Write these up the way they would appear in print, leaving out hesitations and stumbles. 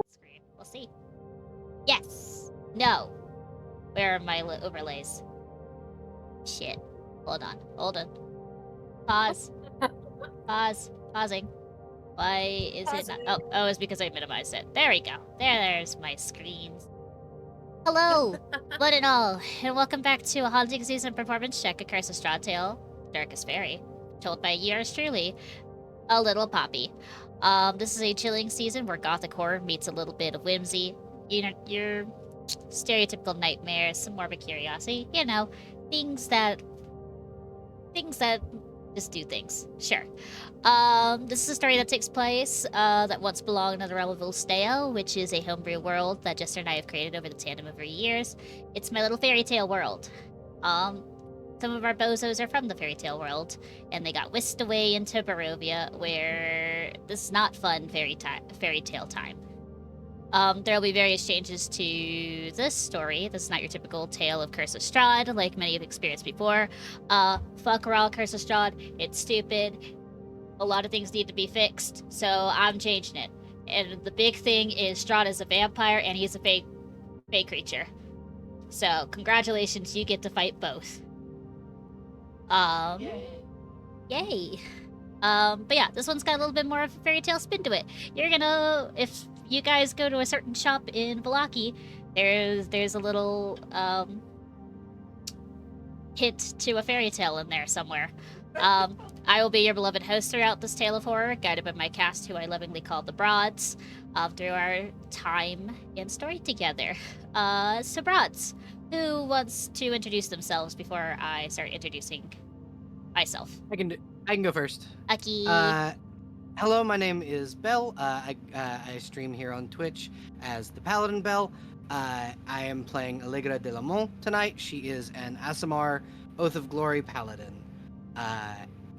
Screen. We'll see. Yes. No. Where are my overlays? Shit. Hold on. Hold on. Pause. Pause. Pausing. Why is it not? Oh, it's because I minimized it. There we go. There's my screens. Hello, one and all, and welcome back to a haunting season performance check of Curse of Strahd Tale, Darkest Faerie, told by yours truly, a little Poppy. This is a chilling season where gothic horror meets a little bit of whimsy. You know, your stereotypical nightmares, some morbid curiosity. You know, things that just do things. Sure. This is a story that takes place that once belonged in the realm of Ulstea, which is a homebrew world that Jester and I have created over the tandem over years. It's my little fairy tale world. Some of our bozos are from the fairy tale world, and they got whisked away into Barovia, where this is not fun fairy tale time. There'll be various changes to this story. This is not your typical tale of Curse of Strahd, like many have experienced before. Fuck raw Curse of Strahd. It's stupid. A lot of things need to be fixed, so I'm changing it. And the big thing is Strahd is a vampire, and he's a fey creature. So, congratulations, you get to fight both. Yay. But yeah, this one's got a little bit more of a fairy tale spin to it. You're gonna, if you guys go to a certain shop in Vallaki, there's a little hint to a fairy tale in there somewhere. I will be your beloved host throughout this tale of horror, guided by my cast, who I lovingly call the Broads, through our time and story together. So Broads, who wants to introduce themselves before I start introducing myself? I can go first. Aki. Hello, my name is Bell. I stream here on Twitch as the Paladin Bell. I am playing Allegra de Lamont tonight. She is an Aasimar Oath of Glory Paladin.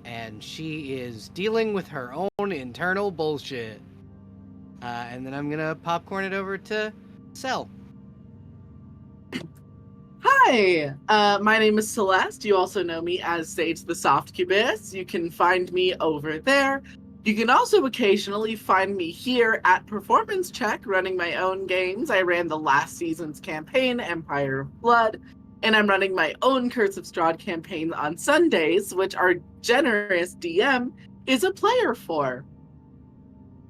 and she is dealing with her own internal bullshit. And then I'm gonna popcorn it over to Cell. Hi, my name is Celeste. You also know me as Sage the Softcubus. You can find me over there. You can also occasionally find me here at Performance Check running my own games. I ran the last season's campaign, Empire of Blood, and I'm running my own Curse of Strahd campaign on Sundays, which our generous DM is a player for.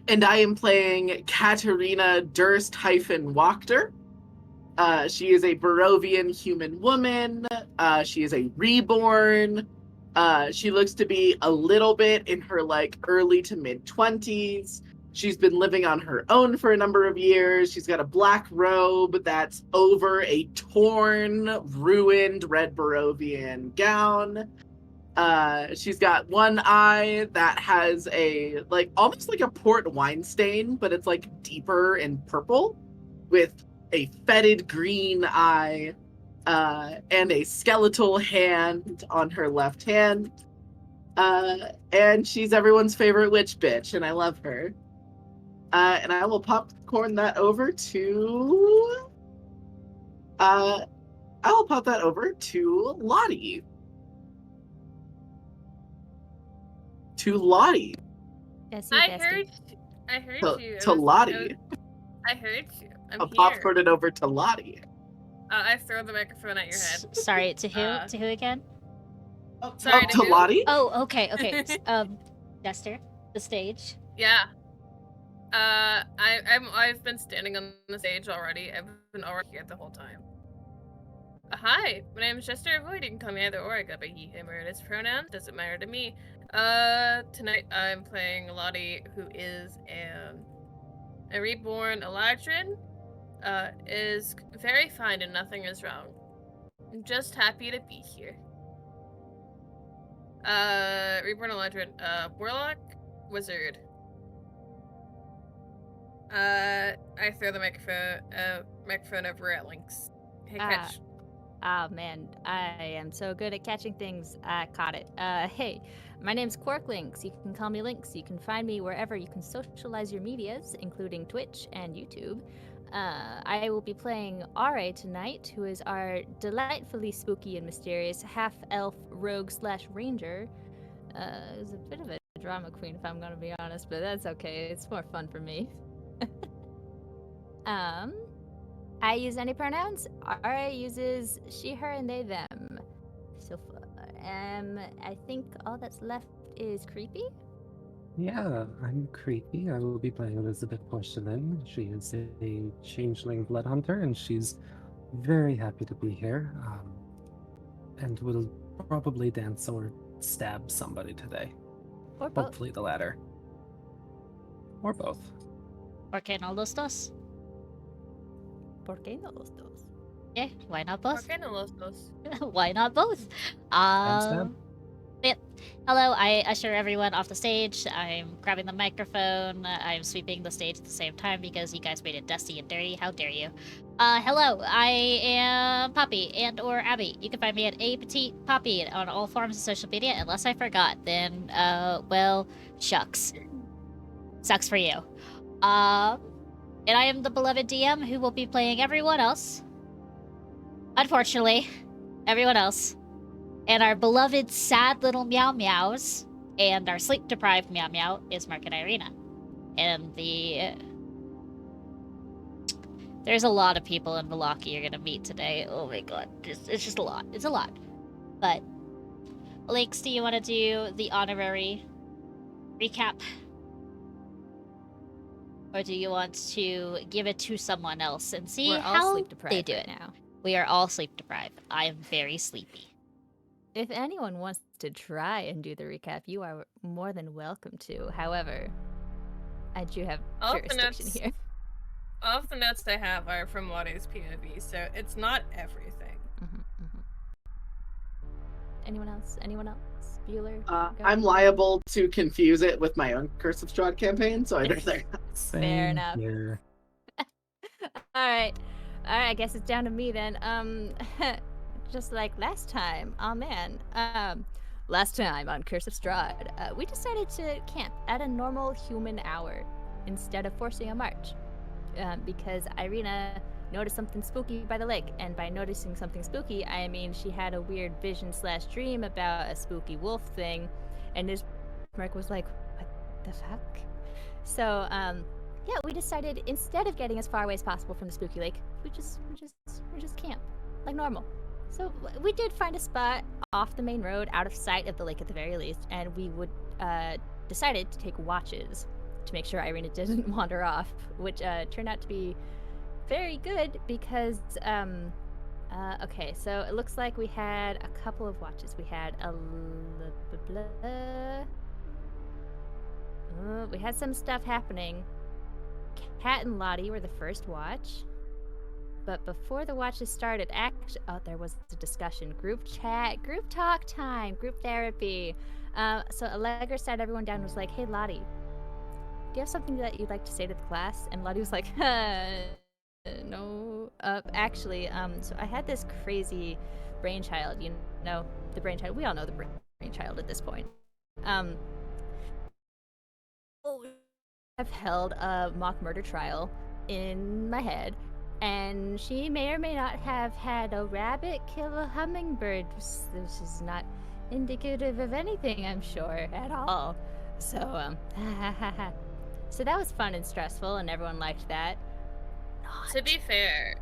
And I am playing Katerina Durst-Wachter. She is a Barovian human woman. She is a reborn. She looks to be a little bit in her early to mid 20s. She's been living on her own for a number of years. She's got a black robe that's over a torn, ruined red Barovian gown. She's got one eye that has a almost like a port wine stain, but it's deeper and purple with a fetid green eye and a skeletal hand on her left hand. And she's everyone's favorite witch bitch, and I love her. And I will popcorn that over to Lottie. Bessie, I bestie. heard you. To Lottie. I heard you. I'll here. popcorn it over to Lottie. I throw the microphone at your head. Sorry, to who? To who again? Sorry, to Lottie? Oh, okay. Jester, the stage. Yeah. I've been standing on the stage already. I've been already here the whole time. Hi, my name is Jester Avoid. You can call me either or. I go by he, him, or his pronoun. Doesn't matter to me. Tonight I'm playing Lottie, who is a reborn Eladrin. Is very fine and nothing is wrong. I'm just happy to be here. Reborn Eladrin, Warlock, Wizard. I throw the microphone over at Lynx. Hey, catch. Oh man, I am so good at catching things. I caught it. Hey, my name's Quark Lynx. You can call me Lynx. You can find me wherever you can socialize your medias, including Twitch and YouTube. I will be playing Ra tonight, who is our delightfully spooky and mysterious half-elf rogue/ranger. Is a bit of a drama queen, if I'm gonna be honest, but that's okay. It's more fun for me. I use any pronouns. Ra uses she, her, and they, them. So far. I think all that's left is Creepy. Yeah, I'm Creepy. I will be playing Elizabeth Porcelain. She is a changeling blood hunter, and she's very happy to be here. And will probably dance or stab somebody today. Or both. Hopefully the latter. Or both. ¿Por qué no los dos? ¿Por qué no los dos? Yeah, why not both? Okay, no los dos. Why not both? stab? Hello, I usher everyone off the stage. I'm grabbing the microphone. I'm sweeping the stage at the same time because you guys made it dusty and dirty. How dare you? Hello, I am Poppy and or Abby. You can find me at A Petite Poppy on all forms of social media. Unless I forgot, then, well, shucks. Sucks for you. And I am the beloved DM who will be playing everyone else. Unfortunately, everyone else. And our beloved sad little meow meows and our sleep deprived meow meow is Mark and Irina. And there's a lot of people in Vallaki you're gonna meet today. Oh my god, it's just a lot. It's a lot. But Lakes, do you want to do the honorary recap? Or do you want to give it to someone else and see We're all how sleep deprived they do right it? now. We are all sleep deprived. I am very sleepy. If anyone wants to try and do the recap, you are more than welcome to. However, I do have All the jurisdiction notes- here. All of the notes I have are from Lottie's POV, so it's not everything. Anyone else? Anyone else? Bueller? Go. I'm liable to confuse it with my own Curse of Strahd campaign, so I'd rather. Same enough. here. Alright, I guess it's down to me then. Just like last time. Oh man. last time on Curse of Strahd, we decided to camp at a normal human hour instead of forcing a march. Because Irina noticed something spooky by the lake, and by noticing something spooky, I mean she had a weird vision/dream about a spooky wolf thing, and Ismark was like, "What the fuck?" So, yeah, we decided instead of getting as far away as possible from the spooky lake, we just camp like normal. So we did find a spot off the main road, out of sight of the lake at the very least, and we would decided to take watches to make sure Irina didn't wander off, which turned out to be very good because okay, so it looks like we had a couple of watches. We had we had some stuff happening. Kat and Lottie were the first watch. But before the watches started, there was a discussion, group chat, group talk time, group therapy. So Allegra sat everyone down and was like, "Hey, Lottie, do you have something that you'd like to say to the class?" And Lottie was like, "No, actually, so I had this crazy brainchild. You know, the brainchild. We all know the brainchild at this point. I've held a mock murder trial in my head." And she may or may not have had a rabbit kill a hummingbird. This is not indicative of anything, I'm sure, at all. So, so that was fun and stressful, and everyone liked that. To be fair,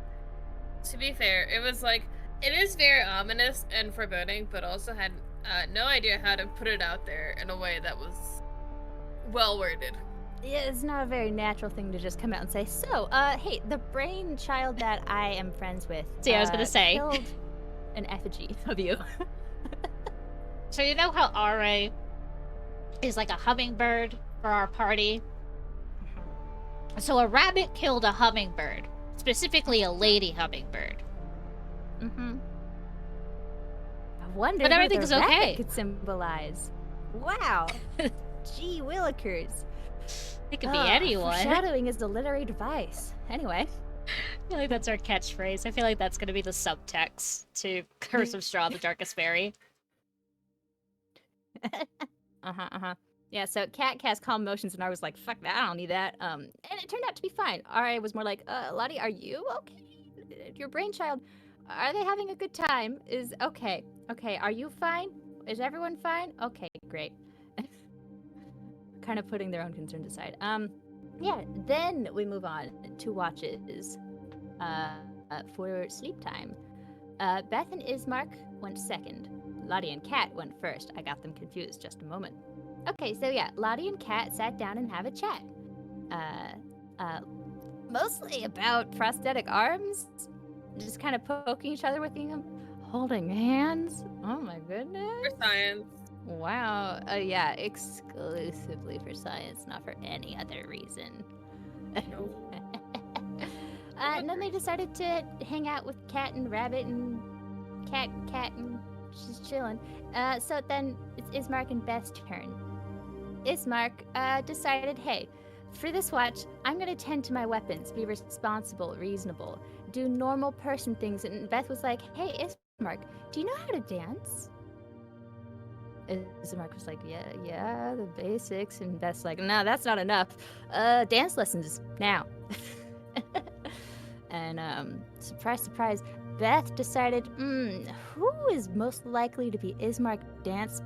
it was like, it is very ominous and foreboding, but also had no idea how to put it out there in a way that was well worded. Yeah, it's not a very natural thing to just come out and say, "So, hey, the brainchild that I am friends with, See, I was gonna say, killed an effigy of you." So you know how RA is like a hummingbird for our party? So a rabbit killed a hummingbird, specifically a lady hummingbird. Mm-hmm. I wonder But who everything's the rabbit okay. could symbolize. Wow. Gee willikers. It could be anyone. Foreshadowing is the literary device. Anyway. I feel like that's our catchphrase. I feel like that's going to be the subtext to Curse of Strahd, the Darkest Faerie. Yeah, so Kat cast calm motions, and I was like, "Fuck that, I don't need that." And it turned out to be fine. Ra was more like, Lottie, are you okay? Your brainchild, are they having a good time? Is okay. Okay, are you fine? Is everyone fine? Okay, great. Kind of putting their own concerns aside. Yeah, then we move on to watches for sleep time. Beth and Ismark went second. Lottie and Kat went first. I got them confused just a moment. Okay, so yeah, Lottie and Kat sat down and have a chat. Mostly about prosthetic arms. Just kind of poking each other with them, holding hands. Oh my goodness. For science. Wow. Yeah, exclusively for science, not for any other reason. And then they decided to hang out with Cat and Rabbit and Cat and she's chilling. So then it's Ismark and Beth's turn. Ismark decided, hey, for this watch, I'm gonna tend to my weapons, be responsible, reasonable, do normal person things. And Beth was like, hey, Ismark, do you know how to dance? Ismark was like, yeah, the basics. And Beth's like, no, that's not enough. Dance lessons now. And surprise, surprise, Beth decided, who is most likely to be Ismark's dance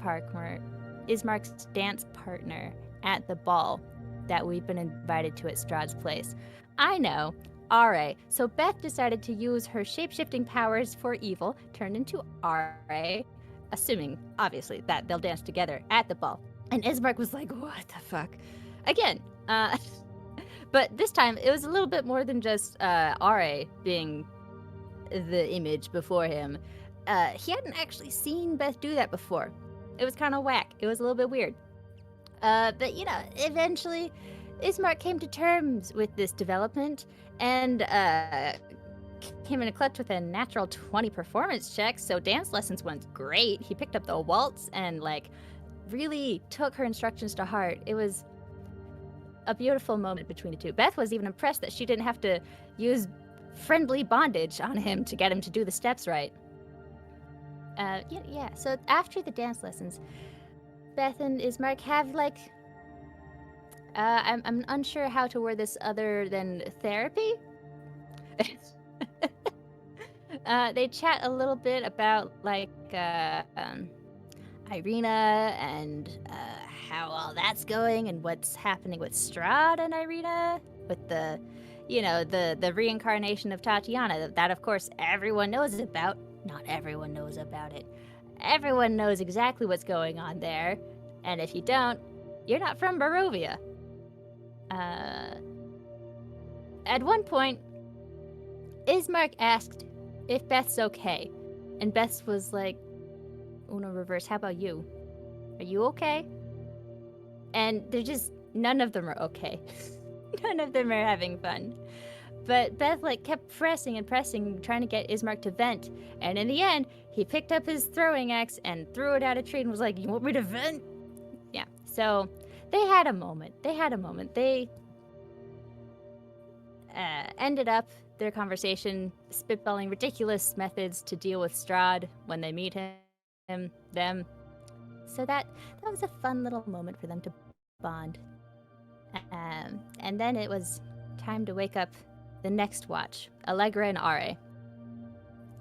partner at the ball that we've been invited to at Strahd's place? I know, Ra. So Beth decided to use her shape-shifting powers for evil, turned into Ra, assuming, obviously, that they'll dance together at the ball. And Ismark was like, what the fuck? Again, but this time, it was a little bit more than just Ra being the image before him. He hadn't actually seen Beth do that before. It was kind of whack. It was a little bit weird. But, you know, eventually, Ismark came to terms with this development and came in a clutch with a natural 20 performance check, so dance lessons went great. He picked up the waltz and, like, really took her instructions to heart. It was a beautiful moment between the two. Beth was even impressed that she didn't have to use friendly bondage on him to get him to do the steps right. Yeah. So after the dance lessons, Beth and Ismark have like, I'm unsure how to word this other than therapy. They chat a little bit about like Irina and how all that's going and what's happening with Strahd and Irina with the, the reincarnation of Tatiana. That of course everyone knows about. Not everyone knows about it. Everyone knows exactly what's going on there, and if you don't, you're not from Barovia. At one point, Ismark asked if Beth's okay, and Beth was like, Uno reverse, how about you? Are you okay? And they're just, none of them are okay. None of them are having fun. But Beth like kept pressing and pressing, trying to get Ismark to vent. And in the end, he picked up his throwing axe and threw it at a tree and was like, you want me to vent? Yeah, so they had a moment. They ended up their conversation spitballing ridiculous methods to deal with Strahd when they meet them. So that was a fun little moment for them to bond. And then it was time to wake up the next watch, Allegra and Are.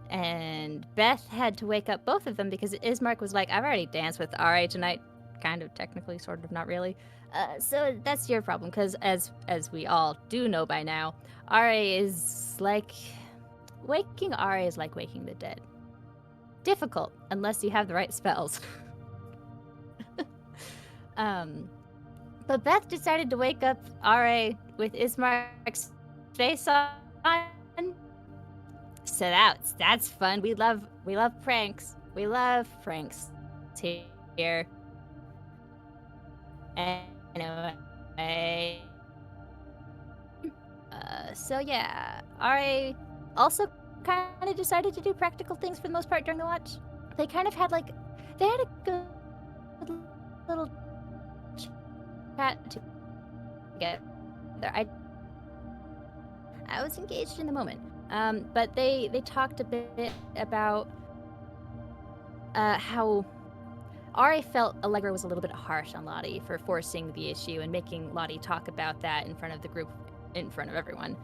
And Beth had to wake up both of them because Ismark was like, I've already danced with Are tonight. Kind of, technically, sort of, not really. So that's your problem, because as we all do know by now, waking Are is like waking the dead. Difficult, unless you have the right spells. But Beth decided to wake up Are with Ismark's face on. So that's fun. We love pranks. We love pranks here. Anyway, so yeah, Are also kind of decided to do practical things for the most part during the watch. They kind of had they had a good little chat together. I was engaged in the moment, but they talked a bit about how Are felt Allegra was a little bit harsh on Lottie for forcing the issue and making Lottie talk about that in front of the group, in front of everyone,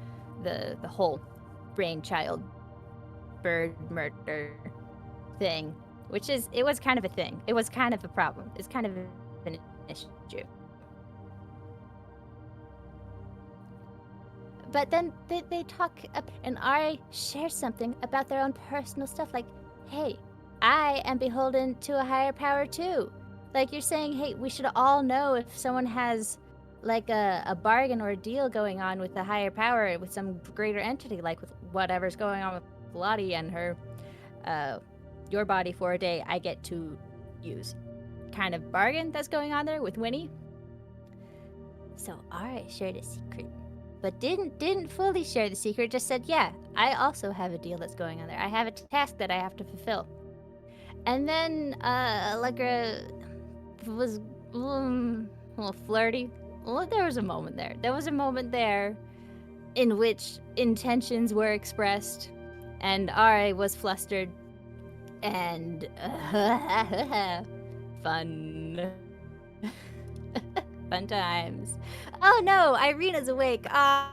the whole brainchild bird murder thing, which it was kind of a thing. It was kind of a problem. It's kind of an issue. But then they talk, and Are shares something about their own personal stuff, like, hey, I am beholden to a higher power too. Like, you're saying, hey, we should all know if someone has like a bargain or a deal going on with a higher power, with some greater entity, like with whatever's going on with Lottie and her your body for a day I get to use kind of bargain that's going on there with Winnie. So Are shared a secret, but didn't fully share the secret, just said, yeah, I also have a deal that's going on there. I have a task that I have to fulfill. And then Allegra was a little flirty. Well, there was a moment there. There was a moment there in which intentions were expressed, and Are was flustered, and fun. Fun times. Oh no, Irina's awake. Oh.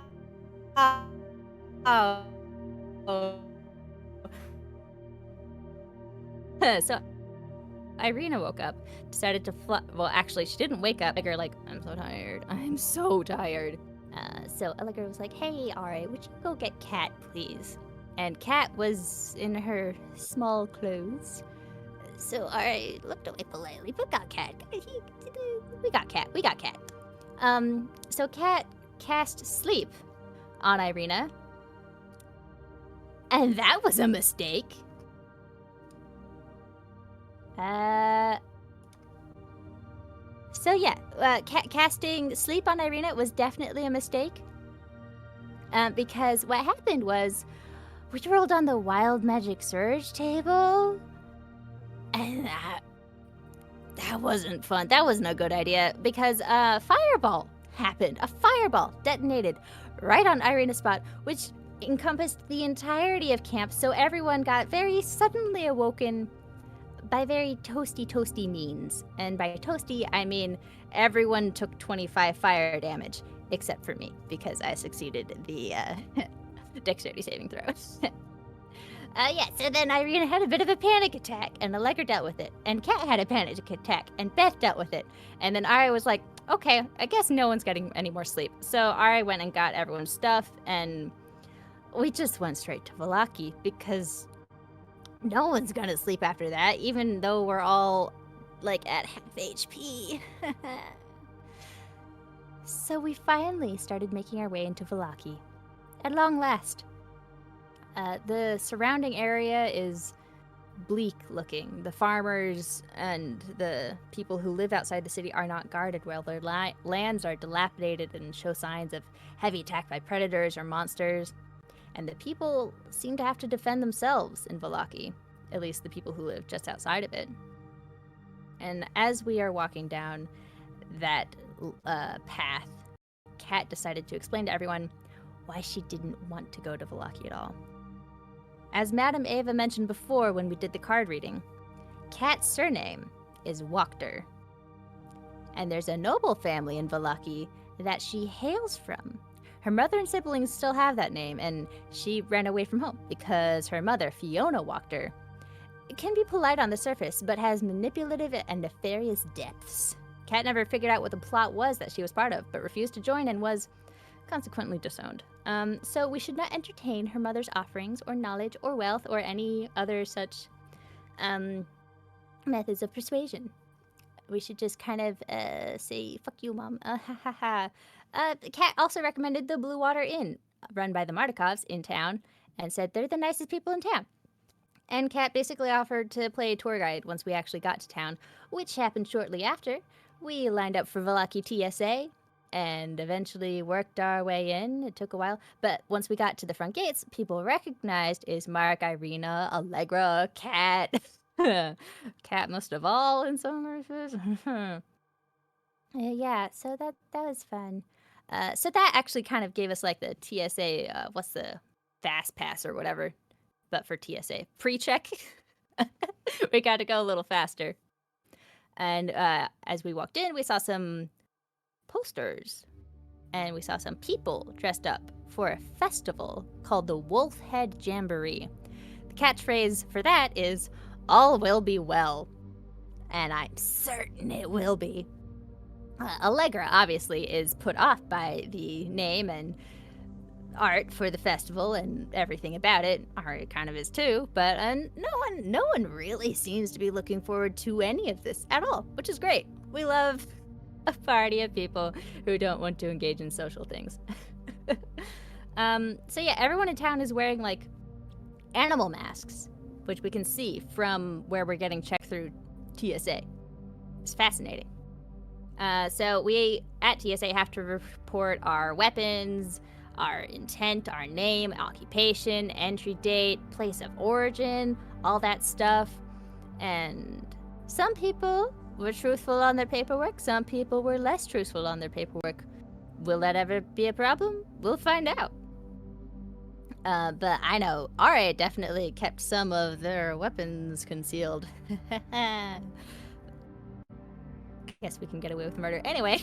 So Irina woke up, decided to well, actually, she didn't wake up. Allegra, like, I'm so tired. So Allegra was like, hey, Are, would you go get Cat, please? And Cat was in her small clothes. So Are looked away politely, but got Cat. We got Cat. So Cat cast Sleep on Irina. And that was a mistake. So yeah, casting Sleep on Irina was definitely a mistake. Because what happened was, we rolled on the Wild Magic Surge table, and that wasn't fun. That wasn't a good idea, because a fireball happened. A fireball detonated right on Irina's spot, which encompassed the entirety of camp, so everyone got very suddenly awoken by very toasty means. And by toasty, I mean everyone took 25 fire damage, except for me, because I succeeded the dexterity saving throw. Yeah, so then Irina had a bit of a panic attack, and Allegra dealt with it, and Kat had a panic attack, and Beth dealt with it. And then Ari was like, okay, I guess no one's getting any more sleep. So Ari went and got everyone's stuff, and we just went straight to Vallaki, because no one's gonna sleep after that, even though we're all, like, at half HP. So we finally started making our way into Vallaki. At long last. The surrounding area is bleak looking. The farmers and the people who live outside the city are not guarded well. Their lands are dilapidated and show signs of heavy attack by predators or monsters. And the people seem to have to defend themselves in Vallaki, at least the people who live just outside of it. And as we are walking down that path, Kat decided to explain to everyone why she didn't want to go to Vallaki at all. As Madame Ava mentioned before when we did the card reading, Kat's surname is Wachter. And there's a noble family in Vallaki that she hails from. Her mother and siblings still have that name, and she ran away from home because her mother, Fiona Wachter, can be polite on the surface, but has manipulative and nefarious depths. Kat never figured out what the plot was that she was part of, but refused to join and was consequently disowned. So we should not entertain her mother's offerings or knowledge or wealth or any other such methods of persuasion. We should just kind of say, fuck you, Mom. Kat also recommended the Blue Water Inn, run by the Mardikovs in town, and said they're the nicest people in town. And Kat basically offered to play tour guide once we actually got to town, which happened shortly after. We lined up for Vallaki TSA, and eventually worked our way in. It took a while, but once we got to the front gates, people recognized Ismark, Irina, Allegra, Kat. Kat most of all in some cases. Yeah, so that was fun. So that actually kind of gave us like the TSA, what's the fast pass or whatever, but for TSA pre-check. We got to go a little faster. And as we walked in, we saw some posters, and we saw some people dressed up for a festival called the Wolf Head Jamboree. The catchphrase for that is, all will be well. And I'm certain it will be. Allegra, obviously, is put off by the name and art for the festival and everything about it. Ari kind of is too, but no one really seems to be looking forward to any of this at all, which is great. We love a party of people who don't want to engage in social things. So yeah, everyone in town is wearing like animal masks, which we can see from where we're getting checked through TSA. It's fascinating. So we at TSA have to report our weapons, our intent, our name, occupation, entry date, place of origin, all that stuff. And some people were truthful on their paperwork, some people were less truthful on their paperwork. Will that ever be a problem? We'll find out. But I know RA definitely kept some of their weapons concealed. Guess we can get away with murder. Anyway,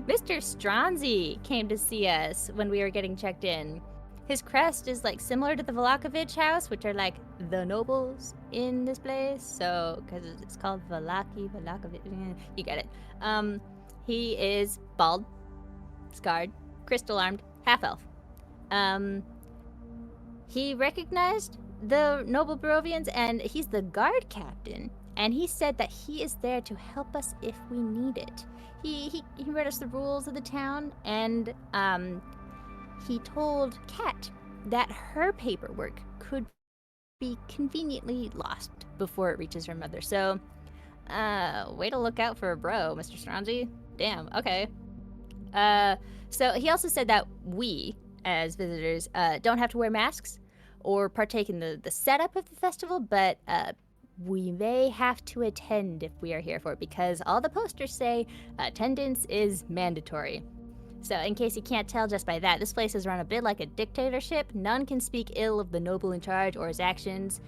Mr. Stronzi came to see us when we were getting checked in. His crest is like similar to the Vlakovich house, which are like the nobles in this place. So, because it's called Vlakovich, you get it. He is bald, scarred, crystal armed, half elf. He recognized the noble Barovians, and he's the guard captain. And he said that he is there to help us if we need it. He read us the rules of the town, and he told Kat that her paperwork could be conveniently lost before it reaches her mother. So, way to look out for a bro, Mr. Stronzi. Damn, okay. So he also said that we, as visitors, don't have to wear masks or partake in the setup of the festival, but we may have to attend if we are here for it, because all the posters say attendance is mandatory. So in case you can't tell just by that, this place is run a bit like a dictatorship. None can speak ill of the noble in charge or his actions.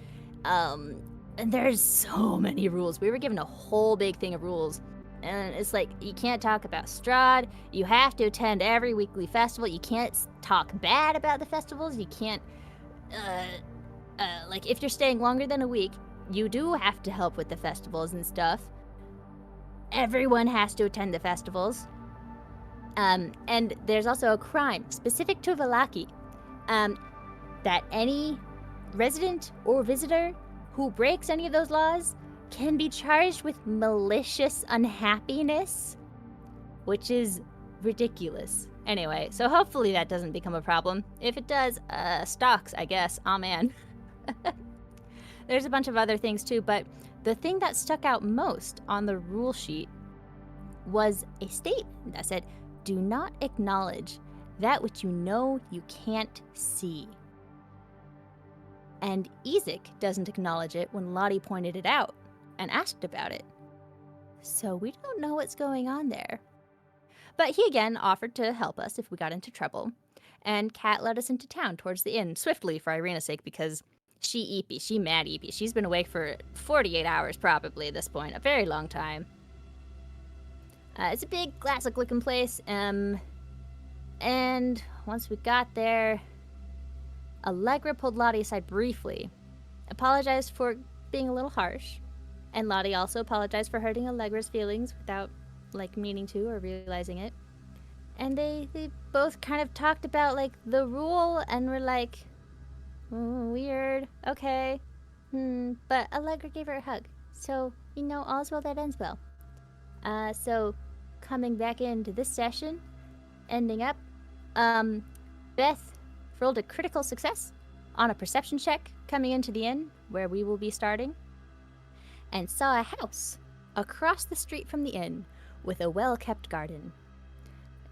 And there's so many rules. We were given a whole big thing of rules. And it's like, you can't talk about Strahd. You have to attend every weekly festival. You can't talk bad about the festivals. You can't, like, if you're staying longer than a week, you do have to help with the festivals and stuff. Everyone has to attend the festivals. And there's also a crime specific to Vallaki, that any resident or visitor who breaks any of those laws can be charged with malicious unhappiness, which is ridiculous. Anyway, so hopefully that doesn't become a problem. If it does, stocks, I guess. Oh man. There's a bunch of other things too, but the thing that stuck out most on the rule sheet was a statement that said, "Do not acknowledge that which you know you can't see." And Ezek doesn't acknowledge it when Lottie pointed it out and asked about it. So we don't know what's going on there. But he again offered to help us if we got into trouble. And Kat led us into town towards the inn, swiftly for Irina's sake, because she mad eepy. She's been awake for 48 hours probably at this point, a very long time. It's a big, classic-looking place, and once we got there, Allegra pulled Lottie aside briefly, apologized for being a little harsh, and Lottie also apologized for hurting Allegra's feelings without, like, meaning to or realizing it. And they both kind of talked about, like, the rule, and were like, weird, okay. But Allegra gave her a hug, so, all's well that ends well. So, coming back into this session, ending up, Beth rolled a critical success on a perception check coming into the inn, where we will be starting, and saw a house across the street from the inn with a well-kept garden.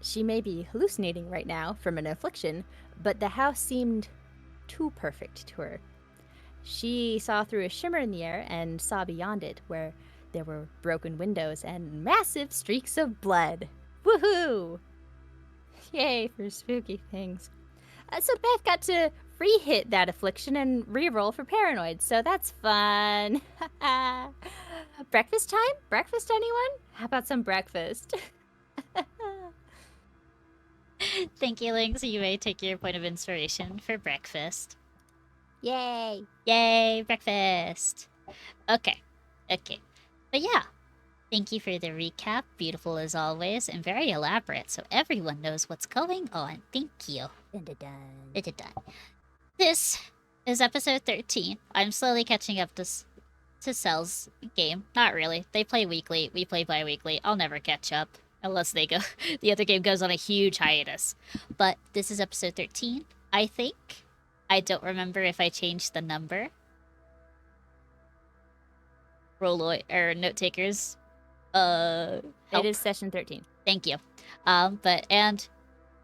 She may be hallucinating right now from an affliction, but the house seemed too perfect to her. She saw through a shimmer in the air and saw beyond it, where there were broken windows and massive streaks of blood. Woohoo! Yay for spooky things. So Beth got to re-hit that affliction and re-roll for paranoid, so that's fun. Breakfast time? Breakfast, anyone? How about some breakfast? Thank you, Lynx. You may take your point of inspiration for breakfast. Yay! Yay, breakfast! Okay. But yeah, thank you for the recap. Beautiful as always, and very elaborate, so everyone knows what's going on. Thank you. Dun. This is episode 13. I'm slowly catching up to Cell's game. Not really. They play weekly. We play bi-weekly. I'll never catch up. Unless the other game goes on a huge hiatus. But this is episode 13, I think. I don't remember if I changed the number. Note takers. It is session 13. Thank you. And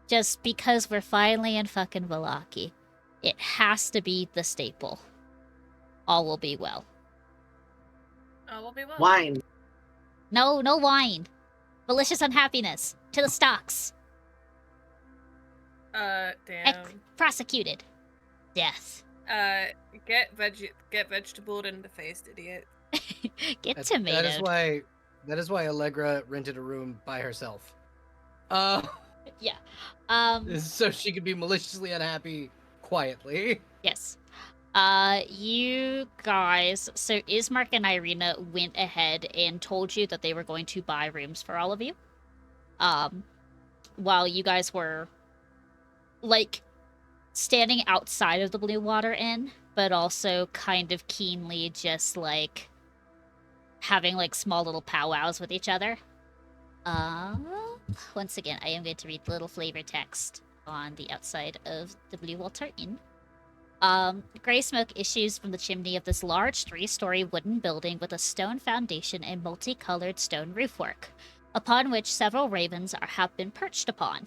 just because we're finally in fucking Vallaki, it has to be the staple. All will be well. All will be well. Wine. No wine. Malicious unhappiness. To the stocks. Damn. Prosecuted. Death. Get vegetabled in the face, idiot. Get tomatoed. That is why Allegra rented a room by herself. Yeah. So she could be maliciously unhappy quietly. Yes. You guys, so Ismark and Irina went ahead and told you that they were going to buy rooms for all of you. While you guys were, like, standing outside of the Blue Water Inn, but also kind of keenly just, like, having, like, small little powwows with each other. Once again, I am going to read the little flavor text on the outside of the Blue Water Inn. Gray smoke issues from the chimney of this large 3-story wooden building with a stone foundation and multicolored stone roofwork, upon which several ravens have been perched upon.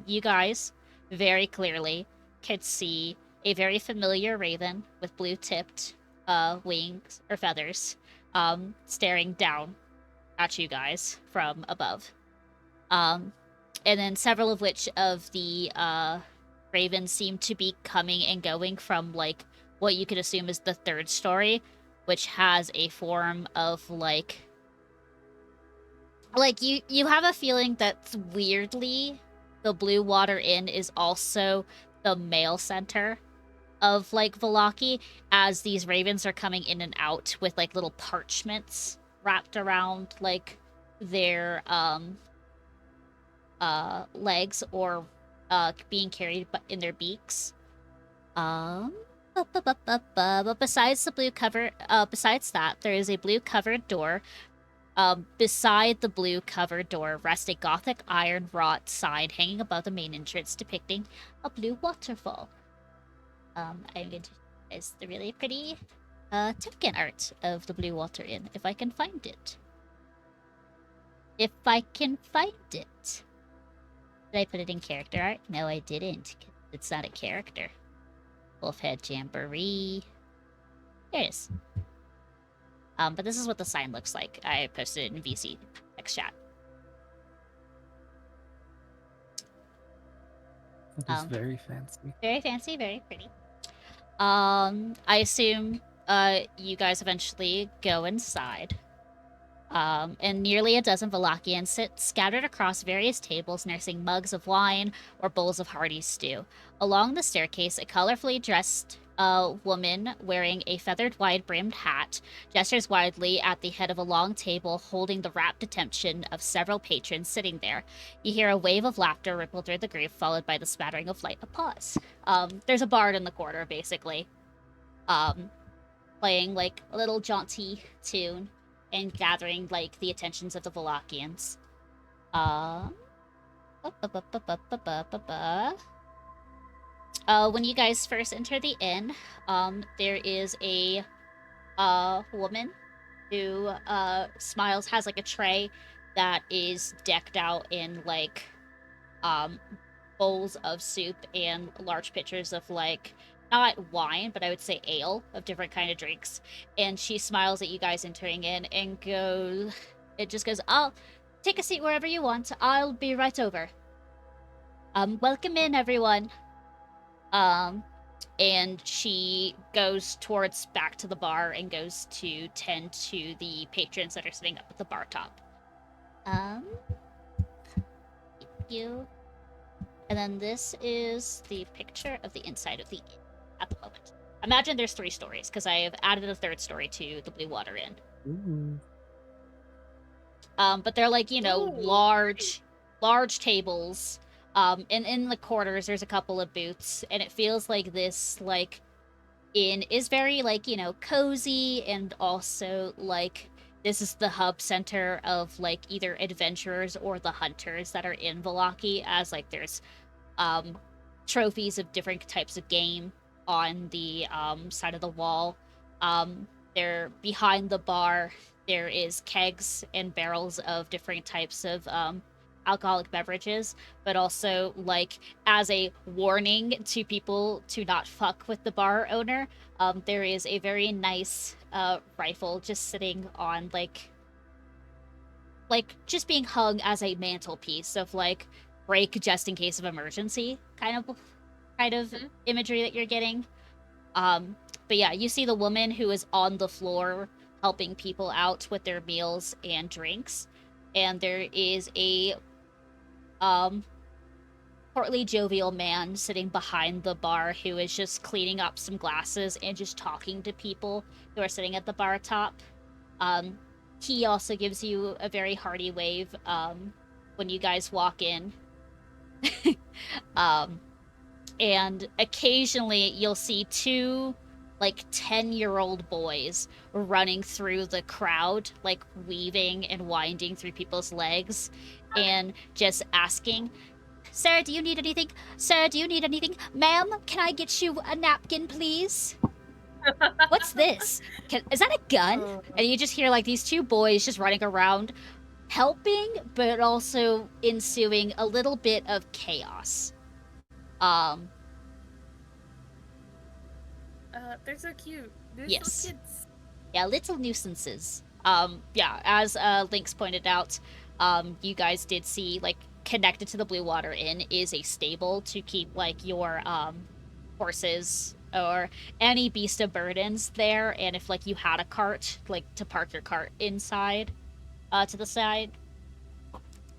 You guys very clearly could see a very familiar raven with blue-tipped wings or feathers staring down at you guys from above. And then several of which of the ravens seem to be coming and going from, like, what you could assume is the 3rd story, which has a form of like you have a feeling that weirdly the Blue Water Inn is also the mail center of like Vallaki, as these ravens are coming in and out with like little parchments wrapped around like their legs, or being carried in their beaks. But besides the blue cover, besides that, there is a blue covered door. Beside the blue covered door rests a gothic iron wrought sign hanging above the main entrance depicting a blue waterfall. I'm going to show you guys the really pretty token art of the Blue Water Inn, if I can find it. If I can find it. Did I put it in character art? No, I didn't. It's not a character. Wolfhead Jamboree. There it is. But this is what the sign looks like. I posted it in VC text chat. That is very fancy. Very fancy, very pretty. I assume you guys eventually go inside. And nearly a dozen Valakians sit scattered across various tables, nursing mugs of wine or bowls of hearty stew. Along the staircase, a colorfully dressed woman wearing a feathered wide-brimmed hat gestures widely at the head of a long table, holding the rapt attention of several patrons sitting there. You hear a wave of laughter ripple through the group, followed by the spattering of light applause. There's a bard in the corner, basically, playing like a little jaunty tune and gathering like the attentions of the Valakians. When you guys first enter the inn, there is a woman who smiles, has like a tray that is decked out in like bowls of soup and large pitchers of like, not wine, but I would say ale of different kind of drinks. And she smiles at you guys entering in and just goes, "I'll take a seat wherever you want. I'll be right over. Welcome in, everyone." And she goes towards back to the bar and goes to tend to the patrons that are sitting up at the bar top. Thank you. And then this is the picture of the inside of the inn at the moment. Imagine there's 3 stories, because I have added a 3rd story to the Blue Water Inn. Ooh. But they're like, large tables. And in the corners, there's a couple of booths, and it feels like this, like, inn is very, like, cozy, and also, like, this is the hub center of, like, either adventurers or the hunters that are in Vallaki, as, like, there's, trophies of different types of game on the, side of the wall. They're behind the bar. There is kegs and barrels of different types of, alcoholic beverages, but also, like, as a warning to people to not fuck with the bar owner, there is a very nice rifle just sitting on like just being hung as a mantelpiece of like break just in case of emergency kind of imagery that you're getting. But yeah, you see the woman who is on the floor helping people out with their meals and drinks, and there is a portly, jovial man sitting behind the bar who is just cleaning up some glasses and just talking to people who are sitting at the bar top. He also gives you a very hearty wave when you guys walk in. And occasionally you'll see 2 like 10-year-old boys running through the crowd, like weaving and winding through people's legs and just asking, "Sir, do you need anything? Sir, do you need anything? Ma'am, can I get you a napkin, please? What's this? Is that a gun?" And you just hear like these 2 boys just running around, helping, but also ensuing a little bit of chaos. They're so cute. They're Yes. so kids. Yeah, little nuisances. Yeah, as Lynx pointed out, you guys did see, like, connected to the Blue Water Inn is a stable to keep, like, your horses or any beast of burdens there, and if like you had a cart, like to park your cart inside, to the side,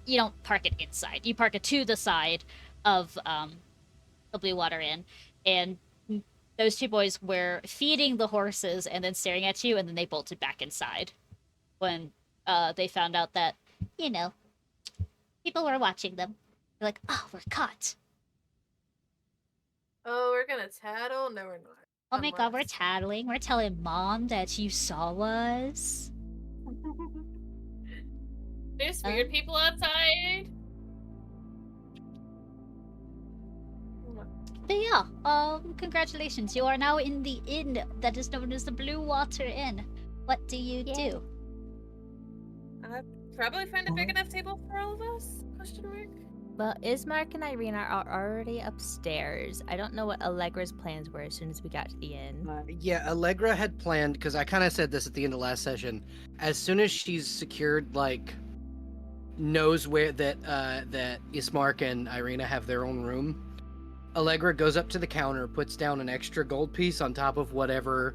you don't park it inside. You park it to the side of the Blue Water Inn, and those two boys were feeding the horses and then staring at you, and then they bolted back inside when they found out that, you know, people were watching them. They're like, oh, we're caught. Oh, we're gonna tattle? No, we're not. Oh my god, we're Unless- tattling. We're telling mom that you saw us. There's weird people outside. But yeah, congratulations. You are now in the inn that is known as the Blue Water Inn. What do you do? Probably find a big enough table for all of us? Question mark. Well, Ismark and Irina are already upstairs. I don't know what Allegra's plans were as soon as we got to the inn. Yeah, Allegra had planned, because I kind of said this at the end of last session, as soon as she's secured, like, knows where that Ismark and Irina have their own room, Allegra goes up to the counter, puts down an extra gold piece on top of whatever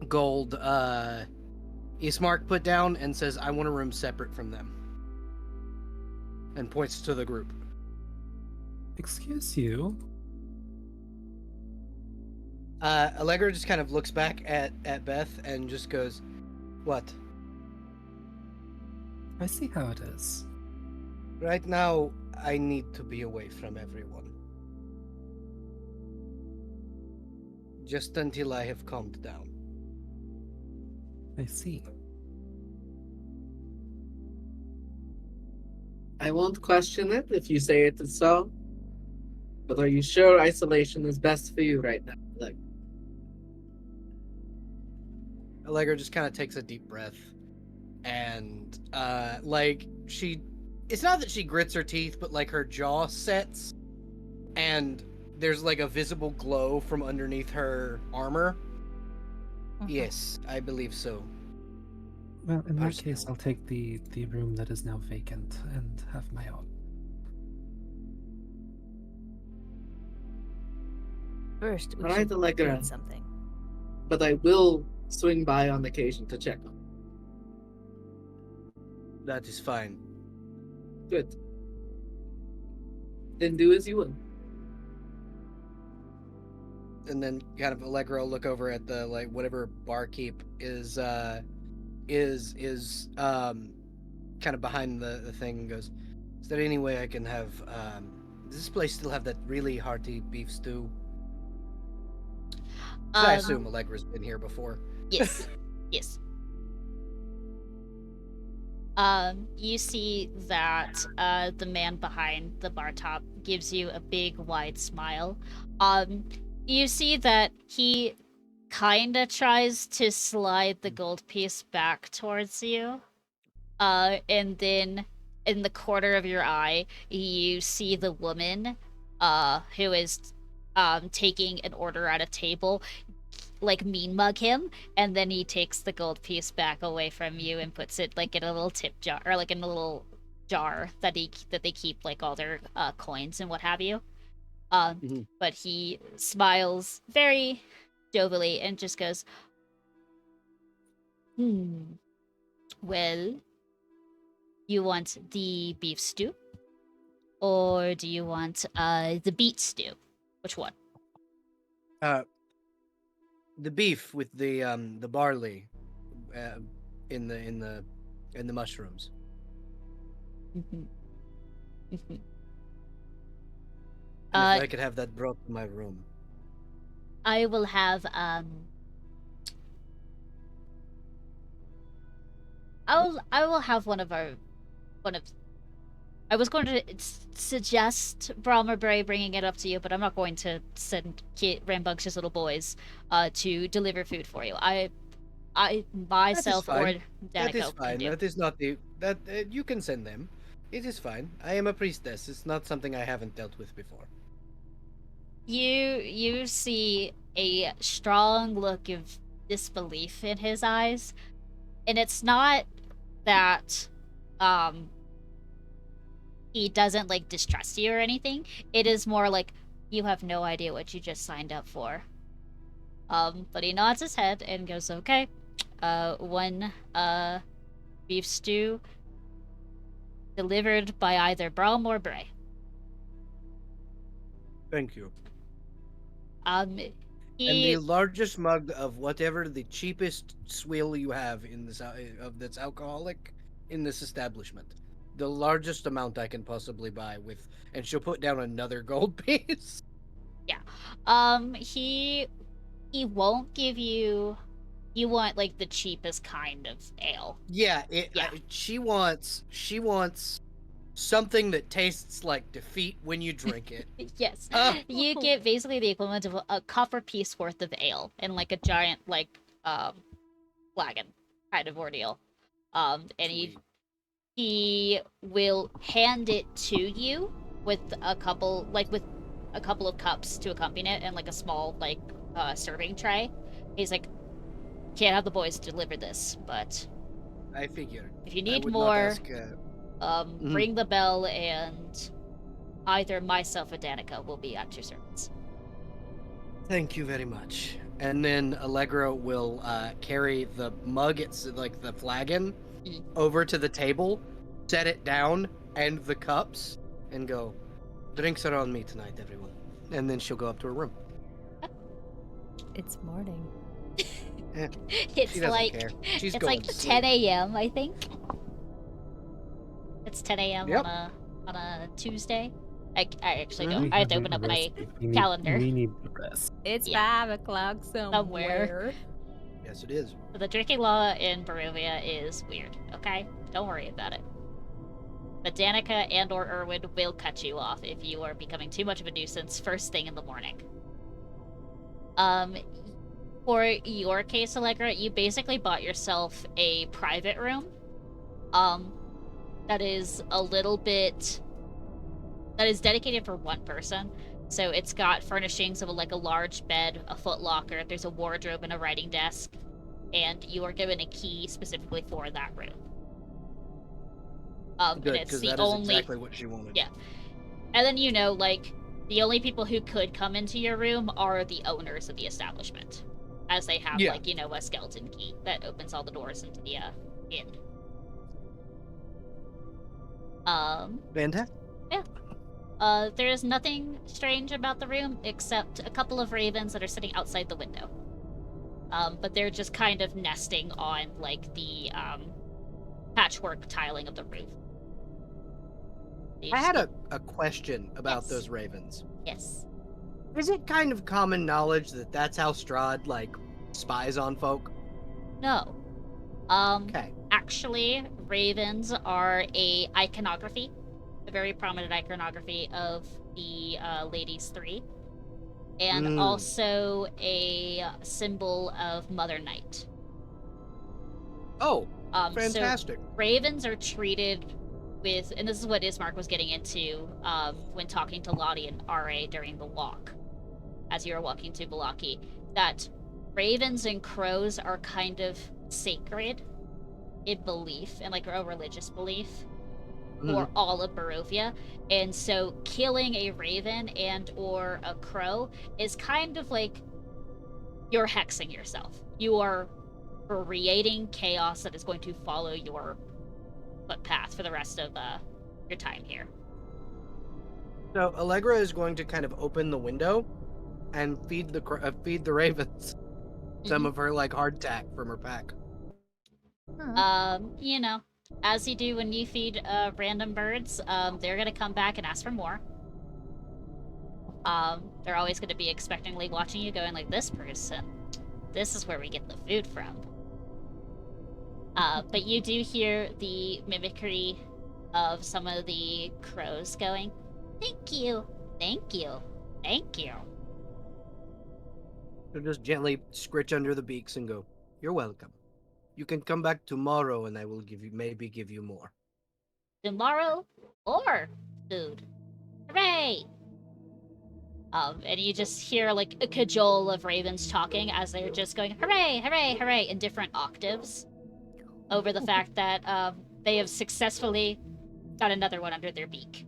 gold Ismark put down, and says, I want a room separate from them. And points to the group. Excuse you. Allegra just kind of looks back at Beth and just goes, what? I see how it is. Right now, I need to be away from everyone. Just until I have calmed down. I see. I won't question it if you say it is so. But are you sure isolation is best for you right now? Like, Allegra just kind of takes a deep breath. And, it's not that she grits her teeth, but, like, her jaw sets. And there's, like, a visible glow from underneath her armor. Yes, I believe so. Well, in that case, Personally. I'll take the room that is now vacant and have my own. First, we Alright, should Allegra. do something. but I will swing by on occasion to check on. That is fine. Good. Then do as you will. And then kind of Allegra will look over at the, like, whatever barkeep is kind of behind the thing and goes, is there any way I can have, does this place still have that really hearty beef stew? 'Cause I assume Allegra's been here before. Yes. Yes. You see that the man behind the bar top gives you a big wide smile. You see that he kinda tries to slide the gold piece back towards you. And then in the corner of your eye, you see the woman who is taking an order at a table, like mean mug him, and then he takes the gold piece back away from you and puts it like in a little tip jar, or like in a little jar that they keep like all their coins and what have you. Mhm. But he smiles very jovially and just goes, well, you want the beef stew? Or do you want the beet stew? Which one? The beef with the barley in the mushrooms. Mhm. Mhm. And if I could have that brought to my room. I will have I will have one of I was going to suggest Brahmaberry bringing it up to you, but I'm not going to send rambunctious little boys to deliver food for you. I myself or fine. That is Danico can fine. do. That is not you can send them. It is fine. I am a priestess. It's not something I haven't dealt with before. You see a strong look of disbelief in his eyes, and it's not that he doesn't like distrust you or anything. It is more like, You have no idea what you just signed up for. But he nods his head and goes, okay. One, beef stew delivered by either Brom or Bray. Thank you. Um, And he the largest mug of whatever the cheapest swill you have in this that's alcoholic in this establishment. The largest amount I can possibly buy with, and she'll put down another gold piece. he won't give you. You want like the cheapest kind of ale. Yeah, Yeah. she wants something that tastes like defeat when you drink it. Yes. Oh. You get basically the equivalent of a copper piece worth of ale in like a giant flagon kind of ordeal. And Sweet. he will hand it to you with a couple of cups to accompany it and like a small serving tray. He's like, can't have the boys deliver this, but I figured. if you I need would not more, ask, ring the bell and either myself or Danica will be at your service. Thank you very much. And then Allegra will carry the mug, it's like the flagon, over to the table, set it down, and the cups, and go, drinks are on me tonight, everyone. And then she'll go up to her room. It's morning. It's She doesn't like care. She's it's going like to 10 sleep. a.m. I think. It's 10 a.m. Yep. on a Tuesday. I actually Mhm. don't. We I have to haven't open up my rested. We calendar. need the rest. It's Yeah. 5 o'clock Somewhere. somewhere. Yes, it is. So the drinking law in Barovia is weird. Okay, don't worry about it. But Danica and or Erwin will cut you off if you are becoming too much of a nuisance first thing in the morning. For your case, Allegra, you basically bought yourself a private room. That is a little bit. That is dedicated for one person. So it's got furnishings of a large bed, a foot locker. There's a wardrobe and a writing desk, and you are given a key specifically for that room. Good, and it's because the that is only. exactly what she wanted. Yeah. And then the only people who could come into your room are the owners of the establishment, as they have Yeah. a skeleton key that opens all the doors into the inn. Fantastic. There's nothing strange about the room except a couple of ravens that are sitting outside the window. But they're just kind of nesting on the patchwork tiling of the roof. I had a question about Yes. those ravens. Yes. Is it kind of common knowledge that that's how Strahd, spies on folk? No. Okay. Actually, ravens are a very prominent iconography of the Ladies Three, and also a symbol of Mother Night. Oh, So fantastic. ravens are treated with, and this is what Ismark was getting into when talking to Lottie and RA during the walk, as you were walking to Valaki, that ravens and crows are kind of sacred in belief, and a religious belief for all of Barovia. And so killing a raven and or a crow is kind of like you're hexing yourself. You are creating chaos that is going to follow your footpath for the rest of your time here. So Allegra is going to kind of open the window and feed the ravens some of her hardtack from her pack. As you do when you feed random birds, they're gonna come back and ask for more. They're always gonna be expectantly watching you, going like, this person, this is where we get the food from. But you do hear the mimicry of some of the crows going, thank you, thank you, thank you. So just gently scritch under the beaks and go, you're welcome. You can come back tomorrow and I will maybe give you more. Tomorrow or food. Hooray! And you just hear a cajole of ravens talking as they're just going, hooray, hooray, hooray, in different octaves over the fact that they have successfully got another one under their beak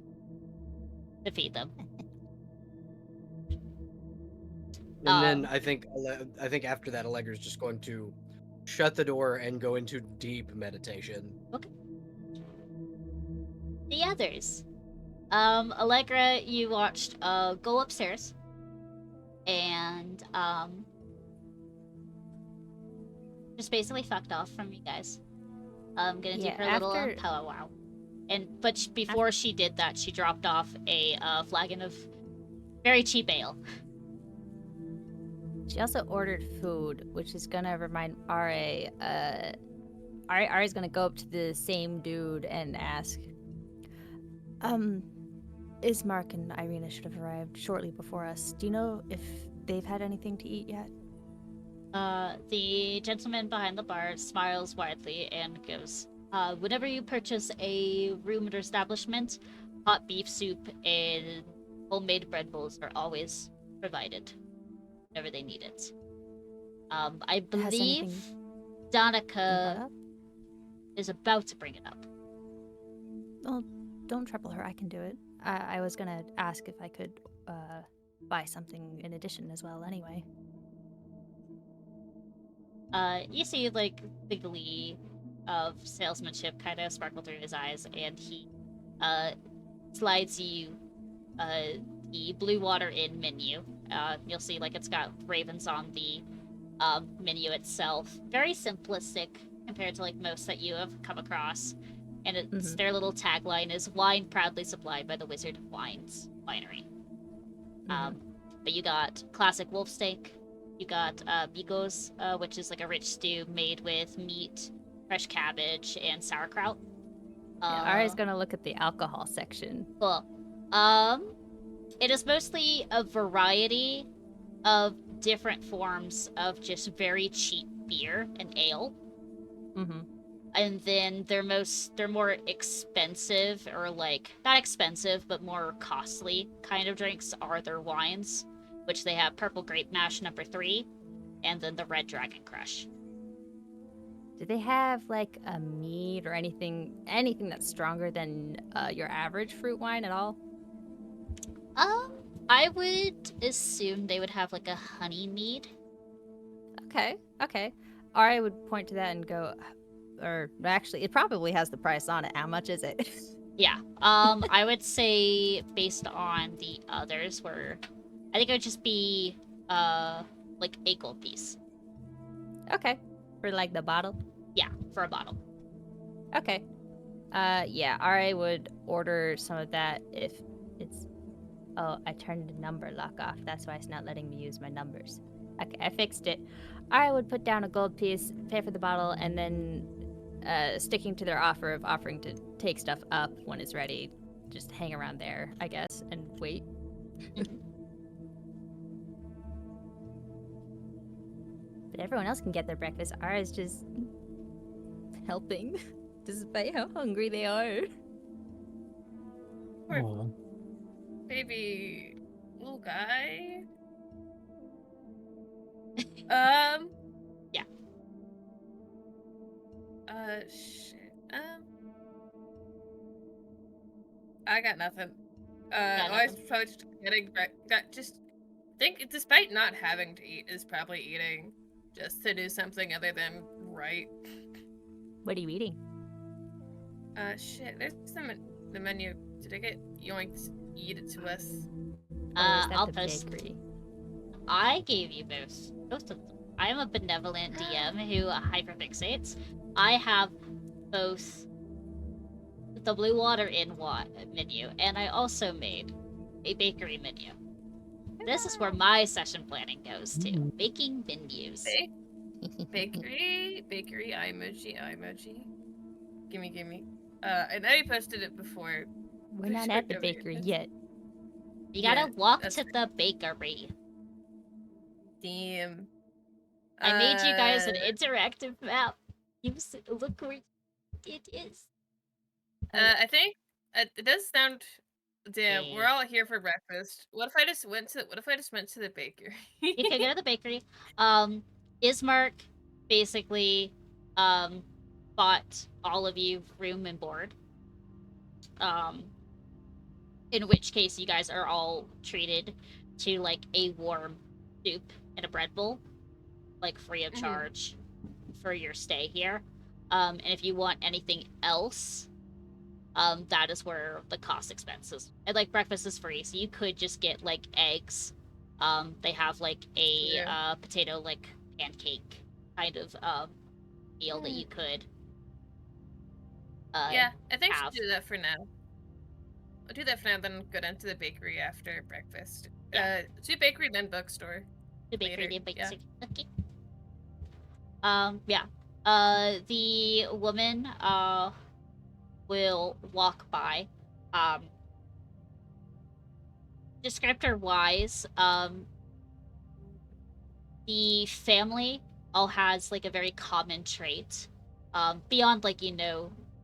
to feed them. And then Um, I think after that, Allegra's just going to shut the door and go into deep meditation. the others. Allegra, you watched go upstairs and just basically fucked off from you guys. Gonna do Yeah, her little after powwow. But before she did that, she dropped off a flagon of very cheap ale. she also ordered food, which is gonna remind RA. Ra's gonna go up to the same dude and ask, Ismark and Irina should have arrived shortly before us. Do you know if they've had anything to eat yet? The gentleman behind the bar smiles widely and goes, whenever you purchase a room or establishment, hot beef soup and homemade bread bowls are always provided whenever they need it. I Has believe anything been brought Danica up? is about to bring it up. Well, don't trouble her. I can do it. I was gonna ask if I could buy something in addition as well. Anyway. You see, like, the glee of salesmanship kind of sparkle through his eyes, and he slides you the Blue Water Inn menu. You'll see, like, it's got ravens on the menu itself. Very simplistic compared to, like, most that you have come across. And it's their little tagline is "Wine proudly supplied by the Wizard of Wines Winery." But you got classic wolf steak. You got bigos, which is like a rich stew made with meat, fresh cabbage, and sauerkraut. Ari's gonna look at the alcohol section. Cool. It is mostly a variety of different forms of just very cheap beer and ale. And then they're more expensive, or like not expensive, but more costly kind of drinks are their wines, which they have Purple Grape Mash No. 3, and then the Red Dragon Crush. Do they have like a mead or anything that's stronger than your average fruit wine at all? I would assume they would have like a honey mead. Okay. Ari would point to that and go, or actually, it probably has the price on it. How much is it? Yeah. I would say based on the others, I think it would just be like a gold piece. Okay. For like the bottle? Yeah, for a bottle. Okay. Yeah, Ari would order some of that if it's... Oh, I turned the number lock off. That's why it's not letting me use my numbers. Okay, I fixed it. Ari would put down a gold piece, pay for the bottle, and then sticking to their offer of offering to take stuff up when it's ready, just hang around there, I guess, and wait. But everyone else can get their breakfast. Ari's just helping, despite how hungry they are. Poor baby little guy. Yeah. Shit. I got nothing. I was probably just getting think despite not having to eat is probably eating just to do something other than write. What are you eating? Shit. There's the menu. Did I get yoinked to eat it to us? I'll post. I gave you both of them. I am a benevolent DM who hyperfixates. I have both the Blue Water Inn menu, and I also made a bakery menu. This is where my session planning goes to. Baking menus. Bakery, emoji. Gimme. I know you posted it before. We're not at the bakery yet. You gotta walk to the bakery. Damn. I made you guys an interactive map. Look where it is. I think it does sound. Damn, we're all here for breakfast. What if I just went to the bakery? You can go to the bakery. Ismark basically bought all of you room and board. In which case you guys are all treated to like a warm soup in a bread bowl, like free of Mhm. charge for your stay here. And if you want anything else, that is where the cost expenses. And like breakfast is free, so you could just get like eggs. They have like a Yeah. potato like pancake kind of meal that you could Yeah, I think I have. should do that for now. I'll do that for now, then go down to the bakery after breakfast. Yeah. To bakery, then bookstore. The bakery, Later, the yeah. bakery. Okay. Yeah. The woman will walk by. Descriptor wise, the family all has like a very common trait. Beyond like,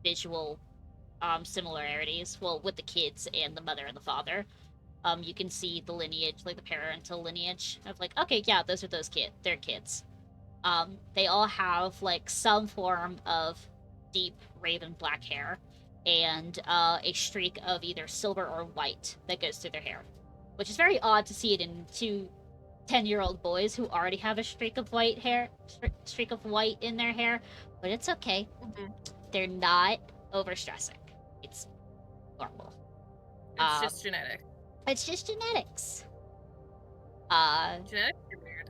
visual similarities, well, with the kids and the mother and the father. You can see the lineage, like the parental lineage of like, okay, yeah, those are their kids. They all have like some form of deep raven black hair and a streak of either silver or white that goes through their hair, which is very odd to see it in two 10-year-old boys who already have a streak of white in their hair, but it's okay. Mhm. They're not overstressing. It's normal. It's just genetic. It's just genetics. Genetics are weird.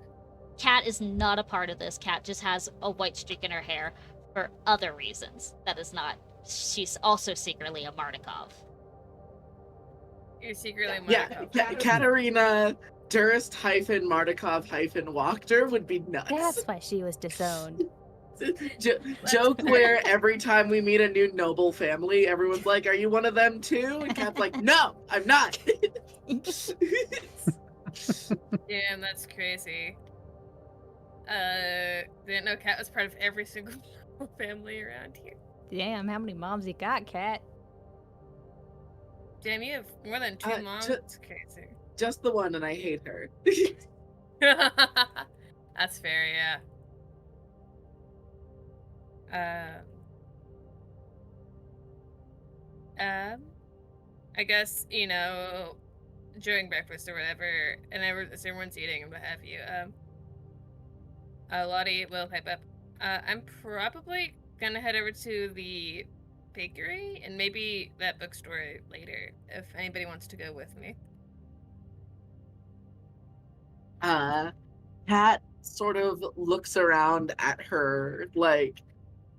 Kat is not a part of this. Kat just has a white streak in her hair for other reasons. That is not. She's also secretly a Mardikov. You're secretly Yeah, Mardikov. Katerina Durst-Mardikov-Wachter would be nuts. That's why she was disowned. Joke where every time we meet a new noble family, everyone's like, "Are you one of them too?" And Kat's like, "No, I'm not." Damn, that's crazy. Didn't know Cat was part of every single family around here. Damn, how many moms you got, Cat? Damn, you have more than two moms? That's crazy. Just the one, and I hate her. That's fair, yeah. I guess, during breakfast or whatever, and as everyone's eating and what have you, Lottie will pipe up. I'm probably gonna head over to the bakery and maybe that bookstore later, if anybody wants to go with me. Kat sort of looks around at her, like,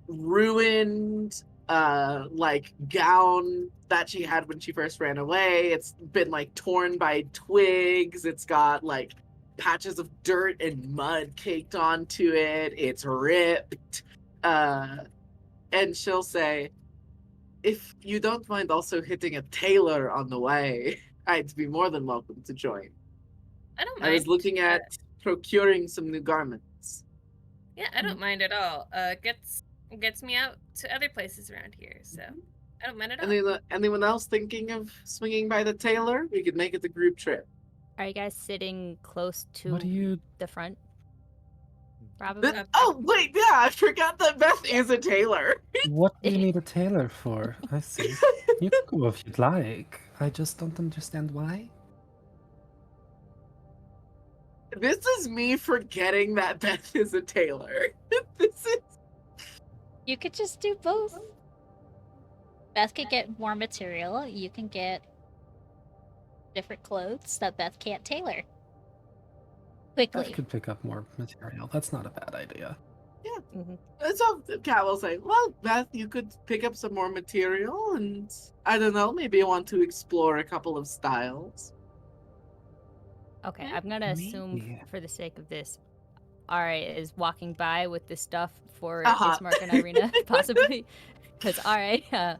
ruined gown that she had when she first ran away. It's been like torn by twigs. It's got like patches of dirt and mud caked onto it. It's ripped. And she'll say, "If you don't mind also hitting a tailor on the way, I'd be more than welcome to join. I don't I was mind. looking at procuring some new garments." Yeah, I don't mind at all. Gets me out to other places around here, so I don't mind at all. Anyone else thinking of swinging by the tailor? We could make it a group trip. Are you guys sitting close to What do you? the front? Probably. Oh, wait, yeah, I forgot that Beth is a tailor. What do you need a tailor for? I see. You can go if you'd like. I just don't understand why. This is me forgetting that Beth is a tailor. This is... You could just do both. Beth could get more material. You can get different clothes that Beth can't tailor quickly. I could pick up more material. That's not a bad idea. Yeah. Mhm. So Kat will say, "Well, Beth, you could pick up some more material, and I don't know, maybe you want to explore a couple of styles." Okay, I'm gonna assume Maybe. for the sake of this, Aria is walking by with this stuff for Uh-huh. Ismark and Irina, possibly. Because Aria,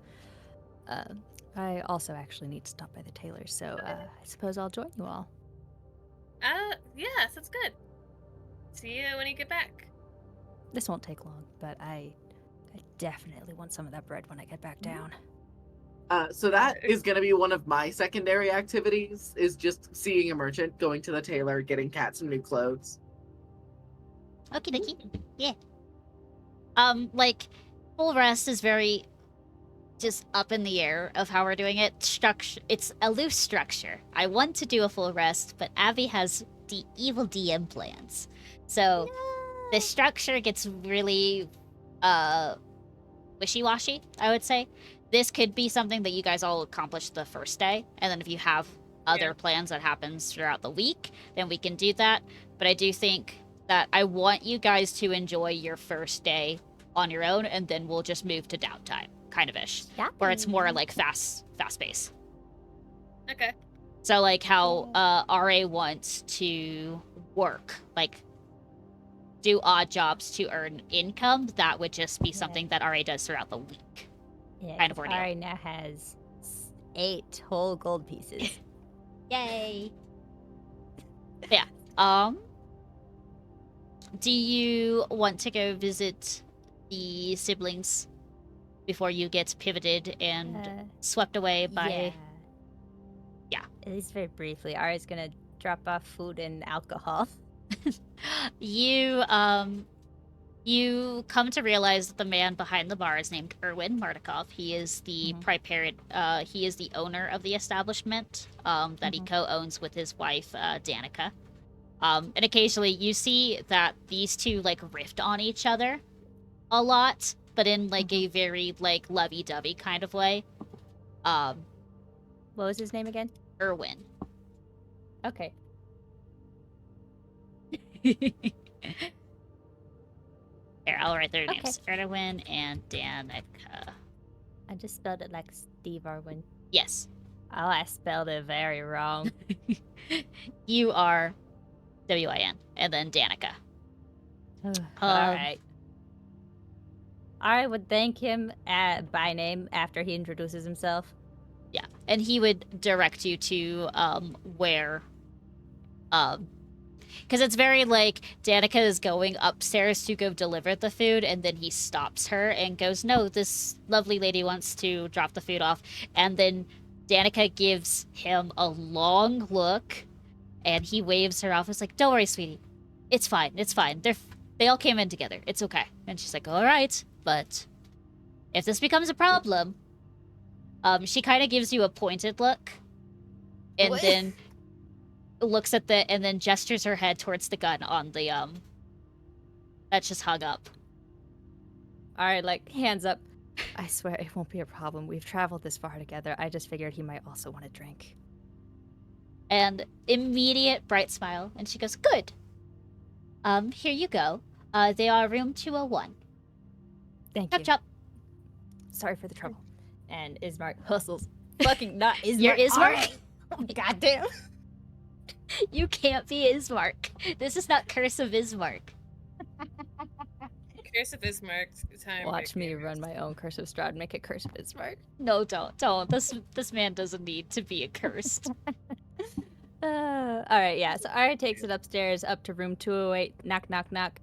I also actually need to stop by the tailor, so I suppose I'll join you all. Yes, that's good. See you when you get back. This won't take long, but I definitely want some of that bread when I get back down. So that is going to be one of my secondary activities, is just seeing a merchant, going to the tailor, getting Kat some new clothes. Okie dokie. Yeah. Like, full rest is very just up in the air of how we're doing it. Structure. It's a loose structure. I want to do a full rest, but Abby has evil DM plans. So the structure gets really wishy-washy, I would say. This could be something that you guys all accomplish the first day, and then if you have other plans that happens throughout the week, then we can do that. But I do think that I want you guys to enjoy your first day on your own, and then we'll just move to downtime, kind of ish, where it's more like fast pace. Okay. So like how RA wants to work, like do odd jobs to earn income, that would just be something that RA does throughout the week. Yeah, Kind of ordeal. Ari now has 8 whole gold pieces. Yay. Yeah. Do you want to go visit the siblings before you get pivoted and swept away by... Yeah. At least very briefly. Ari's gonna drop off food and alcohol. You come to realize that the man behind the bar is named Erwin Mardikov. He is the he is the owner of the establishment that he co-owns with his wife Danica. And occasionally you see that these two like rift on each other a lot, but in like a very like lovey-dovey kind of way. What was his name again? Erwin. Okay. There, I'll write their names. Erwin and Danica. I just spelled it like Steve Irwin. Yes. Oh, I spelled it very wrong. You are W-I-N, and then Danica. Alright. I would thank him by name after he introduces himself. Yeah, and he would direct you to where... Because it's very like, Danica is going upstairs to go deliver the food, and then he stops her and goes, no, this lovely lady wants to drop the food off. And then Danica gives him a long look, and he waves her off. It's like, don't worry, sweetie. It's fine. It's fine. They all came in together. It's okay. And she's like, all right, but if this becomes a problem... she kind of gives you a pointed look, and then looks at and then gestures her head towards the gun on the, that's just hung up. Alright, like, hands up. I swear it won't be a problem. We've traveled this far together. I just figured he might also want a drink. And immediate bright smile, and she goes, good. Here you go. They are room 201. Thank Chop you. chop. Sorry for the trouble. And Ismark hustles. Fucking not Ismark. You're Ismark? Oh, goddamn. You can't be Ismark. This is not Curse of Ismark. Curse of Ismark. Time. Watch me run my own Curse of Strahd, make it Curse of Ismark. No, don't. This man doesn't need to be accursed. Alright, yeah. So Ari takes it upstairs, up to room 208. Knock, knock, knock.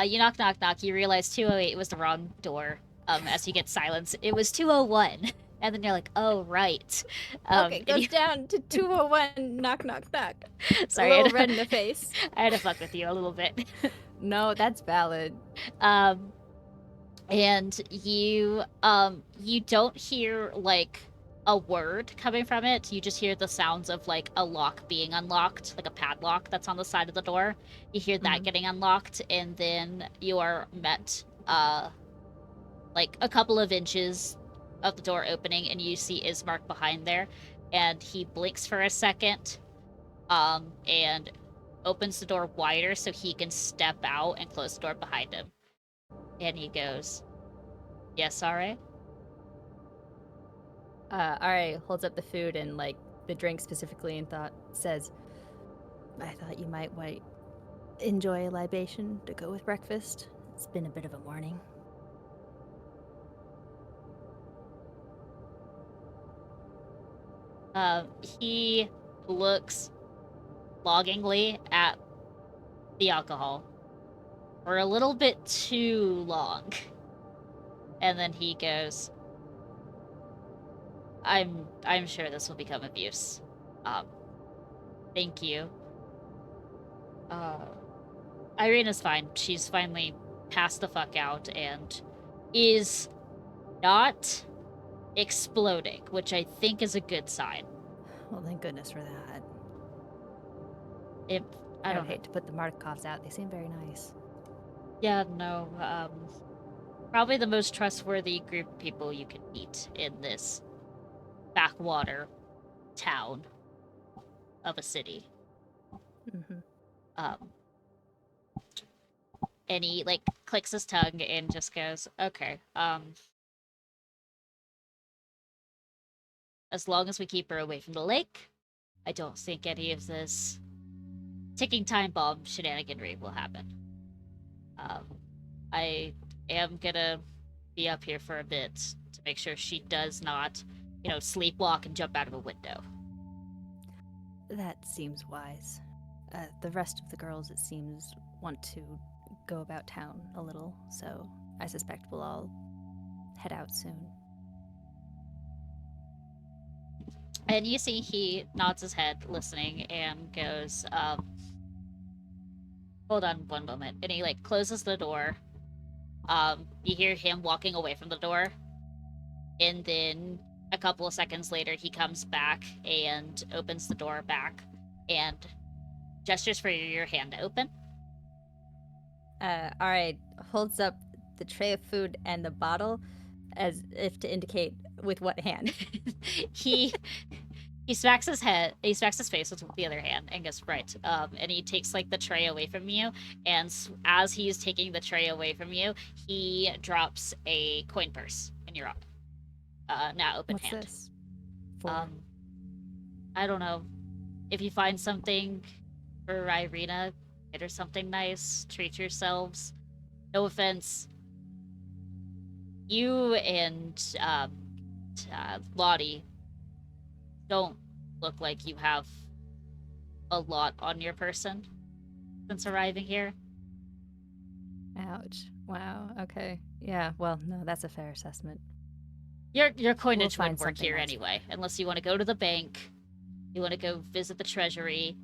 You knock, knock, knock. You realize 208 was the wrong door. As you get silence, it was 201. And then you're like, oh, right. Okay, goes down to 201. Knock, knock, knock. Sorry, a little red in the face. I had to fuck with you a little bit. No, that's valid. And you don't hear, like, a word coming from it. You just hear the sounds of, like, a lock being unlocked, like a padlock that's on the side of the door. You hear that getting unlocked, and then you are met, like, a couple of inches of the door opening, and you see Ismark behind there, and he blinks for a second, and opens the door wider so he can step out and close the door behind him. And he goes, yes, R.A.? R.A. holds up the food and, like, the drink specifically and says, I thought you might enjoy a libation to go with breakfast. It's been a bit of a morning. He looks longingly at the alcohol for a little bit too long. And then he goes, I'm sure this will become abuse. Thank you. Irina's fine. She's finally passed the fuck out and is not exploding, which I think is a good sign. Well, thank goodness for that. If I I don't would hate to put the Markovs out. They seem very nice. Yeah, no. Probably the most trustworthy group of people you could meet in this backwater town of a city. Mm-hmm. Um, and he like clicks his tongue and just goes, "Okay. As long as we keep her away from the lake, I don't think any of this ticking time bomb shenaniganry will happen. Um, I am gonna be up here for a bit to make sure she does not, sleepwalk and jump out of a window." That seems wise. The rest of the girls, it seems, want to go about town a little, so I suspect we'll all head out soon. And you see he nods his head, listening, and goes, hold on one moment. And he, like, closes the door. You hear him walking away from the door. And then a couple of seconds later, he comes back and opens the door back and gestures for your hand to open. Alright, holds up the tray of food and the bottle as if to indicate with what hand. he smacks his face with the other hand and goes, right. And he takes, like, the tray away from you, and as he's taking the tray away from you, he drops a coin purse in your now open What's hand. this? For? I don't know. If you find something for Irina, get her something nice, treat yourselves. No offense. You and Lottie don't look like you have a lot on your person since arriving here. Ouch. Wow, okay. Yeah, well, no, that's a fair assessment. Your coinage We'll wouldn't find work something here nice. anyway, unless you want to go to the bank, you want to go visit the treasury,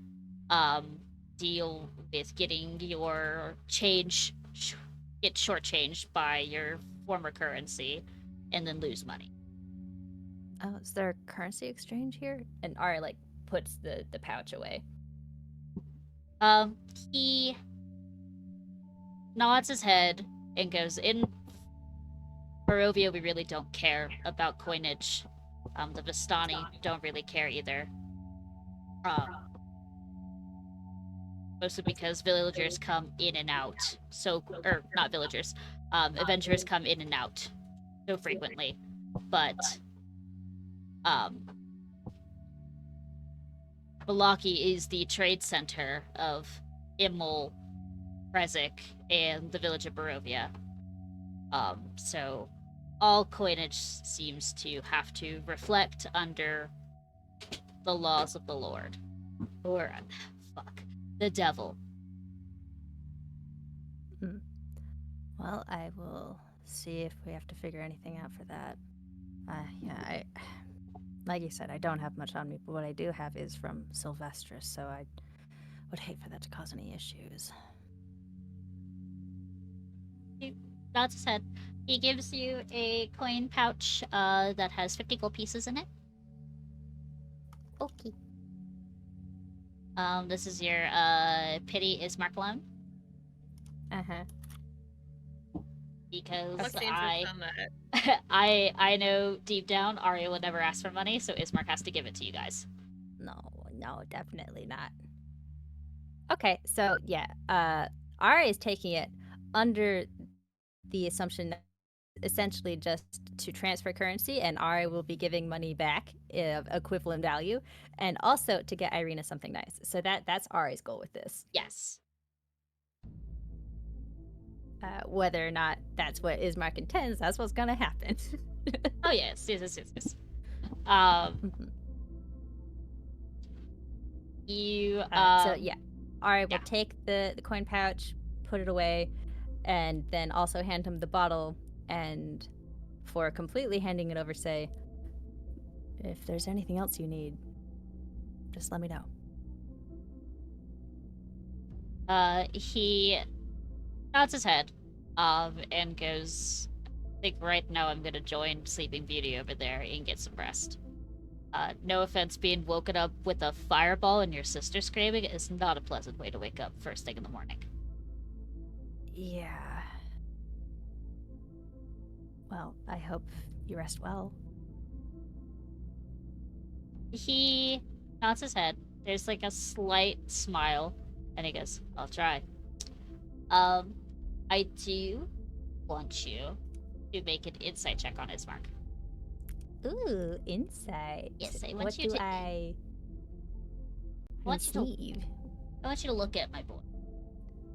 deal with getting your change, get shortchanged by your former currency, and then lose money. Oh, is there a currency exchange here? And Ari, like, puts the pouch away. He nods his head and goes, in Barovia, we really don't care about coinage. The Vistani don't really care either. Mostly because villagers come in and out. Or not villagers, adventurers come in and out so frequently. But, Balaki is the trade center of Immol, Rezik, and the village of Barovia. So all coinage seems to have to reflect under the laws of the Lord. Or, the devil. Well, I will see if we have to figure anything out for that. Yeah, like you said, I don't have much on me, but what I do have is from Sylvestris, so I would hate for that to cause any issues. He nods his head. He gives you a coin pouch that has 50 gold pieces in it. Okay. This is your pity Ismark loan. Uh-huh. Because What seems I on that? I know deep down Arya would never ask for money, so Ismark has to give it to you guys. No, definitely not. Okay, so yeah, Ari is taking it under the assumption that essentially just to transfer currency, and Ari will be giving money back of equivalent value, and also to get Irina something nice. So that's Ari's goal with this. Yes. Whether or not that's what Ismark intends, that's what's gonna happen. Oh yes. You So yeah, Ari will take the coin pouch, put it away, and then also hand him the bottle, and for completely handing it over, say, if there's anything else you need, just let me know. He nods his head, and goes, I think right now I'm gonna join Sleeping Beauty over there and get some rest. No offense, being woken up with a fireball and your sister screaming is not a pleasant way to wake up first thing in the morning. Yeah. Well, I hope you rest well. He nods his head. There's like a slight smile, and he goes, "I'll try." I do want you to make an insight check on his mark. Ooh, insight. Yes, I want What you do to. I want you to. receive? I want you to look at my boy.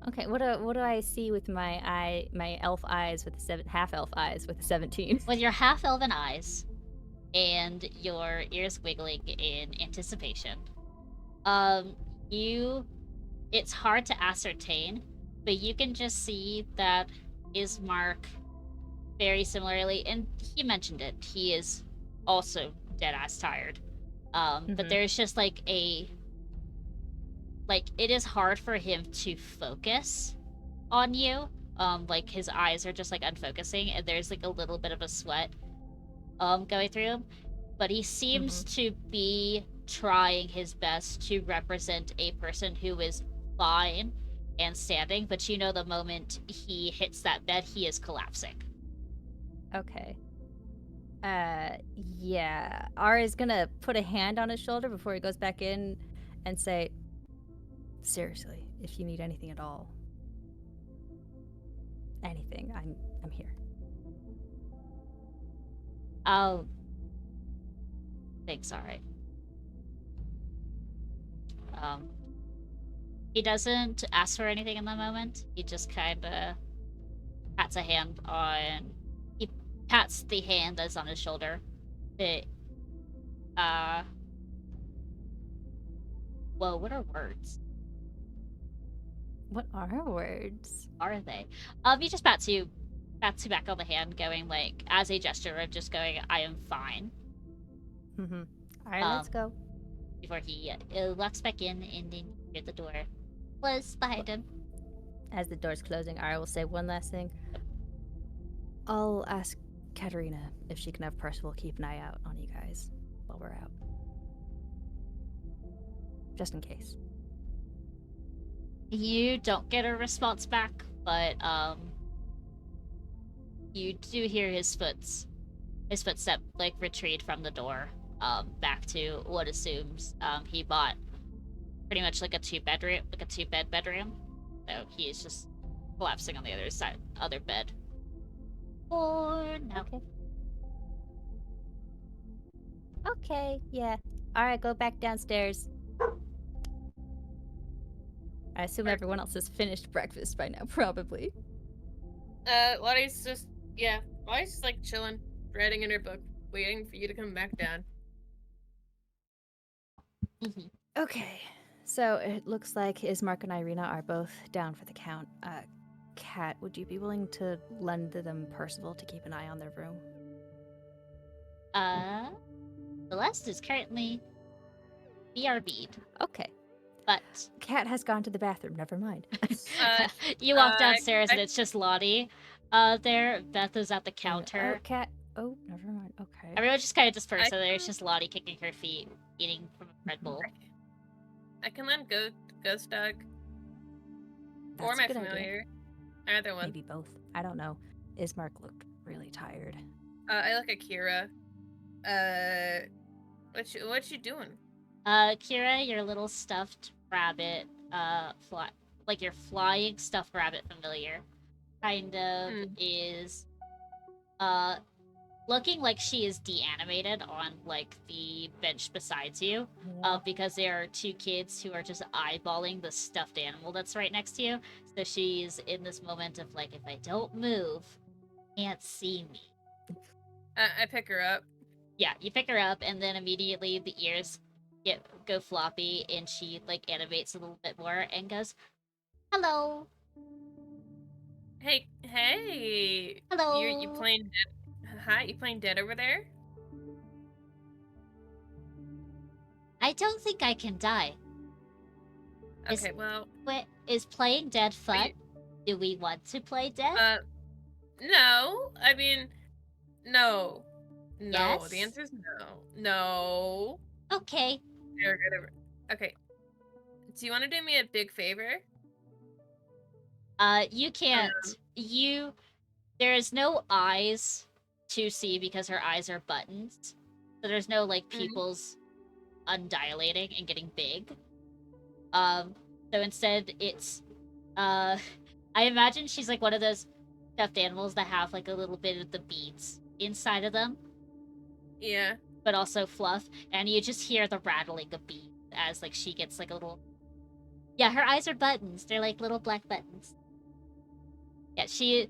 Okay, what do I see with my elf eyes with the half elf eyes with the 17? With your half elven eyes and your ears wiggling in anticipation, it's hard to ascertain, but you can just see that Ismark very similarly, and he mentioned it, he is also dead ass tired. But there's just like it is hard for him to focus on you. Like his eyes are just like unfocusing, and there's like a little bit of a sweat going through him. But he seems to be trying his best to represent a person who is fine and standing, but the moment he hits that bed, he is collapsing. Okay. Yeah. Ara's gonna put a hand on his shoulder before he goes back in and say, seriously, if you need anything at all, anything, I'm here. Oh. Thanks, alright. He doesn't ask for anything in the moment. He just kinda pats a hand on... He pats the hand that's on his shoulder. Whoa, what are words? What are words? Are they? He just pats you back on the hand, going like, as a gesture of just going, I am fine. Alright, let's go. Before he walks back in and then hear the door close behind him. As the door's closing, Ara will say one last thing. I'll ask Katerina if she can have Percival keep an eye out on you guys while we're out. Just in case. You don't get a response back, but you do hear his footstep like retreat from the door back to what assumes he bought pretty much like a two-bed bedroom. So he is just collapsing on the other bed. Or no. Okay, yeah. Alright, go back downstairs. I assume everyone else has finished breakfast by now, probably. Lottie's just like chilling, writing in her book, waiting for you to come back down. Okay, so it looks like Ismark and Irina are both down for the count. Kat, would you be willing to lend them Percival to keep an eye on their room? Celeste is currently BRB'd. Okay. But Kat has gone to the bathroom, never mind. you walk downstairs and it's just Lottie there. Beth is at the counter. Oh, Kat. Oh, never mind. Okay. Everyone just kind of dispersed, so there's just Lottie kicking her feet, eating from a Red Bull. I can lend Ghost Dog. That's or my a good familiar. Idea. Either one. Maybe both. I don't know. Ismark looked really tired. I look at Kira. What you doing? Kira, your little stuffed rabbit, your flying stuffed rabbit familiar, kind of is, looking like she is de-animated on, like, the bench beside you, because there are two kids who are just eyeballing the stuffed animal that's right next to you. So she's in this moment of, like, if I don't move, can't see me. I pick her up. Yeah, you pick her up, and then immediately the ears go floppy, and she, like, animates a little bit more and goes, hello. Hey. Hello. You playing dead? Hi, you playing dead over there? I don't think I can die. Okay, Is playing dead fun? Do we want to play dead? No. I mean, no. No, the Yes? answer is no. No. Okay. Okay. Do you want to do me a big favor? You can't. There is no eyes to see because her eyes are buttons. So there's no like pupils undilating and getting big. So instead it's I imagine she's like one of those stuffed animals that have like a little bit of the beads inside of them, Yeah. but also fluff, and you just hear the rattling of beads as like she gets like a little. Yeah, her eyes are buttons. They're like little black buttons. Yeah,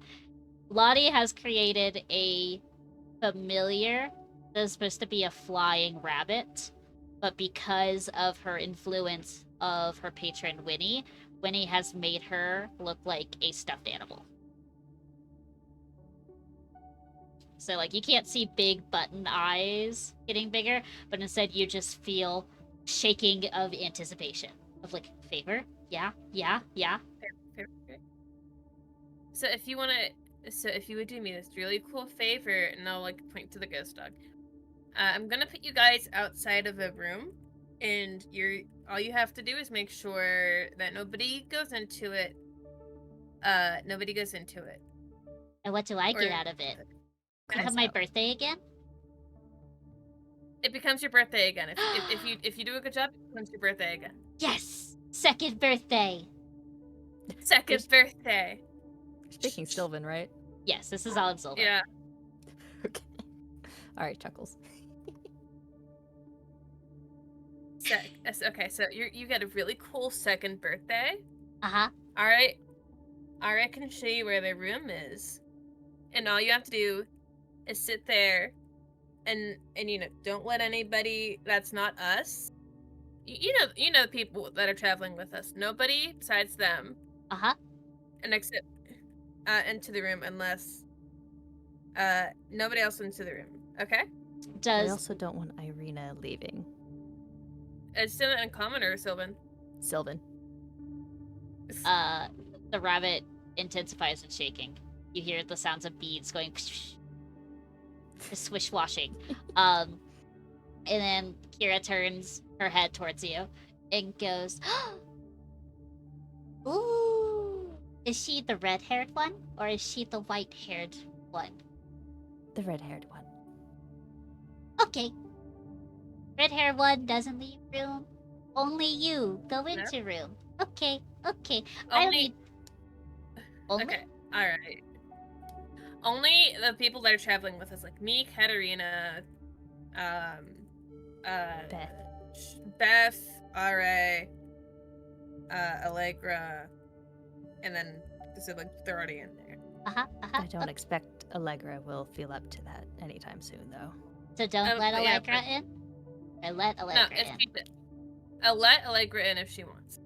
Lottie has created a familiar that is supposed to be a flying rabbit, but because of her influence of her patron Winnie, Winnie has made her look like a stuffed animal. So like you can't see big button eyes getting bigger, but instead you just feel shaking of anticipation of like favor. Yeah. Fair. So if you would do me this really cool favor, and I'll like point to the ghost dog. I'm gonna put you guys outside of a room, and all you have to do is make sure that nobody goes into it. Nobody goes into it. And what do I get Or- out of it? Guys Become my out. birthday again? It becomes your birthday again. If you do a good job, it becomes your birthday again. Yes! Second birthday! Second birthday. Speaking Sylvan, right? Yes, this is all in silver. Yeah. Okay. All right, Chuckles. Okay, so you get a really cool second birthday. Uh-huh. All right. I can show you where the room is, and all you have to do is sit there, and don't let anybody that's not us. You know the people that are traveling with us. Nobody besides them, Uh-huh. and exit into the room unless nobody else into the room. Okay. We Does also don't want Irina leaving. It's still uncommon or Sylvan. Sylvan. the rabbit intensifies in shaking. You hear the sounds of beads going swish washing. And then Kira turns her head towards you and goes, "Ooh, is she the red-haired one or is she the white-haired one?" The red-haired one. Okay. Red-haired one doesn't leave room. Only you go into room. Okay. I don't Only. need. Only? Okay. All right. Only the people that are traveling with us, like me, Katerina, Beth, RA, Allegra, and then so like they're already in there. I don't expect Allegra will feel up to that anytime soon, though. So don't let but yeah, Allegra in? Or let Allegra in? I'll let Allegra in if she wants.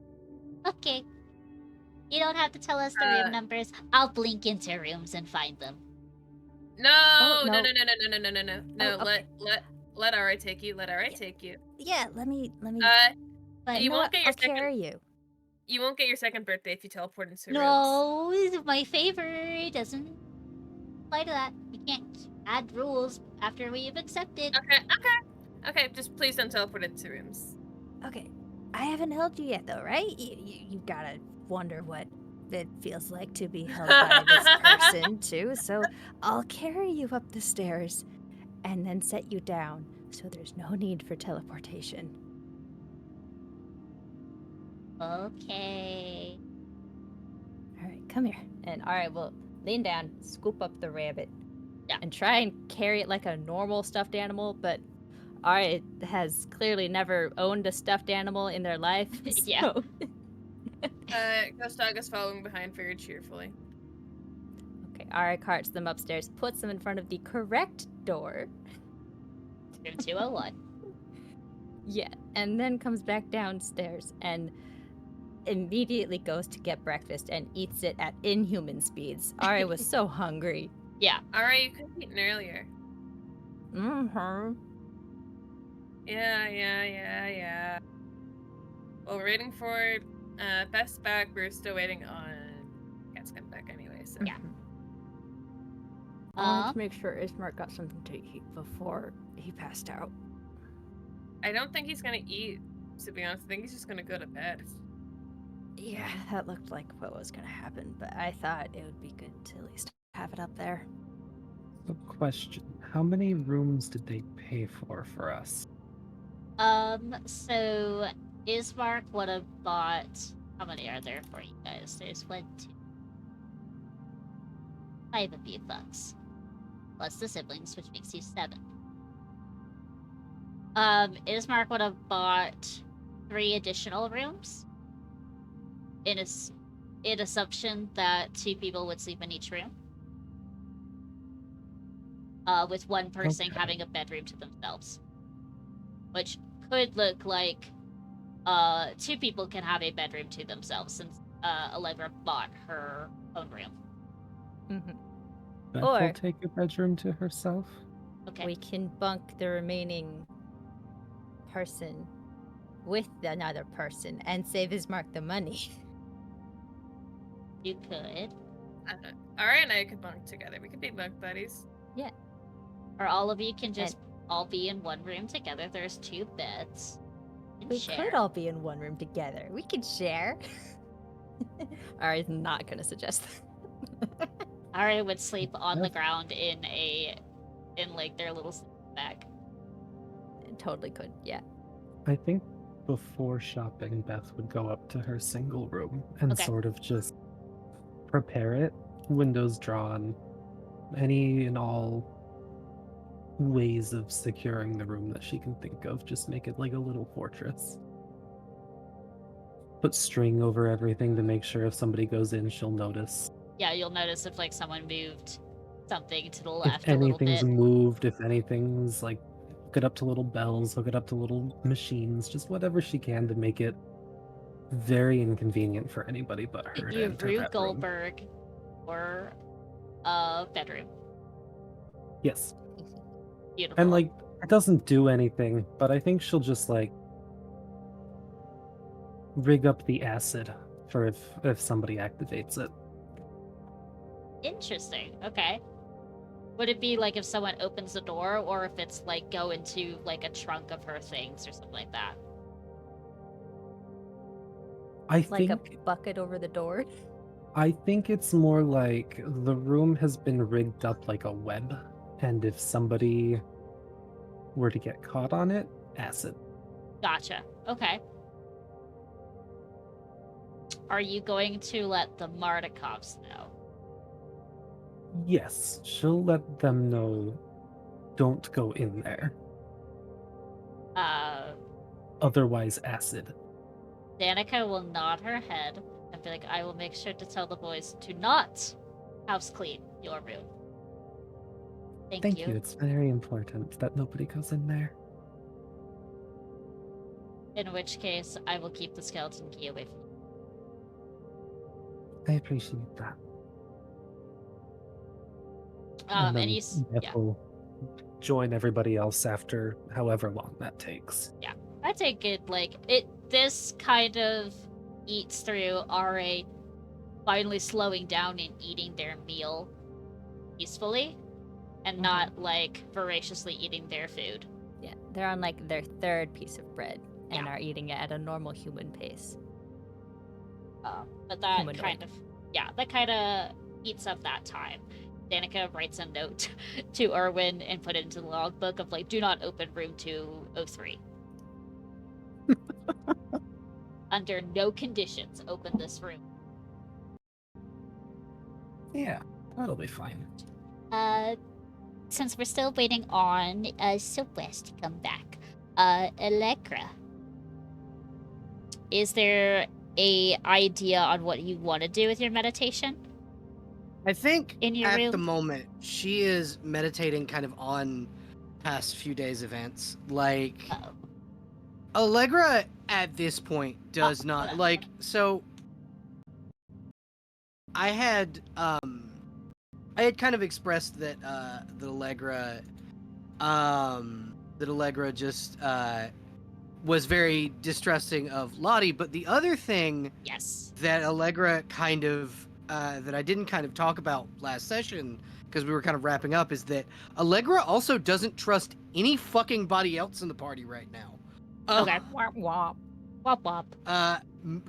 Okay. You don't have to tell us the room numbers. I'll blink into rooms and find them. No, Oh, no. Oh, okay. Let RA take you. Let RA take you. Yeah, let me. But you won't get your I'll second. carry you. You won't get your second birthday if you teleport into rooms. no, my favor doesn't apply to that. You can't add rules after we've accepted. Okay. Just please don't teleport into rooms. Okay, I haven't held you yet, though, right? You gotta wonder what it feels like to be held by this person, too. So I'll carry you up the stairs and then set you down, so there's no need for teleportation. Okay. All right, come here. And all right, well, lean down, scoop up the rabbit, Yeah. and try and carry it like a normal stuffed animal. But it has clearly never owned a stuffed animal in their life. Yeah. So. Ghost Dog is following behind very cheerfully. Okay, Ari carts them upstairs, puts them in front of the correct door. Room 201. Yeah, and then comes back downstairs and immediately goes to get breakfast and eats it at inhuman speeds. Ari was so hungry. Yeah. Alright, you could have eaten earlier. Mm-hmm. Yeah. Well, we're waiting for Beth's back. We're still waiting on Cat's come back anyway, so. Yeah. I wanted to make sure Ismark got something to eat before he passed out. I don't think he's gonna eat, to be honest. I think he's just gonna go to bed. Yeah, that looked like what was going to happen, but I thought it would be good to at least have it up there. So, question: how many rooms did they pay for us? So Ismark would have bought. How many are there for you guys? There's 1, 2, 5 of you fucks. Plus the siblings, which makes you 7. Ismark would have bought 3 additional rooms. In assumption that 2 people would sleep in each room. With one person Okay. having a bedroom to themselves. Which could look like 2 people can have a bedroom to themselves since Allegra bought her own room. Mm-hmm. Beth Or- will take a bedroom to herself. Okay. We can bunk the remaining person with another person and save Ismark the money. You could. Alright, and I could bunk together. We could be bunk buddies. Or all of you can just all be in one room together. There's 2 beds. You can We share. could all be in one room together. We could share. Ari's not going to suggest that. Ari would sleep on the Yes. ground in like their little bag. Totally could, yeah. I think before shopping, Beth would go up to her single room and Okay. sort of just prepare it, windows drawn, any and all ways of securing the room that she can think of. Just make it like a little fortress. Put string over everything to make sure if somebody goes in, she'll notice. Yeah, you'll notice if like someone moved something to the left If a little anything's bit. moved, if anything's like, hook it up to little bells, hook it up to little machines, just whatever she can to make it very inconvenient for anybody but her to You enter Rue that room. Goldberg or bedroom. Yes. Beautiful. And like, it doesn't do anything, but I think she'll just like rig up the acid for if somebody activates it. Interesting. Okay. Would it be like if someone opens the door, or if it's like go into like a trunk of her things or something like that? I Like think a bucket over the door. I think it's more like the room has been rigged up like a web, and if somebody were to get caught on it, acid. Gotcha. Okay. Are you going to let the Mardikovs know? Yes, she'll let them know. Don't go in there. Otherwise, acid. Danica will nod her head and be like, I will make sure to tell the boys to not house clean your room. Thank you. It's very important that nobody goes in there. In which case, I will keep the skeleton key away from you. I appreciate that. And then you, Beth yeah, will join everybody else after however long that takes. I take it like it. This kind of eats through RA finally slowing down and eating their meal peacefully, and not like voraciously eating their food. Yeah, they're on like their 3rd piece of bread and Yeah. are eating it at a normal human pace. But that Humanoid. kind of eats up that time. Danica writes a note to Erwin and put it into the logbook of like, do not open room 203. Under no conditions, open this room. Yeah, that'll be fine. Since we're still waiting on Celeste to come back, Allegra, is there a idea on what you want to do with your meditation? I think In your at room? the moment she is meditating kind of on past few days events. Like Uh-oh. Allegra at this point does not hold on. like so I had kind of expressed that that Allegra just was very distrusting of Lottie, but the other thing Yes. that Allegra kind of that I didn't kind of talk about last session because we were kind of wrapping up is that Allegra also doesn't trust any fucking body else in the party right now. Okay. Womp womp. Wop wop.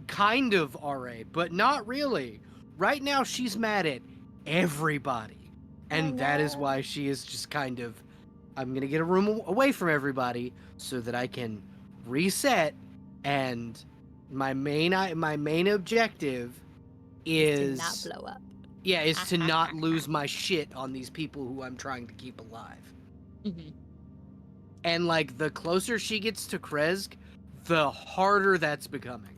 Kind of RA, but not really. Right now, she's mad at everybody, and that is why she is just kind of. I'm gonna get a room away from everybody so that I can reset, and my main objective is To not blow up. yeah, is to not lose my shit on these people who I'm trying to keep alive. Mm-hmm. And like the closer she gets to Kresk, the harder that's becoming.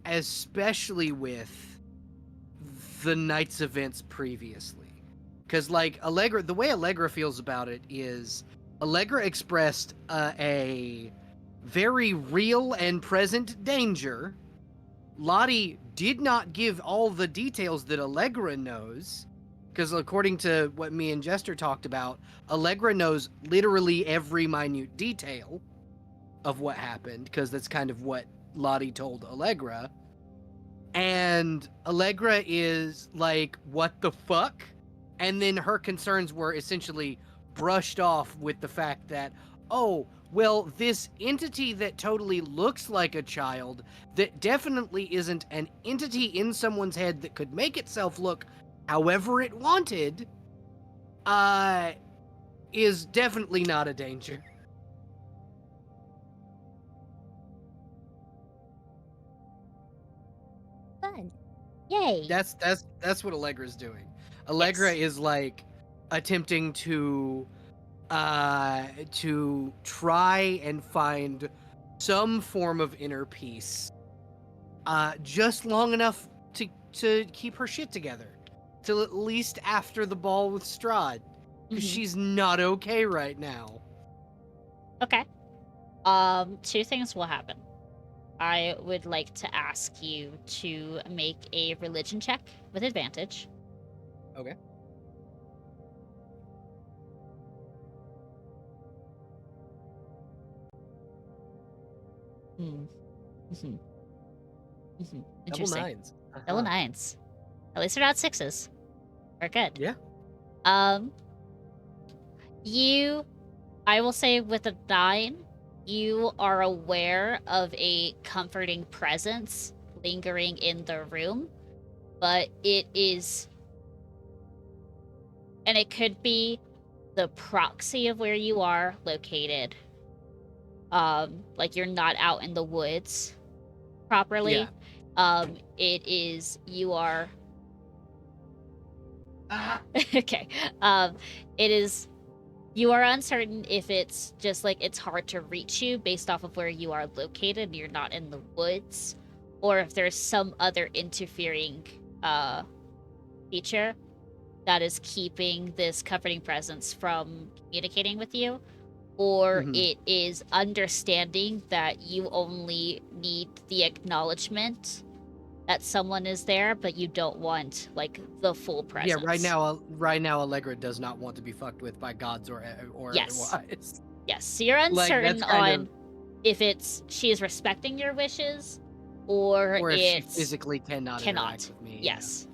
Especially with the night's events previously. Because like Allegra, the way Allegra feels about it is Allegra expressed a very real and present danger. Lottie did not give all the details that Allegra knows, because according to what me and Jester talked about, Allegra knows literally every minute detail of what happened, because that's kind of what Lottie told Allegra. And Allegra is like, what the fuck? And then her concerns were essentially brushed off with the fact that, oh, well, this entity that totally looks like a child, that definitely isn't an entity in someone's head that could make itself look however it wanted, is definitely not a danger. Fun. Yay. That's what Allegra's doing. Allegra Yes. is like attempting to try and find some form of inner peace, just long enough to keep her shit together, till at least after the ball with Strahd, because Mhm. she's not okay right now. Okay. Two things will happen. I would like to ask you to make a religion check with advantage. Okay. Hmm. Mm-hmm. Mm-hmm. Double Interesting. nines. Double nines. At least they're not sixes. We're good. Yeah. I will say with a 9, you are aware of a comforting presence lingering in the room, but it is, and it could be the proxy of where you are located. Like you're not out in the woods properly. Yeah. It is, you are, Ah. okay. It is, you are uncertain if it's just like it's hard to reach you based off of where you are located and you're not in the woods, or if there's some other interfering feature that is keeping this comforting presence from communicating with you, or Mhm. it is understanding that you only need the acknowledgement that someone is there, but you don't want like the full presence. Yeah, right now Allegra does not want to be fucked with by gods or Yes. otherwise. Yes, so you're Like, uncertain that's kind on of- if it's she is respecting your wishes or if she it's physically cannot interact with me. Yes.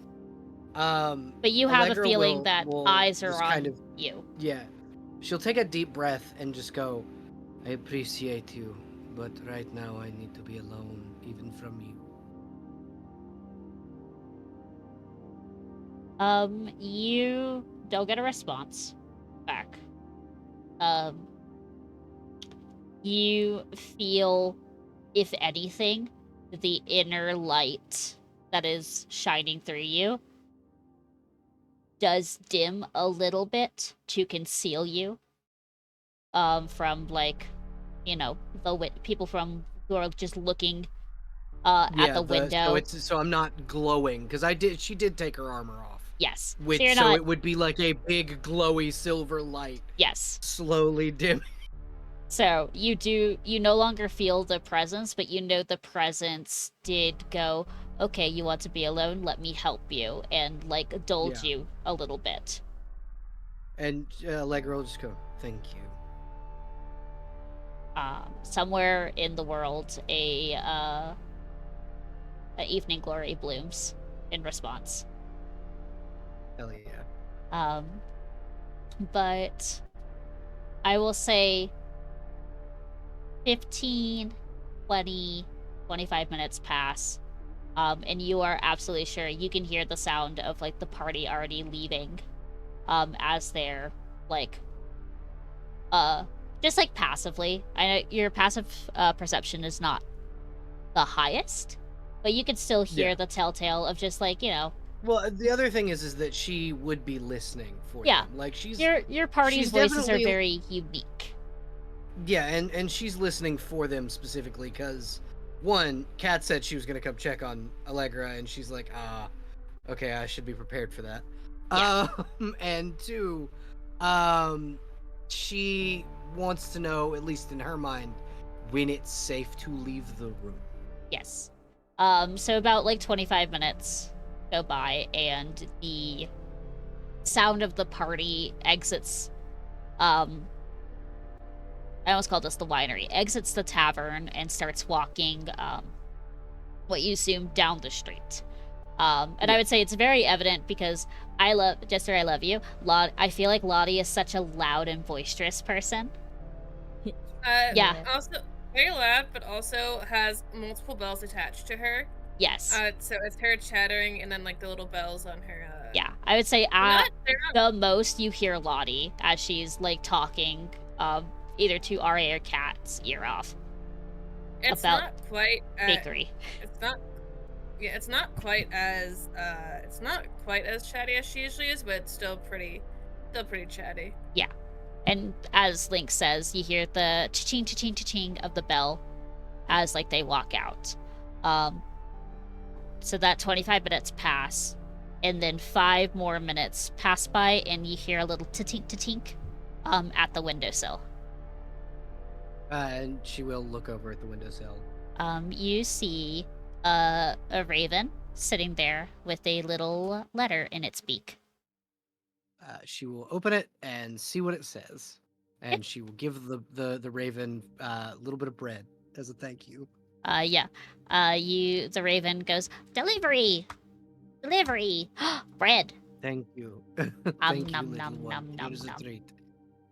Yeah. But you have Allegra a feeling will- that will eyes are just on kind of- you. Yeah. She'll take a deep breath and just go, I appreciate you, but right now I need to be alone, even from you. You don't get a response back. You feel, if anything, the inner light that is shining through you does dim a little bit to conceal you from like, you know, people from who are just looking at the window. So I'm not glowing, because she did take her armor off. Yes. Which, so you're so not, it would be like a big glowy silver light yes. slowly dim. So you no longer feel the presence, but you know the presence did go, okay, you want to be alone, let me help you, and like indulge you a little bit. And Allegra will just go, thank you. Somewhere in the world, evening glory blooms in response. Hell yeah. But I will say 15, 20, 25 minutes pass. And you are absolutely sure you can hear the sound of like the party already leaving. As they're like just like passively. I know your passive perception is not the highest, but you can still hear Yeah. the telltale of just like, Well, the other thing is that she would be listening for Yeah. them. Like she's your party's she's voices are definitely- very unique. Yeah, and she's listening for them specifically because one, Kat said she was gonna come check on Allegra, and she's like, okay, I should be prepared for that. Yeah. And two, she wants to know, at least in her mind, when it's safe to leave the room. Yes. So about like 25 minutes go by and the sound of the party exits I almost called this the winery, exits the tavern and starts walking what you assume down the street. And I would say it's very evident because I love Jester, I love you. I feel like Lottie is such a loud and boisterous person. Yeah. Also, very loud, but also has multiple bells attached to her. Yes. So it's her chattering and then like the little bells on her. Yeah, I would say they're not- the most you hear Lottie as she's like talking, either to RA or Kat's ear off. It's about not quite. Bakery. It's not. Yeah, it's not quite as. It's not quite as chatty as she usually is, but it's still pretty chatty. Yeah. And as Link says, you hear the cha-ching, cha-ching, cha-ching of the bell as like they walk out. So that 25 minutes pass, and then 5 more minutes pass by, and you hear a little ta-tink, ta-tink at the windowsill. And she will look over at the windowsill. You see a raven sitting there with a little letter in its beak. She will open it and see what it says, and she will give the raven a little bit of bread as a thank you. Yeah. The raven goes, delivery! Delivery! Bread! Thank you. Nom, Thank you, nom, little nom, one. nom, nom, Here's a nom. treat.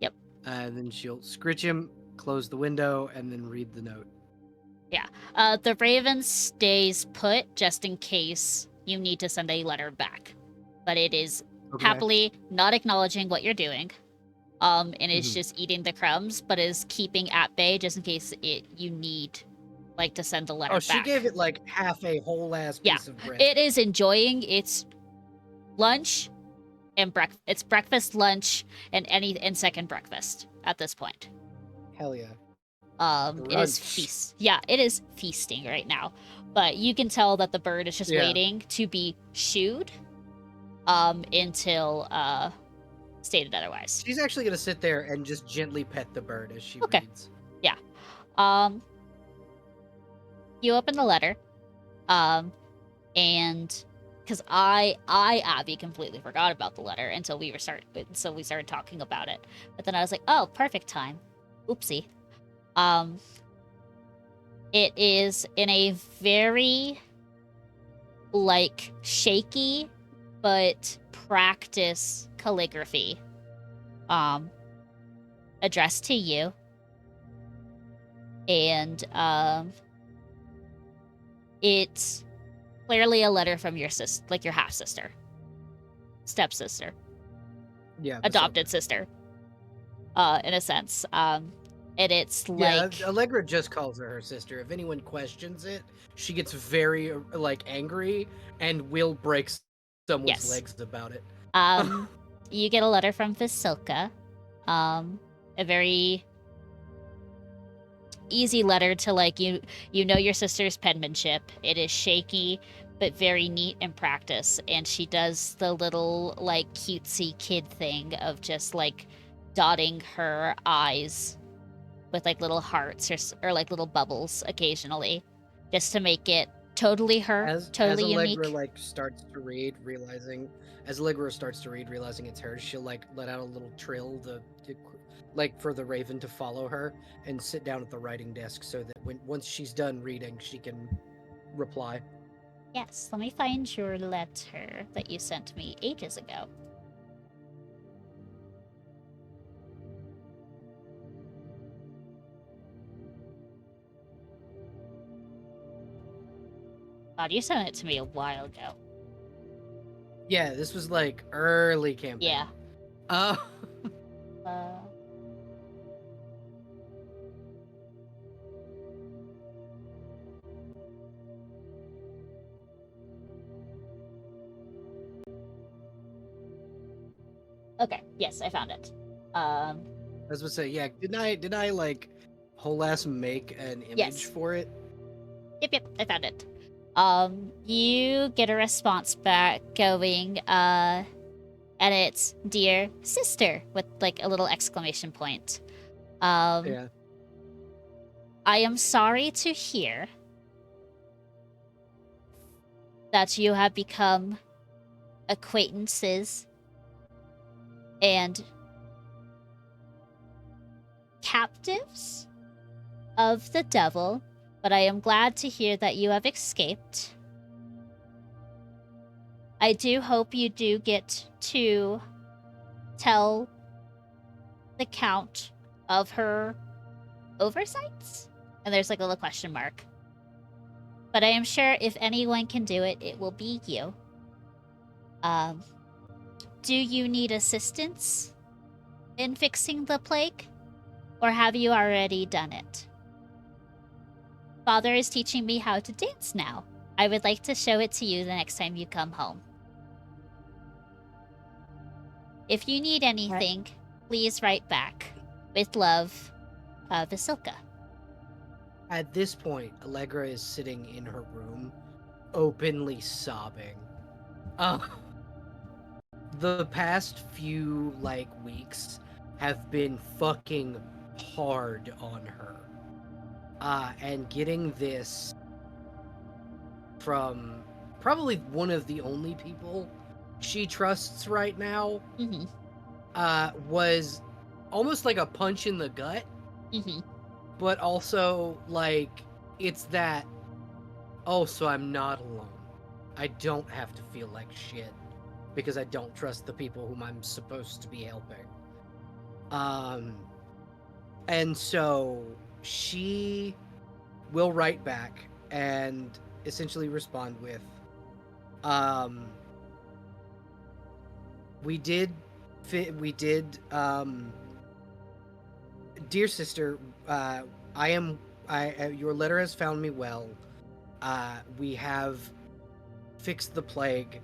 Yep. Then she'll scritch him, close the window, and then read the note. The raven stays put just in case you need to send a letter back. But it is Okay. happily not acknowledging what you're doing. And is Mhm. just eating the crumbs, but is keeping at bay just in case you need like to send the letter Oh, back. she gave it like half a whole ass Yeah. piece of bread. It is enjoying its lunch and breakfast. It's breakfast, lunch, and second breakfast at this point. Hell yeah. It is Brunch. it is feasting right now. But you can tell that the bird is just Yeah. waiting to be shooed until stated otherwise. She's actually gonna sit there and just gently pet the bird as she Okay. reads. You open the letter, and because I Abby completely forgot about the letter until we started talking about it. But then I was like, oh, perfect time. Oopsie. It is in a very like shaky but practice calligraphy. Addressed to you. And it's clearly a letter from your sister, like your half sister, stepsister, Yeah. the adopted summer. sister, in a sense. And it's like Yeah, Allegra just calls her sister. If anyone questions it, she gets very like angry and will break someone's Yes. legs about it. you get a letter from Vasilka, a very easy letter to like you know your sister's penmanship. It is shaky but very neat in practice, and she does the little like cutesy kid thing of just like dotting her eyes with like little hearts or like little bubbles occasionally, just to make it totally her, As totally Allegra unique. like starts to read, realizing it's hers, she'll like let out a little trill like for the raven to follow her and sit down at the writing desk so that once she's done reading, she can reply. Yes, let me find your letter that you sent me ages ago. God, you sent it to me a while ago. Yeah, this was like early campaign. Yeah. Uh, Uh, okay, yes, I found it. I was gonna say, yeah, didn't I like whole ass make an image Yes. for it? Yep, I found it. You get a response back going, and it's dear sister with like a little exclamation point. Yeah. I am sorry to hear that you have become acquaintances and captives of the devil, but I am glad to hear that you have escaped. I do hope you do get to tell the Count of her oversights. And there's like a little question mark. But I am sure if anyone can do it, it will be you. Do you need assistance in fixing the plague? Or have you already done it? Father is teaching me how to dance now. I would like to show it to you the next time you come home. If you need anything, please write back. With love, Vasilka. At this point, Allegra is sitting in her room, openly sobbing. The past few like weeks have been fucking hard on her. And getting this from probably one of the only people she trusts right now Mm-hmm. Was almost like a punch in the gut, Mm-hmm. but also like it's that, oh, so I'm not alone. I don't have to feel like shit because I don't trust the people whom I'm supposed to be helping. And so she will write back and essentially respond with, we did, dear sister, your letter has found me well. We have fixed the plague.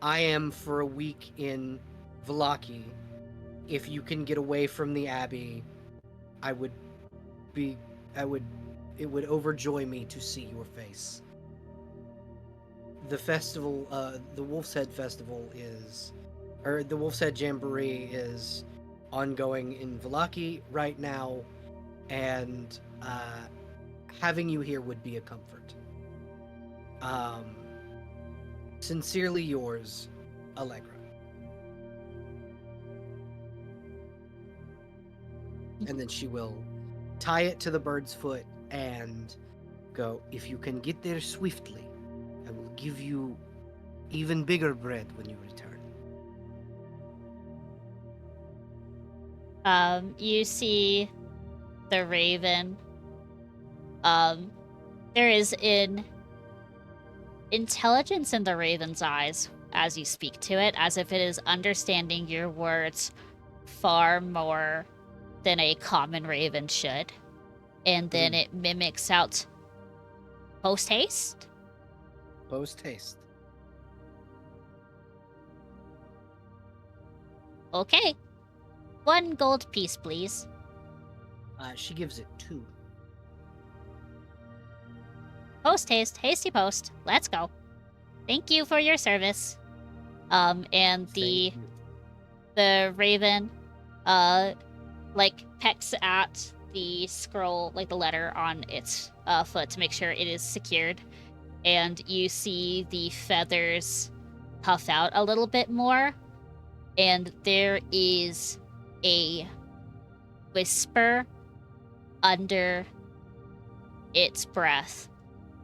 I am for a week in Vallaki. If you can get away from the Abbey, it would overjoy me to see your face. The festival, the Wolf's Head Festival the Wolf's Head Jamboree is ongoing in Vallaki right now, and having you here would be a comfort. Sincerely yours, Allegra. And then she will tie it to the bird's foot and go, if you can get there swiftly, I will give you even bigger bread when you return. You see the raven. There is an intelligence in the raven's eyes as you speak to it, as if it is understanding your words far more than a common raven should. And then it mimics out post haste. Post haste. Okay. 1 gold piece, please. She gives it 2. Post haste, hasty post. Let's go. Thank you for your service. And the Thank you. raven, like pecks at the scroll, like the letter on its foot to make sure it is secured. And you see the feathers puff out a little bit more. And there is a whisper under its breath.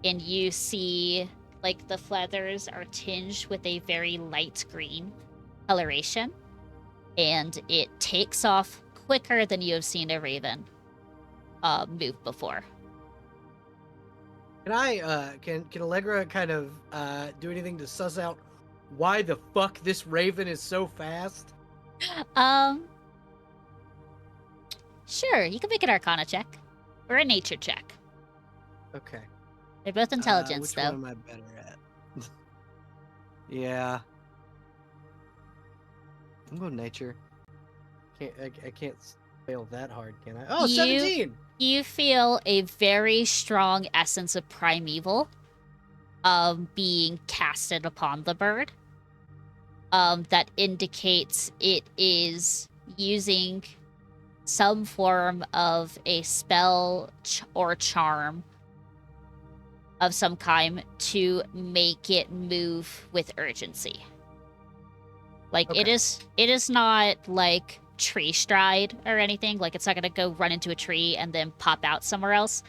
And you see like the feathers are tinged with a very light green coloration, and it takes off quicker than you have seen a raven move before. Can I can Allegra kind of do anything to suss out why the fuck this raven is so fast? Sure, you can make an Arcana check or a Nature check. Okay. They're both intelligence, which though. one am I better at? Yeah. I'm going nature. I can't fail that hard, can I? Oh, 17! You feel a very strong essence of primeval being casted upon the bird. That indicates it is using some form of a spell or charm of some kind to make it move with urgency. Like Okay. it is not like tree stride or anything. Like it's not gonna go run into a tree and then pop out somewhere else.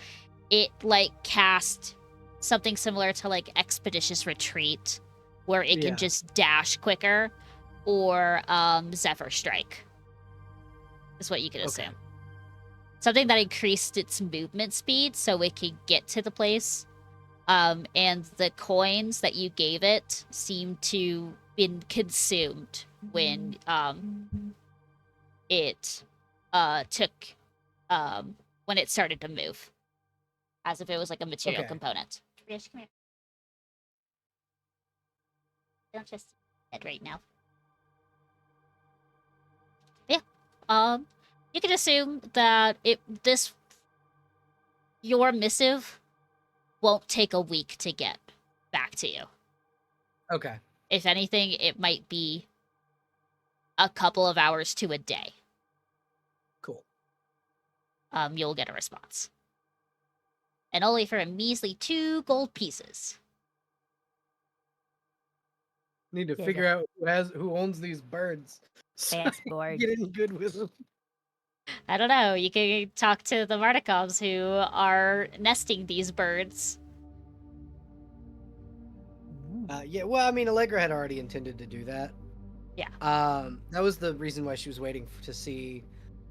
It like cast something similar to like expeditious retreat, where it Yeah. can just dash quicker, or Zephyr Strike is what you could assume. Okay. Something that increased its movement speed so it could get to the place. And the coins that you gave it seem to been consumed when it took when it started to move, as if it was like a material Okay. component. Trish, come here. Don't just head right now. Yeah. You can assume that your missive won't take a week to get back to you. Okay. If anything, it might be a couple of hours to a day. Cool. You'll get a response. And only for a measly 2 gold pieces. Need to Yeah, figure out who owns these birds. So Thanks, I can Borg. get in good with them. I don't know, you can talk to the Mardikovs who are nesting these birds. Yeah, well, I mean, Allegra had already intended to do that. Yeah. That was the reason why she was waiting to see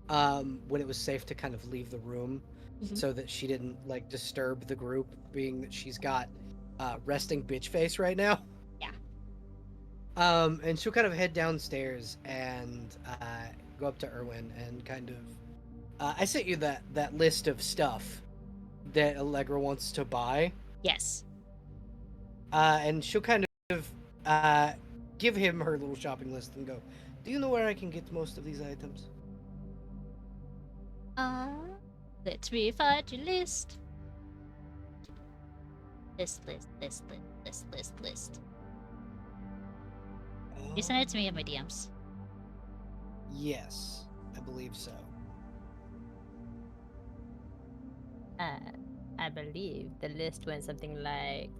when it was safe to kind of leave the room, Mhm. so that she didn't like disturb the group, being that she's got resting bitch face right now. Yeah. And she'll kind of head downstairs and go up to Erwin and kind of I sent you that list of stuff that Allegra wants to buy. Yes. And she'll kind of give him her little shopping list and go, "Do you know where I can get most of these items?" Let me find your list. List. You sent it to me in my DMs. Yes, I believe so. I believe the list went something like.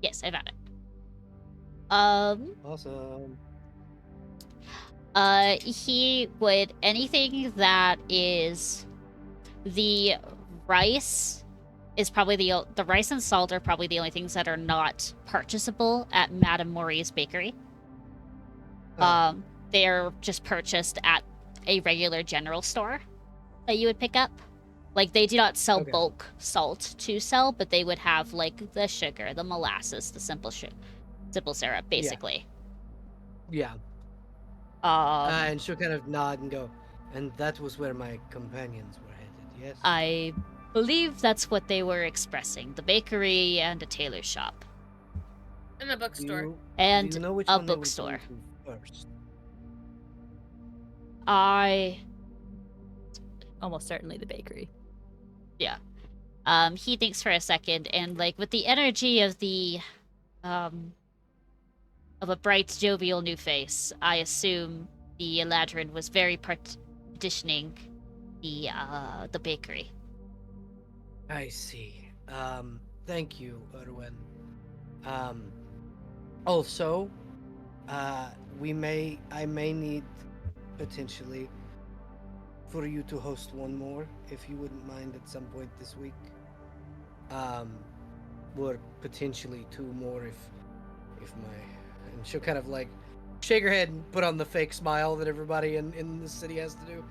Yes, I found it. Awesome. He would anything that is the rice is probably the rice and salt are probably the only things that are not purchasable at Madame Mori's bakery. Oh. They're just purchased at a regular general store that you would pick up. Like they do not sell Okay. bulk salt to sell, but they would have like the sugar, the molasses, the simple syrup, basically. Yeah. And she'll kind of nod and go, "And that was where my companions were headed, yes?" I believe that's what they were expressing. The bakery and a tailor shop. In the bookstore. And do you know which a one they were bookstore. going to first? Almost certainly the bakery. He thinks for a second, and like with the energy of of a bright, jovial new face, I assume the Eladrin was very petitioning the bakery. I see. Thank you, Erwin. Also, I may need potentially for you to host one more, if you wouldn't mind, at some point this week. or potentially 2 more if my. And she'll kind of like shake her head and put on the fake smile that everybody in the city has to do.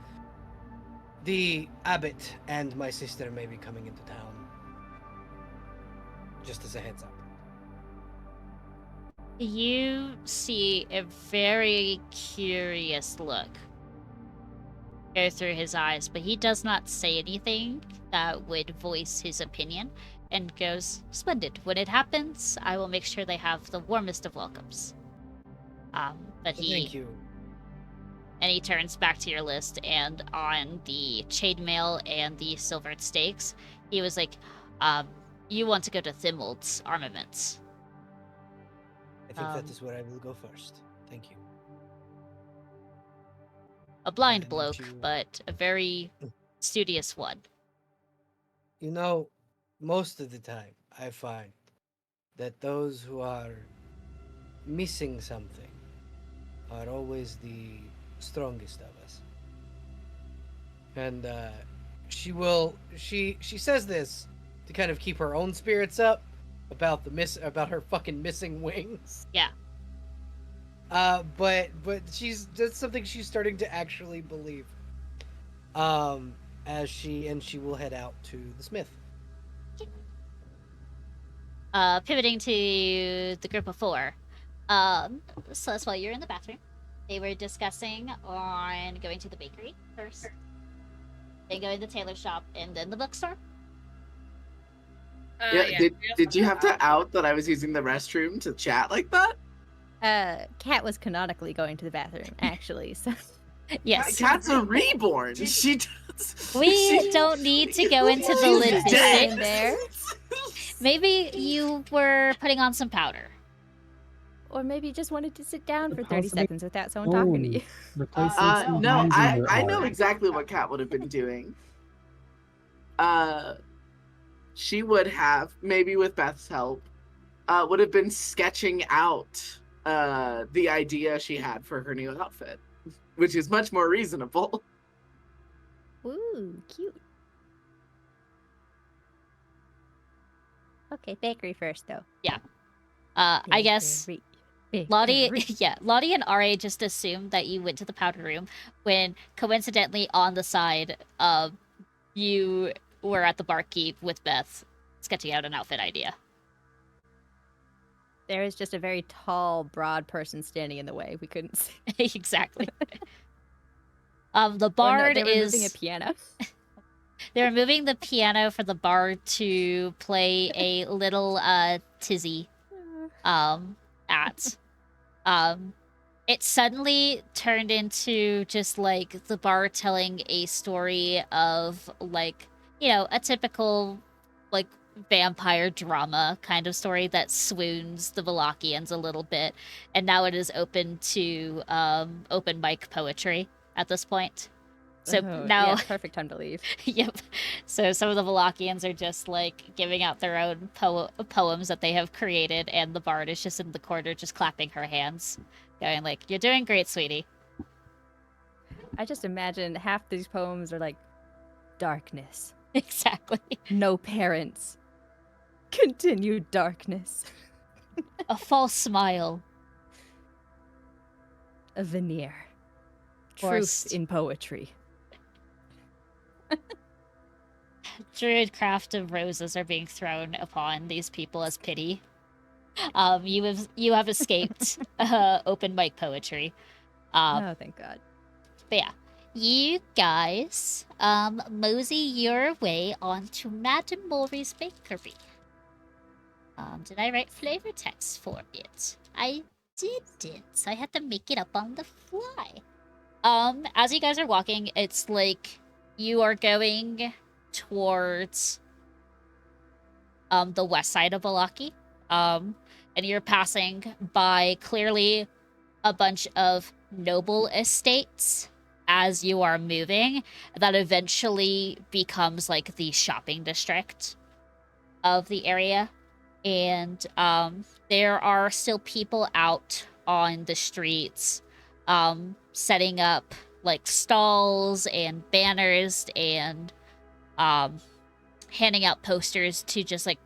The abbot and my sister may be coming into town. Just as a heads up. You see a very curious look go through his eyes, but he does not say anything that would voice his opinion, and goes, "Splendid. When it happens, I will make sure they have the warmest of welcomes." But Thank you. And he turns back to your list, and on the chainmail and the silvered stakes, he was like, "You want to go to Thimold's Armaments." I think that is where I will go first. Thank you. A blind And bloke, you- but a very studious one. You know, most of the time, I find that those who are missing something are always the strongest of us. And she says this to kind of keep her own spirits up about about her fucking missing wings. Yeah. But that's something she's starting to actually believe. As she will head out to the smith. Pivoting to the group of 4. So that's while you're in the bathroom. They were discussing on going to the bakery first, then going to the tailor shop, and then the bookstore. Did you have to out that I was using the restroom to chat like that? Kat was canonically going to the bathroom, actually. So Yes. Kat's a reborn. She does. We don't need to go into the She's logistics dead. in there. Maybe you were putting on some powder. or maybe you just wanted to sit down for 30 Possibly seconds without someone talking to you. Replacing some No, lines in her I know arm. exactly what Kat would have been doing. She would have, maybe with Beth's help, would have been sketching out the idea she had for her new outfit, which is much more reasonable. Ooh, cute. Okay, bakery first, though. I guess Bakery. Lottie, Bakery. yeah, Lottie and RA just assumed that you went to the powder room when coincidentally on the side, you were at the barkeep with Beth sketching out an outfit idea. There is just a very tall, broad person standing in the way. We couldn't see. Exactly. The Or no, bard they were moving a is piano. they're moving the piano for the bard to play a little tizzy at. It suddenly turned into just like the bar telling a story of like, you know, a typical like vampire drama kind of story that swoons the Valachians a little bit, and now it is open to open mic poetry at this point. So Oh, now yeah, perfect time to leave. Yep. So some of the Valachians are just like giving out their own poems that they have created, and the bard is just in the corner just clapping her hands, going like, "You're doing great, sweetie." I just imagine half these poems are like darkness, Exactly. no parents, continued darkness, A false smile. a veneer, Forced. truth in poetry. Druid craft of roses are being thrown upon these people as pity. You have escaped open mic poetry. Oh, thank God. But yeah, you guys mosey your way onto Madame Maury's bakery. Did I write flavor text for it? I didn't. I had to make it up on the fly. As you guys are walking, it's like you are going towards the west side of Valaki. And you're passing by clearly a bunch of noble estates as you are moving that eventually becomes like the shopping district of the area. And there are still people out on the streets setting up like stalls and banners and handing out posters to just like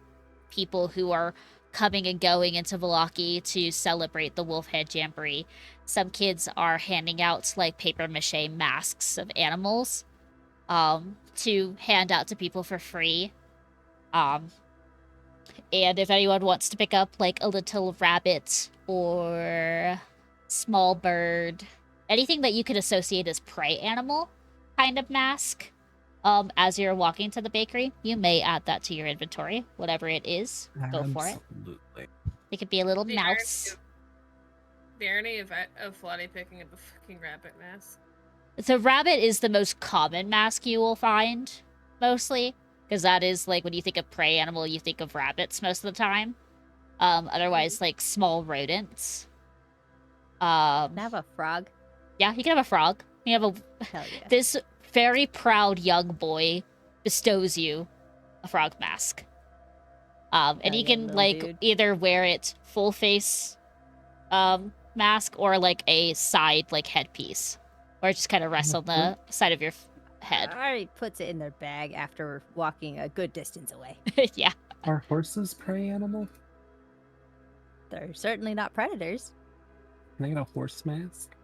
people who are coming and going into Vallaki to celebrate the Wolfhead Jamboree. Some kids are handing out like paper mache masks of animals to hand out to people for free. And if anyone wants to pick up like a little rabbit or small bird, anything that you could associate as prey animal kind of mask, as you're walking to the bakery, you may add that to your inventory. Whatever it is, go for it. Absolutely. It could be a little The mouse. The irony of Flotty picking up a fucking rabbit mask. The rabbit is the most common mask you will find, mostly. Because that is, like, when you think of prey animal, you think of rabbits most of the time. Otherwise, like, small rodents. Can I have a frog? Yeah, you can have a frog. You have a... Hell yeah. This very proud young boy bestows you a frog mask. And Hell you yeah, can, little like, dude. either wear it full face mask or, like, a side, like, headpiece. Or it just kind of rests on the side of your head. Already puts it in their bag after walking a good distance away. Yeah. Are horses prey animal? They're certainly not predators. Can I get a horse mask?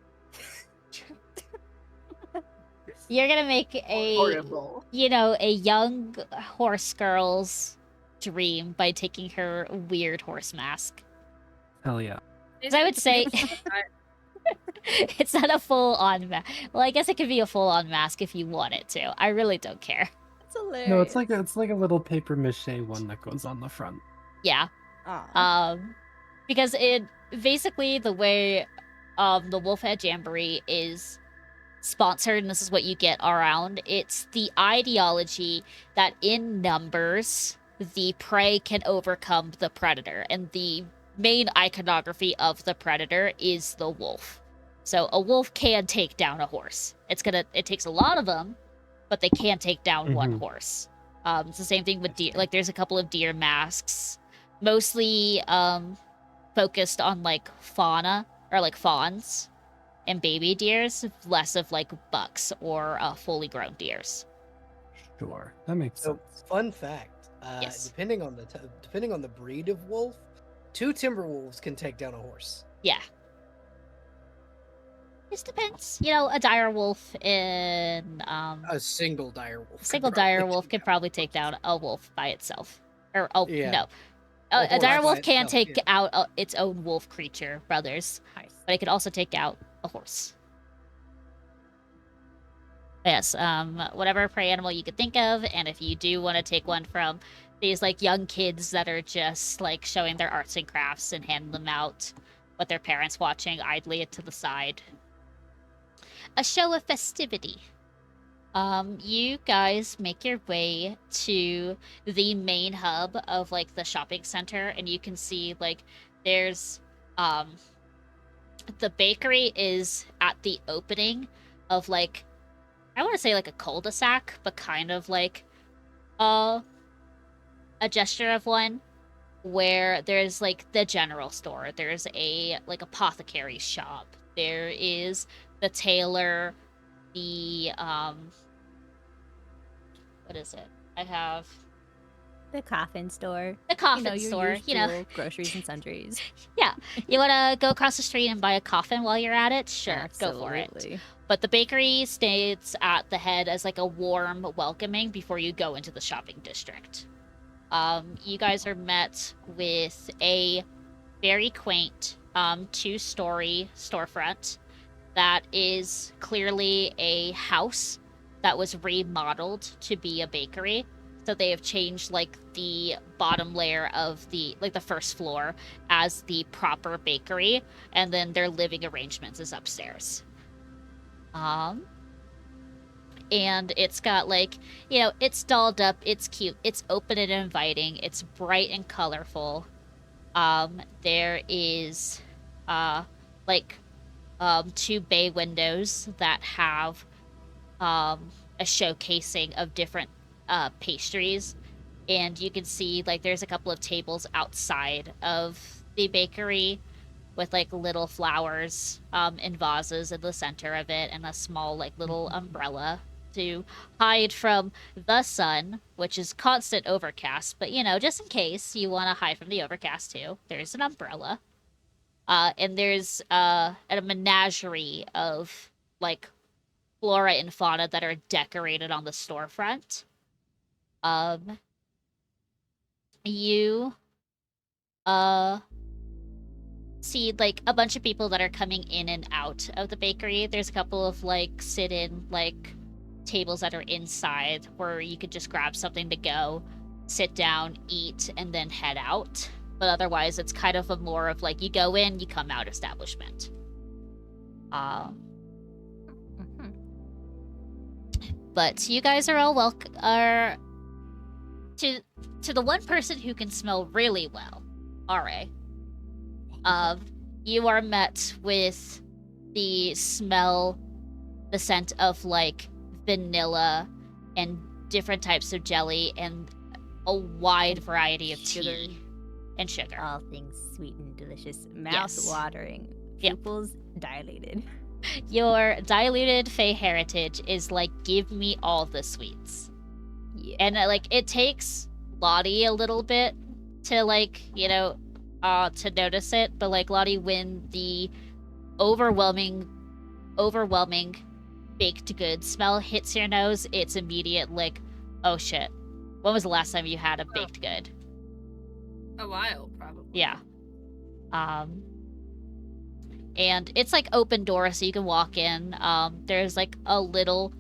You're gonna make a, Horrible. you know, a young horse girl's dream by taking her weird horse mask. Hell yeah. Because I would say it's not a full-on mask. Well, I guess it could be a full-on mask if you want it to. I really don't care. That's hilarious. No, it's like a little paper mache one that goes on the front. Yeah. Aw. Because it basically the way the Wolfhead Jamboree is sponsored, and this is what you get around, it's the ideology that in numbers the prey can overcome the predator, and the main iconography of the predator is the wolf. So a wolf can take down a horse. It takes a lot of them, but they can take down one horse. It's the same thing with deer. Like, there's a couple of deer masks, mostly focused on like fauna or like fawns and baby deers, less of like bucks or fully grown deers. Sure, that makes So, sense. fun fact: Yes. depending on the breed of wolf, 2 timber wolves can take down a horse. Yeah. This depends. You know, a dire wolf in A single dire wolf. could single probably dire wolf take could down probably a take horse. down a wolf by itself. Or Yeah. no. A A horse dire by wolf can itself, take yeah. out its own wolf creature brothers, Nice. but it could also take out a horse. Yes, whatever prey animal you could think of, and if you do want to take one from these like young kids that are just like showing their arts and crafts and handing them out with their parents watching idly to the side. A show of festivity. You guys make your way to the main hub of like the shopping center, and you can see like there's the bakery is at the opening of like, I want to say like a cul-de-sac, but kind of like a gesture of one, where there's like the general store, there's a like apothecary shop, there is the tailor, the what is it? I have The coffin store. the coffin your store, you know. usual groceries and sundries. You want to go across the street and buy a coffin while you're at it? Sure, go for it. Absolutely. But the bakery stays at the head as like a warm welcoming before you go into the shopping district. You guys are met with a very quaint 2-story storefront that is clearly a house that was remodeled to be a bakery. So they have changed like the bottom layer of the like the first floor as the proper bakery, and then their living arrangements is upstairs. And it's got like, you know, it's dolled up, it's cute, it's open and inviting, it's bright and colorful. There is like 2 bay windows that have a showcasing of different pastries, and you can see like there's a couple of tables outside of the bakery with like little flowers in vases in the center of it, and a small like little umbrella to hide from the sun, which is constant overcast. But just in case you want to hide from the overcast too, there's an umbrella. And there's a menagerie of like flora and fauna that are decorated on the storefront. You see like a bunch of people that are coming in and out of the bakery. There's a couple of like sit-in like tables that are inside where you could just grab something to go, sit down, eat, and then head out. But otherwise, it's kind of a more of like you go in, you come out establishment. But you guys are all welcome. To the one person who can smell really well, Ra. You are met with the scent of like vanilla and different types of jelly and a wide variety of tea and sugar. All things sweet and delicious, mouth-watering, pupils dilated. Your diluted Fey heritage is like, give me all the sweets. Yeah. And like it takes Lottie a little bit to like, to notice it, but like Lottie, when the overwhelming baked goods smell hits your nose, it's immediate like, oh shit. When was the last time you had a baked good? A while, probably. Yeah. And it's like open door, so you can walk in. There's like a little,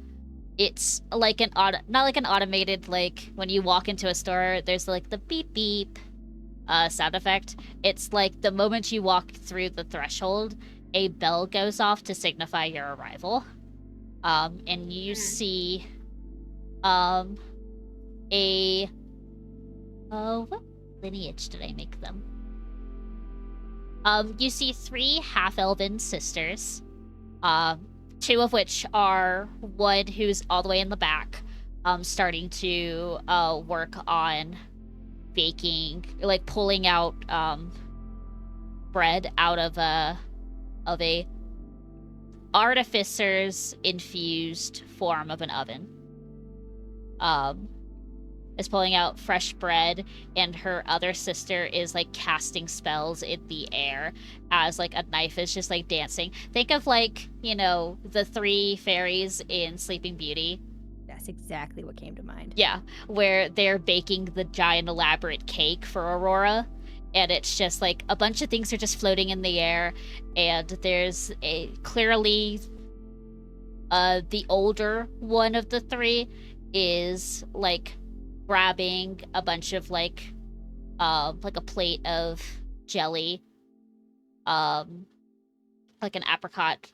it's like not like an automated, like when you walk into a store, there's like the beep beep sound effect. It's like the moment you walk through the threshold, a bell goes off to signify your arrival. And you see what lineage did I make them? You see 3 half-elven sisters, 2 of which are one who's all the way in the back, starting to work on baking, like pulling out bread out of a artificer's infused form of an oven. Is pulling out fresh bread, and her other sister is like casting spells in the air as like a knife is just like dancing. Think of like, the 3 fairies in Sleeping Beauty. That's exactly what came to mind. Yeah, where they're baking the giant elaborate cake for Aurora, and it's just like a bunch of things are just floating in the air, and there's a clearly the older one of the 3 is like grabbing a bunch of like a plate of jelly, like an apricot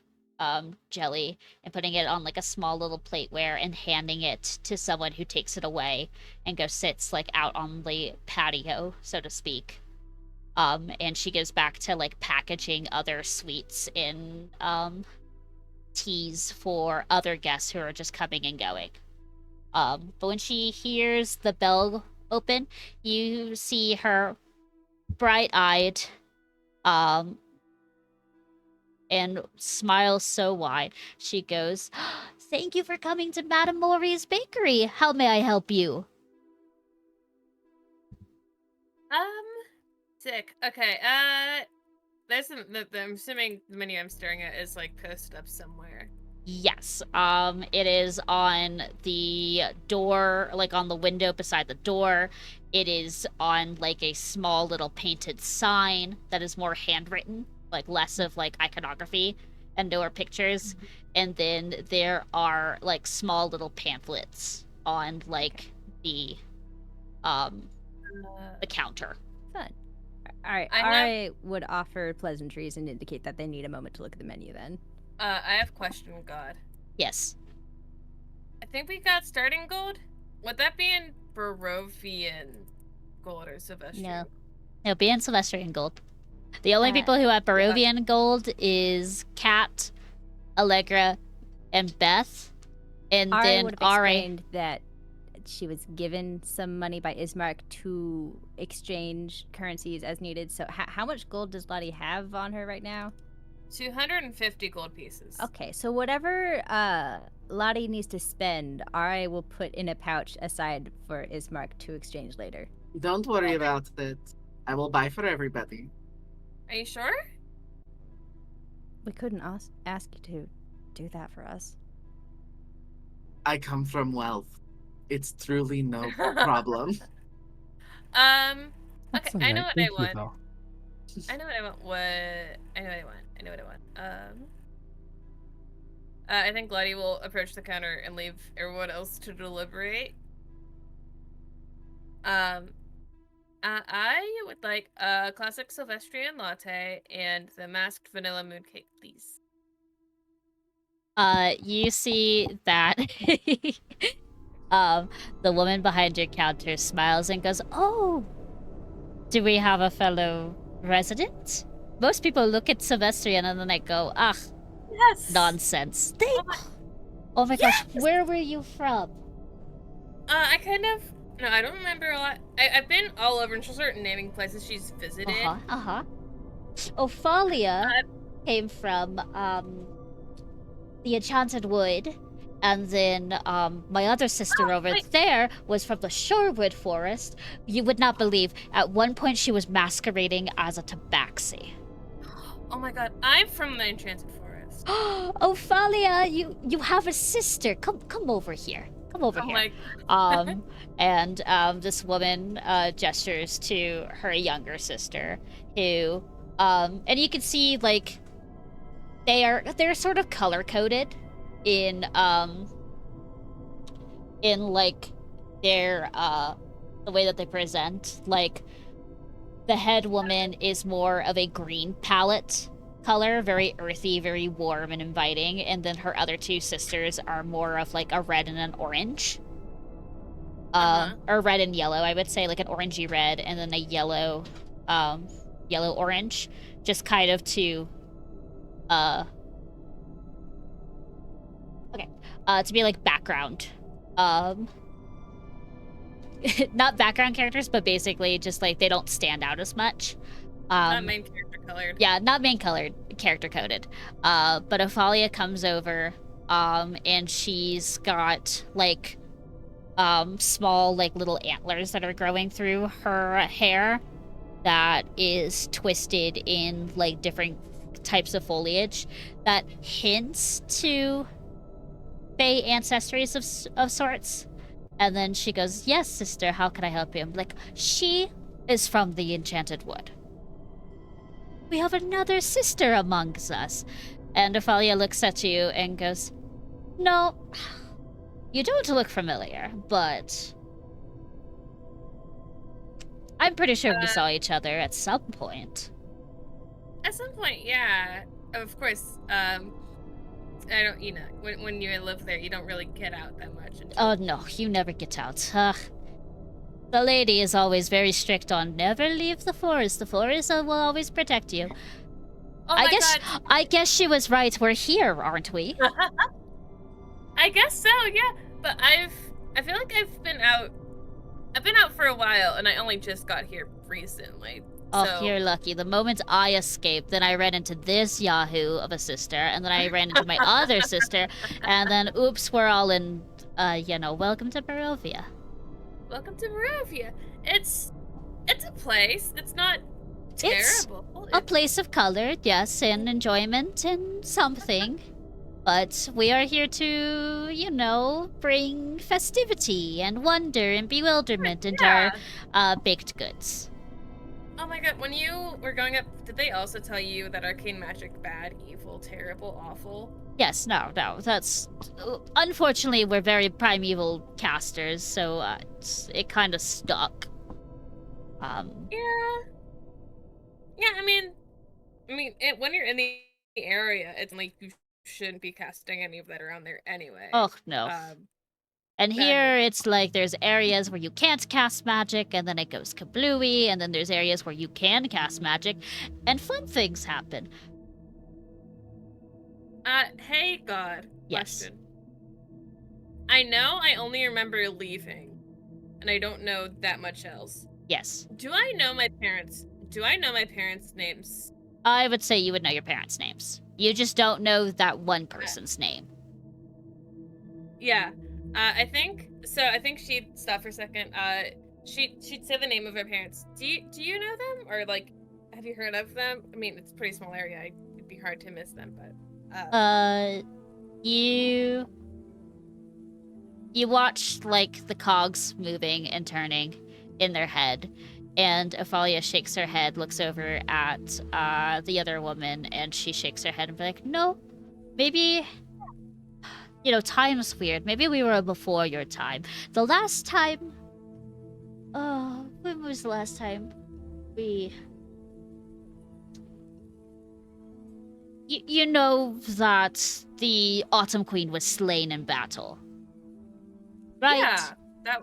jelly, and putting it on like a small little plateware and handing it to someone who takes it away and goes sits like out on the patio, so to speak. And she goes back to like packaging other sweets in teas for other guests who are just coming and going. But when she hears the bell open, you see her bright-eyed, and smiles so wide. She goes, "Thank you for coming to Madame Maury's Bakery. How may I help you?" Sick. Okay, I'm assuming the menu I'm staring at is like posted up somewhere. Yes, it is on the door, like on the window beside the door. It is on like a small little painted sign that is more handwritten, like less of like iconography and newer pictures. And then there are like small little pamphlets on like the counter. Fun. All right, I would offer pleasantries and indicate that they need a moment to look at the menu then. I have question, God. Yes. I think we got starting gold. Would that be in Barovian gold or Sylvestrian? No. No, be in Sylvestrian gold. The only people who have Barovian gold is Kat, Allegra, and Beth. And Ari then would have explained that she was given some money by Ismark to exchange currencies as needed. So how much gold does Lottie have on her right now? 250 gold pieces. Okay, so whatever Lottie needs to spend, I will put in a pouch aside for Ismark to exchange later. Don't worry about it. I will buy for everybody. Are you sure? We couldn't ask you to do that for us. I come from wealth. It's truly no problem. Okay, That's I know alright, what I thank you, want. though. I know what I want. I know what I want. I think Glady will approach the counter and leave everyone else to deliberate. I would like a classic Sylvestrian latte and the masked vanilla mooncake, please. You see that the woman behind your counter smiles and goes, "Oh, do we have a fellow resident?" Most people look at Sylvestrian and then they go, "Ah, Yes. nonsense." Oh my- Oh my gosh, where were you from? I kind of. No, I don't remember a lot. I've been all over, and she'll start naming places she's visited. Ophalia came from the Enchanted Wood, and then my other sister over there was from the Shorewood Forest. You would not believe, at one point she was masquerading as a tabaxi. Oh my god, I'm from the Enchanted Forest. Ophalia, you have a sister. Come over here. Come over here. And this woman gestures to her younger sister, who and you can see like they're sort of color coded in like their the way that they present. Like the head woman is more of a green palette color, very earthy, very warm and inviting, and then her other two sisters are more of like a red and an orange. Or red and yellow, I would say, like an orangey red and then a yellow yellow orange, just kind of to to be like background not background characters, but basically just like they don't stand out as much. Not main character colored. Yeah, not main colored, character coded. But Ophalia comes over, and she's got like small like little antlers that are growing through her hair that is twisted in like different types of foliage that hints to Fae ancestries of sorts. And then she goes, "Yes, sister, how can I help you?" I'm like, "She is from the Enchanted Wood. We have another sister amongst us." And Ophalia looks at you and goes, "No, you don't look familiar, but I'm pretty sure we saw each other at some point." At some point, yeah. Of course. I don't, when you live there, you don't really get out that much. Oh no, you never get out. The lady is always very strict on never leave the forest. The forest will always protect you. Oh my god. I guess she was right. We're here, aren't we? I guess so, yeah. But I feel like I've been out for a while, and I only just got here recently. Oh, So you're lucky. The moment I escaped, then I ran into this yahoo of a sister, and then I ran into my other sister, and then oops, we're all in, welcome to Barovia. welcome to Barovia. It's a place. It's not terrible. A place of color, yes, and enjoyment and something. But we are here to, bring festivity and wonder and bewilderment into our baked goods. Oh my god, when you were going up, did they also tell you that arcane magic bad, evil, terrible, awful? Yes, no, that's... Unfortunately, we're very primeval casters, so it kind of stuck. Yeah, I mean, when you're in the area, it's like you shouldn't be casting any of that around there anyway. Oh, no. And here, it's like there's areas where you can't cast magic, and then it goes kablooey, and then there's areas where you can cast magic, and fun things happen. Hey, God. Yes. Question. I know I only remember leaving, and I don't know that much else. Yes. Do I know my parents' names? I would say you would know your parents' names. You just don't know that one person's name. Yeah. I think so. I think she'd stop for a second. She'd say the name of her parents. Do you know them, or like, have you heard of them? I mean, it's a pretty small area. It'd be hard to miss them, but You watch like the cogs moving and turning in their head, and Ophalia shakes her head, looks over at the other woman, and she shakes her head and be like, "No, maybe time's weird. Maybe we were before your time. The last time, when was the last time we?" You know that the Autumn Queen was slain in battle, right? yeah, that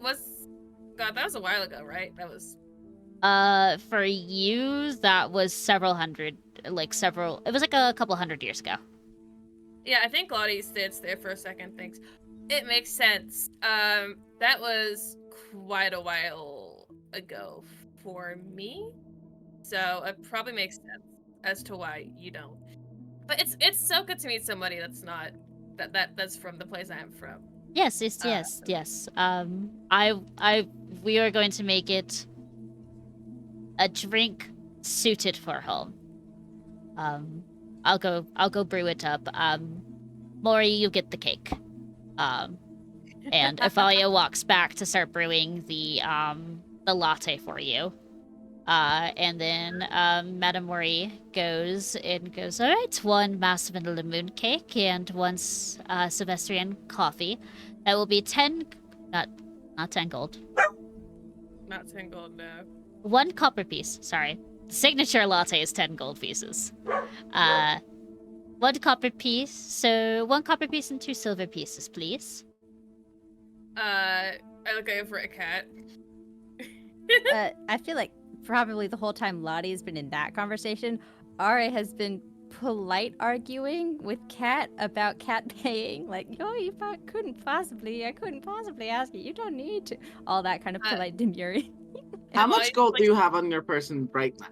was. God, that was a while ago, right? That was. For you, that was several hundred, it was like a couple hundred years ago. Yeah, I think Lottie sits there for a second, thinks it makes sense. That was quite a while ago for me, so it probably makes sense as to why you don't. But it's so good to meet somebody that's not that's from the place I am from. Yes. We are going to make it a drink suited for home. I'll go brew it up. Maury, you get the cake. And Ophalia walks back to start brewing the latte for you. And then Madame Mori goes, all right, one massive vanilla moon cake and one Sylvestrian coffee. That will be 10, not 10 gold. Not 10 gold, no. 1 copper piece, sorry. The signature latte is 10 gold pieces. 1 copper piece, so 1 copper piece and 2 silver pieces, please. I look over at Cat. I feel like probably the whole time Lottie has been in that conversation, Ari has been polite arguing with Cat about Cat paying. Like, I couldn't possibly ask you. You don't need to. All that kind of polite demurring. How much gold do you have on your person right now?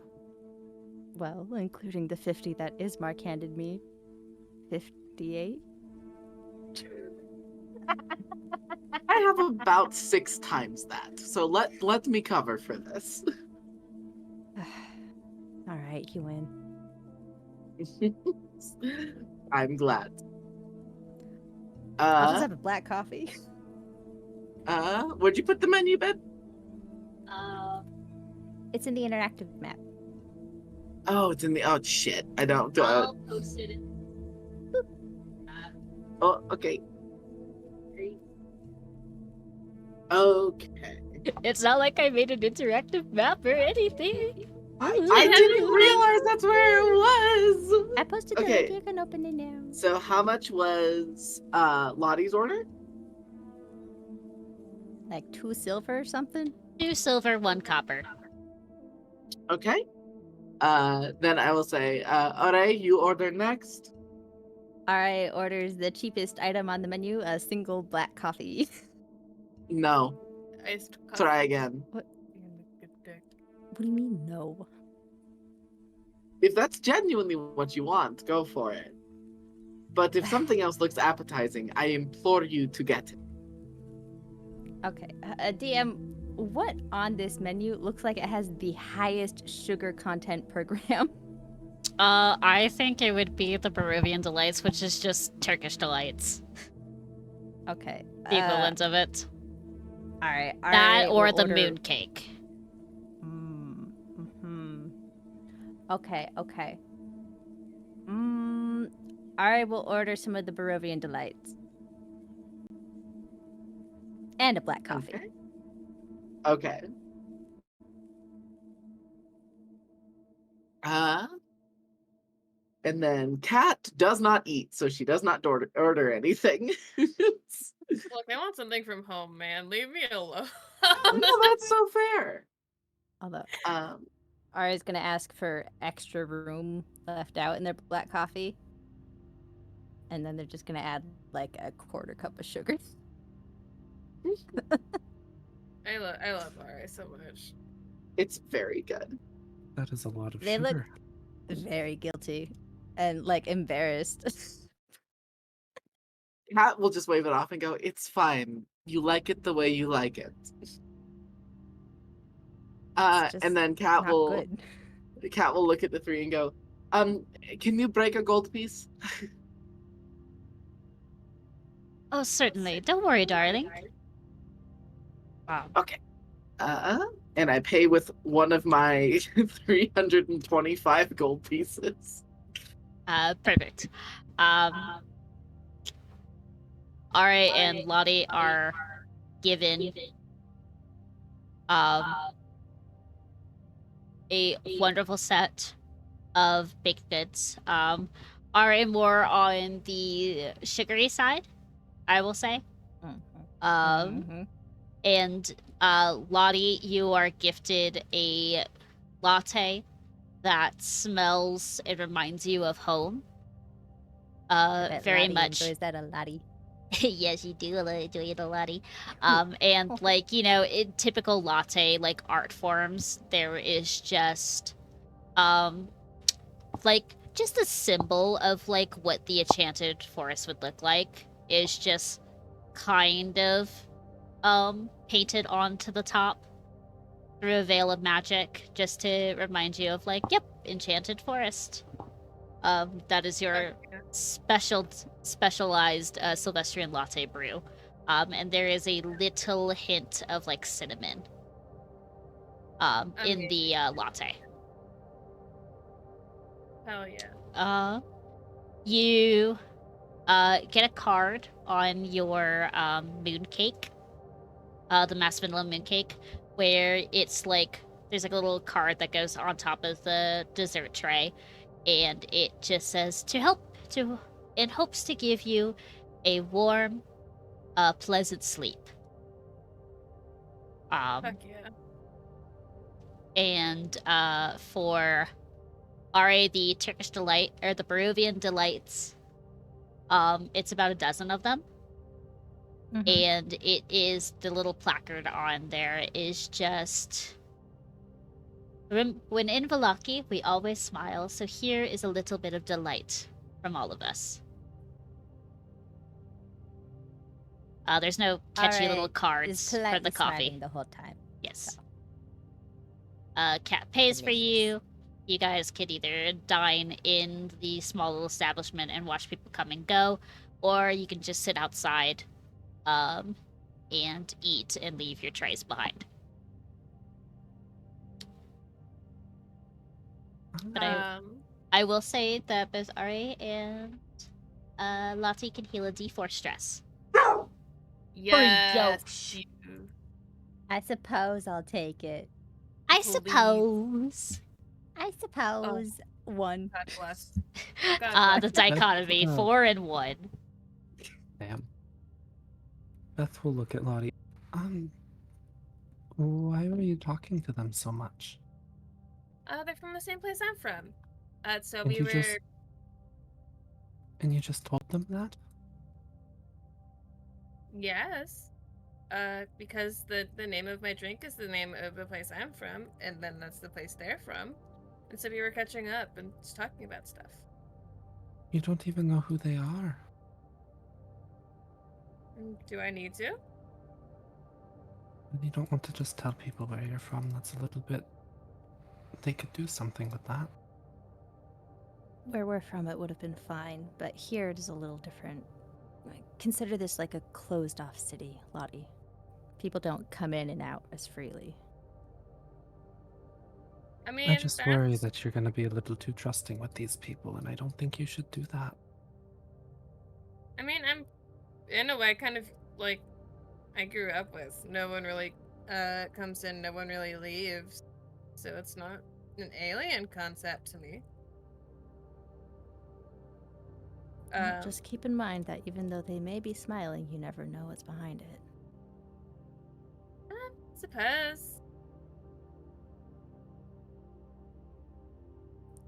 Well, including the 50 that Ismark handed me. 58? I have about 6 times that, so let me cover for this. All right, you win. I'm glad. I'll just have a black coffee. Where'd you put the menu, Ben? It's in the interactive map. Oh, it's in the. Oh shit! I don't. I'll post it. Oh, okay. Okay. It's not like I made an interactive map or anything. I didn't realize that's where it was. I posted Okay. the link. You can open it now. So how much was Lottie's order? Like 2 silver or something? 2 silver, 1 copper. Okay. Then I will say, Ore, you order next. Ari orders the cheapest item on the menu, a single black coffee. No. Iced coffee. Try again. What do you mean, no? If that's genuinely what you want, go for it. But if something else looks appetizing, I implore you to get it. Okay. DM, what on this menu looks like it has the highest sugar content per gram? I think it would be the Peruvian Delights, which is just Turkish Delights. Okay. The equivalent of it. Alright. That or the moon cake. Okay. I will order some of the Barovian Delights. And a black coffee. Okay. And then Kat does not eat, so she does not order anything. Look, I want something from home, man. Leave me alone. No, that's so fair. Although, Ari's gonna ask for extra room left out in their black coffee. And then they're just gonna add like a 1/4 cup of sugar. I love Ari so much. It's very good. That is a lot of They look sugar. very guilty and like embarrassed. Cat will just wave it off and go, "It's fine. You like it the way you like it." It's just And then not good. Cat will look at the three and go, can you break a gold piece?" Oh, certainly. Don't worry, darling. Okay. And I pay with one of my 325 gold pieces. Perfect. Ari and Lottie are given a wonderful set of baked goods. Ari more on the sugary side, I will say. And Lottie, you are gifted a latte that smells and reminds you of home. Very much. Enjoys that a lottie. Yes, you do enjoy it a lottie. And like, you know, in typical latte like art forms, there is just like just a symbol of like what the enchanted forest would look like is just kind of painted onto the top through a veil of magic, just to remind you of like, yep, enchanted forest. That is your specialized Sylvestrian latte brew. And there is a little hint of like cinnamon in the latte. Hell yeah. You get a card on your mooncake, the Mass Vanilla mooncake, where it's like there's like a little card that goes on top of the dessert tray, and it just says it hopes to give you a warm, pleasant sleep. Fuck yeah. And for Ari, the Turkish delight or the Peruvian delights, it's about a dozen of them. And it is the little placard on there is just when in Valaki, we always smile, so here is a little bit of delight from all of us. There's no catchy little cards for the coffee. The whole time. Yes. Cat pays for you. You guys could either dine in the small little establishment and watch people come and go, or you can just sit outside and eat and leave your trays behind. But I will say that both Ari and Lottie can heal a D4 stress. Yes. I suppose I'll take it. I suppose. One. God bless. God The bless. dichotomy, 4 and 1. Damn. Beth will look at Lottie. Why were you talking to them so much? They're from the same place I'm from. So And we you were. And you just told them that? Yes. Because the name of my drink is the name of the place I'm from, and then that's the place they're from. And so we were catching up and just talking about stuff. You don't even know who they are. Do I need to? And you don't want to just tell people where you're from. That's a little bit... They could do something with that. Where we're from, it would have been fine, but here it is a little different. Consider this like a closed-off city, Lottie. People don't come in and out as freely. I mean, I just worry that you're going to be a little too trusting with these people, and I don't think you should do that. I mean, I'm in a way kind of like I grew up with. No one really comes in, no one really leaves. So it's not an alien concept to me. Well, just keep in mind that even though they may be smiling, you never know what's behind it. I suppose.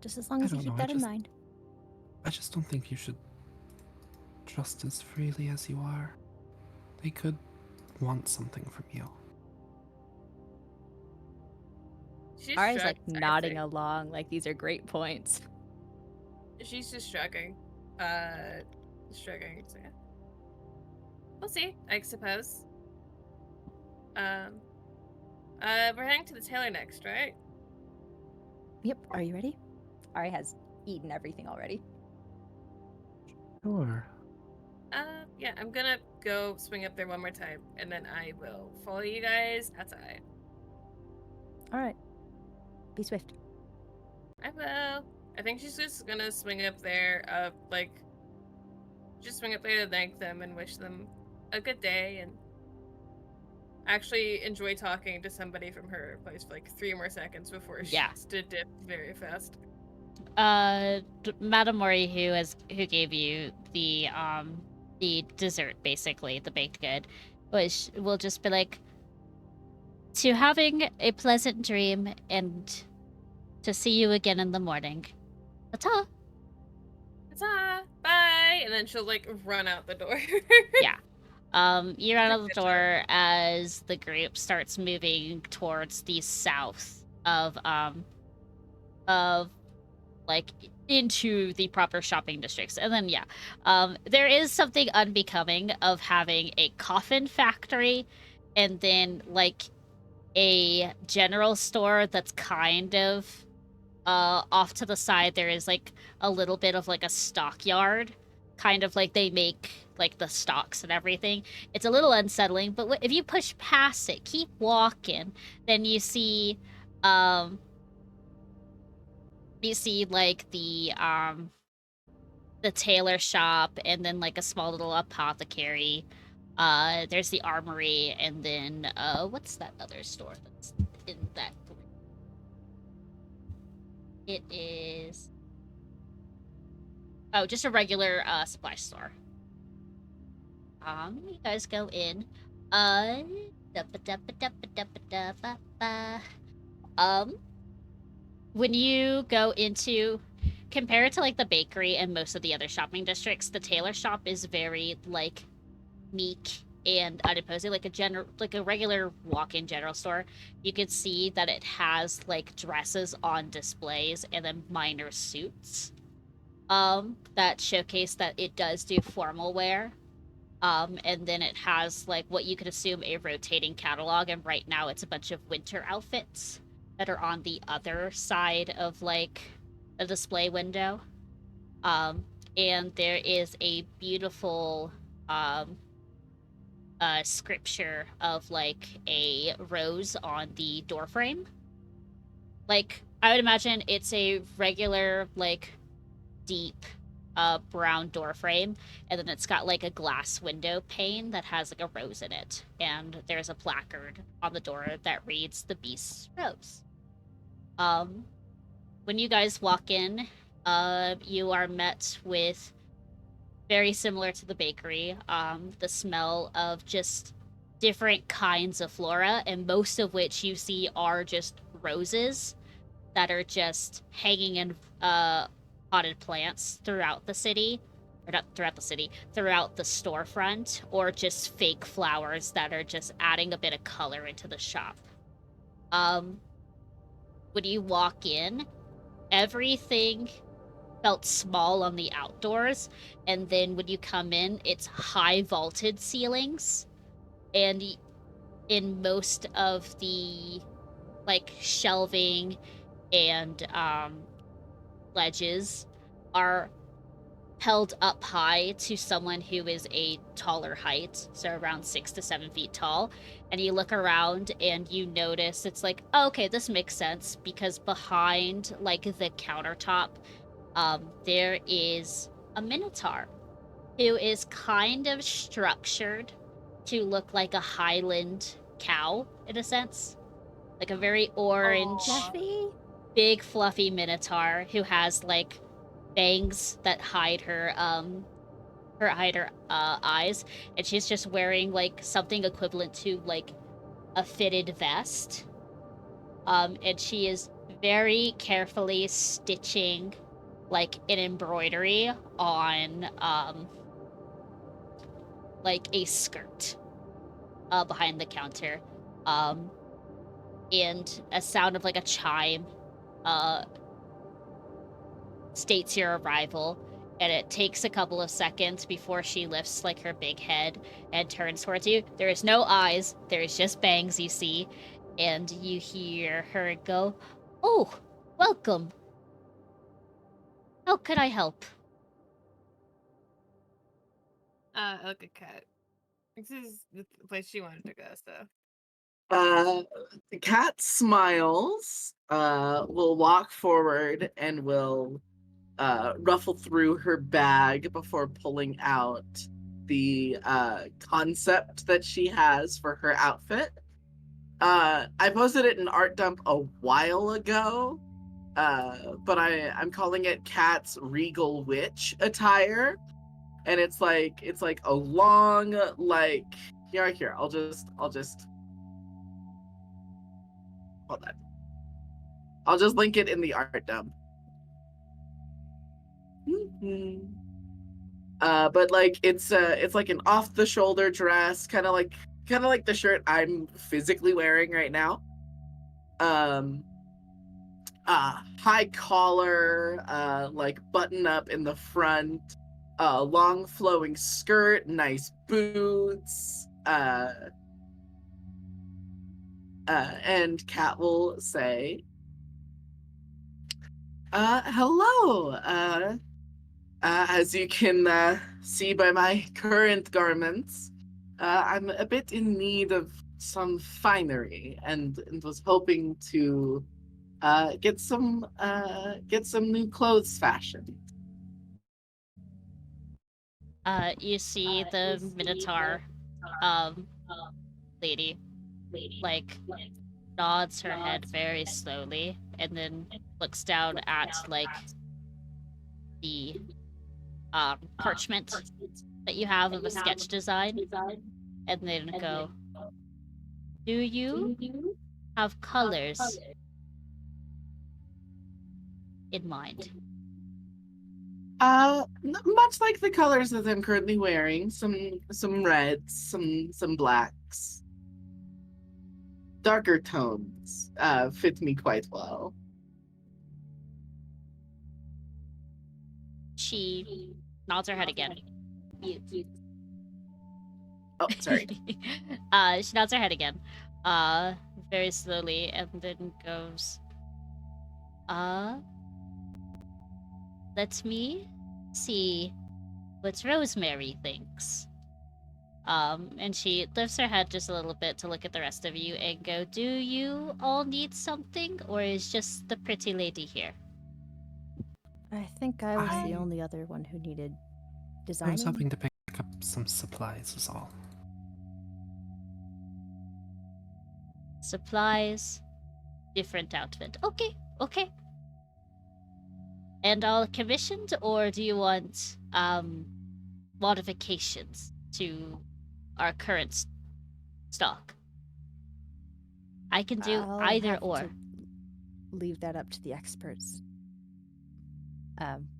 Just as long as you keep that in mind. I just don't think you should trust as freely as you are. They could want something from you. Ari's like nodding along, like these are great points. She's just shrugging. Shrugging. So, We'll see, I suppose. We're heading to the tailor next, right? Yep. Are you ready? Ari has eaten everything already. Sure. Yeah, I'm gonna go swing up there one more time, and then I will follow you guys outside. All right. Be swift. I will. I think she's just gonna swing up there, just swing up there to thank them and wish them a good day, and actually enjoy talking to somebody from her place for like 3 more seconds before she Yeah. has to dip very fast. Madame Mori, who gave you the dessert, basically the baked good, will just be like, to having a pleasant dream and to see you again in the morning. Ta-ta. Ta-ta! Bye! And then she'll like run out the door. Yeah. You're out of the door as the group starts moving towards the south of like into the proper shopping districts. And then there is something unbecoming of having a coffin factory and then like a general store that's kind of off to the side. There is like a little bit of like a stockyard, kind of like they make like the stocks and everything. It's a little unsettling, but if you push past it, keep walking, then you see like the tailor shop, and then like a small little apothecary. There's the armory, and then what's that other store that's in that group? It is just a regular supply store. You guys go in. When you go into, compared to like the bakery and most of the other shopping districts, the tailor shop is very like meek and unimposing, like a regular walk-in general store. You can see that it has like dresses on displays and then minor suits that showcase that it does do formal wear. And then it has like what you could assume a rotating catalog, and right now it's a bunch of winter outfits that are on the other side of like a display window. And there is a beautiful scripture of like a rose on the doorframe. Like I would imagine it's a regular like deep brown door frame, and then it's got like a glass window pane that has like a rose in it, and there's a placard on the door that reads "The Beast's Rose." When you guys walk in, you are met with, very similar to the bakery, the smell of just different kinds of flora, and most of which you see are just roses that are just hanging in potted plants throughout the city, or not throughout the city, throughout the storefront, or just fake flowers that are just adding a bit of color into the shop. When you walk in, everything felt small on the outdoors, and then when you come in, it's high vaulted ceilings, and in most of the like shelving and ledges are held up high to someone who is a taller height, so around 6 to 7 feet tall. And you look around and you notice it's like, oh, okay, this makes sense, because behind like the countertop, there is a minotaur who is kind of structured to look like a Highland cow in a sense, like a very orange, Fluffy. big fluffy minotaur who has like bangs that hide her eyes, and she's just wearing like something equivalent to like a fitted vest, and she is very carefully stitching like an embroidery on like a skirt behind the counter, and a sound of like a chime states your arrival, And it takes a couple of seconds before she lifts like her big head and turns towards you. There is no eyes, there's just bangs you see, and you hear her go, "Oh, welcome. How can I help?" I look at Cat. This is the place she wanted to go, so. The cat smiles, will walk forward and will ruffle through her bag before pulling out the concept that she has for her outfit. I posted it in Art Dump a while ago, but I'm calling it Cat's Regal Witch attire, and it's like a long like here. I'll just hold on. I'll just link it in the Art Dump. But like it's like an off the shoulder dress, kind of like the shirt I'm physically wearing right now. High collar, like button up in the front, long flowing skirt, nice boots, and Kat will say, hello, as you can see by my current garments, I'm a bit in need of some finery and was hoping to get some new clothes fashioned. You see the Minotaur lady like nods her head very slowly and then looks down at like the parchment that you have of a sketch design and then go, "Do you have colors in mind?" Much like the colors that I'm currently wearing, some reds, some blacks, darker tones fit me quite well. She nods her head again. Oh, sorry. She nods her head again, very slowly, and then goes, let me see what Rosemary thinks." And she lifts her head just a little bit to look at the rest of you and go, "Do you all need something, or is just the pretty lady here?" I think I was the only other one who needed I designing. was hoping to pick up some supplies, is all. Supplies, different outfit. Okay. And all commissioned, or do you want modifications to our current stock? I can do I'll either have or. to leave that up to the experts.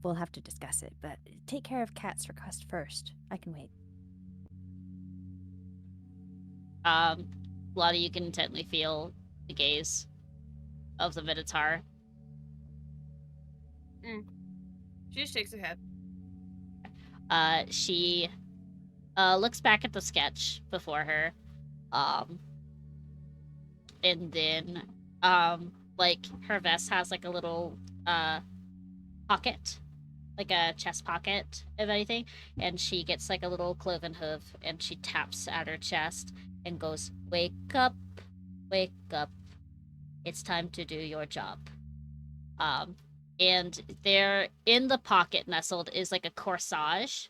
We'll have to discuss it, but take care of Kat's request first. I can wait. Lottie, you can intently feel the gaze of the Minotaur. She just shakes her head. She looks back at the sketch before her, and then like her vest has like a little pocket, like a chest pocket of anything, and she gets like a little cloven hoof and she taps at her chest and goes, wake up, it's time to do your job." And there in the pocket nestled is like a corsage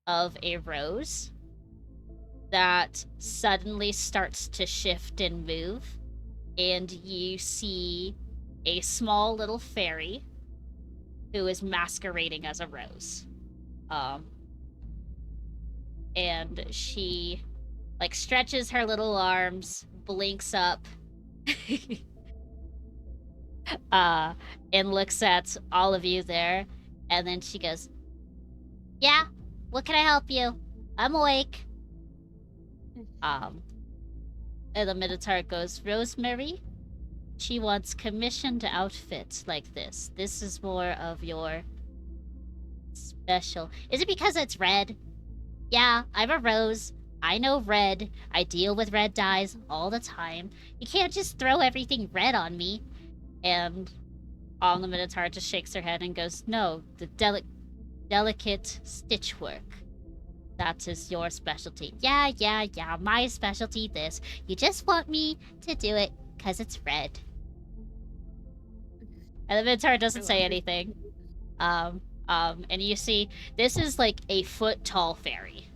of a rose that suddenly starts to shift and move, and you see a small little fairy who is masquerading as a rose. And she like stretches her little arms, blinks up, and looks at all of you there, and then she goes, "Yeah, what can I help you? I'm awake." And the Minotaur goes, "Rosemary, she wants commissioned outfits like this. This is more of your Special. Is it because it's red? Yeah, I'm a rose. I know red. I deal with red dyes all the time. You can't just throw everything red on me. And the Minotaur just shakes her head and goes, no, the delicate stitch work. That is your specialty. Yeah, my specialty this. You just want me to do it because it's red. And the Minotaur doesn't say anything. And you see, this is like a foot tall fairy.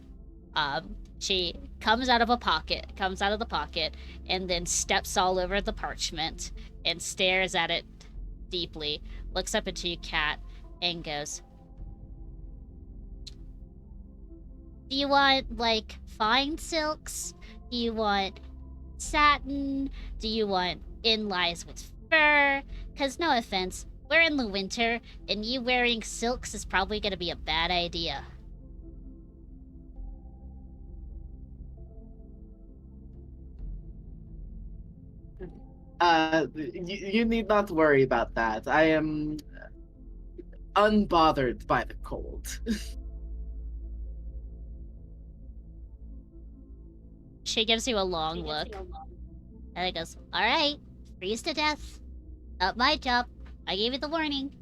She comes out of the pocket, and then steps all over the parchment and stares at it deeply, looks up into you, Cat, and goes, do you want, like, fine silks? Do you want satin? Do you want inlays with fur? Because, no offense, we're in the winter, and you wearing silks is probably gonna be a bad idea. You need not worry about that. I am unbothered by the cold. She gives you a long look, and it goes, alright, freeze to death. Not my job. I gave you the warning.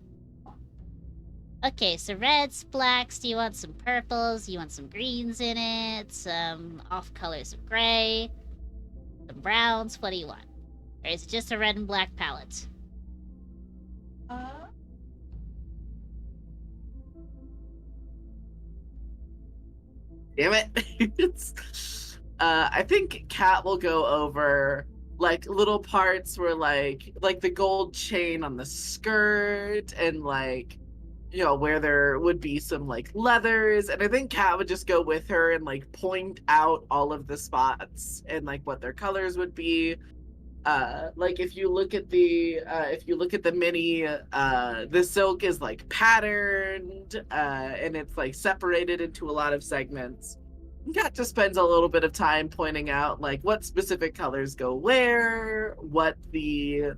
Okay, so reds, blacks, do you want some purples? Do you want some greens in it? Some off colors of gray? Some browns? What do you want? Or is it just a red and black palette? Damn it. I think Kat will go over like little parts where like the gold chain on the skirt and like, you know, where there would be some like leathers, and I think Kat would just go with her and like point out all of the spots and like what their colors would be. Like if you look at the mini, the silk is like patterned, and it's like separated into a lot of segments. Kat just spends a little bit of time pointing out like what specific colors go where, what the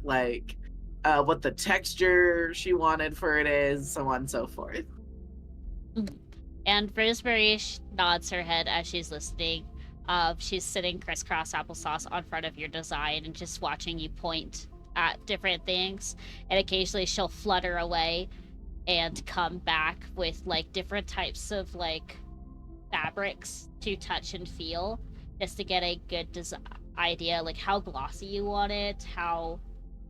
texture she wanted for it is, so on and so forth. And Rosemary nods her head as she's listening. She's sitting crisscross applesauce on front of your design and just watching you point at different things. And occasionally she'll flutter away and come back with like different types of like fabrics to touch and feel, just to get a good idea, like how glossy you want it, how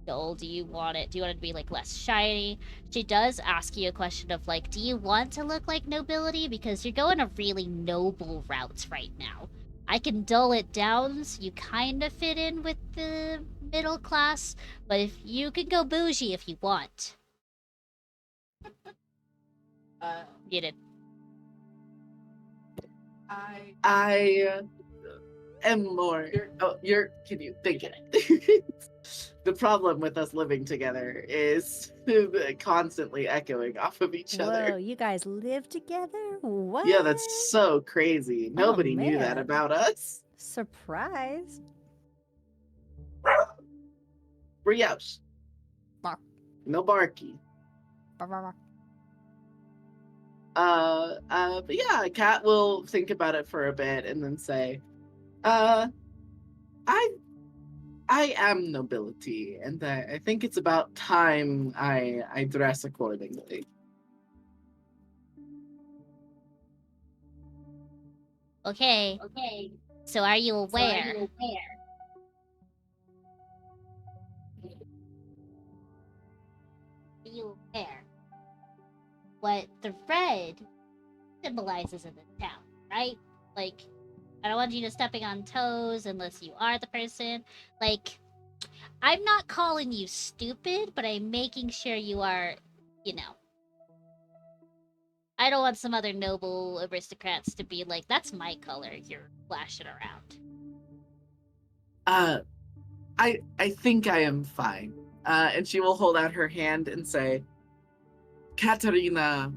dull do you want it, do you want it to be like less shiny. She does ask you a question of like, do you want to look like nobility, because you're going a really noble route right now. I can dull it down so you kind of fit in with the middle class, but if you can go bougie if you want. You did. I am more. Oh, can you think it? The problem with us living together is constantly echoing off of each Whoa, other. you guys live together? What? Yeah, that's so crazy. Nobody knew that man. about us. Surprise. Brioche. Bark. No barky. Bark, bark, bark. But yeah, Kat will think about it for a bit and then say, I am nobility, and I think it's about time I dress accordingly. Okay. So are you aware? Are you aware what the red symbolizes in this town, right? Like, I don't want you to stepping on toes unless you are the person. Like, I'm not calling you stupid, but I'm making sure you are, you know. I don't want some other noble aristocrats to be like, that's my color, you're flashing around. I think I am fine. And she will hold out her hand and say, Katarina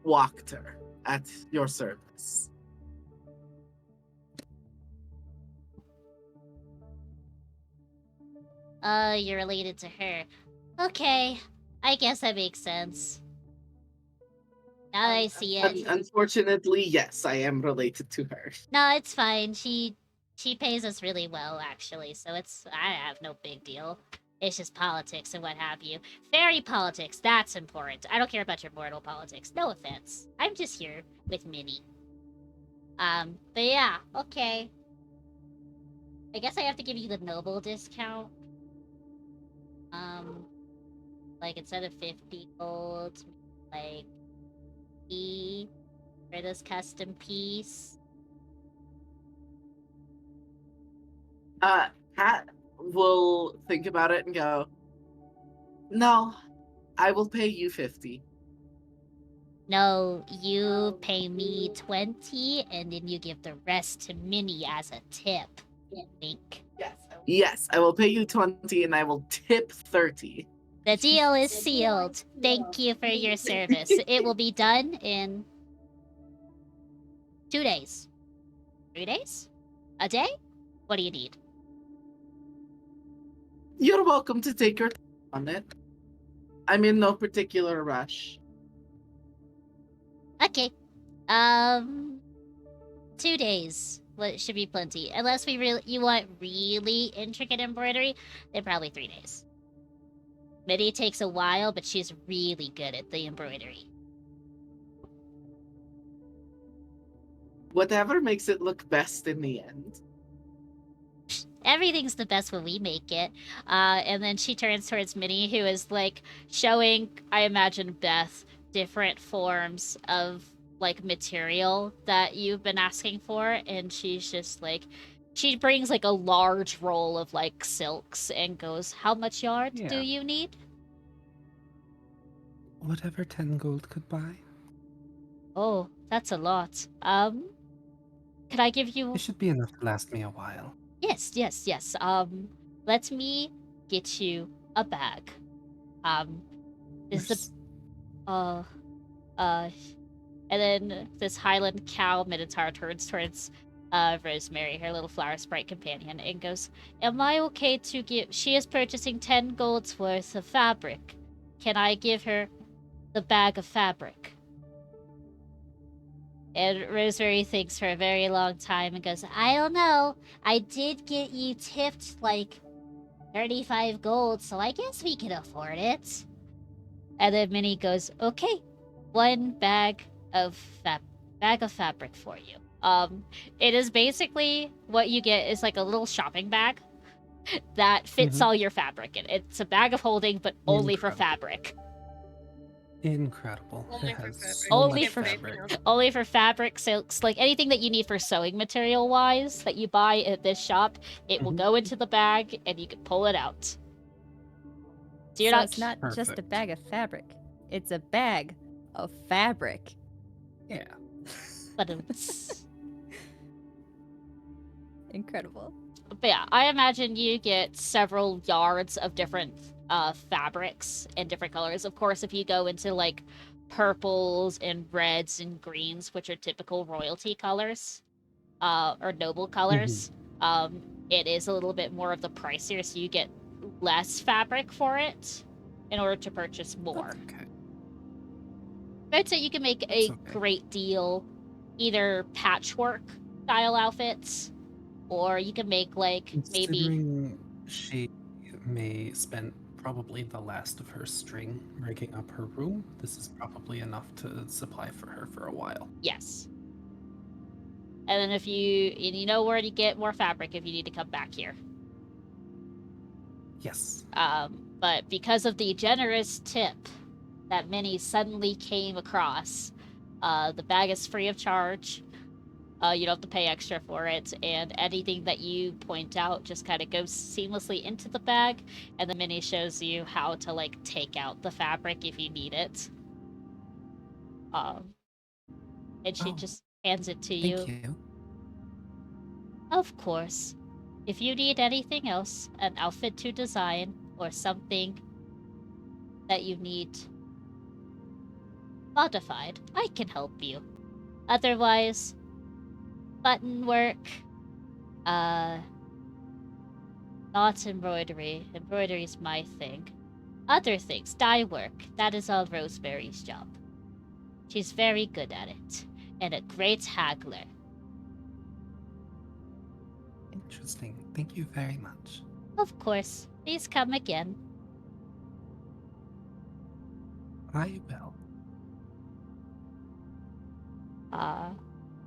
Wachter, at your service. You're related to her. Okay, I guess that makes sense. Now that I see it. Unfortunately, yes, I am related to her. No, it's fine. She pays us really well, actually, so I have no big deal. It's just politics and what have you. Fairy politics, that's important. I don't care about your mortal politics. No offense. I'm just here with Minnie. But yeah, okay. I guess I have to give you the noble discount. Like instead of 50 gold, like E for this custom piece. Pat will think about it and go, no, I will pay you 50. No, you pay me 20, and then you give the rest to Minnie as a tip. Wink. Yes, I will pay you 20 and I will tip 30. The deal is sealed. Thank you for your service. It will be done in 2 days. 3 days? A day? What do you need? You're welcome to take your time on it. I'm in no particular rush. Okay. 2 days. Well, it should be plenty. Unless you want really intricate embroidery, then probably 3 days. Minnie takes a while, but she's really good at the embroidery. Whatever makes it look best in the end. Everything's the best when we make it. And then she turns towards Minnie, who is like showing, I imagine, Beth different forms of like material that you've been asking for, and she's just like, she brings like a large roll of like silks and goes, "How much yard do Yeah. you need?" Whatever 10 gold could buy. Oh, that's a lot. Could I give you? It should be enough to last me a while. Yes. Let me get you a bag. Is Yes. And then this Highland cow Minotaur turns towards Rosemary, her little flower sprite companion, and goes, "Am I okay to give? She is purchasing 10 gold's worth of fabric. Can I give her the bag of fabric?" And Rosemary thinks for a very long time and goes, "I don't know. I did get you tipped like 35 gold, so I guess we can afford it." And then Minnie goes, "Okay, 1 bag of fabric for you." It is basically what you get is like a little shopping bag that fits all your fabric in. It's a bag of holding, but only for fabric. Incredible. Only It for has fabric. so Only much for fabric. Only for fabric, silks, like anything that you need for sewing material wise that you buy at this shop, it will go into the bag and you can pull it out. So you're So not it's not just a Perfect. bag of fabric. It's a bag of fabric. Yeah. but it's Incredible. But yeah, I imagine you get several yards of different fabrics in different colors. Of course, if you go into like purples and reds and greens, which are typical royalty colors, or noble colors, it is a little bit more of the pricier, so you get less fabric for it in order to purchase more. Okay. I'd say you can make a great deal, either patchwork style outfits, or you can make like maybe. Considering she may spend probably the last of her string rigging up her room, this is probably enough to supply for her for a while. Yes. And then if you know where to get more fabric if you need to come back here. Yes. But because of the generous tip that Minnie suddenly came across, the bag is free of charge. You don't have to pay extra for it, and anything that you point out just kind of goes seamlessly into the bag, and then Minnie shows you how to like take out the fabric if you need it. And she just hands it to you. Thank you. Of course. If you need anything else, an outfit to design, or something that you need modified, I can help you. Otherwise, button work, not embroidery. Embroidery's my thing. Other things, dye work, that is all Rosemary's job. She's very good at it, and a great haggler. Interesting. Thank you very much. Of course, please come again. I will.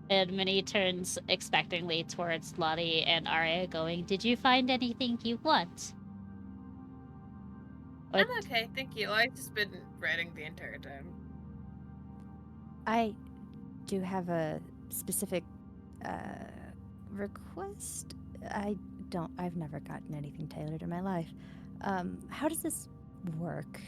And Minnie turns expectantly towards Lottie and Arya, going, "Did you find anything you want?" Or- I'm okay, thank you. I've just been writing the entire time. I do have a specific request. I've never gotten anything tailored in my life. How does this work?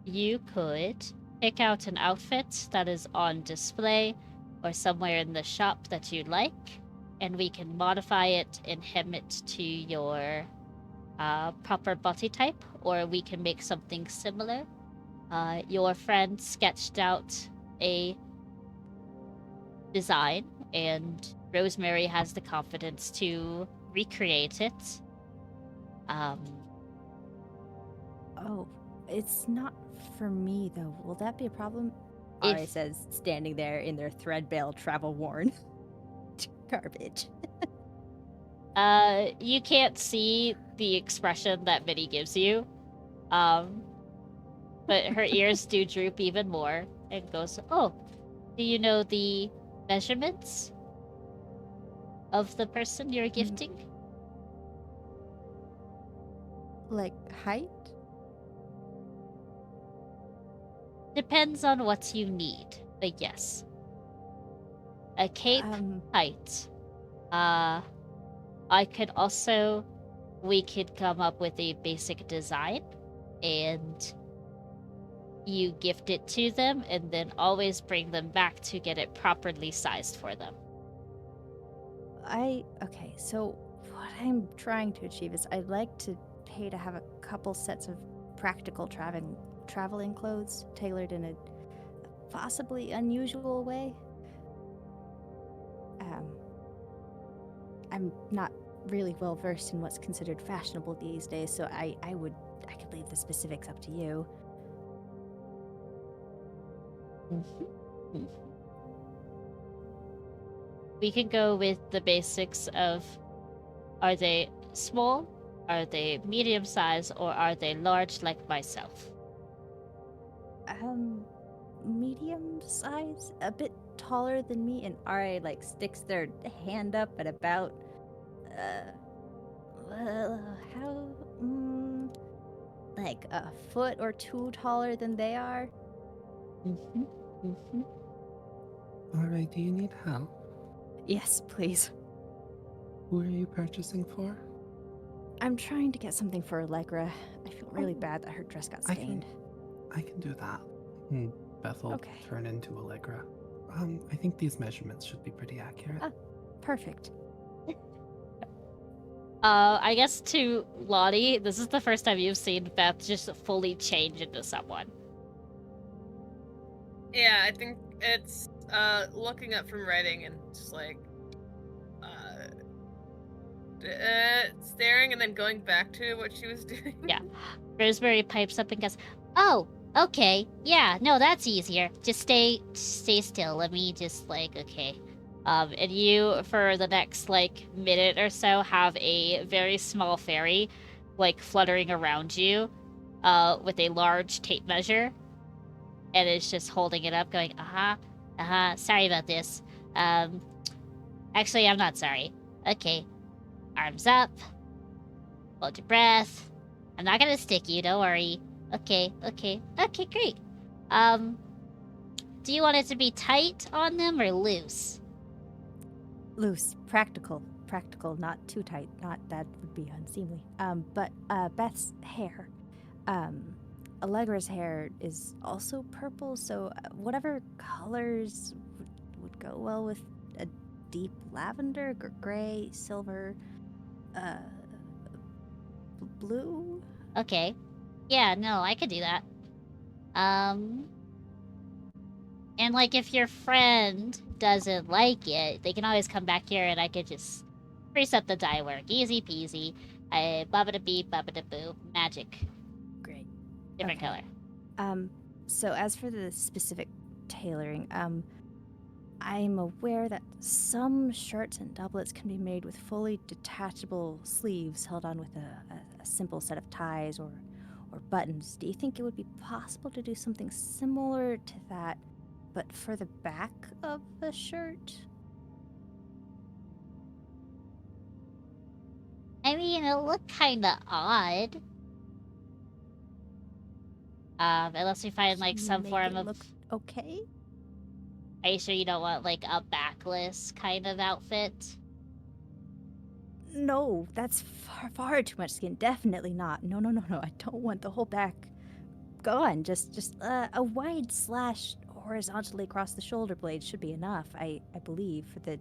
You could pick out an outfit that is on display or somewhere in the shop that you like, and we can modify it and hem it to your proper body type, or we can make something similar. Your friend sketched out a design, and Rosemary has the confidence to recreate it. Oh, it's not for me though. Will that be a problem? If- Ari says, standing there in their threadbale travel worn garbage. You can't see the expression that Minnie gives you. But her ears do droop even more and goes, "Oh, do you know the measurements of the person you're gifting?" Like height? Depends on what you need, but yes. A cape height. We could come up with a basic design, and you gift it to them, and then always bring them back to get it properly sized for them. Okay, so what I'm trying to achieve is I'd like to pay to have a couple sets of practical traveling clothes tailored in a possibly unusual way. I'm not really well versed in what's considered fashionable these days, so I could leave the specifics up to you. We could go with the basics of, are they small, are they medium size, or are they large like myself? Medium size, a bit taller than me, and Ari sticks their hand up at about like a foot or two taller than they are. Alright, do you need help? Yes, please. Who are you purchasing for? I'm trying to get something for Allegra. I feel really bad that her dress got stained. I can do that. Bethel Okay. turn into Allegra. I think these measurements should be pretty accurate. Perfect. I guess to Lottie, this is the first time you've seen Beth just fully change into someone. Yeah, I think it's looking up from writing and just staring and then going back to what she was doing. Yeah. Rosemary pipes up and goes, "Oh, okay. Yeah, no, that's easier. Just stay still. Let me just okay." And you, for the next minute or so, have a very small fairy fluttering around you with a large tape measure, and it's just holding it up going, sorry about this. Actually, I'm not sorry. Okay, arms up, hold your breath. I'm not gonna stick you, don't worry. Okay, great. Do you want it to be tight on them or loose? Loose, practical, not too tight. Not that would be unseemly. But Beth's hair, Allegra's hair is also purple, so whatever colors would go well with a deep lavender, gray, silver, blue. Okay. Yeah, no, I could do that. And if your friend doesn't like it, they can always come back here and I could just preset the dye work. Easy peasy. Babada beep, babada boo. Magic. Great. Different Okay. color. So as for the specific tailoring, I'm aware that some shirts and doublets can be made with fully detachable sleeves held on with a simple set of ties or buttons. Do you think it would be possible to do something similar to that, but for the back of the shirt? I mean, it'll look kind of odd. Unless we find like Can you some make form it of. look okay? Are you sure you don't want like a backless kind of outfit? No, that's far too much skin. Definitely not. No. I don't want the whole back gone. Just a wide slash horizontally across the shoulder blade should be enough. I believe for the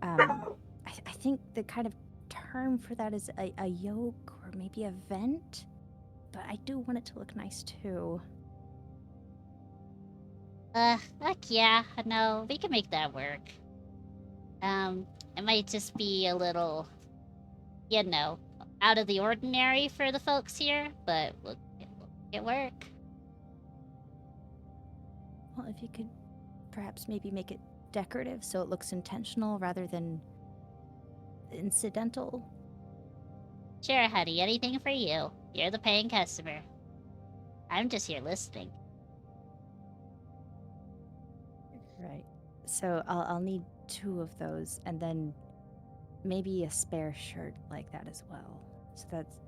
I think the kind of term for that is a yoke or maybe a vent. But I do want it to look nice too. Heck yeah, no, we can make that work. It might just be a little, you know, out of the ordinary for the folks here, but we'll make it work. Well, if you could perhaps maybe make it decorative so it looks intentional rather than incidental. Sure, honey, anything for you. You're the paying customer. I'm just here listening. Right. So I'll need 2 of those and then maybe a spare shirt like that as well. So that's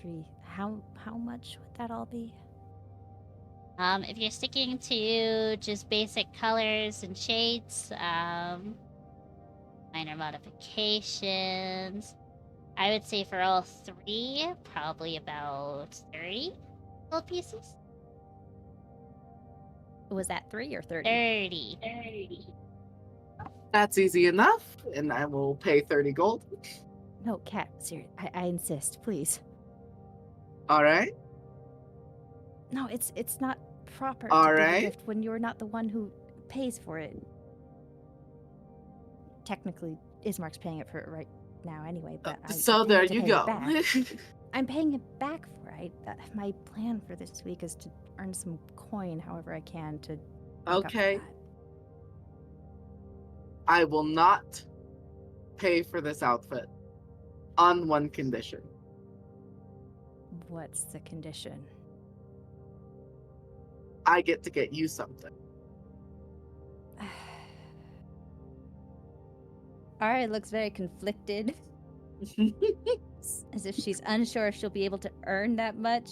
3. How much would that all be? If you're sticking to just basic colors and shades, minor modifications, I would say for all 3, probably about 30 gold pieces. Was that 3 or 30? 30. That's easy enough, and I will pay 30 gold. No, Cat, seriously, I insist, please. All right. No, it's not proper All to give a right. gift when you're not the one who pays for it. Technically, Ismark's paying it for it right now anyway, but So I'm there paying you to go. pay it back. I'm paying it back for it. My plan for this week is to earn some coin however I can to make up for Okay. that. I will not pay for this outfit on one condition. What's the condition? I get to get you something. Ari looks very conflicted. As if she's unsure if she'll be able to earn that much,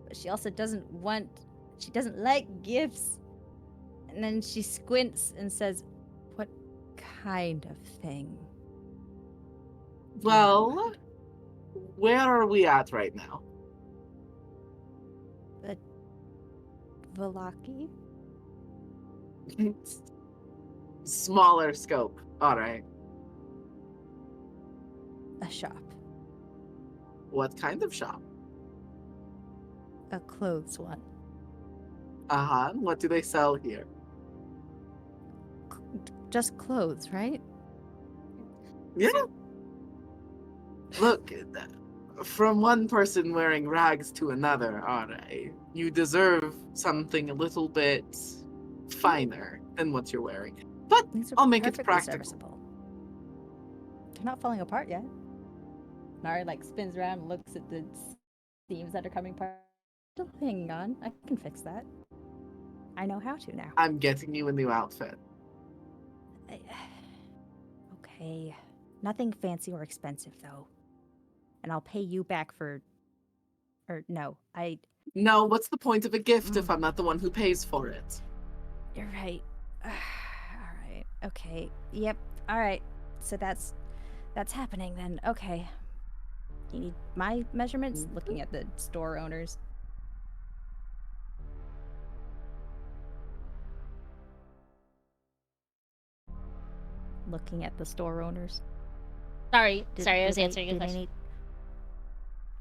but she also doesn't like gifts. And then she squints and says, "What kind of thing?" Well, where are we at right now? Velaki? Smaller scope. All right. A shop. What kind of shop? A clothes one. Uh-huh. What do they sell here? Just clothes, right? Yeah. Look, from one person wearing rags to another, all right. You deserve something a little bit finer than what you're wearing. But These are I'll make it perfectly practical. serviceable. They're not falling apart yet. Nari spins around and looks at the seams that are coming apart. Still hanging on. I can fix that. I know how to now. I'm getting you a new outfit. Okay. Nothing fancy or expensive, though. And I'll pay you back for... no, No, what's the point of a gift if I'm not the one who pays for it? You're right. Alright. Okay. Yep. Alright. So that's happening then. Okay. You need my measurements? Looking at the store owners. Looking at the store owners. Sorry, I was answering a Do question.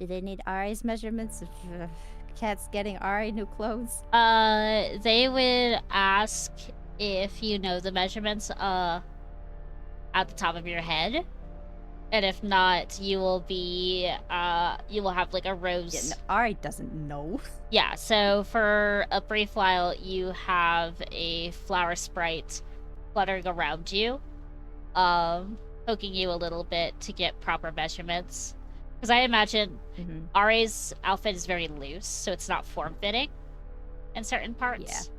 they need Ari's measurements if Cat's getting Ari new clothes? They would ask if you know the measurements, at the top of your head. And if not, you will have like a rose. Yeah, no, Ari doesn't know. Yeah, so for a brief while, you have a flower sprite fluttering around you, poking you a little bit to get proper measurements. Because I imagine Mm-hmm. Ari's outfit is very loose, so it's not form-fitting in certain parts.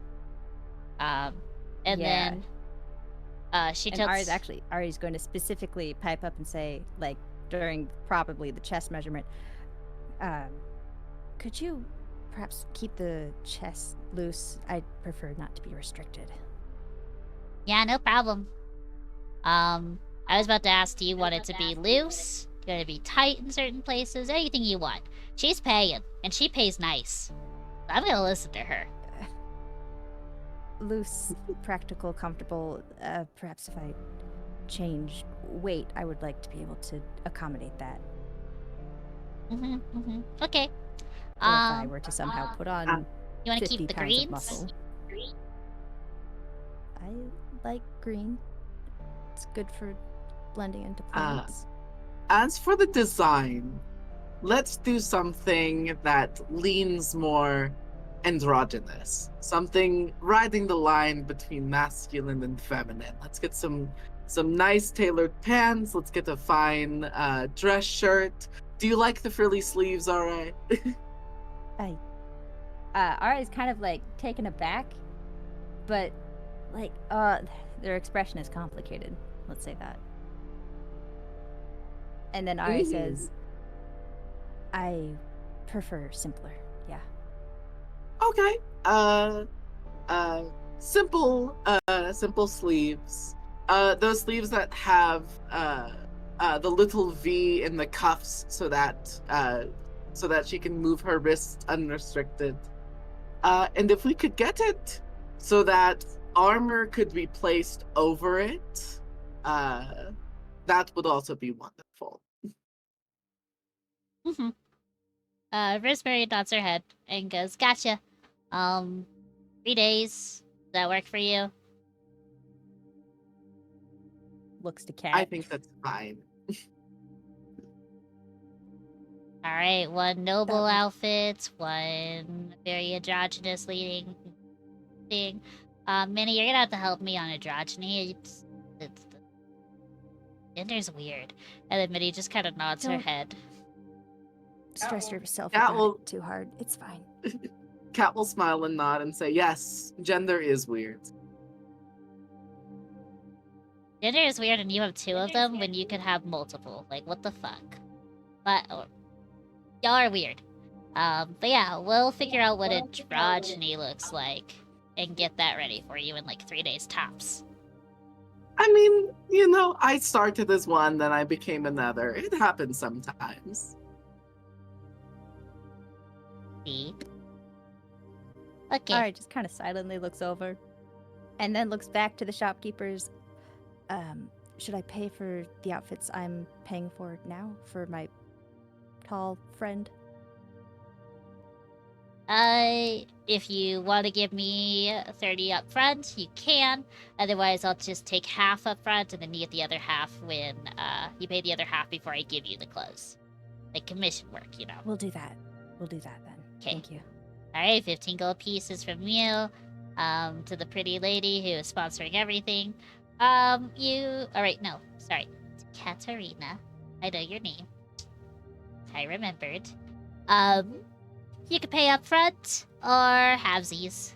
And Yeah. then she And tells... Ari's going to specifically pipe up and say, like, during probably the chest measurement, could you perhaps keep the chest loose? I'd prefer not to be restricted. Yeah, no problem. I was about to ask, do you want it to be loose? Gonna be tight in certain places? Anything you want. She's paying, and she pays nice. I'm gonna listen to her. Loose, practical, comfortable. Perhaps if I change weight, I would like to be able to accommodate that. Okay. Or if I were to somehow put on you want to 50 keep the pounds of greens? muscle. I like green. It's good for blending into plants. As for the design, let's do something that leans more androgynous. Something riding the line between masculine and feminine. Let's get some nice tailored pants. Let's get a fine dress shirt. Do you like the frilly sleeves, alright? Ari's kind of like taken aback, but like their expression is complicated. Let's say that. And then Ari says, I prefer simpler. Yeah. Okay. Simple sleeves. Those sleeves that have the little V in the cuffs so that she can move her wrists unrestricted. And if we could get it so that armor could be placed over it, that would also be wonderful. Rosemary nods her head and goes, gotcha. 3 days. Does that work for you? Looks to Cat. I think that's fine. Alright, one noble outfit, one very androgynous leading thing. Minnie, you're gonna have to help me on androgyny. It's gender's weird. And then Minnie just kind of nods her head. Stress yourself Cat about will- it too hard. It's fine. Cat will smile and nod and say, yes, gender is weird. Gender is weird and you have 2 of them when you could have multiple. Like, what the fuck? But, y'all are weird. But yeah, we'll figure out what androgyny looks like and get that ready for you in like 3 days tops. I mean, I started as one, then I became another. It happens sometimes. See? Okay. Ari just kind of silently looks over and then looks back to the shopkeepers. Should I pay for the outfits I'm paying for now for my tall friend? If you want to give me 30 up front, you can. Otherwise, I'll just take half up front and then you get the other half when, you pay the other half before I give you the clothes. Like commission work, We'll do that. We'll do that then. 'Kay. Thank you. Alright, 15 gold pieces from you, to the pretty lady who is sponsoring everything. Alright, no, sorry. It's Katarina. I know your name. I remembered. You can pay up front or halvesies.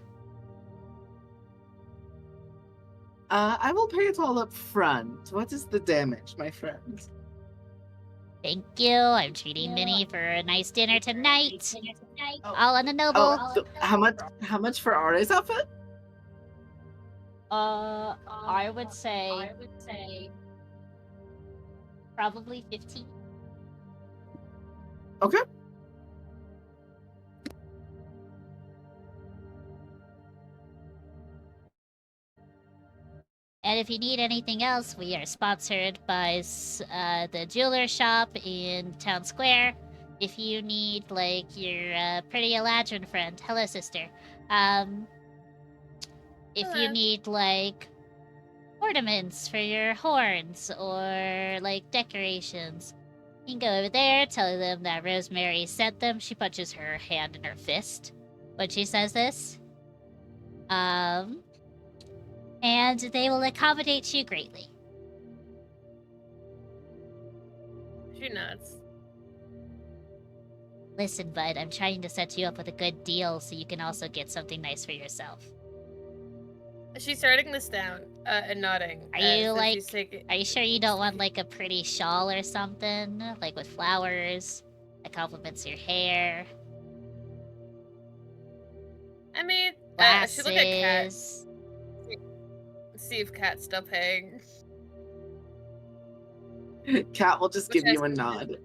I will pay it all up front. What is the damage, my friend? Thank you. I'm treating Minnie for a nice dinner tonight. All on the noble. How much for Ari's outfit? I would say probably 15. Okay. And if you need anything else, we are sponsored by the jeweler shop in Town Square. If you need, like, your pretty Eladrin friend, hello sister. If you Hello. need, like, ornaments for your horns or like decorations. You can go over there, tell them that Rosemary sent them. She punches her hand in her fist when she says this. And they will accommodate you greatly. She nods. Listen, bud, I'm trying to set you up with a good deal so you can also get something nice for yourself. She's writing this down and nodding. Are you so like? she's taking- Are you sure you don't want like a pretty shawl or something, like with flowers that complements your hair? I mean, Glasses. she look at Kat. See if Kat's still paying. Cat will just Which give you a has- nod.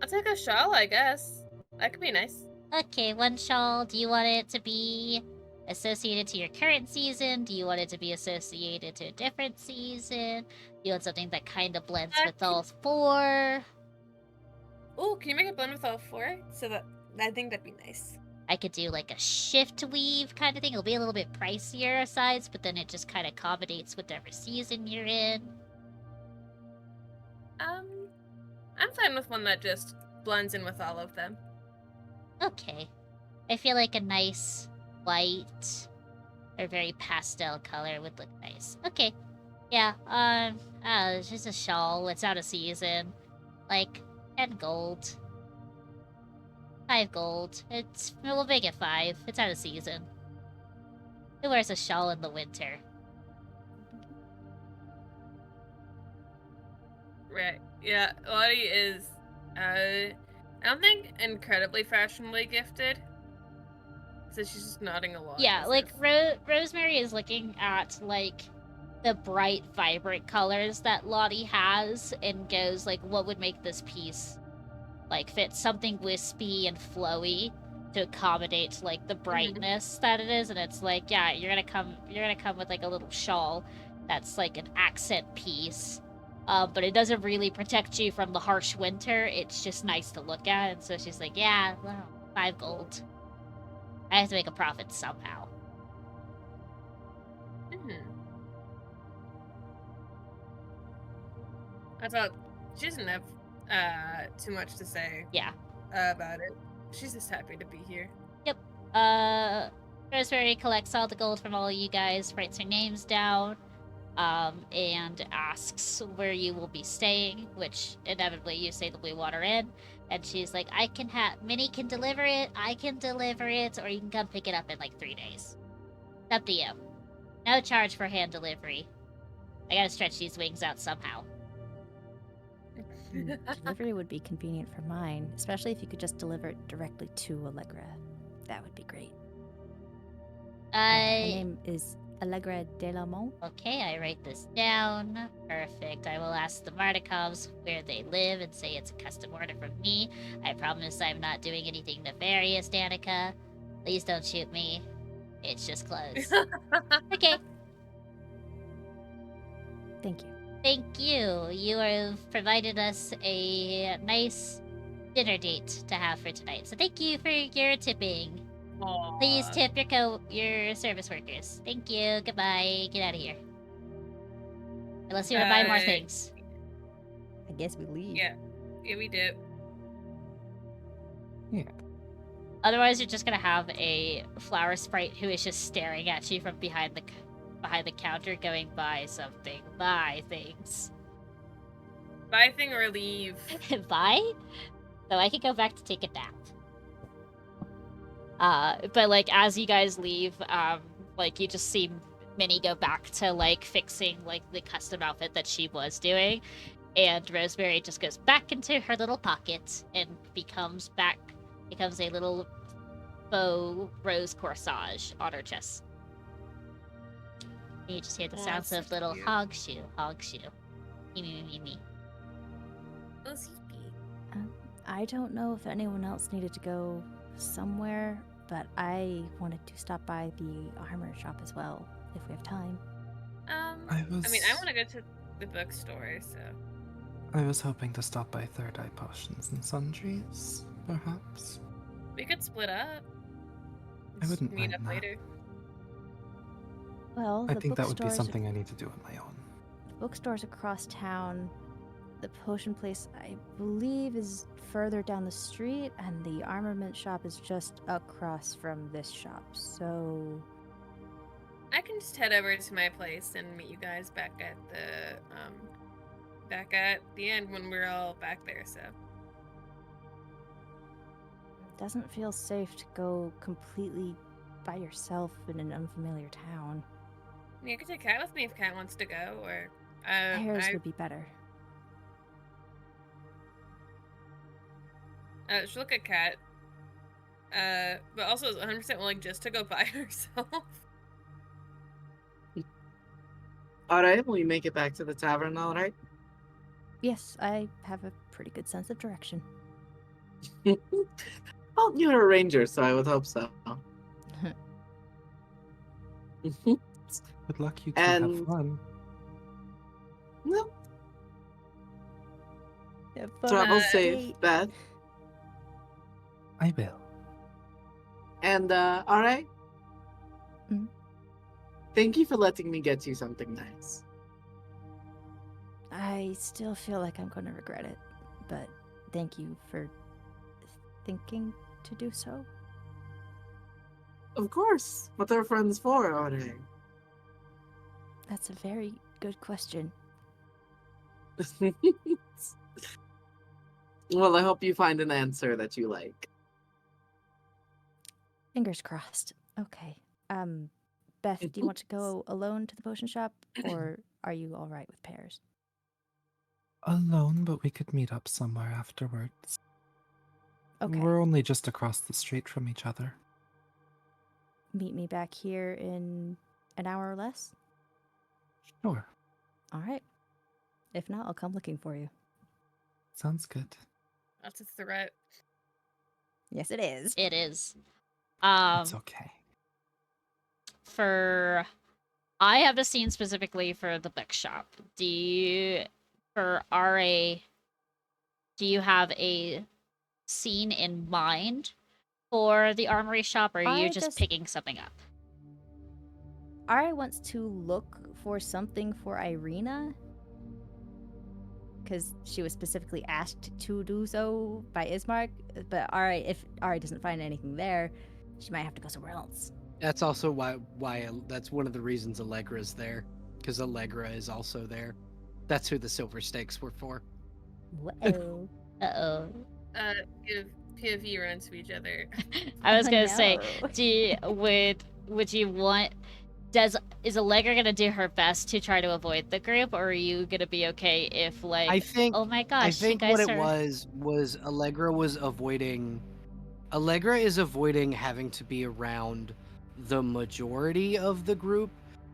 I'll take a shawl, I guess. That could be nice. Okay, one shawl. Do you want it to be associated to your current season? Do you want it to be associated to a different season? Do you want something that kind of blends with all four? Oh, can you make a blend with all four? So that I think that'd be nice. I could do like a shift weave kind of thing. It'll be a little bit pricier asides, but then it just kind of accommodates whatever season you're in. I'm fine with one that just blends in with all of them. Okay. I feel like a nice white or very pastel color would look nice. Okay. Yeah, it's just a shawl. It's out of season. Like, 10 gold. 5 gold. We'll make it 5. It's out of season. Who wears a shawl in the winter? Right. Yeah, Lottie is, I don't think incredibly fashionably gifted. So she's just nodding along. Yeah, as like if- Rosemary is looking at like the bright, vibrant colors that Lottie has and goes like, what would make this piece like fit something wispy and flowy to accommodate like the brightness that it is? And it's like, yeah, you're gonna come with like a little shawl that's like an accent piece. But it doesn't really protect you from the harsh winter. It's just nice to look at. And so she's like, yeah, well, 5 gold. I have to make a profit somehow. I thought she doesn't have too much to say Yeah. about it. She's just happy to be here. Rosemary collects all the gold from all you guys, writes your names down, and asks where you will be staying, which inevitably you say the Blue Water Inn. And she's like, Minnie can deliver it, I can deliver it, or you can come pick it up in like 3 days. It's up to you. No charge for hand delivery. I gotta stretch these wings out somehow. Delivery would be convenient for mine, especially if you could just deliver it directly to Allegra. That would be great. Her name is Allegra Delamont. Okay, I write this down. Perfect. I will ask the Mardikovs where they live and say it's a custom order from me. I promise I'm not doing anything nefarious, Danica. Please don't shoot me. It's just clothes. Okay. Thank you. Thank you. You have provided us a nice dinner date to have for tonight. So thank you for your tipping. Aww. Please tip your service workers. Thank you. Goodbye. Get out of here. Unless you want to buy more things. I guess we leave. Yeah, we do. Yeah. Otherwise, you're just gonna have a flower sprite who is just staring at you from behind the counter, going, buy something, buy things. Buy thing or leave. Buy? So I could go back to take a nap. But like as you guys leave, like you just see Minnie go back to like fixing like the custom outfit that she was doing, and Rosemary just goes back into her little pocket and becomes a little faux rose corsage on her chest. And you just hear the sounds That's of little cute. hog shoe. Me. Oh, sleepy. I don't know if anyone else needed to go somewhere, but I wanted to stop by the armor shop as well, if we have time. I want to go to the bookstore, so. I was hoping to stop by Third Eye Potions and Sundries, perhaps. We could split up. I wouldn't meet mind up that. later. Well, I the think that would be bookstores, something I need to do on my own. bookstores across town. The potion place, I believe, is further down the street, and the armament shop is just across from this shop. So, I can just head over to my place and meet you guys back at the end when we're all back there. So it doesn't feel safe to go completely by yourself in an unfamiliar town. you can take Kat with me if Kat wants to go, or Pairs would be better. she'll look at Kat, but also is 100% willing just to go by herself. All right, we make it back to the tavern, all right? Yes, I have a pretty good sense of direction. Well, you're a ranger, so I would hope so. Good luck, you two have And- fun. Well, Have fun. travel Uh, safe, Beth. I will. And, all right? Mhm. Thank you for letting me get you something nice. I still feel like I'm going to regret it, but thank you for thinking to do so. Of course. What are friends for, Audrey? That's a very good question. Well, I hope you find an answer that you like. Fingers crossed. Okay. Beth, do you want to go alone to the potion shop, or are you all right with pairs? Alone, but we could meet up somewhere afterwards. Okay. We're only just across the street from each other. Meet me back here in an hour or less? Sure. All right. If not, I'll come looking for you. Sounds good. That's a threat. Yes, it is. It is. It's okay. For I have a scene specifically for the bookshop. For RA, do you have a scene in mind for the armory shop, or are you I just just- picking something up? Ari wants to look for something for Irina, because she was specifically asked to do so by Ismark. But if Ari doesn't find anything there, she might have to go somewhere else. That's also why that's one of the reasons Allegra's there, because Allegra is also there. That's who the silver stakes were for. Whoa. Uh-oh. Give POV run to each other. I was Oh, gonna say, no. would you want? Is Allegra gonna do her best to try to avoid the group, or are you gonna be okay if like? I think. Oh my gosh! I think you what guys it are... was Allegra was avoiding. Allegra is avoiding having to be around the majority of the group.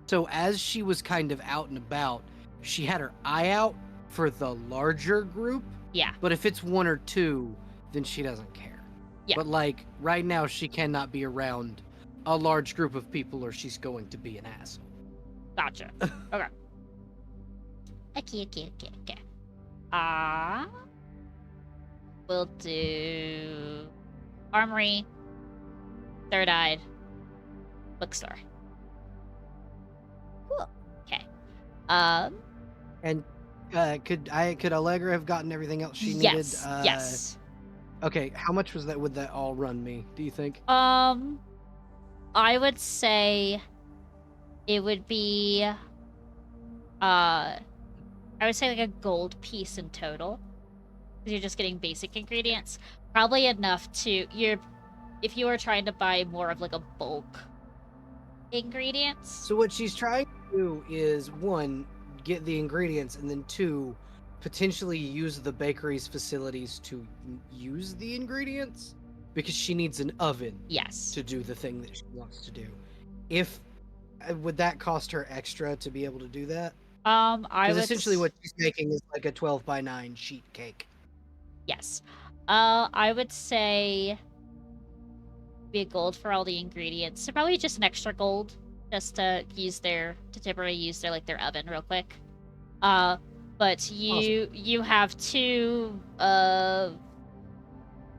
So as she was kind of out and about, she had her eye out for the larger group. Yeah. But if it's one or two, then she doesn't care. Yeah. But like right now, she cannot be around a large group of people, or she's going to be an asshole. Gotcha. Okay. Okay. We'll do armory, third eyed, bookstore. Cool. Okay. And could Allegra have gotten everything else she needed? Yes. Yes. Okay, how much was that? Would that all run me? Do you think? I would say it would be I would say like a gold piece in total. 'Cause you're just getting basic ingredients. Probably enough to if you were trying to buy more of like a bulk ingredients. So what she's trying to do is one, get the ingredients, and then two, potentially use the bakery's facilities to use the ingredients, because she needs an oven Yes. to do the thing that she wants to do. Would that cost her extra to be able to do that? I Because would essentially what she's making is like a 12x9 sheet cake. Yes. I would say be a gold for all the ingredients. So probably just an extra gold, just to temporarily use their oven real quick. But you have two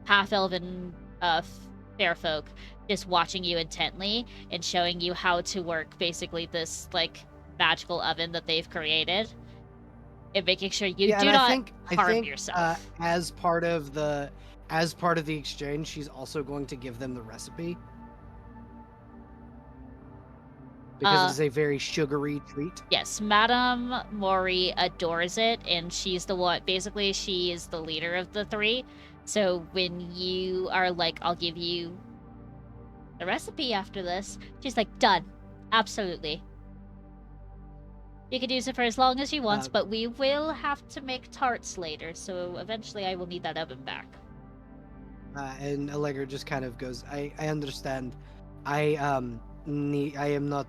half elven fair folk. just watching you intently and showing you how to work basically this like magical oven that they've created, and making sure you Yeah, do and not I harm think yourself. as part of the exchange, she's also going to give them the recipe because it is a very sugary treat. Yes, Madame Mori adores it, and she's the one. Basically, she is the leader of the three. So when you are like, "I'll give you the recipe after this," she's like, "Done, absolutely. You could use it for as long as you want, but we will have to make tarts later. So eventually, I will need that oven back." And Allegra just kind of goes, I understand. I am not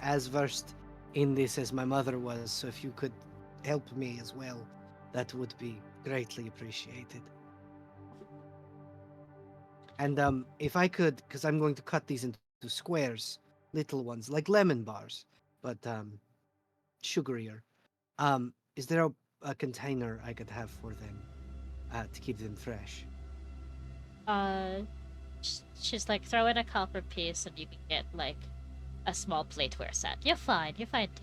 as versed in this as my mother was, so if you could help me as well, that would be greatly appreciated. And if I could, because I'm going to cut these into squares, little ones, like lemon bars, but sugarier. Is there a container I could have for them to keep them fresh? She's like, "Throw in a copper piece, and you can get like a small plateware set. You're fine,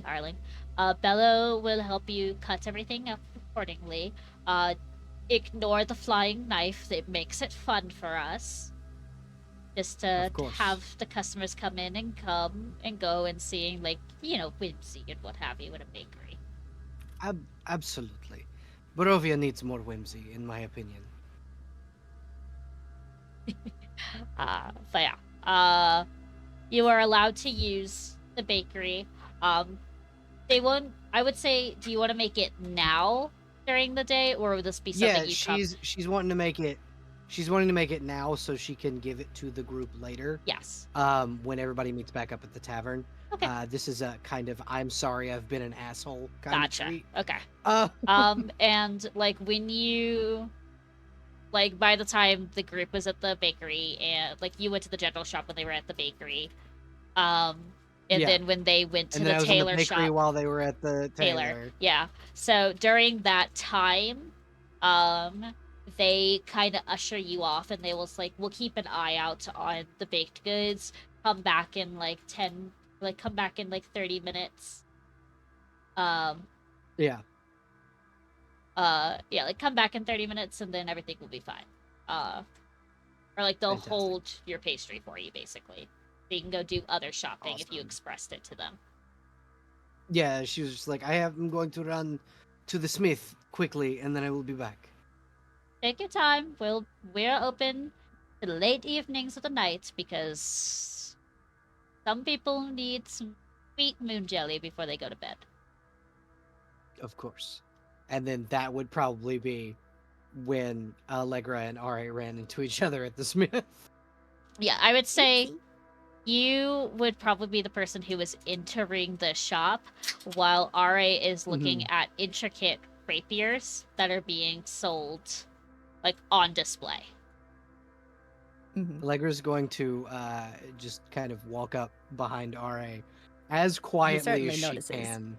darling. Bello will help you cut everything up accordingly. Ignore the flying knife. It makes it fun for us. Just to Of course. have the customers come in and come and go and seeing, like, whimsy and what have you in a bakery." Absolutely. Barovia needs more whimsy, in my opinion. But yeah. You are allowed to use the bakery. They won't. I would say, do you want to make it now during the day, or would this be something you come? she's wanting to make it. She's wanting to make it now so she can give it to the group later. Yes. When everybody meets back up at the tavern. Okay. This is a kind of I'm sorry I've been an asshole kind of treat. Okay. Uh, And like when you, like by the time the group was at the bakery, and like you went to the general shop when they were at the bakery, and Yeah. then when they went to and then I the was in the tailor bakery shop, while they were at the tailor. yeah. So during that time, they kind of usher you off, and they was like, "We'll keep an eye out on the baked goods. Come back in like 30 minutes." Yeah. Yeah, like come back in 30 minutes, and then everything will be fine. Or like they'll Fantastic. hold your pastry for you, basically. So you can go do other shopping if you Awesome. expressed it to them. Yeah, she was just like, I'm going to run to the smith quickly, and then I will be back. Take your time. We're open to the late evenings of the night because some people need some sweet moon jelly before they go to bed. Of course. And then that would probably be when Allegra and Ari ran into each other at the smith. Yeah, I would say Oopsie. you would probably be the person who is entering the shop while Ra is looking at intricate rapiers that are being sold, like, on display. Mhm. Allegra's going to just kind of walk up behind RA as quietly certainly as she notices. can.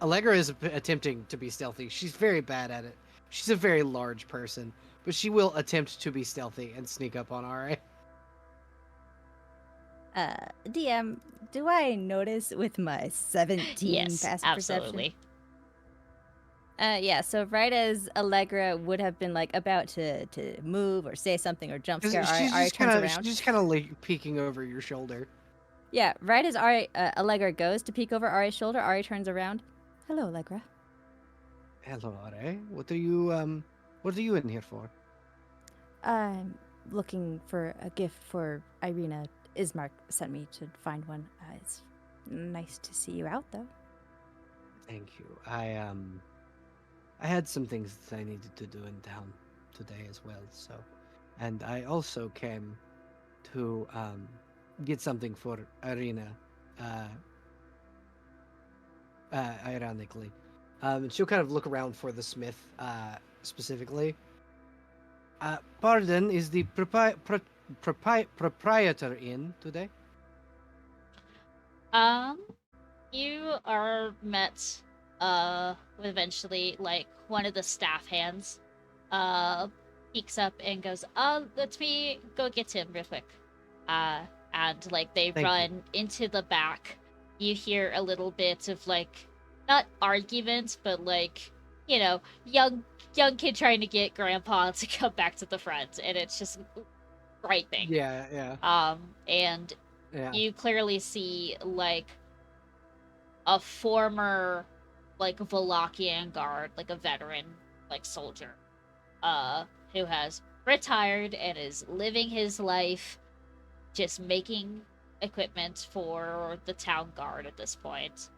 Allegra is attempting to be stealthy. She's very bad at it. She's a very large person, but she will attempt to be stealthy and sneak up on RA. DM, do I notice with my 17 Yes, passive absolutely. perception? Yeah, so right as Allegra would have been like about to move or say something or jump scare, Ari turns around. She's just kind of like peeking over your shoulder. Yeah, right as Allegra goes to peek over Ari's shoulder, Ari turns around. Hello, Allegra. Hello, RA. What are you in here for? I'm looking for a gift for Irina. Ismark sent me to find one. It's nice to see you out, though. Thank you. I had some things that I needed to do in town today as well, so, and I also came to get something for Irina. Ironically, she'll kind of look around for the smith specifically. Pardon, is the proprietor in today? You are met with eventually, like, one of the staff hands peeks up and goes, let me go get him real quick. And like they Thank you. run into the back. You hear a little bit of like, not argument, but like, you know, young kid trying to get grandpa to come back to the front, and it's just frightening. Yeah. And Yeah. you clearly see like a former like Valachian guard, like a veteran, like soldier, who has retired and is living his life just making equipment for the town guard at this point.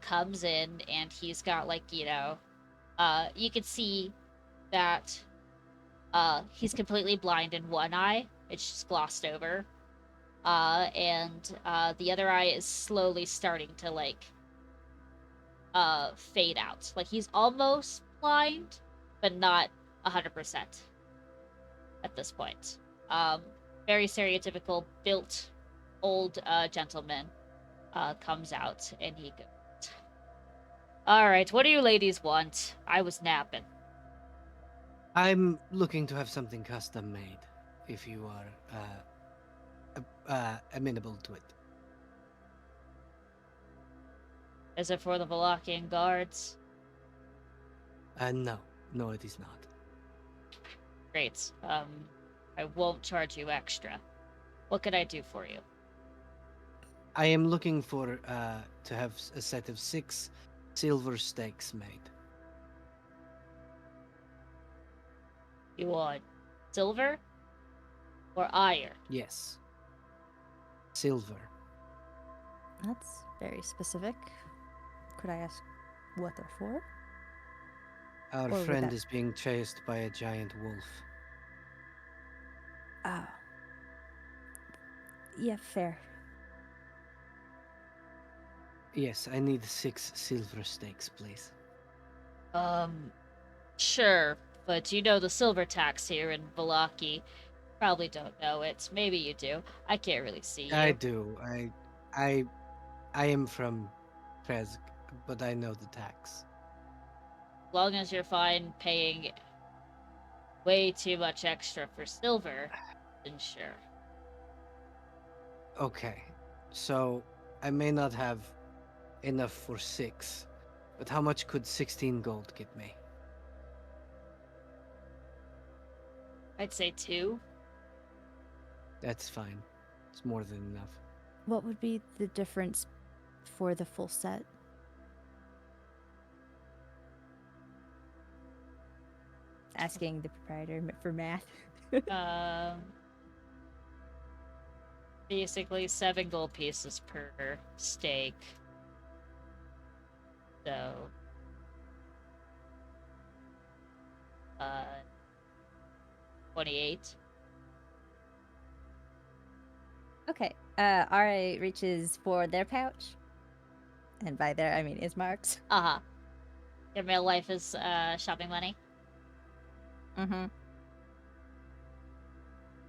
Comes in and he's got like, you can see that he's completely blind in one eye. It's just glossed over. And the other eye is slowly starting to like fade out. Like he's almost blind, but not 100% at this point. Very stereotypical built old gentleman comes out and he goes, "All right, what do you ladies want? I was napping." I'm looking to have something custom made, if you are amenable to it. Is it for the Valachian guards? No, it is not. Great. I won't charge you extra. What can I do for you? I am looking for to have a set of 6 silver stakes made. You want silver or iron? Yes. Silver. That's very specific. Could I ask what they're for? Our Or would friend that- is being chased by a giant wolf. Oh. Yeah, fair. Yes, I need 6 silver stakes, please. Sure, but you know the silver tax here in Valaki. Probably don't know it. Maybe you do. I can't really see you. I do. I am from Krezk, but I know the tax. As long as you're fine paying way too much extra for silver, then sure. Okay. So, I may not have enough for 6, but how much could 16 gold get me? I'd say 2. That's fine. It's more than enough. What would be the difference for the full set? Asking the proprietor for math. Basically 7 gold pieces per stake. So, 28. Okay. Ra reaches for their pouch. And by their, I mean Ismark's. Uh-huh. Your real life is shopping money. Mm-hmm.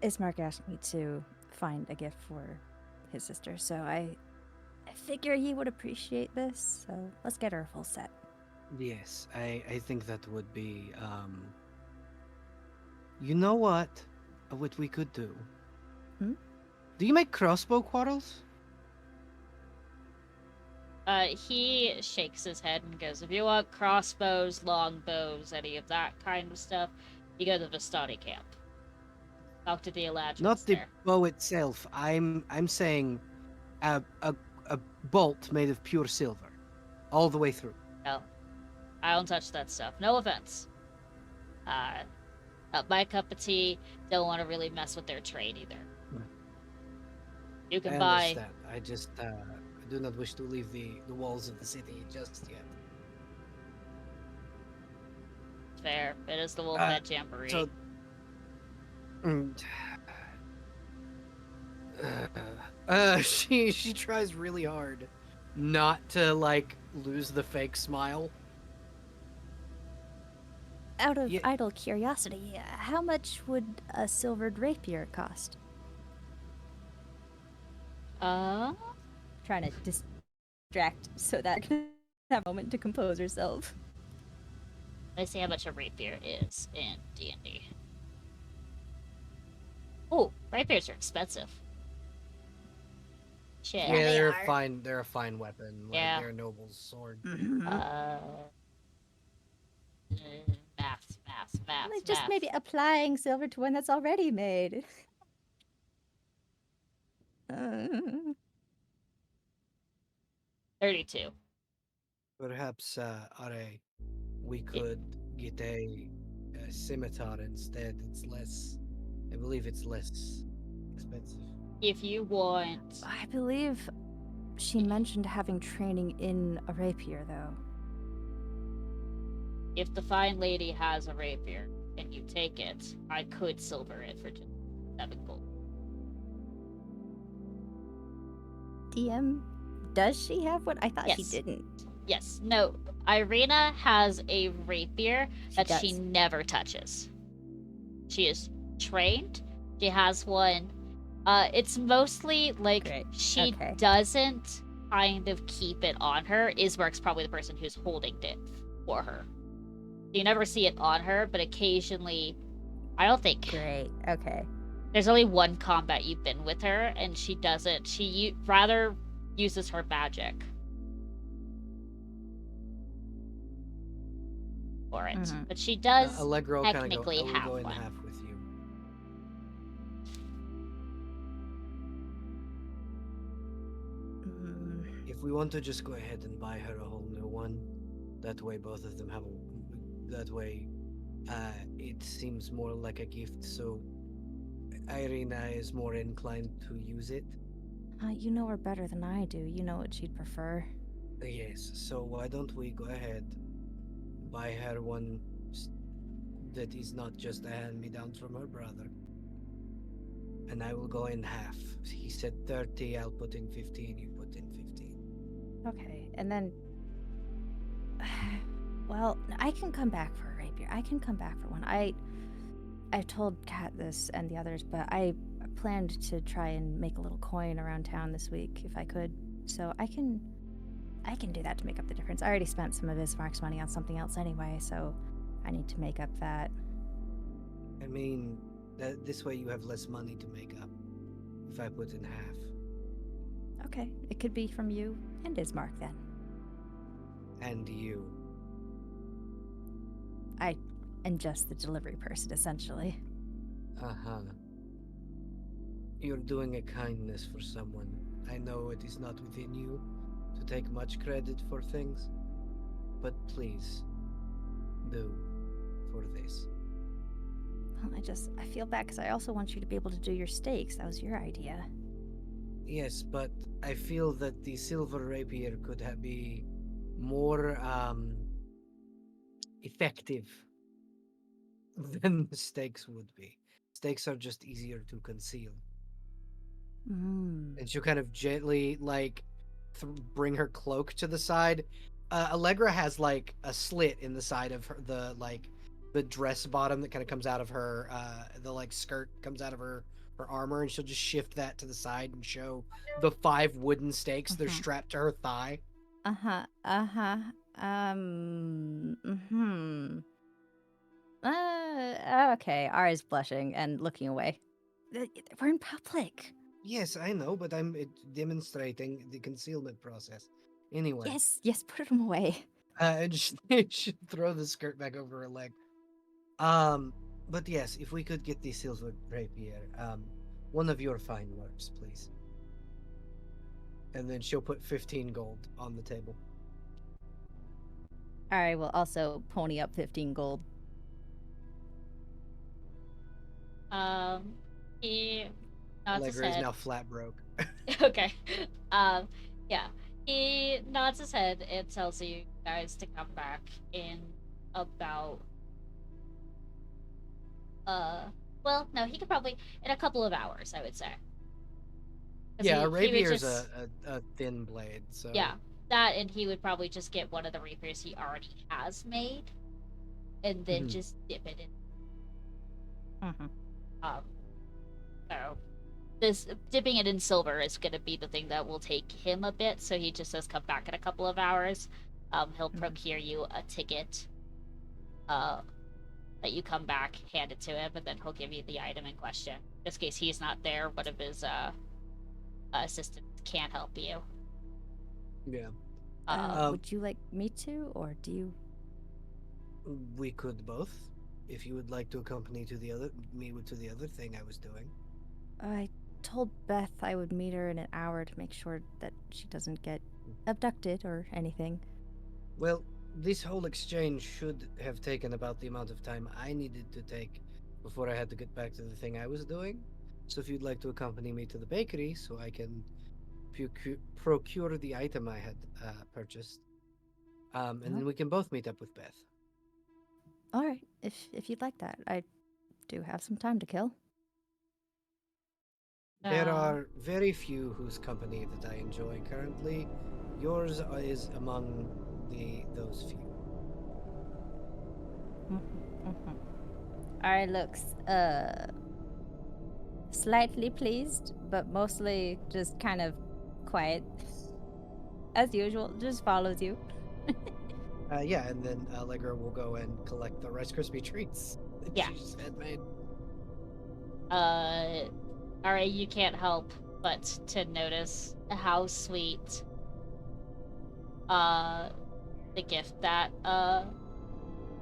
Ismark asked me to find a gift for his sister, so I figure he would appreciate this, so let's get her a full set. Yes, I think that would be, You know what? What we could do? Hmm? Do you make crossbow quarrels? He shakes his head and goes, "If you want crossbows, longbows, any of that kind of stuff, you go to the Vistani camp. Talk to the Eladrins Not the there." bow itself. I'm saying a bolt made of pure silver, all the way through. No, I don't touch that stuff. No offense. Not my cup of tea. Don't want to really mess with their trade either. You can I buy. understand. I just I do not wish to leave the walls of the city just yet. Fair. It is the Wolfhead Jamboree. So, she tries really hard not to like lose the fake smile. Out of Yeah. idle curiosity, how much would a silvered rapier cost? Trying to distract so that I can have a moment to compose herself. Let's see how much a rapier is in D&D. Oh, rapiers are expensive. Shit. Yeah, Yeah, they they're are. a fine. They're a fine weapon. Like Yeah. they're a noble's sword. Mhm. Maths. Like just maybe applying silver to one that's already made. 32. Perhaps, Are, we could get a scimitar instead. It's less. I believe it's less expensive. If you want, I believe she mentioned having training in a rapier, though. if the fine lady has a rapier and you take it, I could silver it for just 7 gold. DM, does she have one? I thought she Yes. didn't. Yes. No. Irina has a rapier that she does. never touches. She is trained. She has one. It's mostly like Great. she Okay. doesn't kind of keep it on her. Ismark's probably the person who's holding it for her. You never see it on her, but occasionally, I don't think. Great. Okay. There's only one combat you've been with her, and she doesn't. She rather uses her magic for it, Mhm. but she does Allegro kind of go. technically I will have go in one. half with you. If we want to just go ahead and buy her a whole new one, that way both of them have a. That way, it seems more like a gift. So, Irina is more inclined to use it. You know her better than I do. You know what she'd prefer. Yes. So why don't we go ahead, buy her one that is not just a hand-me-down from her brother, and I will go in half. He said 30. I'll put in 15. You put in 15. Okay, and then. Well, I can come back for a rapier. I can come back for one. I've told Kat this and the others, but I planned to try and make a little coin around town this week if I could. So I can do that to make up the difference. I already spent some of Ismark's money on something else anyway, so I need to make up that. I mean, this way you have less money to make up. If I put in half, Okay, it could be from you and Ismark then. and you. I am just the delivery person, essentially. Uh-huh. You're doing a kindness for someone. I know it is not within you to take much credit for things, but please do for this. Well, I feel bad because I also want you to be able to do your stakes. That was your idea. Yes, but I feel that the silver rapier could be more effective than the stakes would be. Stakes are just easier to conceal. Mm. And she'll kind of gently bring her cloak to the side. Allegra has like a slit in the side of her, the dress bottom that kind of comes out of her, the like skirt comes out of her armor, and she'll just shift that to the side and show the 5 wooden stakes. They're Mhm. strapped to her thigh. Mhm. Okay. Ara's blushing and looking away. We're in public. Yes, I know, but I'm demonstrating the concealment process. Anyway, Yes, put them away. and she throw the skirt back over her leg. But yes, if we could get the silver rapier, one of your fine works, please. And then she'll put 15 gold on the table. Ara will also pony up 15 gold. He nods his Allegra is head. now flat broke. Okay. Yeah. He nods his head and tells you guys to come back in about well, no, he could probably in a couple of hours, I would say. 'Cause Yeah, a he would rapier's just, a thin blade, so yeah, that, and he would probably just get one of the rapiers he already has made, and then Mhm. just dip it in. Mhm. So this dipping it in silver is going to be the thing that will take him a bit. So he just says, "Come back in a couple of hours." He'll procure you a ticket. That you come back, hand it to him, and then he'll give you the item in question. Just in case he's not there, one of his assistants can't help you. Yeah. Would you like me to, or do you? We could both. If you would like to accompany to the other to the other thing I was doing. I told Beth I would meet her in an hour to make sure that she doesn't get abducted or anything. Well, this whole exchange should have taken about the amount of time I needed to take before I had to get back to the thing I was doing. So if you'd like to accompany me to the bakery so I can procure the item I had purchased, and then we can both meet up with Beth. All right, if you'd like that, I do have some time to kill. There are very few whose company that I enjoy currently. Yours is among those few. Alright, looks slightly pleased, but mostly just kind of quiet. As usual, just follows you. Yeah, and then Allegra will go and collect the Rice Krispie treats that Yeah. she just had made. Alright, you can't help but to notice how sweet the gift that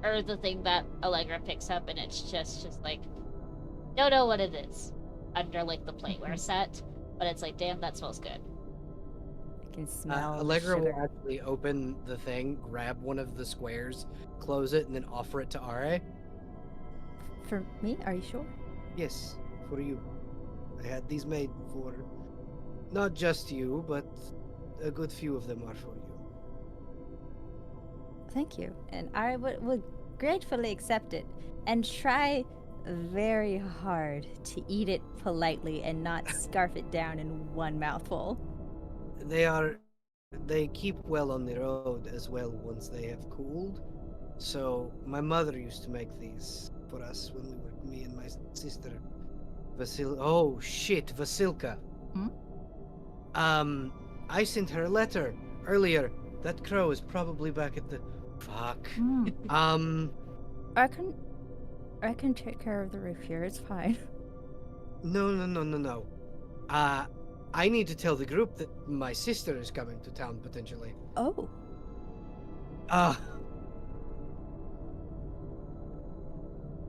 or the thing that Allegra picks up, and it's just like, don't know what it is under like the plateware set, but it's like, damn, that smells good. I can smell the Allegra will sugar. actually open the thing, grab one of the squares, close it, and then offer it to Are. For me? Are you sure? Yes, for you. I had these made for not just you, but a good few of them are for you. Thank you. And I would gratefully accept it and try very hard to eat it politely and not scarf it down in one mouthful. They keep well on the road as well once they have cooled. So my mother used to make these for us when we were me and my sister Vasilka. Hmm? I sent her a letter earlier. That crow is probably back at the fuck. I can take care of the roof here. It's fine. No. I need to tell the group that my sister is coming to town potentially. Oh,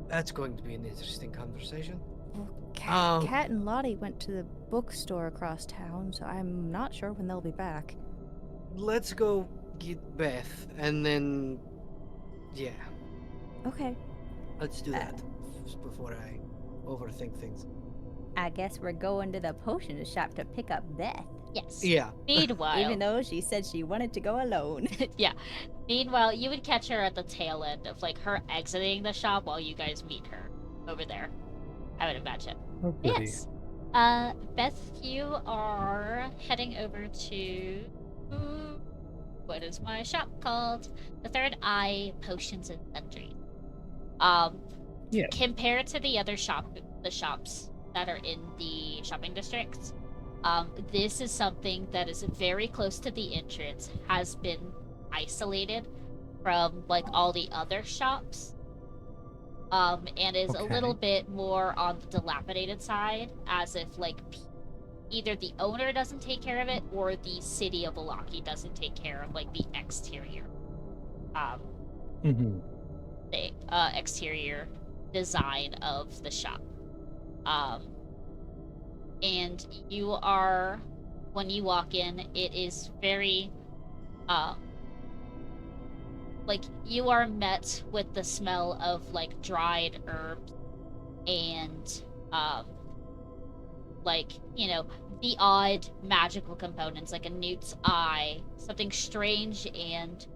That's going to be an interesting conversation. well, Um, Kat and Lottie went to the bookstore across town, so I'm not sure when they'll be back. Let's go get Beth, and then, yeah, Okay. let's do that before I overthink things. I guess we're going to the potion shop to pick up Beth, Yes. Yeah. Meanwhile, even though she said she wanted to go alone. yeah. Meanwhile, you would catch her at the tail end of like her exiting the shop while you guys meet her over there. I would imagine. Oh, goody. Yes. Beth, you are heading over to what is my shop called? The Third Eye Potions and Sundries. Yeah. Compared to the other shops that are in the shopping districts, this is something that is very close to the entrance, has been isolated from like all the other shops, and is a little Okay. bit more on the dilapidated side, as if like either the owner doesn't take care of it or the city of Alaki doesn't take care of like the exterior Mm-hmm. exterior design of the shop. And you are, when you walk in, it is very like you are met with the smell of like dried herbs and like, you know, the odd magical components like a newt's eye, something strange and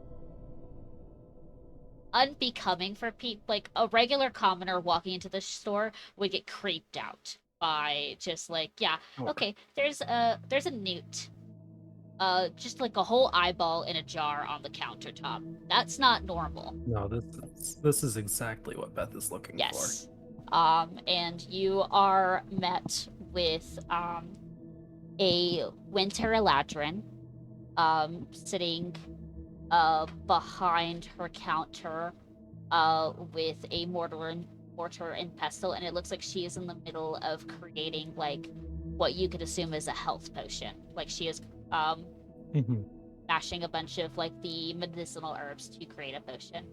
unbecoming for people. Like a regular commoner walking into the store would get creeped out by just like, yeah, okay, there's a newt, just like a whole eyeball in a jar on the countertop. That's not normal. No, this is exactly what Beth is looking Yes. And you are met with a winter eladrin sitting behind her counter with a mortar and pestle, and it looks like she is in the middle of creating like what you could assume is a health potion. Like she is Mhm. mashing a bunch of like the medicinal herbs to create a potion.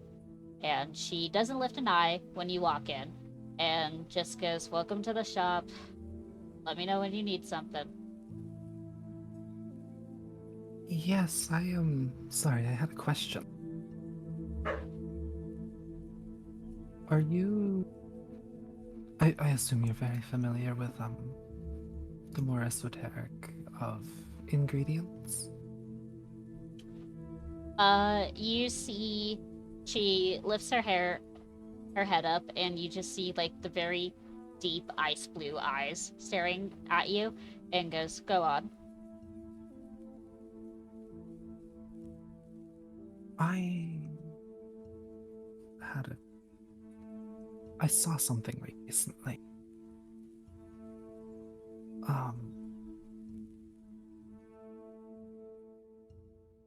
And she doesn't lift an eye when you walk in and just goes, "Welcome to the shop. Let me know when you need something." Yes, I am sorry, I had a question. Are you I assume you're very familiar with the more esoteric of ingredients? You see she lifts her head up, and you just see like the very deep ice blue eyes staring at you, and goes, "Go on." I had a I saw something recently. Um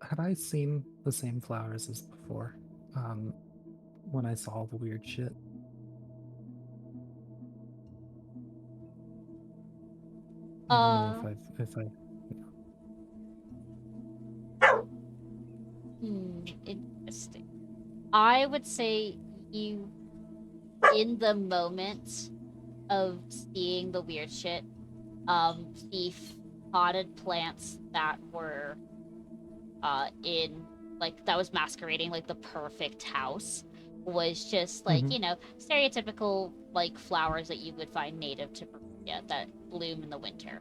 had I seen the same flowers as before? When I saw all the weird shit? I don't know Uh, if I Interesting. I would say you, in the moment of seeing the weird shit, the potted plants that were in like that was masquerading like the perfect house was just like, Mhm. stereotypical like flowers that you would find native to Bermuda that bloom in the winter.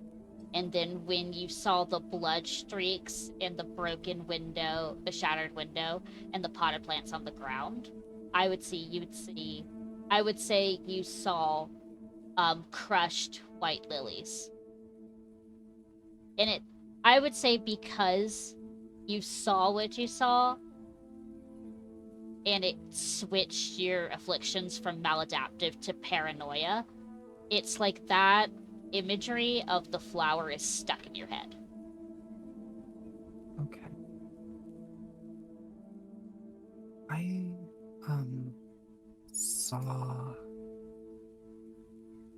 And then when you saw the blood streaks in the broken window, the shattered window, and the potted plants on the ground, I would say you saw crushed white lilies. And I would say because you saw what you saw and it switched your afflictions from maladaptive to paranoia, it's like that imagery of the flower is stuck in your head. Okay. I saw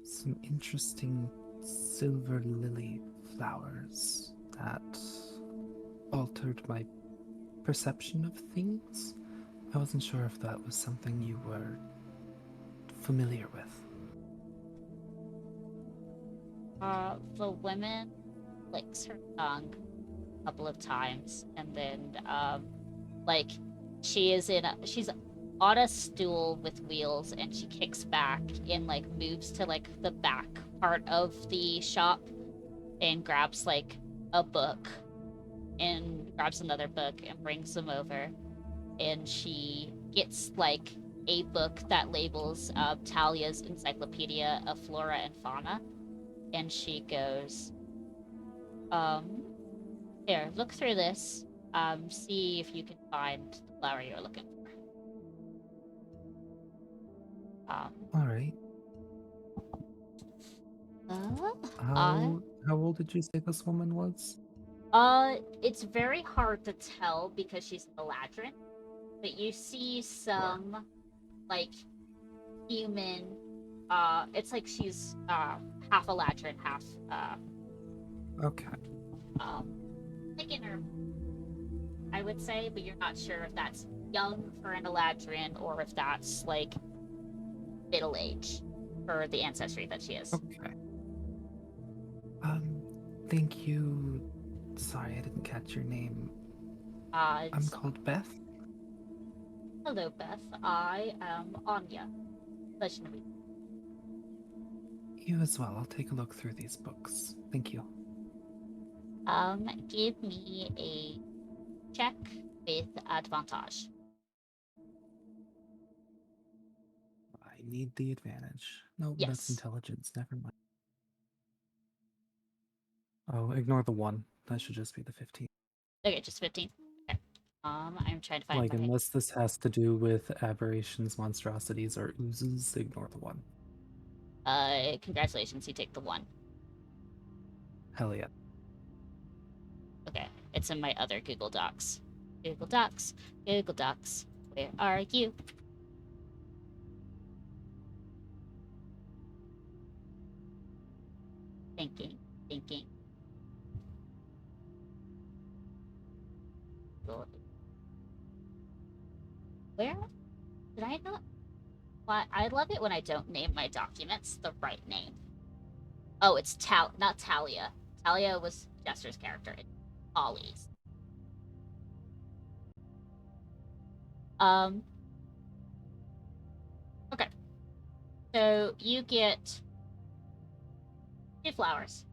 some interesting silver lily flowers that altered my perception of things. I wasn't sure if that was something you were familiar with. The woman licks her tongue a couple of times, and then like she's on a stool with wheels, and she kicks back and like moves to like the back part of the shop and grabs like a book and grabs another book and brings them over, and she gets like a book that labels Talia's Encyclopedia of Flora and Fauna, and she goes, here, look through this, see if you can find the flower you're looking for. All right. Uh, I How old did you say this woman was? it's very hard to tell because she's a ladrin, but you see Sure. some like human. It's like she's half a ladrin, half Okay. um like in her, I would say, but you're not sure if that's young for an eladrin or if that's like middle age for the ancestry that she is. Okay. Thank you. Sorry, I didn't catch your name. I'm It's called Beth. Hello, Beth. I am Anya. Pleasure to meet You as well. I'll take a look through these books. Thank you. you. Give me a check with advantage. I need the advantage. Nope, that's Yes. intelligence. Never mind. Oh, ignore the 1. That should just be the 15. Okay, just 15. Okay. I'm trying to find Like, my. unless this has to do with aberrations, monstrosities, or oozes, ignore the 1. Congratulations, you take the 1. Hell yeah. Okay, it's in my other Google Docs. Google Docs. Google Docs. Where are you? Thinking. Did I not? Why? I love it when I don't name my documents the right name. Oh, it's not Talia. Talia was Jester's character. It's Ollie's. Um. Okay. So you get 2 flowers.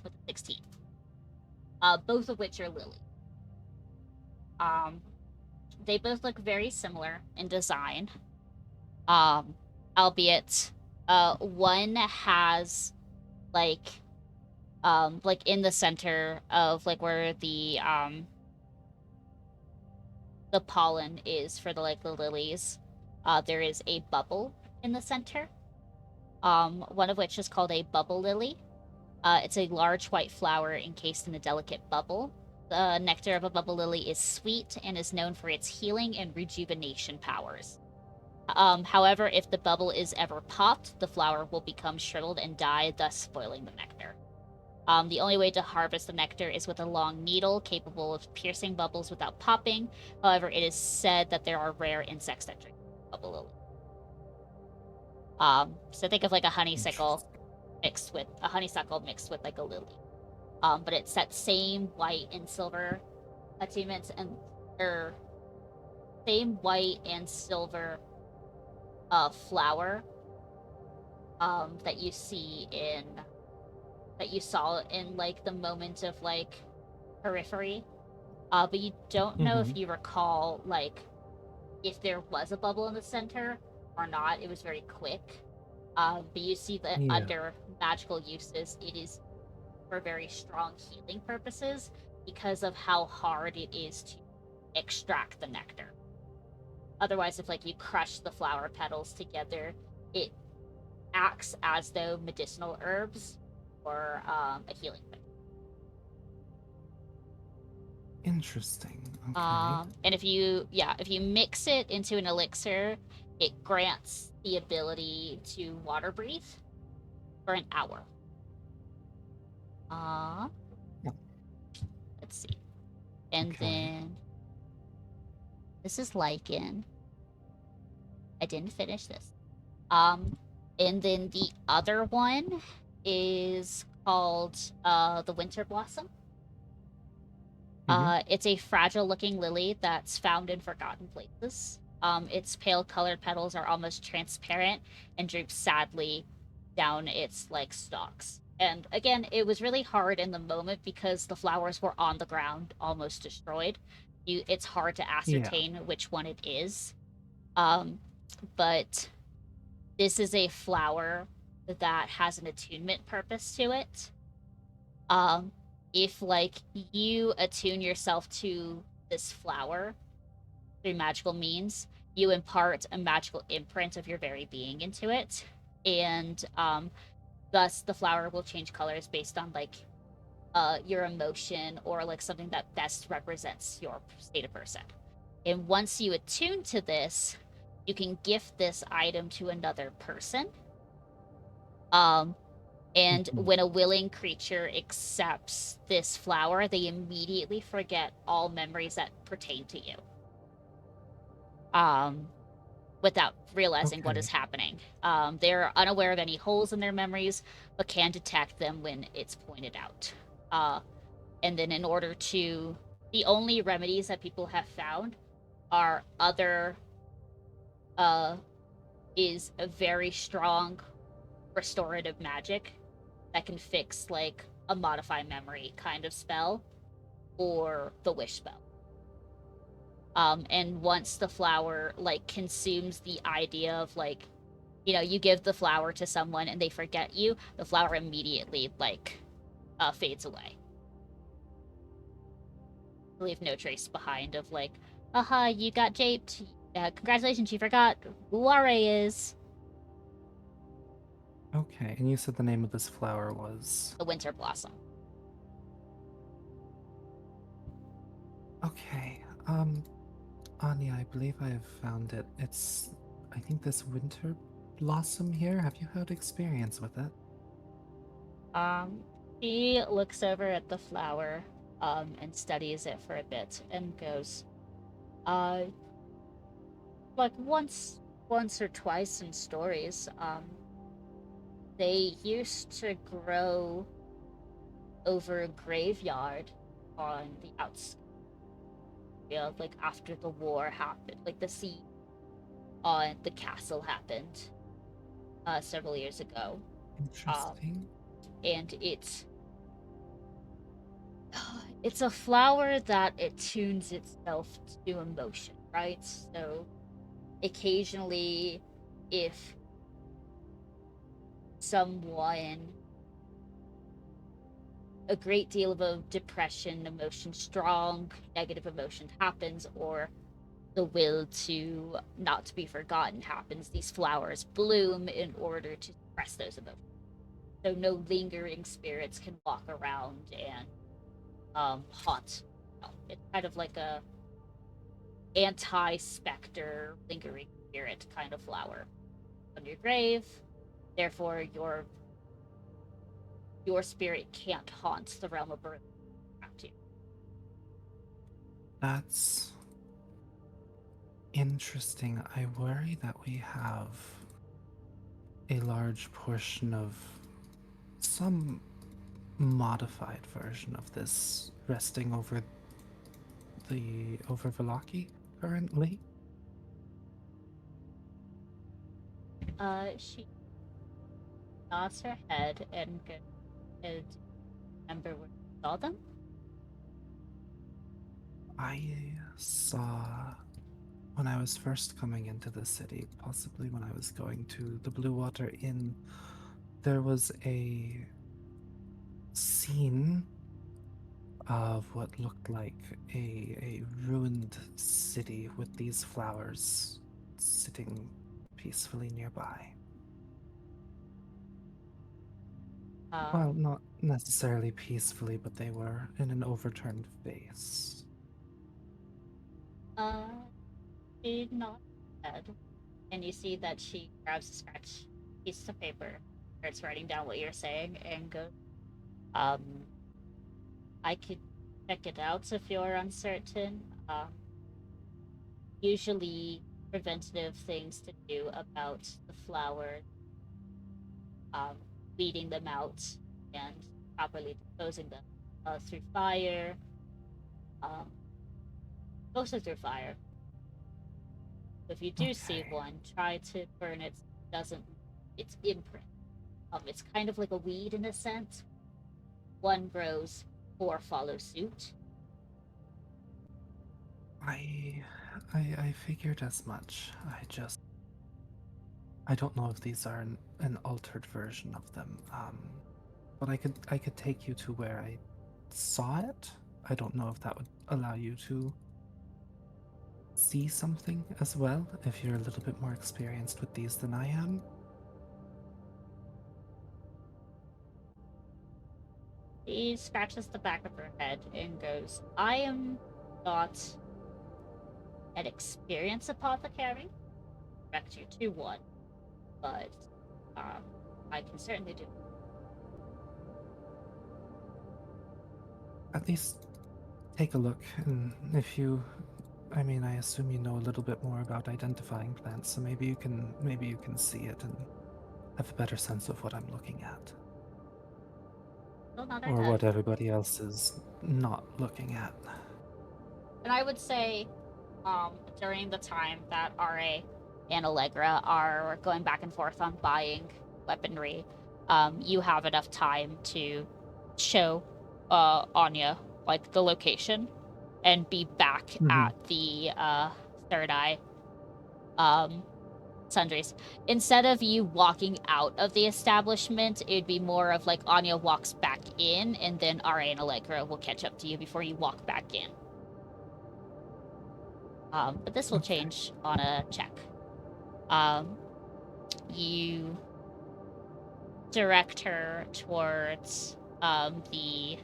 With 16. Both of which are lily. Um, they both look very similar in design. Albeit, one has like in the center of like where the pollen is for the lilies, there is a bubble in the center. One of which is called a bubble lily. It's a large white flower encased in a delicate bubble. The nectar of a bubble lily is sweet and is known for its healing and rejuvenation powers. However, if the bubble is ever popped, the flower will become shriveled and die, thus spoiling the nectar. The only way to harvest the nectar is with a long needle capable of piercing bubbles without popping. However, it is said that there are rare insects that drink bubble lily. So think of like a honeysuckle mixed with like a lily. But it's that same white and silver attunements and same white and silver flower that you saw in like the moment of like periphery. But you don't know if you recall like if there was a bubble in the center or not. It was very quick. But you see that under magical uses, it is for very strong healing purposes because of how hard it is to extract the nectar. Otherwise, if like you crush the flower petals together, it acts as though medicinal herbs or a healing thing. Interesting. Okay. And if you mix it into an elixir, it grants the ability to water breathe for an hour. Let's see. And then this is lichen. I didn't finish this. And then the other one is called the winter blossom. It's a fragile-looking lily that's found in forgotten places. Its pale-colored petals are almost transparent and droop sadly down its like stalks. And again, it was really hard in the moment because the flowers were on the ground, almost destroyed. It's hard to ascertain which one it is. But this is a flower that has an attunement purpose to it. If like you attune yourself to this flower through magical means, you impart a magical imprint of your very being into it, and thus the flower will change colors based on like your emotion or like something that best represents your state of person. And once you attune to this, you can gift this item to another person. And when a willing creature accepts this flower, they immediately forget all memories that pertain to you. Without realizing what is happening. They're unaware of any holes in their memories, but can detect them when it's pointed out. And then in order to... The only remedies that people have found are is a very strong restorative magic that can fix like a modify memory kind of spell or the wish spell. And once the flower like consumes the idea of like, you know, you give the flower to someone and they forget you, the flower immediately like fades away. Leave no trace behind of like, aha, you got japed. Congratulations, you forgot who Are is. Okay, and you said the name of this flower was? The winter blossom. Okay, Anya, I believe I have found it. It's, I think, this winter blossom here. Have you had experience with it? She looks over at the flower, and studies it for a bit and goes, like once or twice in stories. They used to grow over a graveyard on the outskirts. Yeah, like after the war happened, like the siege on the castle happened several years ago. Interesting. And it's a flower that attunes itself to emotion, right? So occasionally, if someone a great deal of depression, emotion, strong negative emotion happens, or the will to not be forgotten happens, these flowers bloom in order to suppress those emotions. So no lingering spirits can walk around and haunt. No, it's kind of like a anti-specter lingering spirit kind of flower on your grave. Therefore, your spirit can't haunt the realm of birth around you. That's interesting. I worry that we have a large portion of some modified version of this resting over Velaki currently. She nods her head and goes, "Do remember where you saw them?" I saw when I was first coming into the city, possibly when I was going to the Blue Water Inn, there was a scene of what looked like a ruined city with these flowers sitting peacefully nearby. Well, Um, not necessarily peacefully, but they were in an overturned vase. uh, she nods her head, and you see that she grabs a scratch piece of paper, starts writing down what you're saying, and goes, um, "I could check it out if you're uncertain. Usually preventative things to do about the flowers, um, weeding them out and properly disposing them through fire, um, mostly through fire. If you do see Okay. one, try to burn it. Doesn't its imprint? It's kind of like a weed in a sense. One grows, four follow suit. I I figured as much. I don't know if these are an altered version of them. But I could take you to where I saw it. I don't know if that would allow you to see something as well, if you're a little bit more experienced with these than I am. She scratches the back of her head and goes, "I am not an experienced apothecary. Direct you to one, but um, I can certainly do." At least take a look, and if you I mean, I assume you know a little bit more about identifying plants, so maybe you can see it and have a better sense of what I'm looking at. Still nod her Or head. what everybody else is not looking at. And I would say, during the time that RA and Allegra are going back and forth on buying weaponry, you have enough time to show Anya like the location and be back Mhm. at the Third Eye um, sundries. Instead of you walking out of the establishment, it'd be more of like Anya walks back in, and then RA and Allegra will catch up to you before you walk back in. But this will Okay. change on a check. Um, you direct her towards the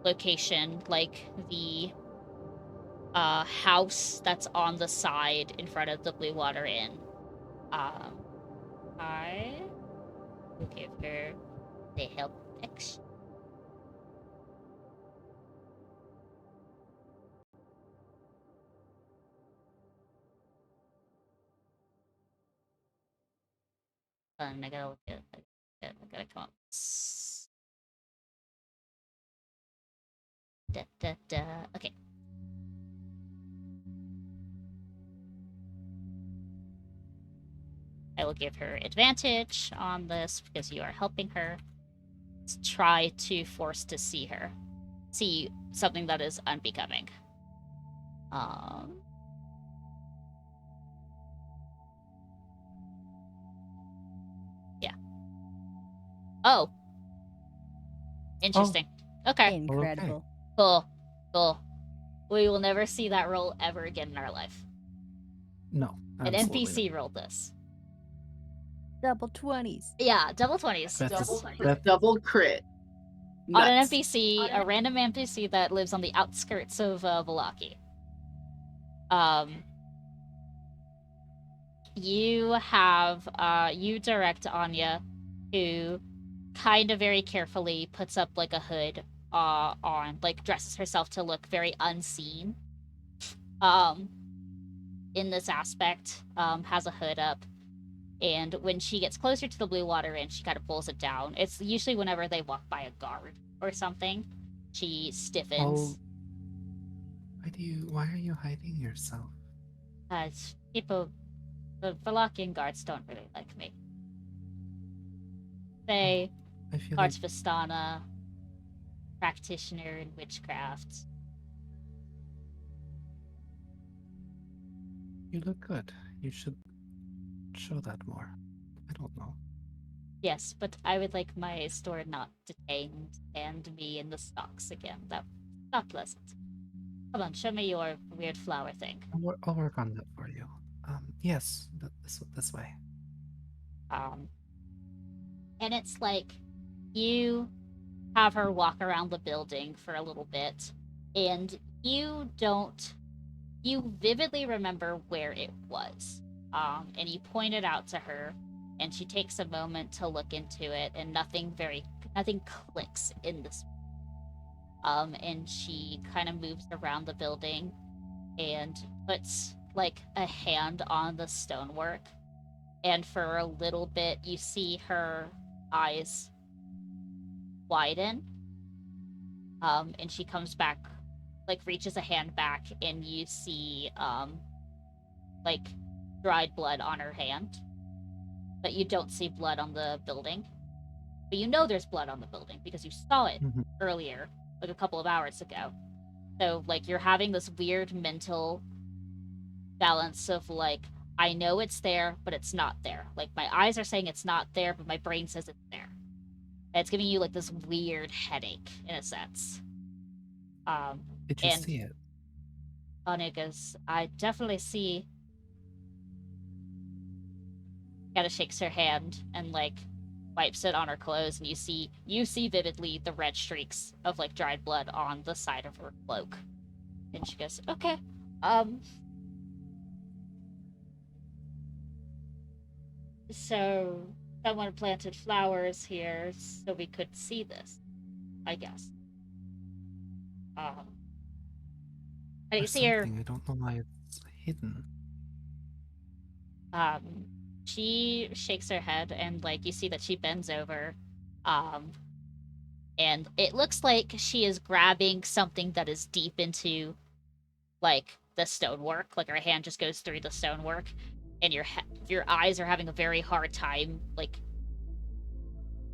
location, like the house that's on the side in front of the Blue Water Inn. Um, I will give her the help action. fun. I gotta look at it. I gotta come up. Da, da, da. Okay. I will give her advantage on this because you are helping her. Let's try to force to see something that is unbecoming. Yeah. Oh. Interesting. Okay. Incredible. Cool. We will never see that roll ever again in our life. No, An absolutely NPC rolled this. Double 20s. Yeah, double 20s. Double crit. On an Nuts. NPC, a random NPC that lives on the outskirts of Valaki. You have, you direct Anya, who kind of very carefully puts up like a hood on, like dresses herself to look very unseen. In this aspect, has a hood up. And when she gets closer to the Blue Water Inn, she kind of pulls it down. It's usually whenever they walk by a guard or something, she stiffens. Why are you hiding yourself? People, the Valakian guards don't really like me. They, I feel Arts Vistana, practitioner in witchcraft. you look good. You should show that more. I don't know. Yes, but I would like my store not detained and me in the stocks again. That's not pleasant. Come on, show me your weird flower thing. I'll work on that for you. Yes, this way. And it's like you have her walk around the building for a little bit, and you vividly remember where it was. And you point it out to her, and she takes a moment to look into it, and nothing clicks in this. And she kind of moves around the building and puts like a hand on the stonework, and for a little bit you see her eyes widen. And she comes back, like reaches a hand back, and you see like dried blood on her hand, but you don't see blood on the building. But you know there's blood on the building because you saw it earlier, like a couple of hours ago. So like you're having this weird mental balance of like, I know it's there, but it's not there. Like my eyes are saying it's not there, but my brain says it's there. And it's giving you like this weird headache in a sense. Did you see it? Anya goes, I definitely see. Kind of shakes her hand and like wipes it on her clothes, and you see vividly the red streaks of like dried blood on the side of her cloak. And she goes, okay, so someone planted flowers here so we could see this, I guess. I Or see her. something. I don't know why it's hidden. She shakes her head, and like you see that she bends over, and it looks like she is grabbing something that is deep into like the stonework. Like her hand just goes through the stonework, and your eyes are having a very hard time like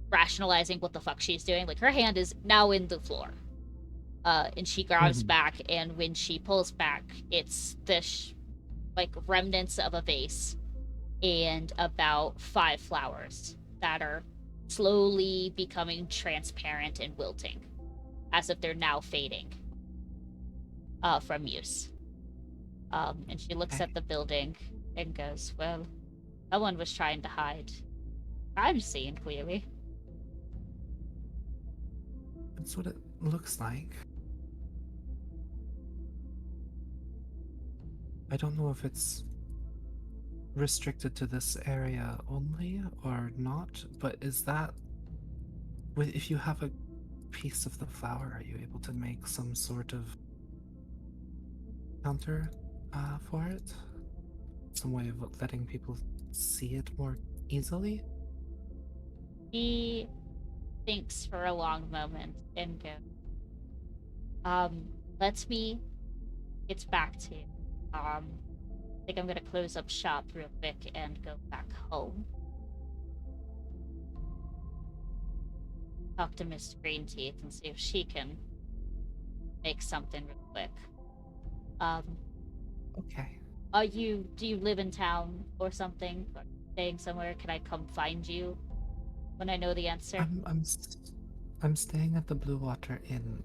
rationalizing what the fuck she's doing. Like her hand is now in the floor, and she grabs back, and when she pulls back, it's this like remnants of a vase and about 5 flowers that are slowly becoming transparent and wilting, as if they're now fading from use. And she looks at the building and goes, well, someone was trying to hide. I'm seeing clearly. That's what it looks like. I don't know if it's restricted to this area only or not, but is that... if you have a piece of the flower, are you able to make some sort of counter for it? Some way of letting people see it more easily? He thinks for a long moment and goes, let me get back to you. I think I'm gonna close up shop real quick and go back home. Talk to Miss Greenteeth and see if she can make something real quick. Okay. Do you live in town or something? Or staying somewhere? Can I come find you when I know the answer? I'm staying at the Blue Water Inn.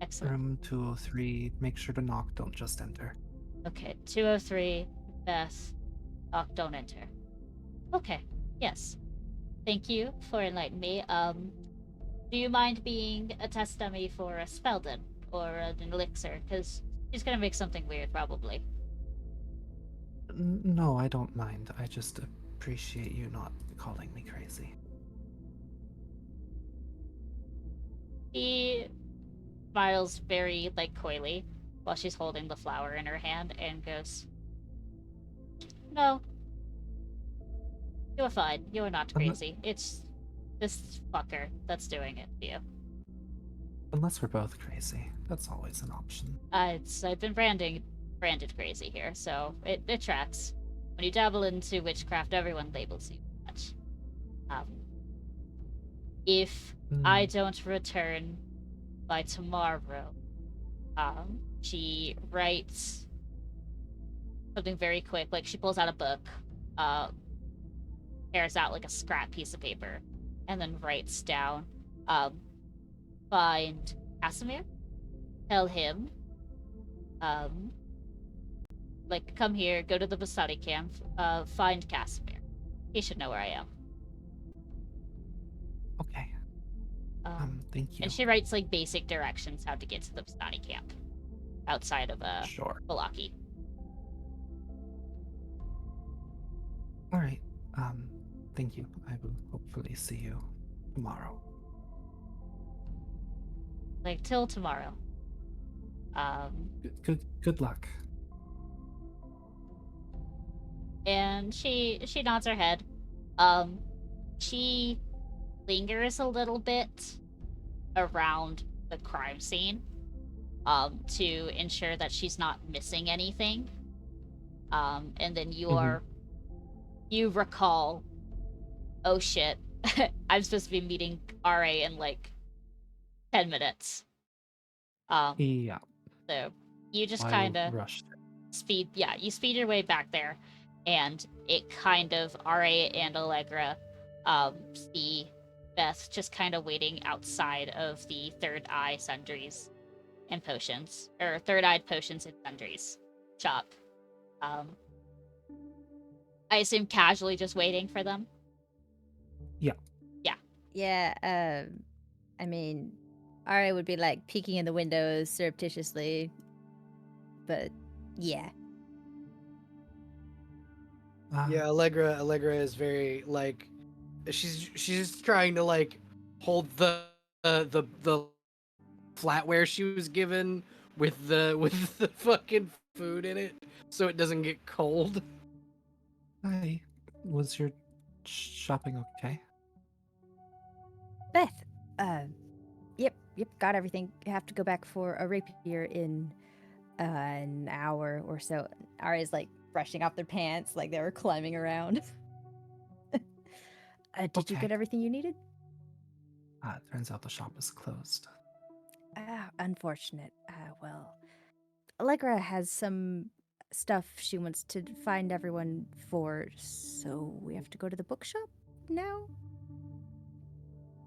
Excellent. Room 203. Make sure to knock. Don't just enter. Okay, 203, Beth. Don't enter. Okay, yes. Thank you for enlightening me. Do you mind being a test dummy for a spell then? Or an elixir? Because she's gonna make something weird, probably. No, I don't mind. I just appreciate you not calling me crazy. He smiles very, coyly while she's holding the flower in her hand and goes, No, you're fine. You're not crazy. It's this fucker that's doing it to you. Unless we're both crazy. That's always an option. I've been branded crazy here, so it tracks. When you dabble into witchcraft, everyone labels you much. If I don't return by tomorrow, she writes something very quick. Like, she pulls out a book, tears out like a scrap piece of paper, and then writes down, find Casimir, tell him, come here, go to the Basadi camp, find Casimir. He should know where I am. Okay. Thank you. And she writes basic directions how to get to the Basadi camp outside of Sure. Balaki. All right. Thank you. I will hopefully see you tomorrow. Till tomorrow. Good luck. And she nods her head. She lingers a little bit around the crime scene, to ensure that she's not missing anything. And then you recall, oh shit, I'm supposed to be meeting RA in 10 minutes. Yeah. So you just I kind of rushed. you speed your way back there, and it kind of, RA and Allegra see Beth just kind of waiting outside of the Third Eye Sundries and Potions, or Third Eyed Potions and Sundries shop. I assume casually just waiting for them. Yeah, I mean, Ari would be peeking in the windows surreptitiously, but yeah. Yeah, Allegra is very she's trying to hold the flatware she was given with the fucking food in it so it doesn't get cold. Hi. Was your shopping okay? Beth, yep, got everything. Have to go back for a rapier in an hour or so. Ari's brushing off their pants like they were climbing around. Did you Okay. get everything you needed? Turns out the shop is closed. Unfortunate. Well, Allegra has some stuff she wants to find everyone for, so we have to go to the bookshop now?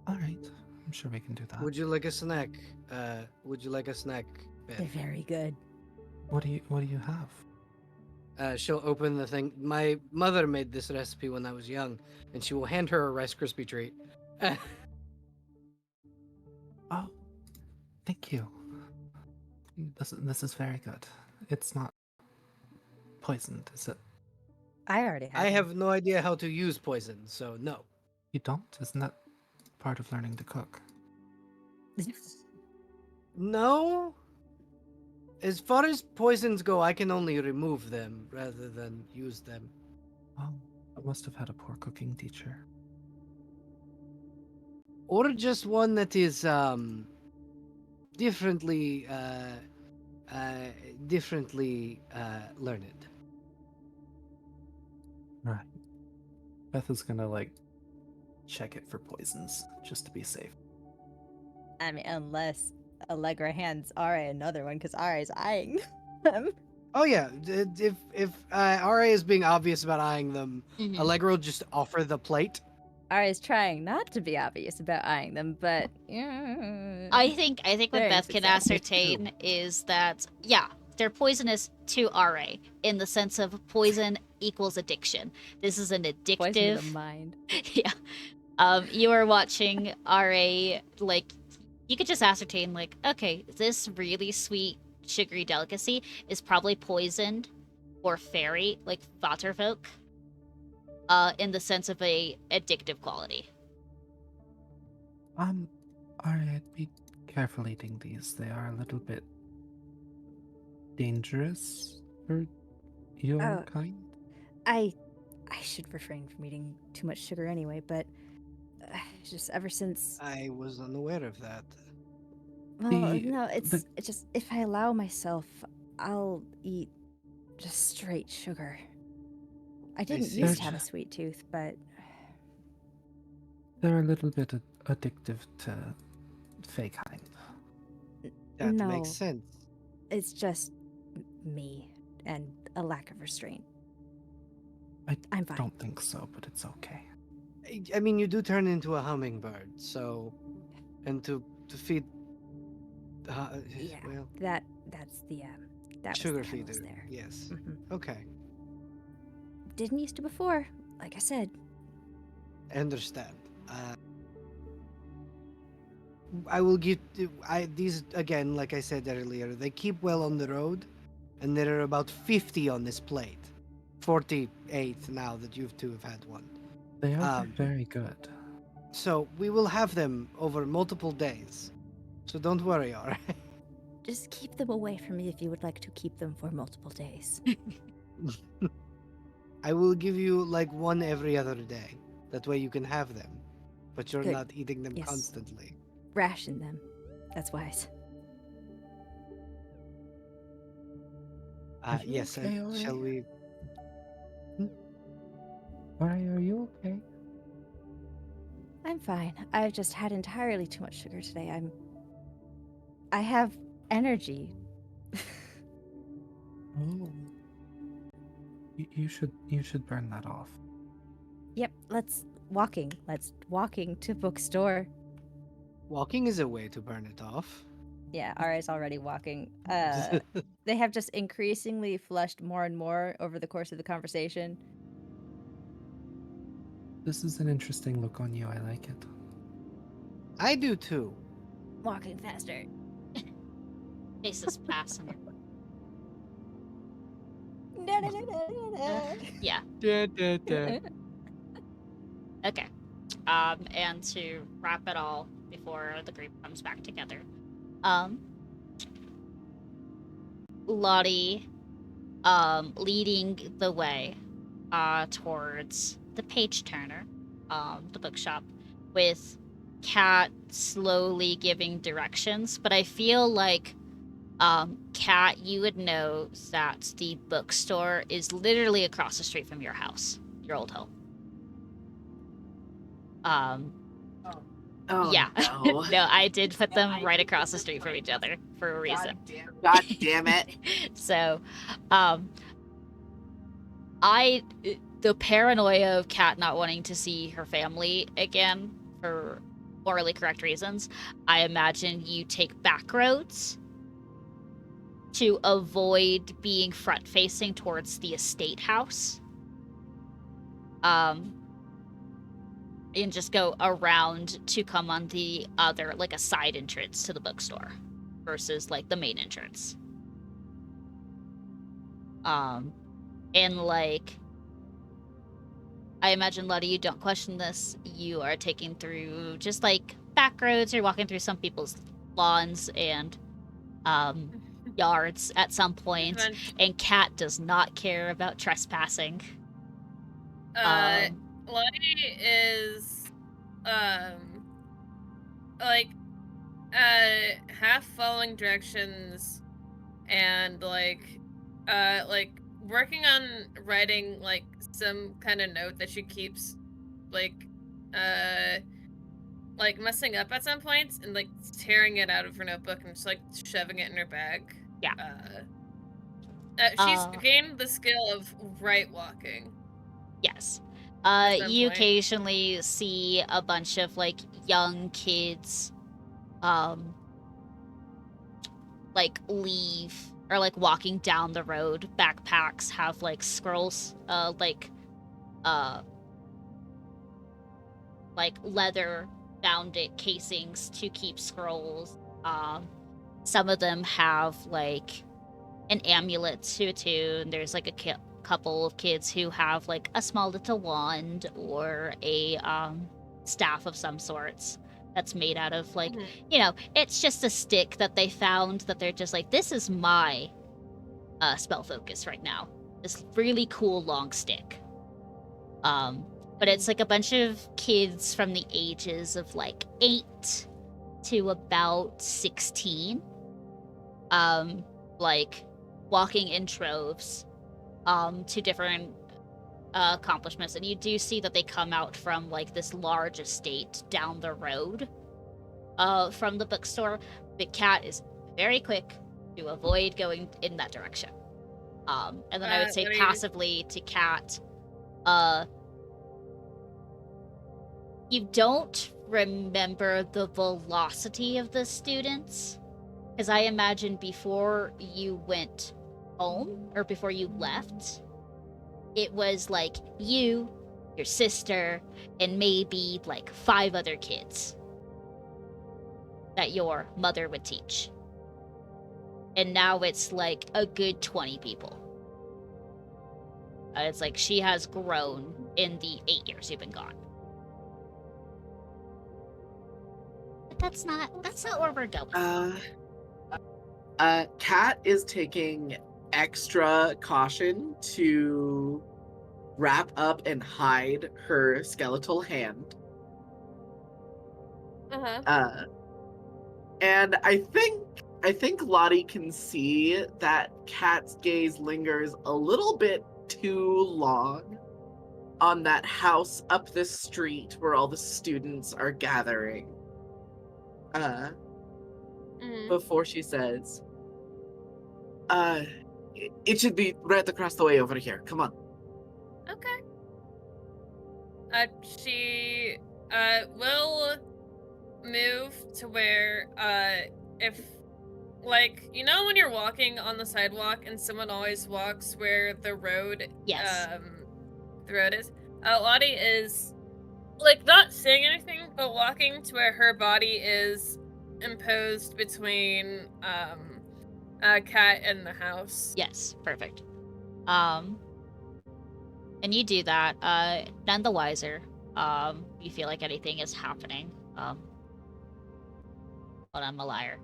All right. I'm sure we can do that. Would you like a snack? Would you like a snack, Beth? They're very good. What do you have? She'll open the thing. My mother made this recipe when I was young, and she will hand her a Rice Krispie treat. Oh, thank you. This is very good. It's not poisoned, is it? I already have. I have no idea how to use poison, so no. You don't? Isn't that part of learning to cook? No? As far as poisons go, I can only remove them rather than use them. Oh, I must have had a poor cooking teacher. or just one that is differently learned. Right. Beth is gonna like check it for poisons just to be safe. I mean, unless Allegra hands Ara another one, because Ara is eyeing them. Oh yeah, if RA is being obvious about eyeing them, Mhm. Allegra will just offer the plate. Ara is trying not to be obvious about eyeing them, but I think what Varying Beth can success. ascertain is that they're poisonous to RA in the sense of poison equals addiction. This is an poison to addictive. the mind. Yeah. You are watching RA, like, you could just ascertain, like, okay, this really sweet, sugary delicacy is probably poisoned or fairy, like Vaterfolk, in the sense of a addictive quality. Alright, be careful eating these. They are a little bit dangerous for your Oh. kind. I should refrain from eating too much sugar anyway, but just ever since. I was unaware of that. Well, The- no, it's just if I allow myself, I'll eat just straight sugar. I didn't see. used to have a sweet tooth, but They're a little bit addictive to fake kind. That no, makes sense. it's just me and a lack of restraint. I'm fine. Don't think so, but it's okay. I mean, you do turn into a hummingbird, so, and to feed. Yeah, Well, that's the that sugar was the animals feeder. there. Yes. Mhm. Okay. Didn't used to before, like I said. I understand. I will give these again, like I said earlier. They keep well on the road, and there are about 50 on this plate. 48 now that you two have had one. They are very good. So we will have them over multiple days. So don't worry, alright? Just keep them away from me if you would like to keep them for multiple days. I will give you like one every other day. That way you can have them, but you're Good. not eating them Yes. constantly. Ration them. That's wise. Are you Yes. okay, Ori? Shall we? Ori, are you okay? I'm fine. I've just had entirely too much sugar today. I have energy. Oh. You should burn that off. Yep, let's walking to bookstore. Walking is a way to burn it off. Yeah, Ara's already walking. They have just increasingly flushed more and more over the course of the conversation. This is an interesting look on you. I like it. I do too. Walking faster. Faces passing. Yeah. Okay. And to wrap it all before the group comes back together, Lottie, leading the way, towards the page turner, the bookshop, with Kat slowly giving directions. But I feel like, Kat, you would know that the bookstore is literally across the street from your house, your old home. Oh, Yeah. no. No, I did put them right across the street from each other for a reason. God damn it. So, the paranoia of Kat not wanting to see her family again for morally correct reasons, I imagine you take back roads to avoid being front facing towards the estate house. And just go around to come on the other, like a side entrance to the bookstore versus like the main entrance. And like, I imagine, Lottie, you don't question this. You are taking through just like back roads, you're walking through some people's lawns and yards at some point, and Kat does not care about trespassing. Lottie is like, half following directions and, like, working on writing, like, some kind of note that she keeps, like, messing up at some points and, like, tearing it out of her notebook and just, like, shoving it in her bag. Yeah. She's gained the skill of right walking. Yes. At some You point. occasionally see a bunch of, like, young kids, like, leave, or, like, walking down the road. Backpacks have, like, scrolls, like, leather bounded casings to keep scrolls. Some of them have, like, an amulet to attune. There's, like, a couple of kids who have, like, a small little wand or a staff of some sorts that's made out of, like, you know, it's just a stick that they found that they're just like, this is my spell focus right now. This really cool long stick. But it's like a bunch of kids from the ages of like 8 to about 16. Like walking in troves to different accomplishments, and you do see that they come out from like this large estate down the road from the bookstore. But Cat is very quick to avoid going in that direction. And then I would say what are you- passively to Cat, you don't remember the velocity of the students, because I imagine before you went home, or before you left, it was like you, your sister, and maybe like 5 other kids that your mother would teach. And now it's like a good 20 people. It's like she has grown in the 8 years you've been gone. But that's not where we're going. Kat is taking extra caution to wrap up and hide her skeletal hand. And I think Lottie can see that Kat's gaze lingers a little bit too long on that house up the street where all the students are gathering. Before she says, it should be right across the way over here. Come on. Okay. She will move to where if, like, you know when you're walking on the sidewalk and someone always walks where the road the road is? Lottie is like not saying anything but walking to where her body is imposed between Cat and the house. Yes, perfect. And you do that, none the wiser. You feel like anything is happening. Hold on, I'm a liar.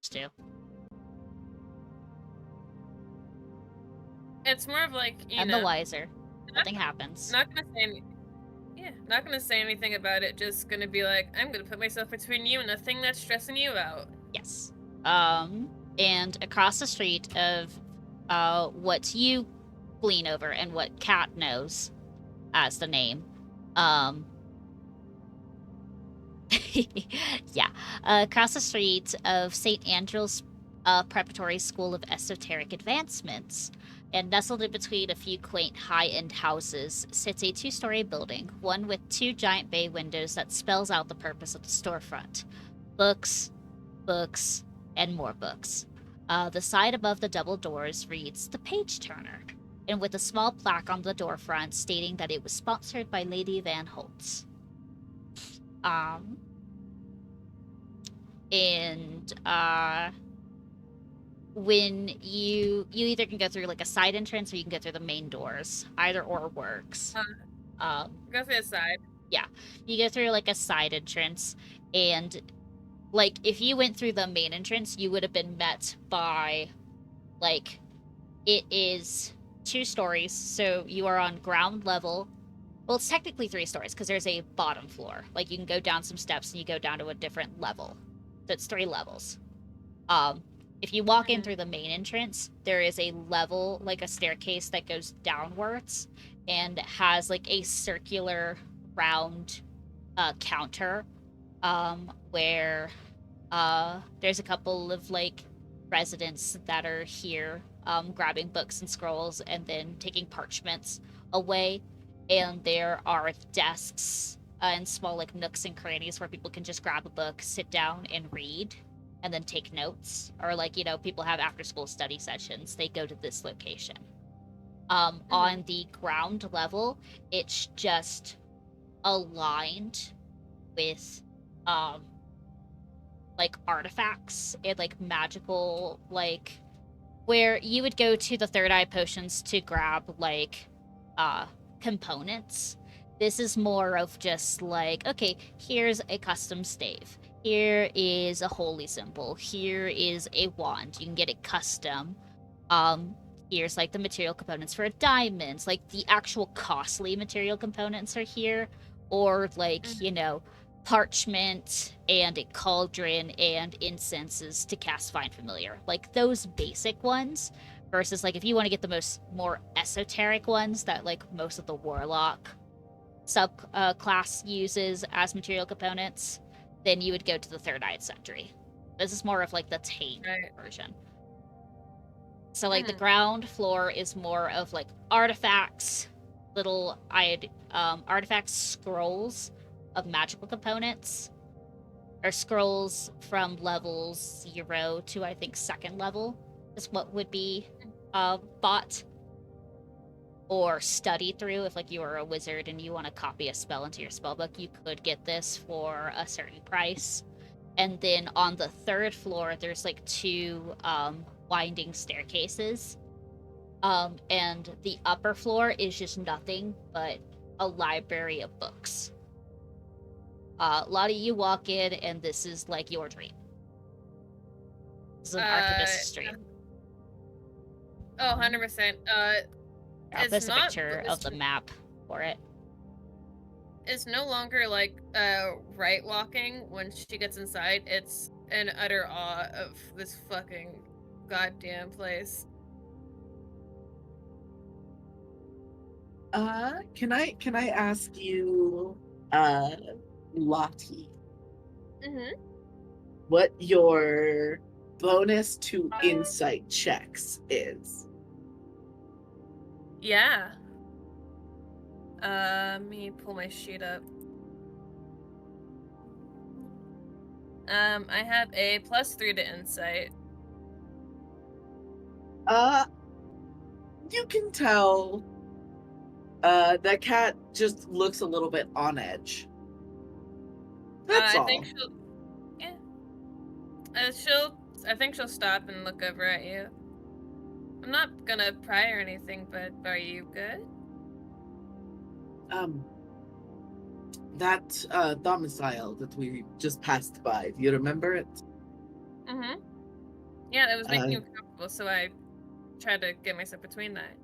Just do. It's more of like, you And know, the wiser. Nothing happens. Not gonna say anything. Yeah, not gonna say anything about it. Just gonna be like, I'm gonna put myself between you and the thing that's stressing you out. Yes. And across the street of what you glean over and what Cat knows as the name, yeah, across the street of St. Andrew's Preparatory School of Esoteric Advancements, and nestled in between a few quaint high-end houses, sits a 2-story building, one with 2 giant bay windows that spells out the purpose of the storefront. Books, books, and more books. The side above the double doors reads The Page Turner, and with a small plaque on the door front stating that it was sponsored by Lady Van Holtz. When you either can go through like a side entrance or you can go through the main doors. Either or works. Go through the side. Yeah, you go through like a side entrance, and like if you went through the main entrance, you would have been met by, like, it is 2 stories, so you are on ground level, Well, it's technically 3 stories because there's a bottom floor. Like, you can go down some steps and you go down to a different level. So it's 3 levels. If you walk in through the main entrance, there is a level, like a staircase that goes downwards and has like a circular round counter where there's a couple of like residents that are here grabbing books and scrolls and then taking parchments away. And there are desks and small like nooks and crannies where people can just grab a book, sit down and read, and then take notes. Or like, you know, people have after school study sessions, they go to this location. On the ground level, it's just aligned with like artifacts and like magical, like where you would go to the third eye potions to grab like components. This is more of just like, okay, here's a custom stave, here is a holy symbol, here is a wand, you can get it custom. Here's like the material components for diamonds, like the actual costly material components are here, or like, you know, parchment and a cauldron and incenses to cast Find Familiar. Like those basic ones, versus like if you want to get the more esoteric ones that like most of the warlock class uses as material components, then you would go to the Third Eye Sentry. This is more of like the tame version. So like the ground floor is more of like artifacts, little artifacts, scrolls of magical components, or scrolls from level 0 to I think 2nd level is what would be bought or studied through. If like you are a wizard and you want to copy a spell into your spellbook, you could get this for a certain price. And then on the 3rd floor, there's like 2 winding staircases. And the upper floor is just nothing but a library of books. Lottie, you walk in, and this is like your dream. This is an Archivist stream. Oh, 100%. I'll post a picture of the map for it. It's no longer like right walking when she gets inside. It's an utter awe of this fucking goddamn place. Can I ask you, Lottie, what your bonus to insight checks is? Yeah. Let me pull my sheet up. I have a +3 to insight. You can tell that cat just looks a little bit on edge. That's all. I think she'll, yeah. I think she'll stop and look over at you. I'm not gonna pry or anything, but are you good? That domicile that we just passed by, do you remember it? Yeah, that was making you uncomfortable, so I tried to get myself between that.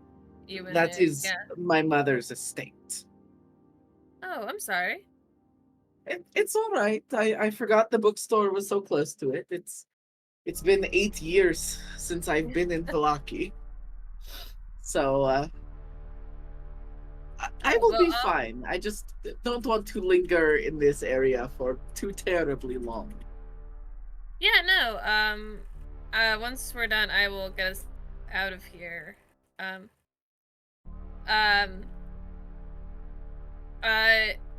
That is my mother's estate. Oh, I'm sorry. It's all right. I forgot the bookstore was so close to it. It's been 8 years since I've been in Talaki. So I will be fine. I just don't want to linger in this area for too terribly long. Yeah, no. Once we're done, I will get us out of here.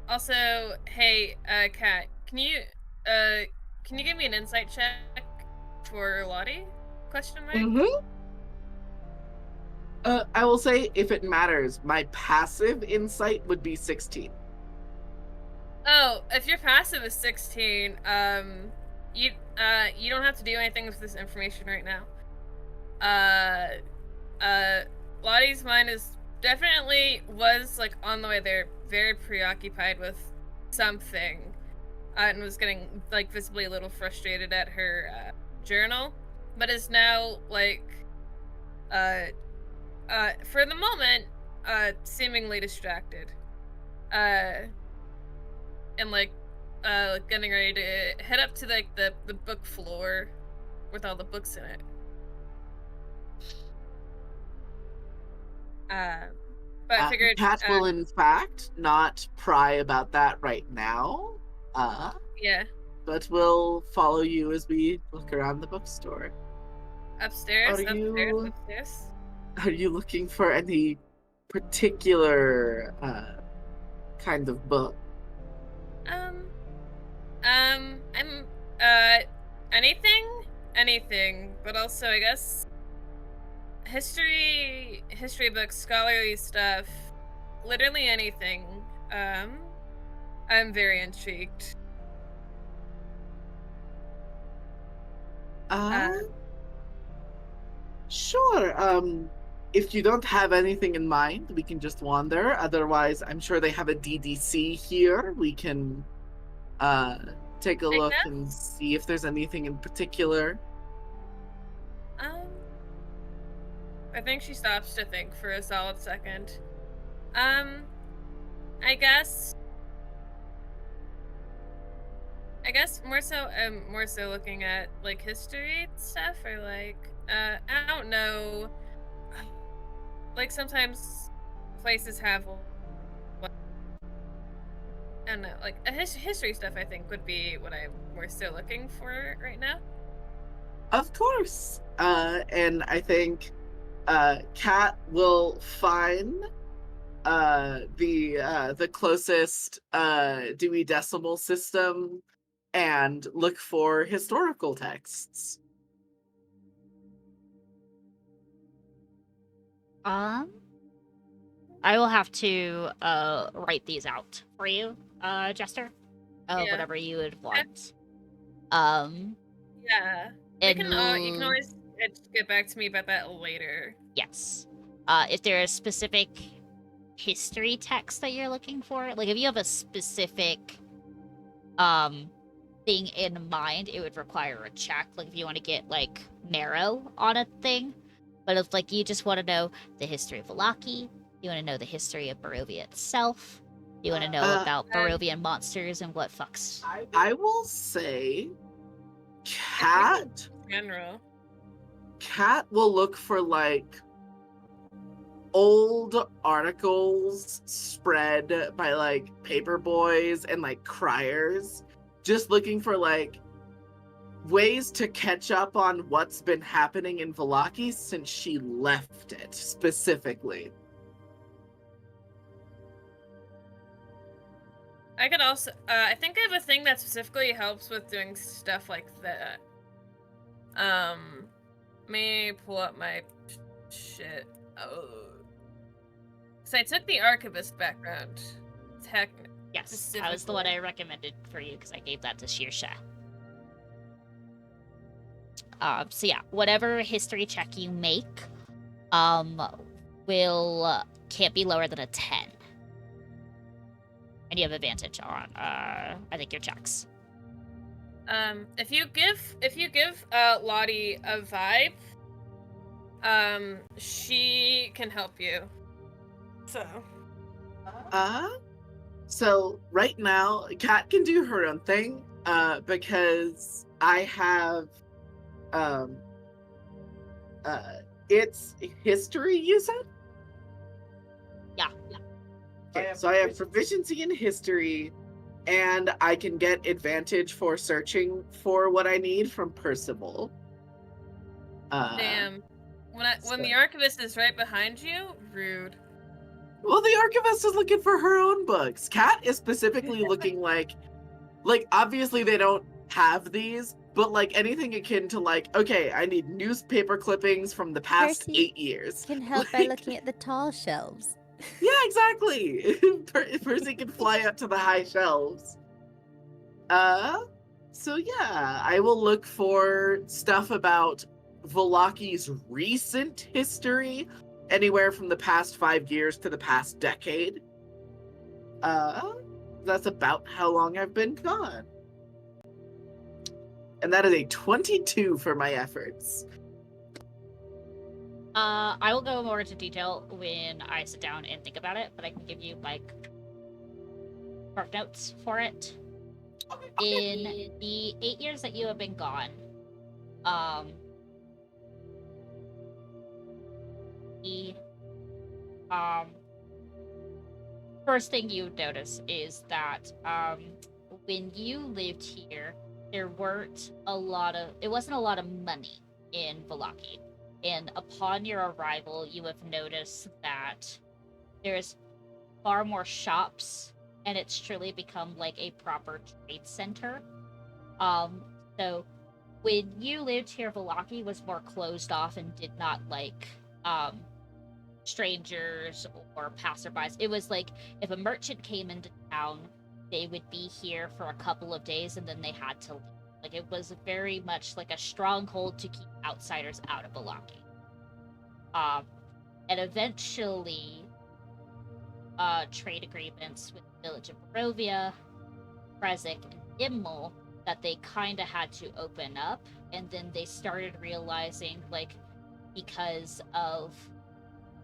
Also, hey, Kat, can you give me an insight check for Lottie? Question mark? I will say, if it matters, my passive insight would be 16. Oh, if your passive is 16, you don't have to do anything with this information right now. Lottie's mind was like on the way there, very preoccupied with something, and was getting like visibly a little frustrated at her journal, but is now like for the moment seemingly distracted. and getting ready to head up to the book floor with all the books in it. But I figured, Cat will in fact not pry about that right now. yeah, But we'll follow you as we look around the bookstore. upstairs. Are you looking for any particular kind of book? I'm anything, but also I guess history books, scholarly stuff, literally anything. I'm very intrigued. Sure. If you don't have anything in mind, we can just wander. Otherwise, I'm sure they have a DDC here. We can take a look and see if there's anything in particular. I think she stops to think for a solid second. I guess more so looking at like history stuff, or like I don't know, like sometimes places have I don't know, like a history stuff. I think would be what I'm more so looking for right now. Of course. And I think Kat will find the closest Dewey Decimal System and look for historical texts. I will have to write these out for you, Jester. Yeah. Whatever you would want. Yeah. You can always get back to me about that later. Yes. If there is specific history text that you're looking for, like if you have a specific thing in mind, it would require a check. Like if you want to get like narrow on a thing. But if like you just want to know the history of Vallaki, you want to know the history of Barovia itself, you want to know about Barovian monsters and what fucks. I will say Cat will look for like old articles spread by like paper boys and like criers, just looking for like ways to catch up on what's been happening in Vallaki since she left it specifically. I could also I think I have a thing that specifically helps with doing stuff like that. Let me pull up my shit. Oh. So I took the archivist background. Yes, that was the one I recommended for you because I gave that to Sheersha. So yeah, whatever history check you make, can't be lower than a 10. And you have advantage on, I think, your checks. If you give Lottie a vibe, she can help you. So right now, Kat can do her own thing, because I have, it's history, you said? Yeah. Okay, so I have proficiency in history, and I can get advantage for searching for what I need from Percival. Damn. When the archivist is right behind you, rude. Well, the archivist is looking for her own books. Kat is specifically looking like obviously they don't have these, but like anything akin to like, okay, I need newspaper clippings from the past Percy 8 years. Can help by looking at the tall shelves. Yeah, exactly. Percy can fly up to the high shelves. So yeah, I will look for stuff about Vallaki's recent history, anywhere from the past 5 years to the past decade. That's about how long I've been gone. And that is a 22 for my efforts. I will go more into detail when I sit down and think about it, but I can give you like short notes for it. In the 8 years that you have been gone, the first thing you notice is that when you lived here, there weren't a lot of it wasn't a lot of money in Vallaki. And upon your arrival, you have noticed that there's far more shops, and it's truly become like a proper trade center. So when you lived here, Vallaki was more closed off and did not like strangers or passerbys. It was like if a merchant came into town, they would be here for a couple of days and then they had to leave. Like it was very much like a stronghold to keep outsiders out of Vallaki. And eventually, trade agreements with the village of Barovia, Krezk, and Immel that they kind of had to open up, and then they started realizing, like, because of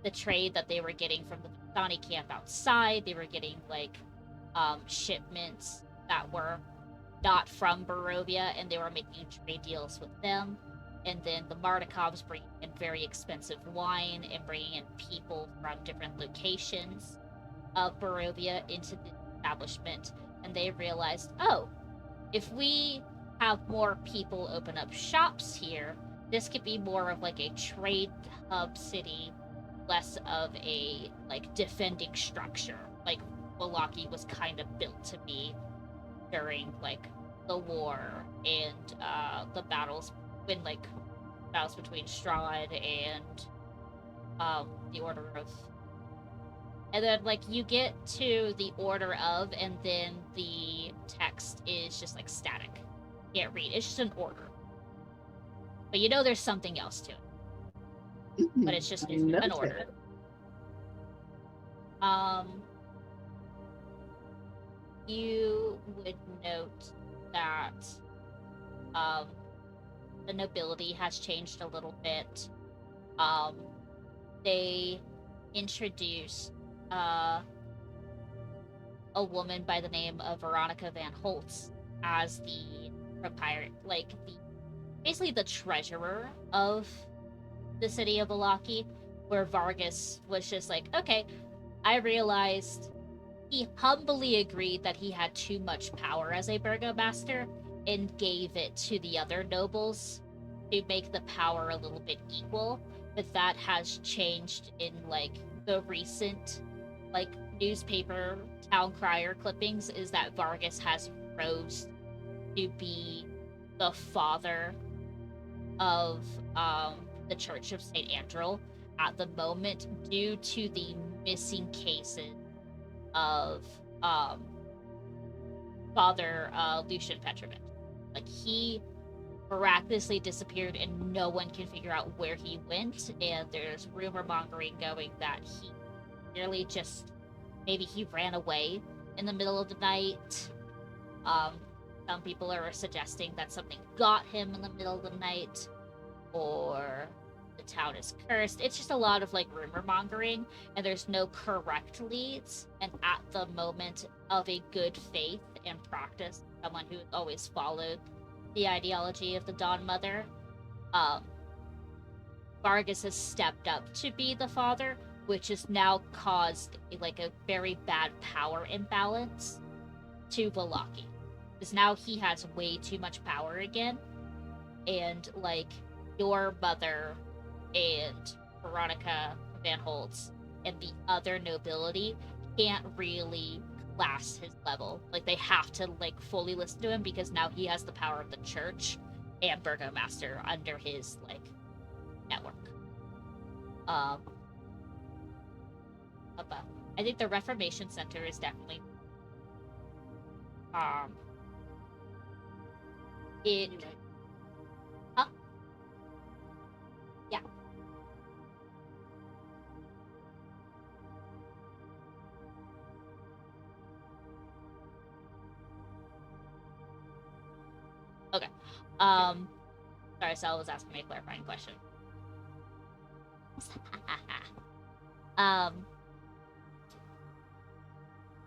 the trade that they were getting from the Vistani camp outside, they were getting, like, shipments that were not from Barovia, and they were making trade deals with them. And then the Mardikovs bringing in very expensive wine and bringing in people from different locations of Barovia into the establishment. And they realized, oh, if we have more people open up shops here, this could be more of like a trade hub city, less of a like defending structure. Like Vallaki was kind of built to be during like the war and the battles when like battles between Strahd and the Order of, and then like you get to the Order of, and then the text is just like static. You can't read. It's just an order, but you know there's something else to it. But it's just an order. You would note that the nobility has changed a little bit. They introduced a woman by the name of Veronica Van Holtz as the proprietor, like basically the treasurer of the city of Vallaki, where Vargas was just like, okay, I realized he humbly agreed that he had too much power as a burgomaster and gave it to the other nobles to make the power a little bit equal. But that has changed in like the recent like newspaper town crier clippings, is that Vargas has rose to be the father of the Church of St. Andrel at the moment due to the missing cases of Father Lucian Petrovich. Like he miraculously disappeared and no one can figure out where he went, and there's rumor mongering going that he nearly just maybe he ran away in the middle of the night. Some people are suggesting that something got him in the middle of the night, or the town is cursed. It's just a lot of like rumor mongering, and there's no correct leads. And at the moment of a good faith and practice, someone who has always followed the ideology of the Dawn Mother, Vargas has stepped up to be the father, which has now caused like a very bad power imbalance to Vallaki. Because now he has way too much power again, and like your mother and Veronica Van Holtz and the other nobility can't really class his level. Like they have to like fully listen to him because now he has the power of the church and burgomaster under his like network. But I think the Reformation Center is definitely it. Huh? Yeah. Okay. Sorry, Sal was asking me a clarifying question.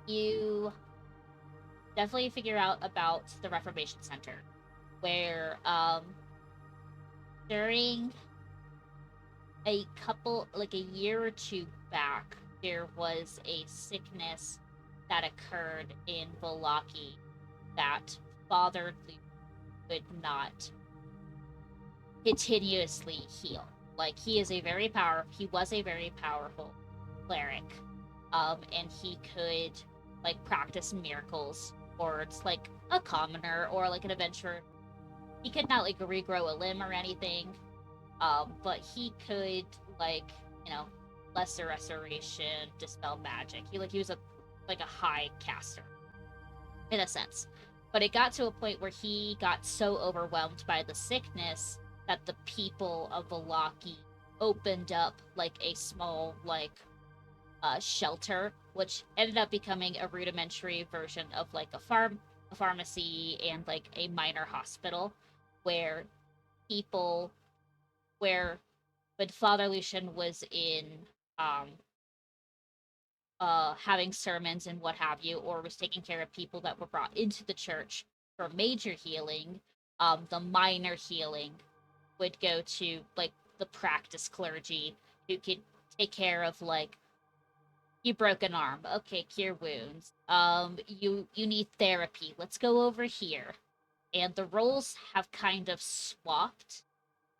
You definitely figure out about the Reformation Center, where during like a year or two back, there was a sickness that occurred in Volaki that Father Luke could not continuously heal. Like he was a very powerful cleric, and he could like practice miracles, or it's like a commoner or like an adventurer. He could not like regrow a limb or anything, but he could like lesser restoration, dispel magic. He was a high caster in a sense. But it got to a point where he got so overwhelmed by the sickness that the people of Volaki opened up like a small shelter, which ended up becoming a rudimentary version of like a pharmacy and like a minor hospital, where people where when Father Lucian was in um having sermons and what have you, or was taking care of people that were brought into the church for major healing, the minor healing would go to like the practice clergy, who could take care of like, you broke an arm, okay, cure wounds. You need therapy, let's go over here. And the roles have kind of swapped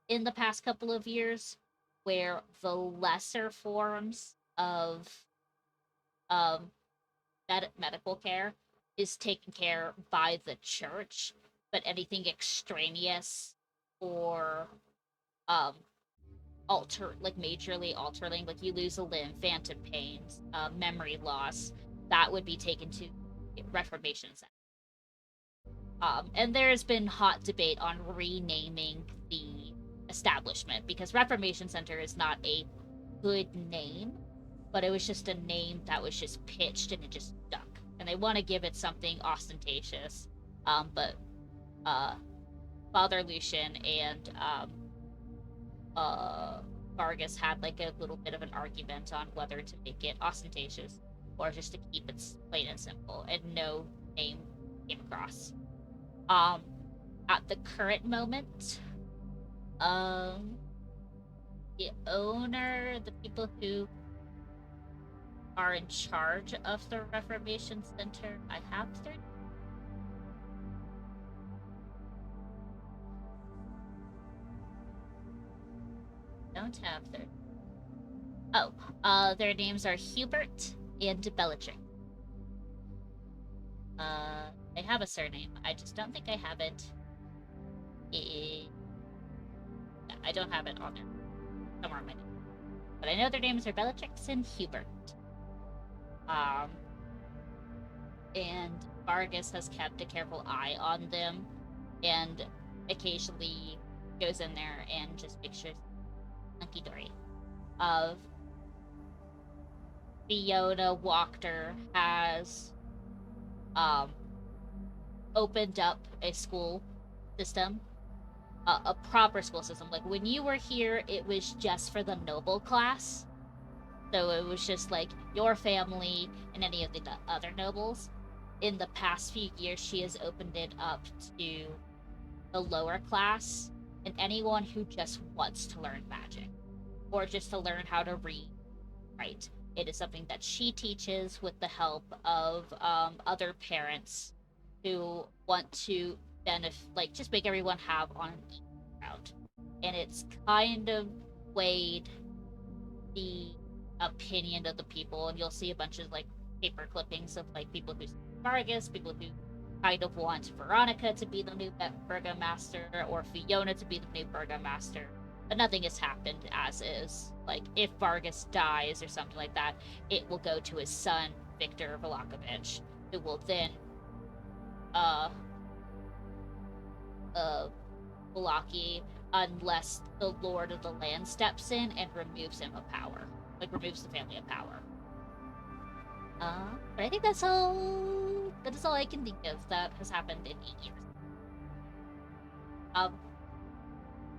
in the past couple of years, where the lesser forms of um medical care is taken care by the church, but anything extraneous or um majorly altering, like you lose a limb, phantom pains, memory loss, that would be taken to Reformation Center. And there's been hot debate on renaming the establishment, because Reformation Center is not a good name, but it was just a name that was just pitched and it just stuck. And they want to give it something ostentatious. But Father Lucian and Vargas had like a little bit of an argument on whether to make it ostentatious or just to keep it plain and simple, and no name came across. At the current moment, the owner, the people who are in charge of the Reformation Center, I have their don't have their their names are Hubert and Bellatrix. They have a surname, I just don't think I have it. I don't have it on there somewhere on my name, but I know their names are Bellatrix and Hubert. And Vargas has kept a careful eye on them, and occasionally goes in there and just makes sure hunky dory. Fiona Wachter has opened up a school system, a proper school system. Like when you were here, it was just for the noble class, so it was just like your family and any of the other nobles. In the past few years, she has opened it up to the lower class and anyone who just wants to learn magic, or just to learn how to read, write. It is something that she teaches with the help of other parents who want to just make everyone have on an equal ground. And it's kind of weighed the opinion of the people, and you'll see a bunch of like paper clippings of like people who Vargas, people who kind of want Veronica to be the new burgomaster, or Fiona to be the new burgomaster, but nothing has happened as is. Like if Vargas dies or something like that, it will go to his son Victor Velakovich, who will then Volaki, unless the Lord of the Land steps in and removes him of power, like removes the family of power. But I think that's all. That is all I can think of that has happened in 8 years.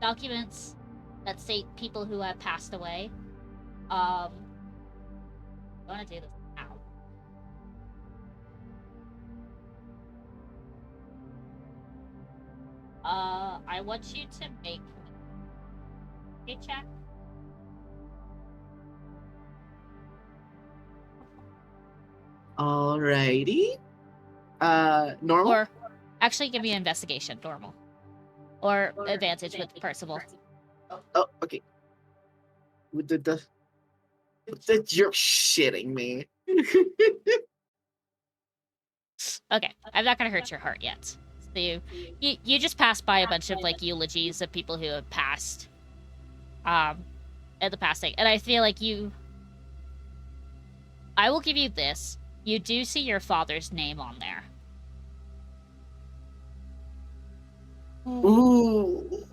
Documents that state people who have passed away. I want to do this now. I want you to make a check. Alrighty. Normal? Or actually give me an investigation, normal. Or advantage with Percival. Oh, okay. You're shitting me. Okay, I'm not gonna hurt your heart yet. So you just passed by a bunch of like eulogies of people who have passed at the passing. And I feel like I will give you this. You do see your father's name on there. Ooh.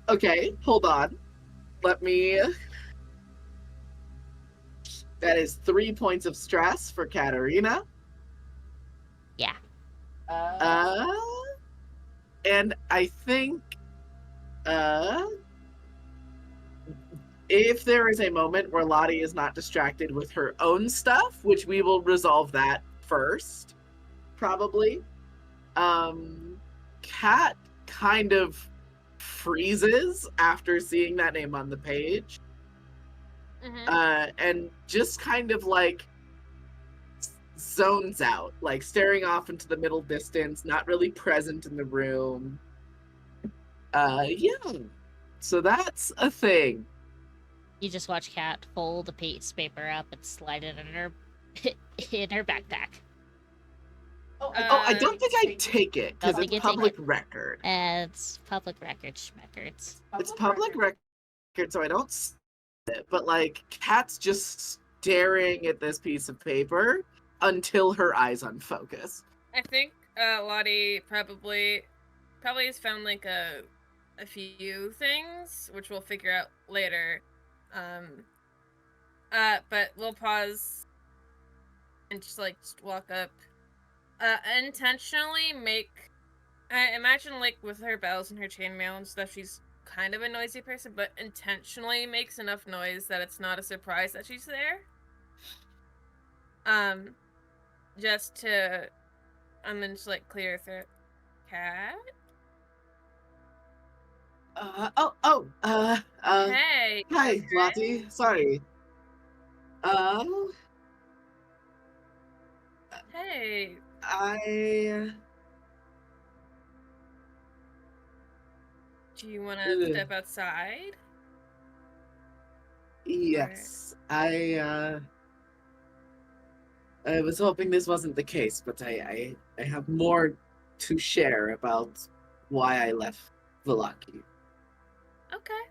Okay, hold on. Let me. That is 3 points of stress for Katarina. Yeah. And I think, if there is a moment where Lottie is not distracted with her own stuff, which we will resolve that first, probably. Kat kind of freezes after seeing that name on the page. And just kind of like zones out, like staring off into the middle distance, not really present in the room. Yeah. So that's a thing. You just watch Kat fold the piece of paper up and slide it in her backpack. I don't think I take it because Don't think it's you take public it. record. And it's public record schmeckers. It's public record, so I don't see it. But like, Kat's just staring at this piece of paper until her eyes unfocus. I think Lottie probably has found like a few things, which we'll figure out later. But we'll pause and just walk up. Intentionally make. I imagine like with her bells and her chainmail and stuff, she's kind of a noisy person, but intentionally makes enough noise that it's not a surprise that she's there. Just to, and then just like clear her throat. Cat? Hey. Hi, Lottie. Sorry. Hey. Do you want to step outside? Yes. I was hoping this wasn't the case, but I have more to share about why I left Vallaki. Okay.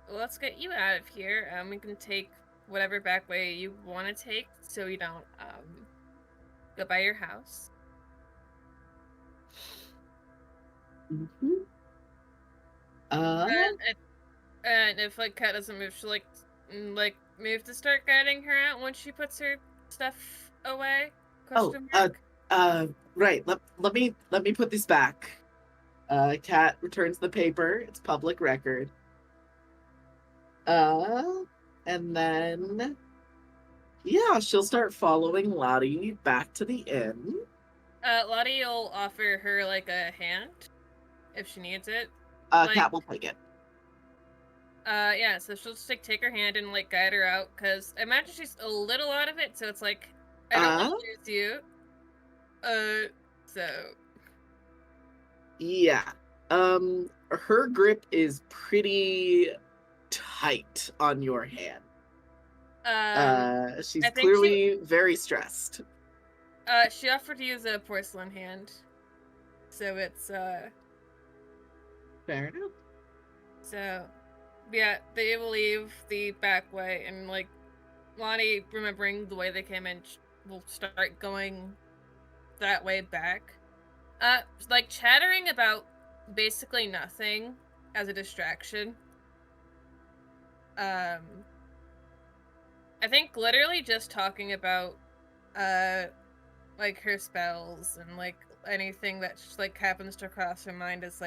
Let's get you out of here. We can take whatever back way you want to take, so you don't go by your house. Mm-hmm. And if like Kat doesn't move, she'll move to start guiding her out once she puts her stuff away. Right. Let me put this back. Kat returns the paper. It's public record. And then, yeah, she'll start following Lottie back to the inn. Lottie will offer her like a hand if she needs it. Kat will take it. Yeah, so she'll just take her hand and guide her out, because I imagine she's a little out of it, so it's I don't want to lose you. So yeah. Her grip is pretty tight on your hand. She's clearly very stressed. She offered to use a porcelain hand. So it's fair enough. So yeah, they will leave the back way, and Lonnie, remembering the way they came in, will start going that way back. Chattering about basically nothing as a distraction. I think literally just talking about her spells and anything that just happens to cross her mind as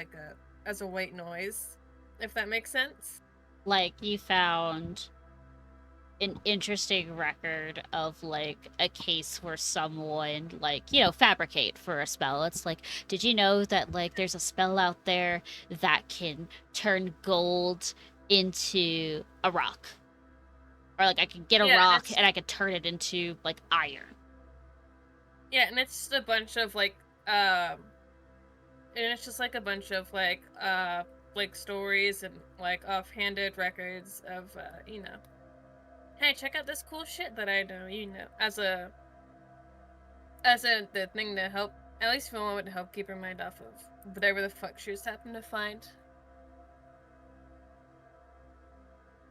a white noise, if that makes sense. You found an interesting record of like a case where someone like, you know, fabricate for a spell. It's like, did you know that like there's a spell out there that can turn gold into a rock? Or like I could get a Yeah, rock it's- and I could turn it into like iron. Yeah, and it's just a bunch of like and it's just like a bunch of like stories and like offhanded records of you know, hey, check out this cool shit that I know, you know, as a the thing to help, at least for a moment, to help keep her mind off of whatever the fuck she was happening to find.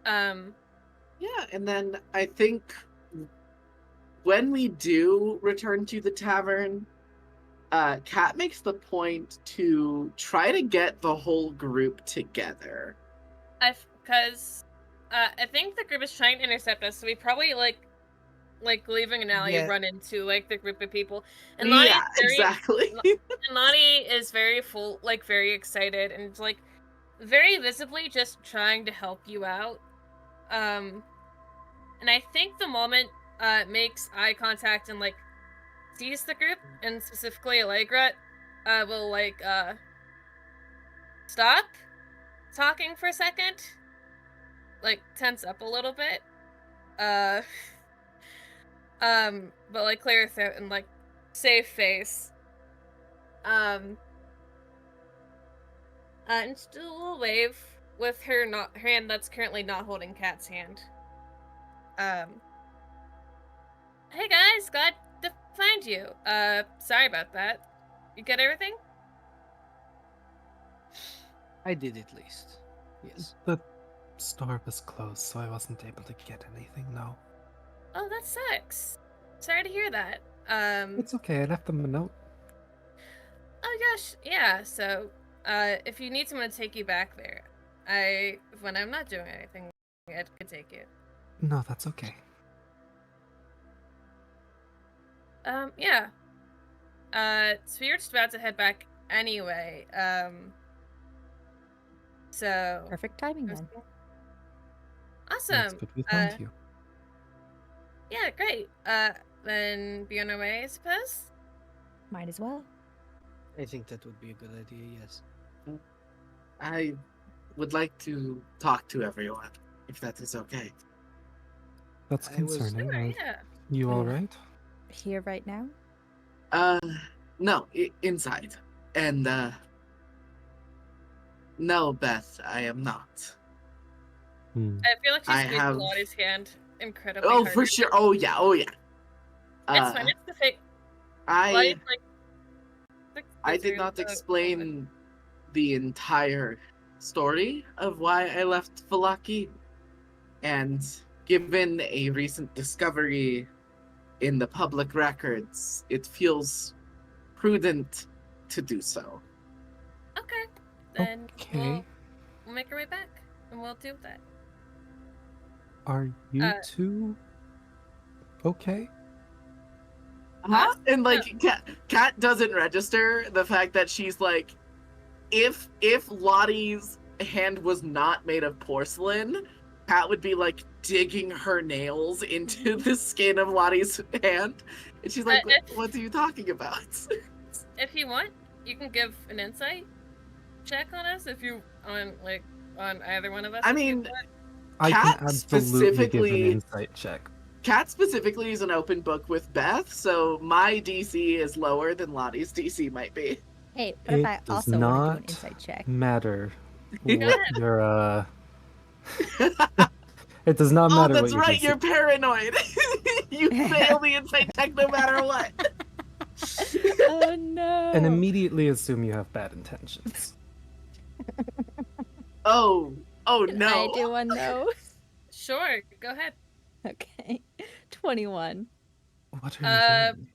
Yeah, and then I think when we do return to the tavern, Kat makes the point to try to get the whole group together. Because I think the group is trying to intercept us, so we probably like leaving an alley Yeah. run into like the group of people. And Yeah, exactly. and Lottie is very very excited and like very visibly just trying to help you out. And I think the moment makes eye contact and like sees the group, and specifically Allegra, will like stop talking for a second, like tense up a little bit, but like clear her throat and like save face, and still wave with her hand that's currently not holding Kat's hand. Hey guys, glad to find you. Sorry about that. You get everything? I did at least. Yes. The store was closed, so I wasn't able to get anything, no. Oh, that sucks. Sorry to hear that. It's okay, I left them a note. Oh gosh, yeah, so, if you need someone to take you back there, when I'm not doing anything, I could take you. No, that's okay. Yeah. So you're just about to head back anyway, so... Perfect timing then. Awesome! It's good we found you. Yeah, great. Then be on our way, I suppose? Might as well. I think that would be a good idea, yes. I would like to talk to everyone, if that is okay. That's I was- concerning. Sure, Are yeah. you alright? Here right now? No, inside. And, no, Beth, I am not. I feel like she's I squeezing have- Lottie's hand incredibly Oh, hard. for sure. Oh, yeah, oh, yeah. It's fine, it's the fake. I Lottie's, like, did through not the- explain the entire story of why I left Valaki, and given a recent discovery in the public records, it feels prudent to do so. Okay, then Okay. we'll make our way back, and we'll do that. Are you two okay? Huh? And like Kat doesn't register the fact that she's like, if Lottie's hand was not made of porcelain, Kat would be like digging her nails into the skin of Lottie's hand, and she's like, "What are you talking about?" If you want, you can give an insight check on us if you on either one of us. I if you mean, want. I Kat can absolutely give an specifically- insight check. Kat specifically is an open book with Beth, so my DC is lower than Lottie's DC might be. Hey, what if It I does also want to do an not insight check? matter Yeah. what your It does not Oh, matter that's what your right, DC. you're paranoid. You fail the insight check no matter what. Oh no! And immediately assume you have bad intentions. Oh Can no. I do one though? Sure, go ahead. Okay, 21. What are you doing?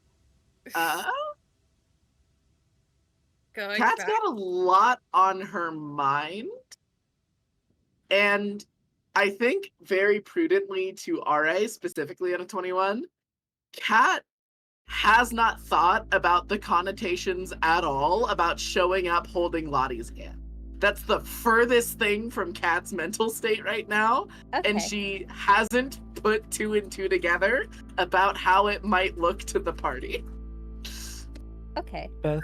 Going Kat's back. got a lot on her mind. And I think very prudently to RA, specifically on a 21, Kat has not thought about the connotations at all about showing up holding Lottie's hand. That's the furthest thing from Kat's mental state right now. Okay. And she hasn't put two and two together about how it might look to the party. Okay. Beth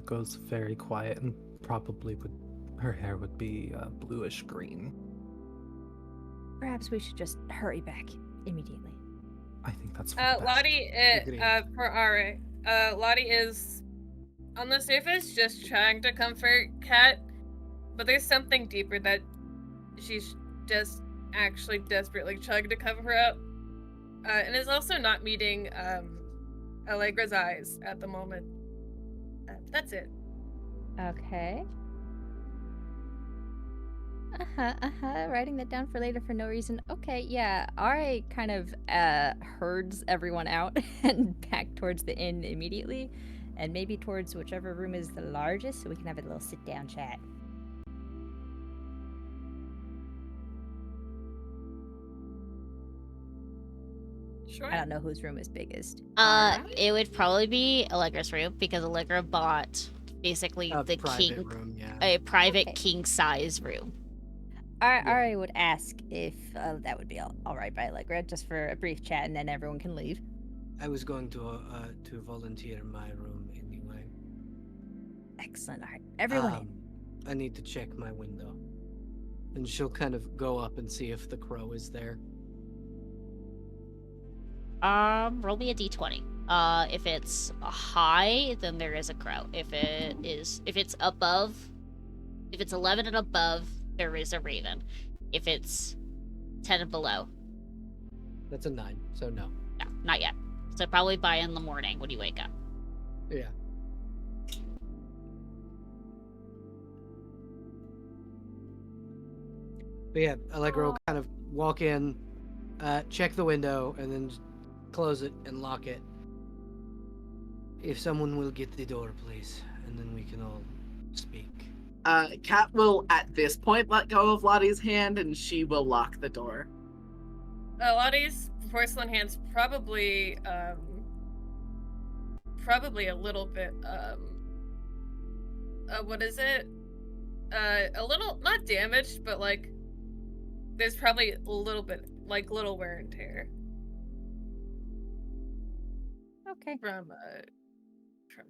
goes very quiet and probably her hair would be bluish green. Perhaps we should just hurry back immediately. I think that's for the best. Lottie, Agreed. for RA, Lottie is on the surface just trying to comfort Kat, but there's something deeper that she's just actually desperately trying to cover her up, and is also not meeting Allegra's eyes at the moment. That's it. Okay. Writing that down for later for no reason. Okay, yeah. Ra kind of herds everyone out and back towards the inn immediately, and maybe towards whichever room is the largest, so we can have a little sit-down chat. Sure. I don't know whose room is biggest. It would probably be Allegra's room because Allegra bought basically A the private king, room, yeah. a private Okay. king size room. Ra would ask if that would be all right by Allegra, just for a brief chat, and then everyone can leave. I was going to volunteer my room anyway. Excellent. All right, everyone in. I need to check my window. And she'll kind of go up and see if the crow is there. Roll me a d20. If it's high, then there is a crow. If it's 11 and above, there is a raven. If it's 10 and below, That's a 9, so no. no, not yet. So probably by in the morning when you wake up. Yeah. But yeah, Allegra will kind of walk in, check the window, and then close it and lock it. If someone will get the door, please, and then we can all speak. Kat will, at this point, let go of Lottie's hand, and she will lock the door. Lottie's porcelain hand's probably a little bit, what is it? A little, not damaged, but like, there's probably a little bit, like, little wear and tear. Okay. From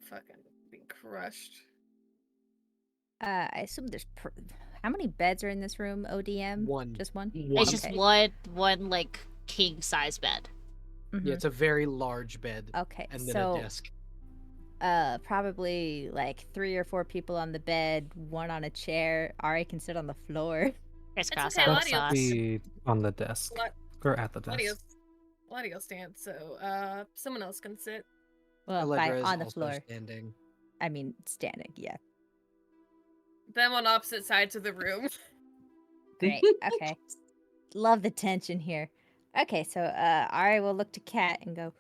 fucking being crushed. I assume there's how many beds are in this room? ODM. One. Just one. It's just Okay. one like king size bed. Mhm. Yeah, it's a very large bed. Okay. And then So a desk. probably like 3 or 4 people on the bed, one on a chair. Ari can sit on the floor. Crisscross okay, Lottie, applesauce. Be on the desk Lot- or at the desk. Lottie will stand, so someone else can sit. Well, Allegra is on the also floor. standing. I mean, standing. Yeah. Them on opposite sides of the room. Great. Okay. Love the tension here. Okay, so Ari will look to Kat and go,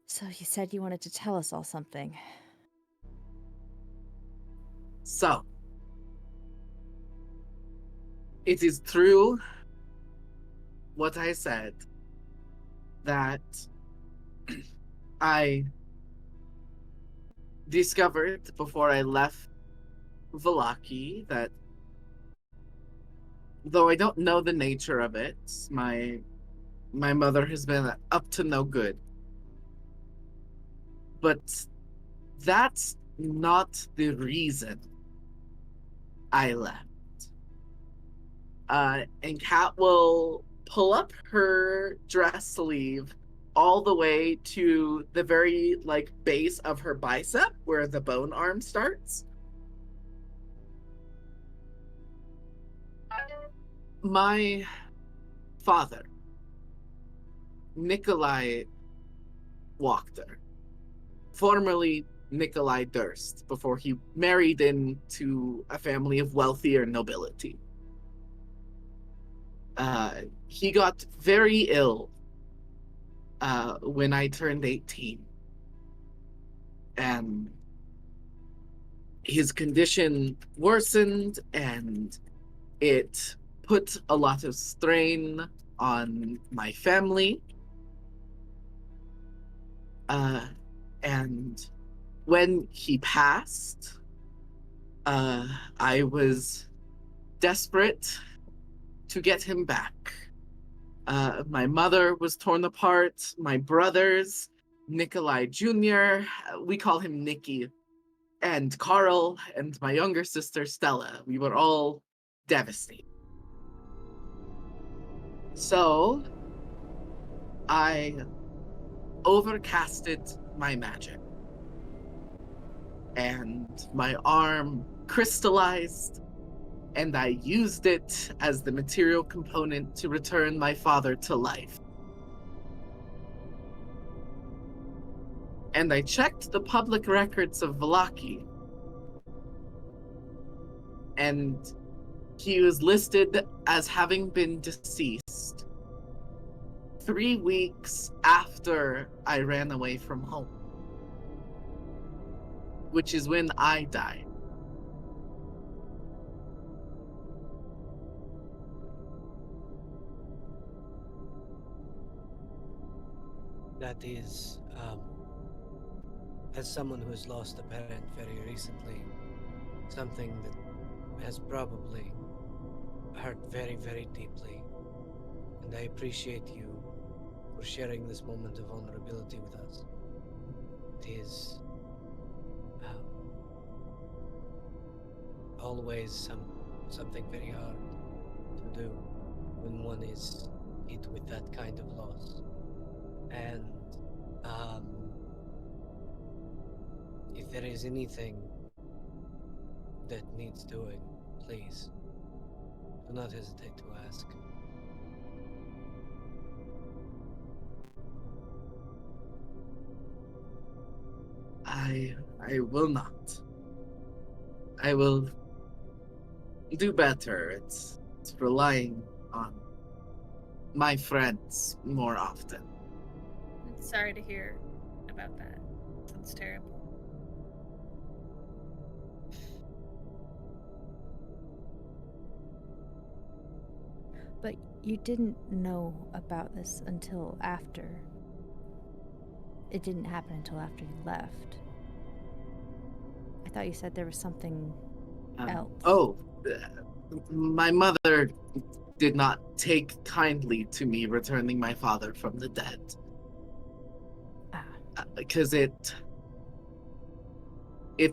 so you said you wanted to tell us all something. So, it is true what I said, that I discovered before I left Vallaki that though I don't know the nature of it, my mother has been up to no good. But that's not the reason I left. And Kat will pull up her dress sleeve all the way to the very base of her bicep where the bone arm starts. My father, Nikolai Wachter, formerly Nikolai Durst, before he married into a family of wealthier nobility. He got very ill when I turned 18. And his condition worsened, and it put a lot of strain on my family. And when he passed, I was desperate to get him back. My mother was torn apart. My brothers, Nikolai Jr., we call him Nicky, and Carl, and my younger sister Stella. We were all devastated. So I overcasted my magic, and my arm crystallized, and I used it as the material component to return my father to life. And I checked the public records of Vallaki, and he was listed as having been deceased 3 weeks after I ran away from home, which is when I died. That is, as someone who's lost a parent very recently, something that has probably hurt very, very deeply. And I appreciate you for sharing this moment of vulnerability with us. It is always something very hard to do when one is hit with that kind of loss. And if there is anything that needs doing, please do not hesitate to ask. I will not. I will do better. It's relying on my friends more often. I'm sorry to hear about that. Sounds terrible. But you didn't know about this until after. It didn't happen until after you left. I thought you said there was something else. My mother did not take kindly to me returning my father from the dead. Because it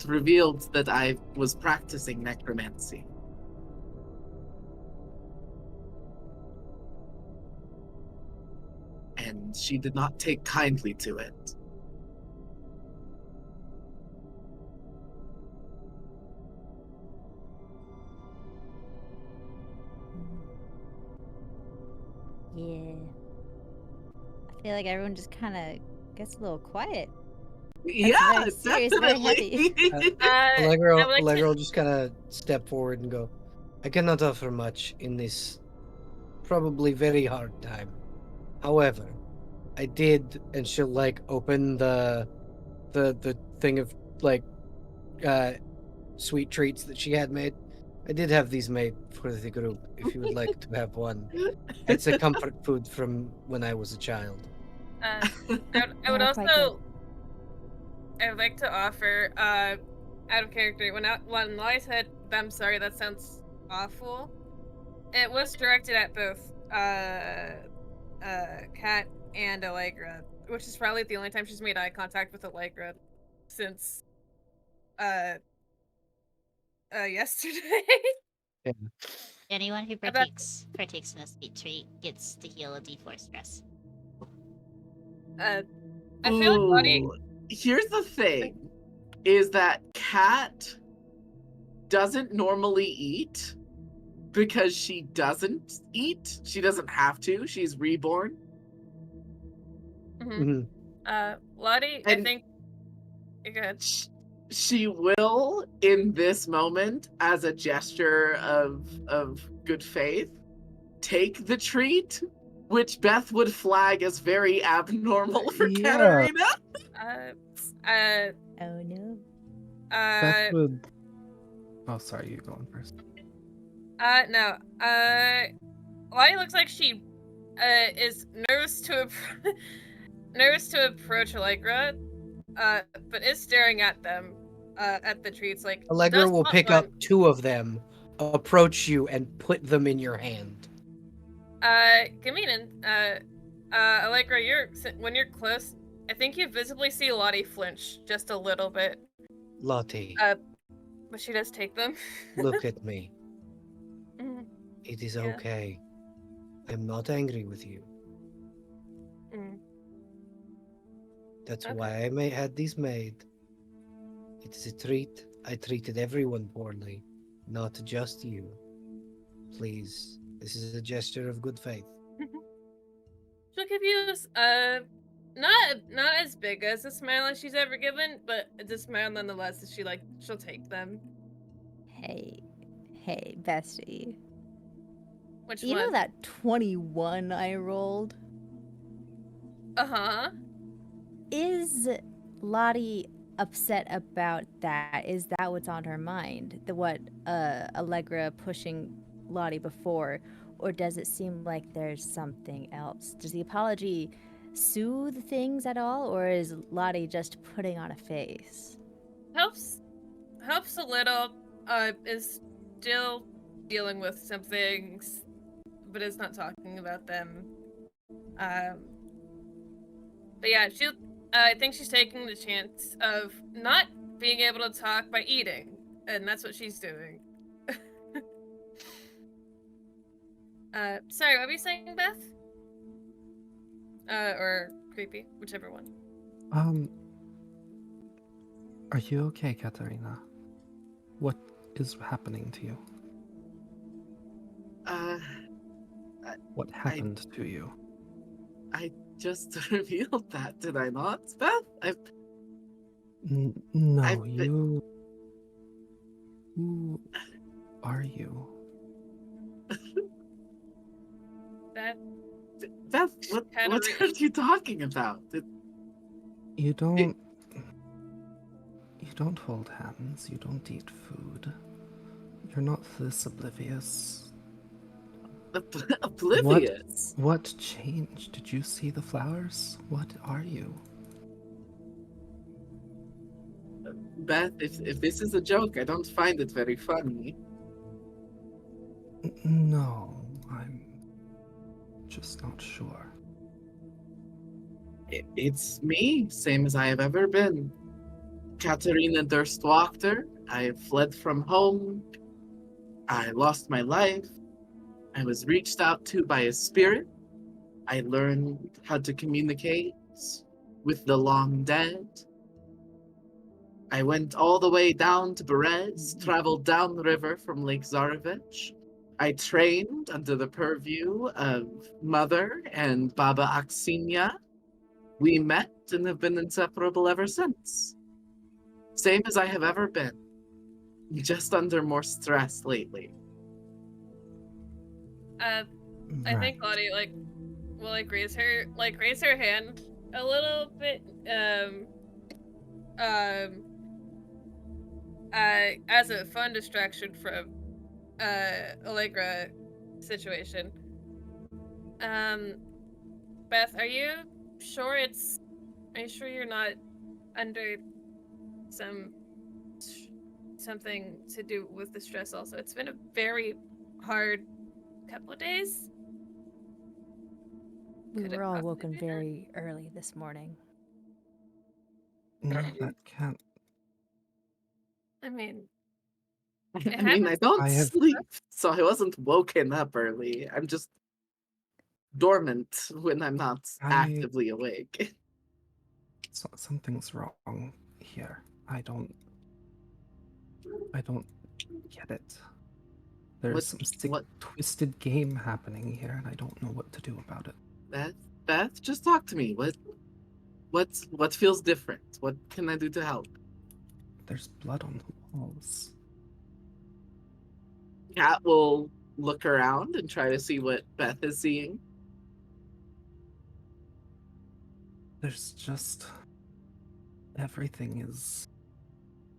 revealed that I was practicing necromancy. And she did not take kindly to it. Yeah. I feel like everyone just kind of gets a little quiet. Yeah, very serious, very definitely. Allegro I would like to- will just kind of step forward and go, I cannot offer much in this probably very hard time. However, I did, and she'll like open the thing of like sweet treats that she had made. I did have these made for the group if you would like to have one. It's a comfort food from when I was a child. I would They're quite also. I would like to offer, out of character, when Lolly said, "I'm sorry, that sounds awful," it was directed at both Kat and Allegra, which is probably the only time she's made eye contact with Allegra since yesterday. Yeah. Anyone who About- partakes in a sweet treat gets to heal a D4 stress. I feel like Lottie. Ooh, here's the thing, is that Kat doesn't normally eat because she doesn't eat. She doesn't have to. She's reborn. Mm-hmm. Lottie, I And- think. Go ahead. She will, in this moment, as a gesture of good faith, take the treat, which Beth would flag as very abnormal for Yeah. Katarina. Oh no. Beth would. Oh, sorry, you going first. No. Lottie looks like she is nervous to approach Allegra, but is staring at them, at the treats. Like Allegra does will want pick one. up 2 of them, approach you, and put them in your hand. Give me Allegra, when you're close, I think you visibly see Lottie flinch just a little bit. Lottie, But she does take them. look at me. Mhm. It is Yeah. okay. I'm not angry with you. Mm. That's Okay. why I had these made. It is a treat. I treated everyone poorly, not just you. Please, this is a gesture of good faith. She'll give you not as big as a smile as she's ever given, but it's a smile nonetheless. That she'll take them. Hey, bestie. Which You one? know that 21 I rolled? Uh-huh. Is Lottie upset about that? Is that what's on her mind? What Allegra pushing Lottie before? Or does it seem like there's something else? Does the apology soothe things at all? Or is Lottie just putting on a face? Helps a little. Is still dealing with some things, but is not talking about them. But yeah, I think she's taking the chance of not being able to talk by eating, and that's what she's doing. Sorry, what were you saying, Beth? Or creepy, whichever one. Are you okay, Katarina? What is happening to you? What happened to you? I just revealed that, did I not, Beth? No, I've been- you. Who are you? That Beth, what Katarina. are you talking about? You don't. You don't hold hands. You don't eat food. You're not this oblivious. Oblivious. What changed? Did you see the flowers? What are you? Beth, if this is a joke, I don't find it very funny. No, I'm just not sure. It's me, same as I have ever been. Katarina Durstwachter. I fled from home. I lost my life. I was reached out to by a spirit. I learned how to communicate with the long dead. I went all the way down to Berez, traveled downriver from Lake Zarevich. I trained under the purview of Mother and Baba Aksinia. We met and have been inseparable ever since. Same as I have ever been, just under more stress lately. I think Lottie will raise her hand a little bit as a fun distraction from Allegra situation. Beth, are you sure you're not under something to do with the stress also? It's been a very hard couple of days. We Could it were all possibly woken be that? very early this morning. No, that can't. I mean, I mean, I happens. don't I have- sleep, so I wasn't woken up early. I'm just dormant when I'm not actively awake. Something's wrong here. I don't get it. There's some sick, twisted game happening here, and I don't know what to do about it. Beth, just talk to me. What feels different? What can I do to help? There's blood on the walls. Kat will look around and try to see what Beth is seeing. There's just everything is.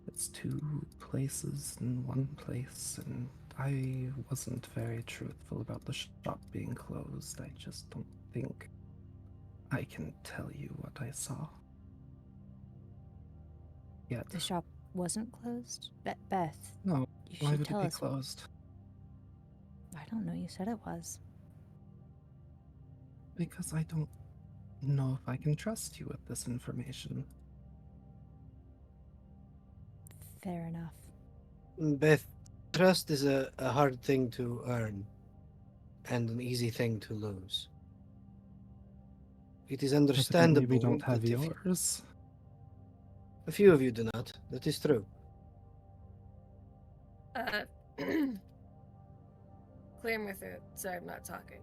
It's two places in one place, and I wasn't very truthful about the shop being closed. I just don't think I can tell you what I saw. Yet. The shop wasn't closed? Beth. No, you why should would tell it be us. closed? I don't know, you said it was. Because I don't know if I can trust you with this information. Fair enough. Beth, trust is a hard thing to earn and an easy thing to lose. It is Evidently, understandable we don't have that if yours. a few of you do not, that is true. Uh, clear my throat. Sorry, I'm not talking.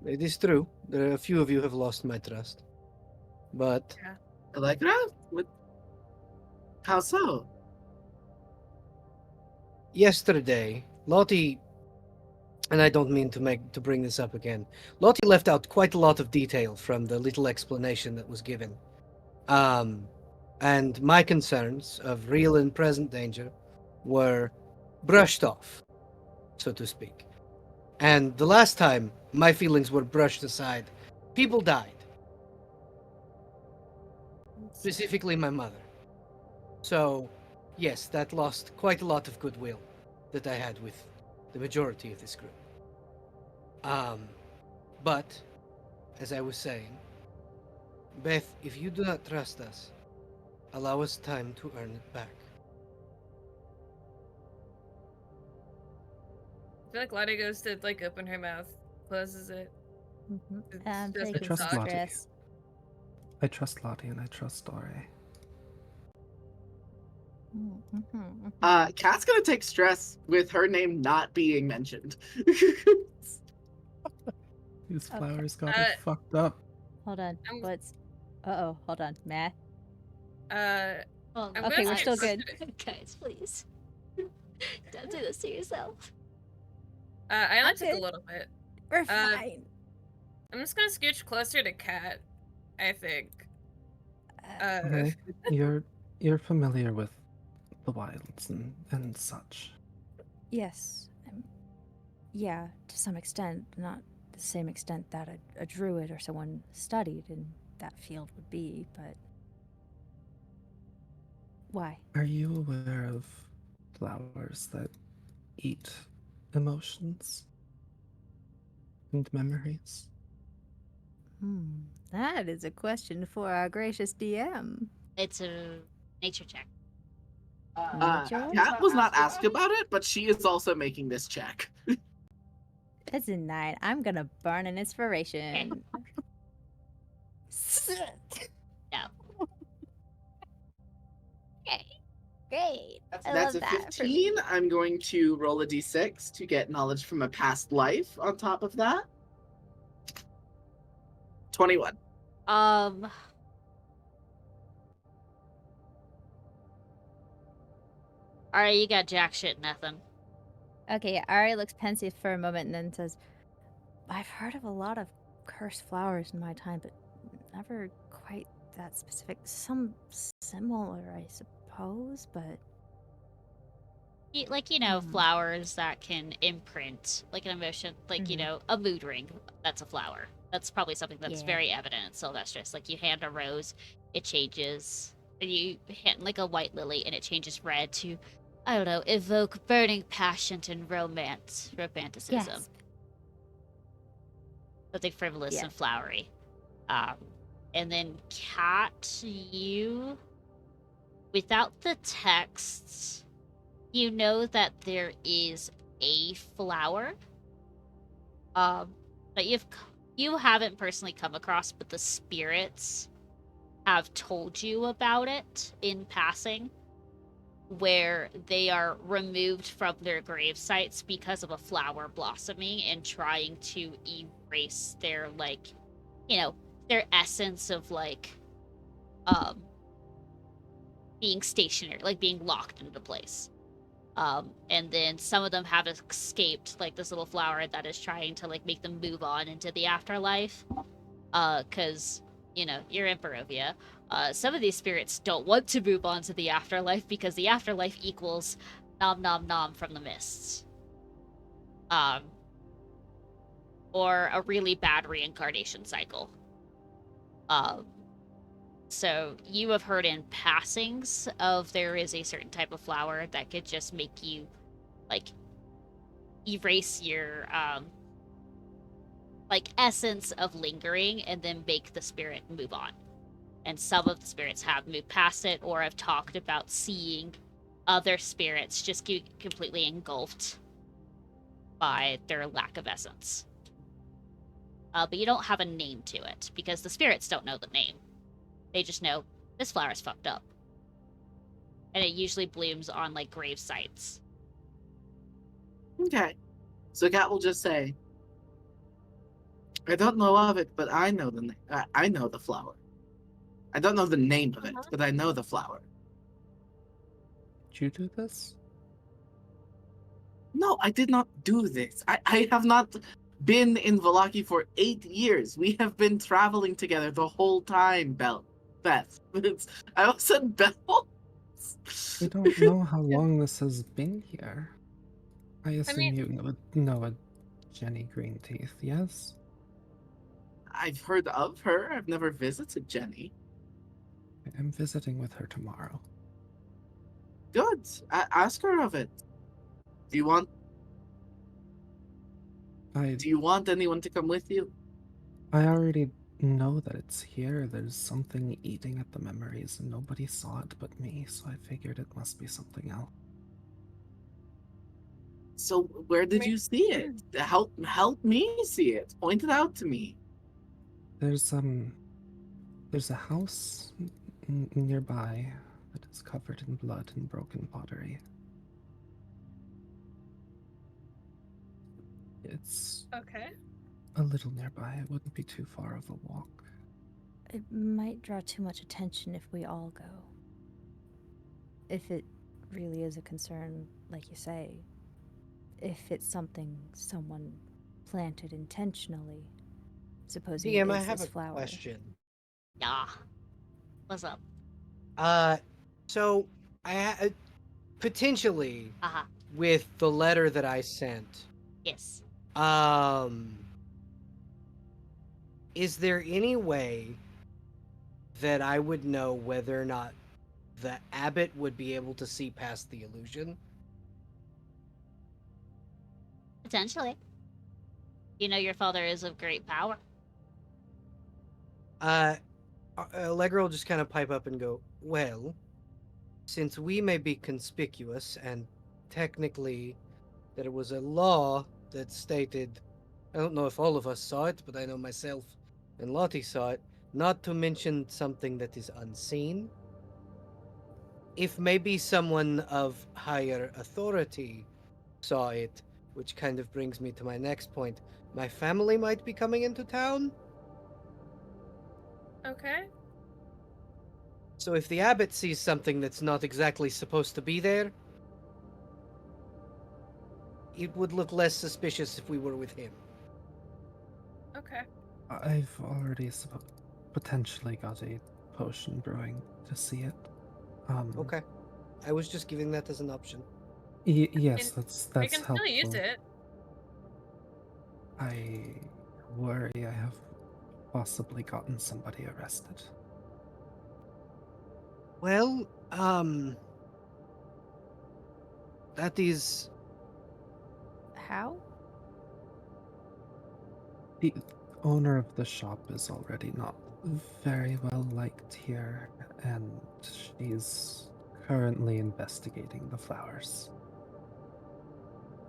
It is true. There are a few of you have lost my trust. But Allegra? What? How so? yesterday, Lottie, and I don't mean to bring this up again, Lottie left out quite a lot of detail from the little explanation that was given. And my concerns of real and present danger were brushed off, so to speak. And the last time my feelings were brushed aside, people died. Specifically my mother. So, yes, that lost quite a lot of goodwill that I had with the majority of this group. But, as I was saying, Beth, if you do not trust us, allow us time to earn it back. I feel like Lottie goes to like open her mouth, closes it. Mm-hmm. It's just Taking a trust talk. Lottie. stress. I trust Lottie and I trust Dore. Kat's gonna take stress with her name not being mentioned. These Okay. flowers got her fucked up. Hold on. I'm- What's? Uh-oh. Hold on. Matt. Well, I'm Okay, gonna we're say still it's- good. guys, please. Don't do this to yourself. I liked it a good. little bit. We're fine. I'm just gonna scooch closer to Kat, I think. Okay, you're familiar with the wilds and such. Yes. Yeah, to some extent. Not the same extent that a druid or someone studied in that field would be, but... Why? Are you aware of flowers that eat emotions and memories? That is a question for our gracious DM. It's a nature check. Nature? Kat was not asked about it, but she is also making this check. It's a 9. I'm gonna burn an inspiration. No. Okay. Great. I That's love a that for 15. me. I'm going to roll a d6 to get knowledge from a past life on top of that. 21. Alright, you got jack shit, nothing. Okay, Ari looks pensive for a moment and then says, I've heard of a lot of cursed flowers in my time, but never quite that specific. Some similar, I suppose, but... Like, flowers that can imprint, like an emotion, like, a mood ring. That's a flower. That's probably something that's Yeah. very evident in Sylvestris. Like, you hand a rose, it changes. And you hand, like, a white lily, and it changes red to, I don't know, evoke burning passion and romanticism. Yes. Something frivolous Yeah. and flowery. And then, Cat, you... Without the texts... You know that there is a flower that you haven't personally come across, but the spirits have told you about it in passing, where they are removed from their grave sites because of a flower blossoming and trying to erase their their essence of being stationary, like being locked into place. And then some of them have escaped, like this little flower that is trying to make them move on into the afterlife. Cause, you're in Barovia. Some of these spirits don't want to move on to the afterlife because the afterlife equals nom nom nom from the mists. Or a really bad reincarnation cycle. So you have heard in passings of there is a certain type of flower that could just make you, erase your, like essence of lingering and then make the spirit move on. And some of the spirits have moved past it or have talked about seeing other spirits just get completely engulfed by their lack of essence. But you don't have a name to it because the spirits don't know the name. They just know this flower's fucked up. And it usually blooms on like grave sites. Okay. So Cat will just say, I don't know of it, but I know the I know the flower. I don't know the name of it, but I know the flower. Did you do this? No, I did not do this. I have not been in Vallaki for 8 years. We have been traveling together the whole time, Beth. I almost said Bell. We don't know how long this has been here. I assume mean- you know a Jenny Greenteeth, yes? I've heard of her. I've never visited Jenny. I'm visiting with her tomorrow. Good. Ask her of it. Do you want anyone to come with you? I already know that it's here. There's something eating at the memories, and nobody saw it but me, so I figured it must be something else. So where did you see it? Help me see it. Point it out to me. There's a house nearby that is covered in blood and broken pottery. It's Okay. a little nearby. It wouldn't be too far of a walk. It might draw too much attention if we all go. If it really is a concern, like you say, if it's something someone planted intentionally, supposing it DM, I is have this a flower. question. Yeah. What's up? So potentially Uh-huh. with the letter that I sent, Yes. is there any way that I would know whether or not the abbot would be able to see past the illusion? Potentially. You know your father is of great power. Allegra will just kind of pipe up and go, well, since we may be conspicuous and technically that it was a law that stated, I don't know if all of us saw it, but I know myself and Lottie saw it, not to mention something that is unseen. If maybe someone of higher authority saw it, which kind of brings me to my next point, my family might be coming into town. Okay. So if the abbot sees something that's not exactly supposed to be there, it would look less suspicious if we were with him. Okay. I've already potentially got a potion brewing to see it. Okay. I was just giving that as an option. Yes, We that's can helpful. still use it. I worry I have possibly gotten somebody arrested. Well, that is... How? The owner of the shop is already not very well liked here, and she's currently investigating the flowers.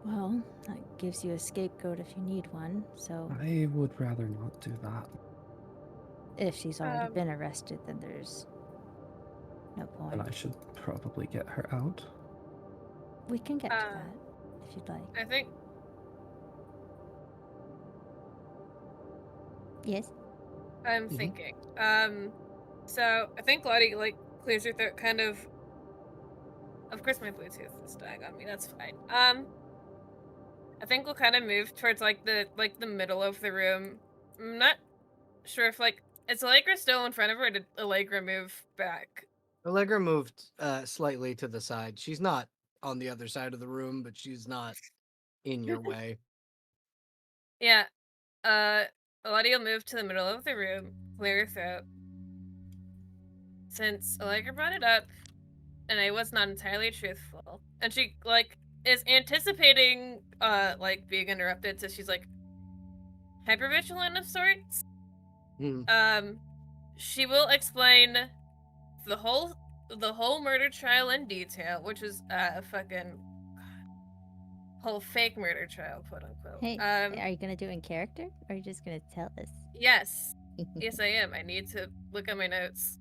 Well, that gives you a scapegoat if you need one, so I would rather not do that. if she's already been arrested, then there's no point. And I should probably get her out. We can get to that, if you'd like. I think Yes? I'm thinking. So I think Lottie clears her throat kind of. Of course my Bluetooth is dying on me, that's fine. I think we'll kind of move towards the middle of the room. I'm not sure if is Allegra still in front of her or did Allegra move back? Allegra moved slightly to the side. She's not on the other side of the room, but she's not in your way. Yeah. Lottie will move to the middle of the room, clear her throat. Since Allegra brought it up, and I was not entirely truthful, and she is anticipating being interrupted, so she's like, hypervigilant of sorts. Hmm. She will explain the whole murder trial in detail, which is a fucking whole fake murder trial, quote unquote. Hey, are you gonna do it in character, or are you just gonna tell us? Yes, yes, I am. I need to look at my notes.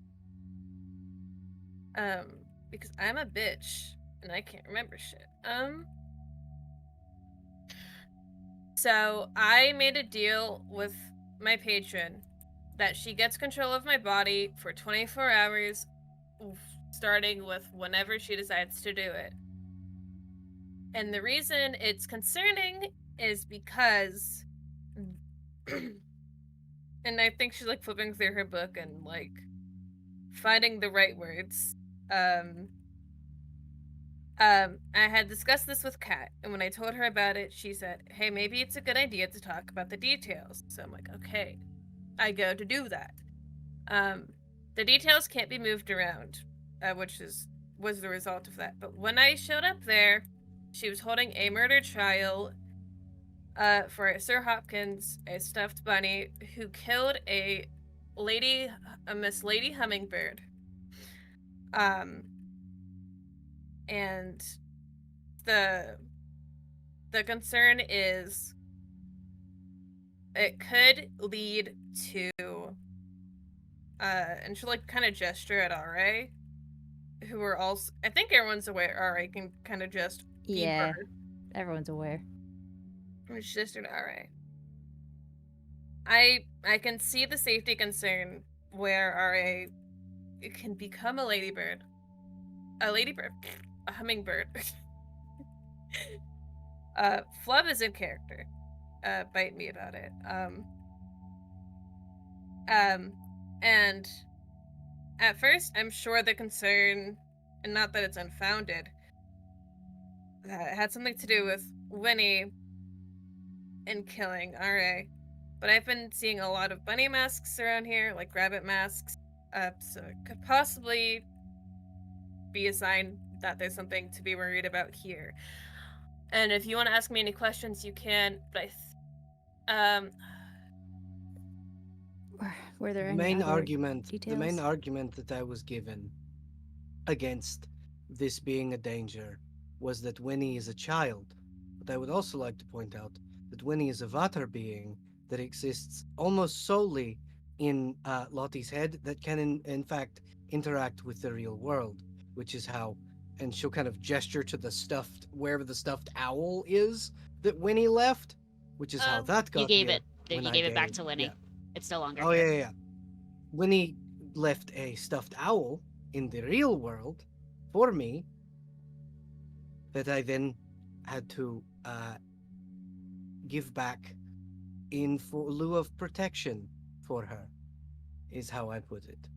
Because I'm a bitch and I can't remember shit. So I made a deal with my patron that she gets control of my body for 24 hours, starting with whenever she decides to do it. And the reason it's concerning is because, and I think she's like flipping through her book and like finding the right words. I had discussed this with Kat, and when I told her about it, she said, "Hey, maybe it's a good idea to talk about the details." So I'm like, "Okay." I go to do that. The details can't be moved around, which was the result of that. But when I showed up there, she was holding a murder trial for Sir Hopkins, a stuffed bunny, who killed a Miss Lady Hummingbird. And the concern is it could lead to and she'll like kind of gesture at RA, who are also, I think everyone's aware RA can kind of just be Yeah, bird. everyone's aware. It's just an RA. I can see the safety concern where RA can become a ladybird. A hummingbird. Flub is in character. Bite me about it. And at first, I'm sure the concern, and not that it's unfounded, had something to do with Winnie and killing RA. But I've been seeing a lot of bunny masks around here, like rabbit masks, so it could possibly be a sign that there's something to be worried about here. And if you want to ask me any questions, you can. But Were there The any main other argument, details? the main argument that I was given against this being a danger was that Winnie is a child. But I would also like to point out that Winnie is a Vatar being that exists almost solely in Lottie's head that can, in fact, interact with the real world, which is how, and she'll kind of gesture to the stuffed, wherever the stuffed owl is that Winnie left, which is how that You got gave here. it. when You I gave it back gave- to Winnie. yeah. It's no longer Oh, here. yeah. Winnie left a stuffed owl in the real world for me that I then had to give back in for lieu of protection for her, is how I put it.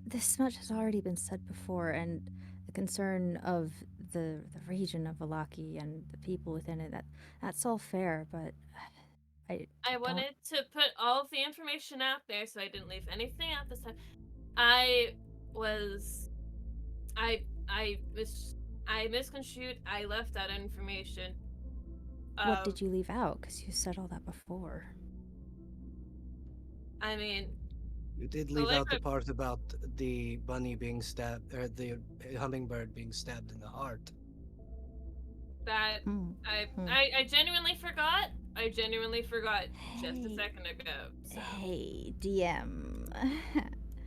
This much has already been said before, and the concern of the region of Valaki and the people within it, that's all fair, but I don't... wanted to put all of the information out there, so I didn't leave anything out this time. I misconstrued. I left that information. What did you leave out? Because you said all that before. I mean, You did leave like out the a- part about the bunny being stabbed, or the hummingbird being stabbed in the heart. that I genuinely forgot. I genuinely forgot just a second ago. So. Hey, DM.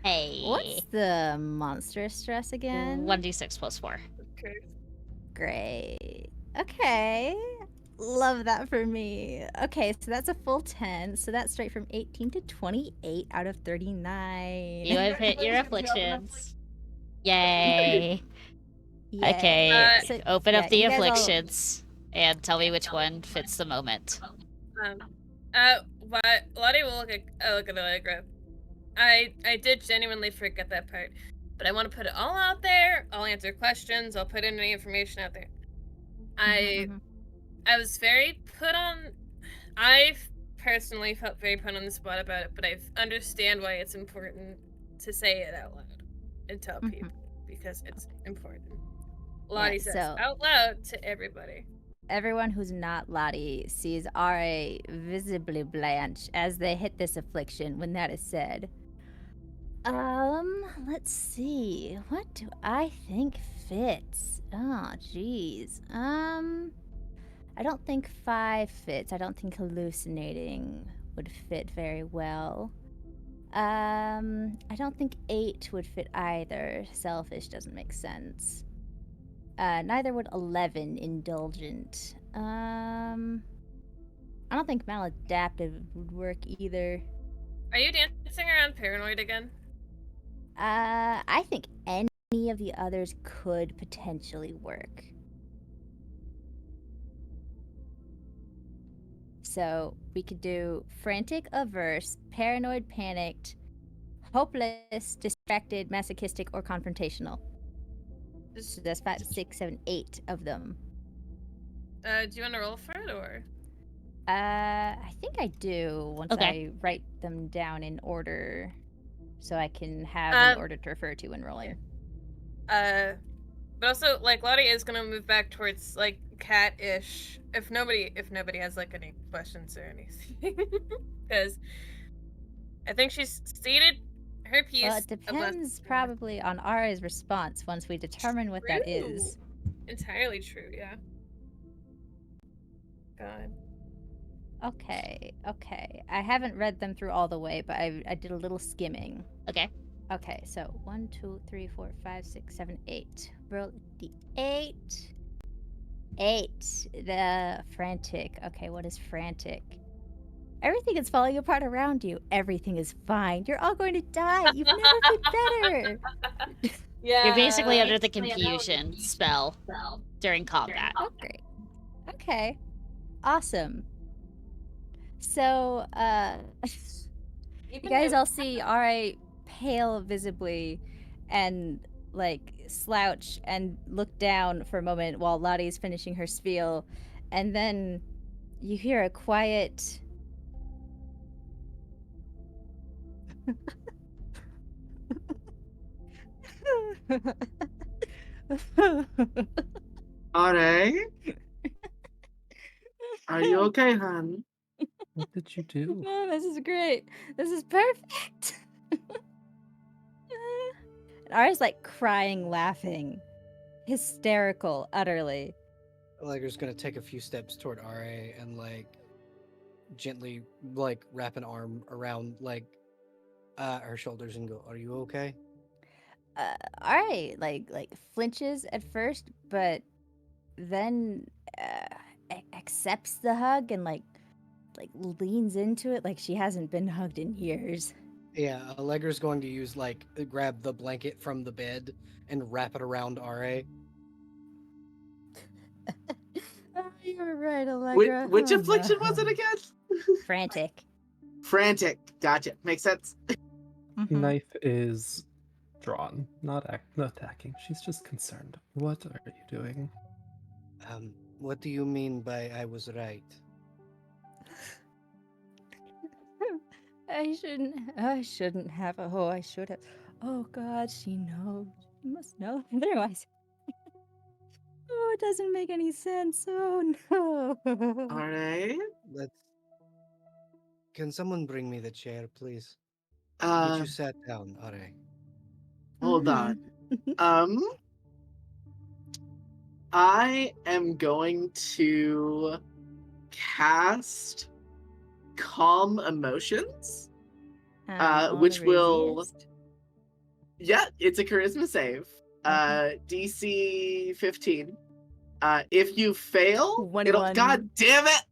Hey. What's the monstrous stress again? 1d6 plus 4. Okay. Great. Okay. Love that for me. Okay, so that's a full 10. So that's straight from 18 to 28 out of 39. You have hit your afflictions. Yay. Yay. Okay, So, open yeah, up the you guys all- afflictions and tell me which one fits the moment. What Lottie will look at Allegra. I did genuinely forget that part, but I want to put it all out there. I'll answer questions. I'll put in any information out there. I was very put on. I've personally felt very put on the spot about it, but I understand why it's important to say it out loud and tell people because it's important. Lottie says so- out loud to everybody. everyone who's not Lottie sees Ra visibly blanch as they hit this affliction when that is said. Let's see. What do I think fits? Oh, jeez. I don't think 5 fits. I don't think hallucinating would fit very well. I don't think 8 would fit either. Selfish doesn't make sense. Neither would 11, indulgent. I don't think maladaptive would work either. Are you dancing around paranoid again? I think any of the others could potentially work. So we could do frantic, averse, paranoid, panicked, hopeless, distracted, masochistic, or confrontational. So that's 5, 6, 7, 8 of them. Do you want to roll for it, or? I think I do once Okay. I write them down in order, so I can have an order to refer to when rolling. But also, like, Lottie is gonna move back towards, like, cat-ish. If nobody has, like, any questions or anything. Because I think she's stated her piece. Well, it depends probably on Ara's response once we determine what that is. Entirely true, yeah. God. Okay. I haven't read them through all the way, but I did a little skimming. Okay. Okay, so 1, 2, 3, 4, 5, 6, 7, 8. Roll the 8. 8. The frantic. Okay, what is frantic? Everything is falling apart around you. Everything is fine. You're all going to die. You've never been better. Yeah. You're basically under the confusion spell during combat. Oh, great. Okay. Awesome. So, you guys all see Ra pale visibly and, like, slouch and look down for a moment while Lottie's finishing her spiel. And then you hear a quiet... Alright. Are you okay, hon? What did you do? Oh, this is great. This is perfect. And Ara's like crying, laughing, hysterical, utterly. Allegra's gonna take a few steps toward RA and like gently like wrap an arm around like her shoulders and go, "Are you okay?" Ara like flinches at first, but then accepts the hug and like leans into it like she hasn't been hugged in years. Yeah, Allegra's going to use like grab the blanket from the bed and wrap it around RA. Oh, you were right, Allegra. Which Oh, affliction no. was it again? Frantic. Frantic. Gotcha. Makes sense. Mhm. Knife is drawn, not attacking. She's just concerned. What are you doing? What do you mean by I was right? I shouldn't have. Oh, I should have. Oh God, she knows. She must know. Otherwise, oh, it doesn't make any sense. Oh no. Alright. Can someone bring me the chair, please? Get you sat down, RA. Hold on. I am going to cast Calm Emotions, which will... resist. Yeah, it's a charisma save. DC 15. If you fail, 21. God damn it!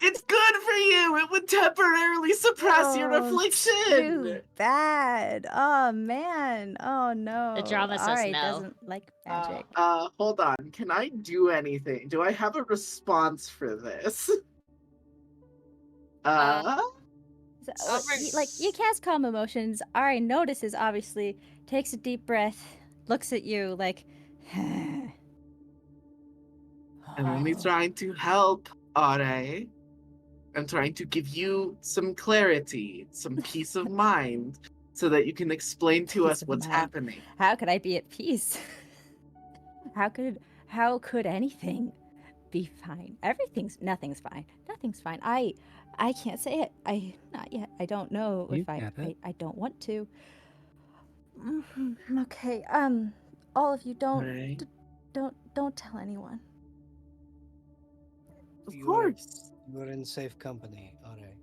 It's good for you! It would temporarily suppress your affliction! Too bad. Oh man. Oh no. The drama says Alright, no. doesn't like magic. Hold on. Can I do anything? Do I have a response for this? So, you cast calm emotions. Ari notices, obviously, takes a deep breath, looks at you like. I'm only trying to help, Are. I'm trying to give you some clarity, some peace of mind, so that you can explain to us Peace of what's mind. happening. How could I be at peace? How How could anything be fine? Nothing's fine. Nothing's fine. I can't say it. Not yet. I don't know You if get it. I don't want to. Okay. All of you Alright. don't tell anyone. Of You are- course. You're in safe company. All right.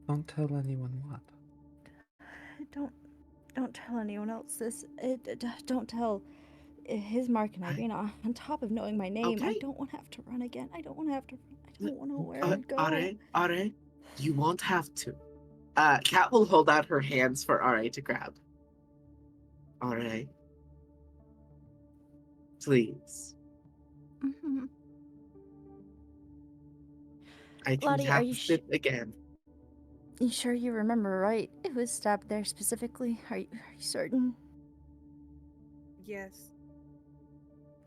Don't tell anyone what. Don't tell anyone else this. Don't tell his Mark and I- Irina. On top of knowing my name, I Okay. don't want to have to run again. I don't want to have to. I don't want to know where Uh, I'd go. Are, you won't have to. Kat will hold out her hands for Ra to grab. Ra. Please. Mhm. I can Lottie, are you cast it again. You sure you remember right? It was stabbed there specifically. Are you certain? Yes.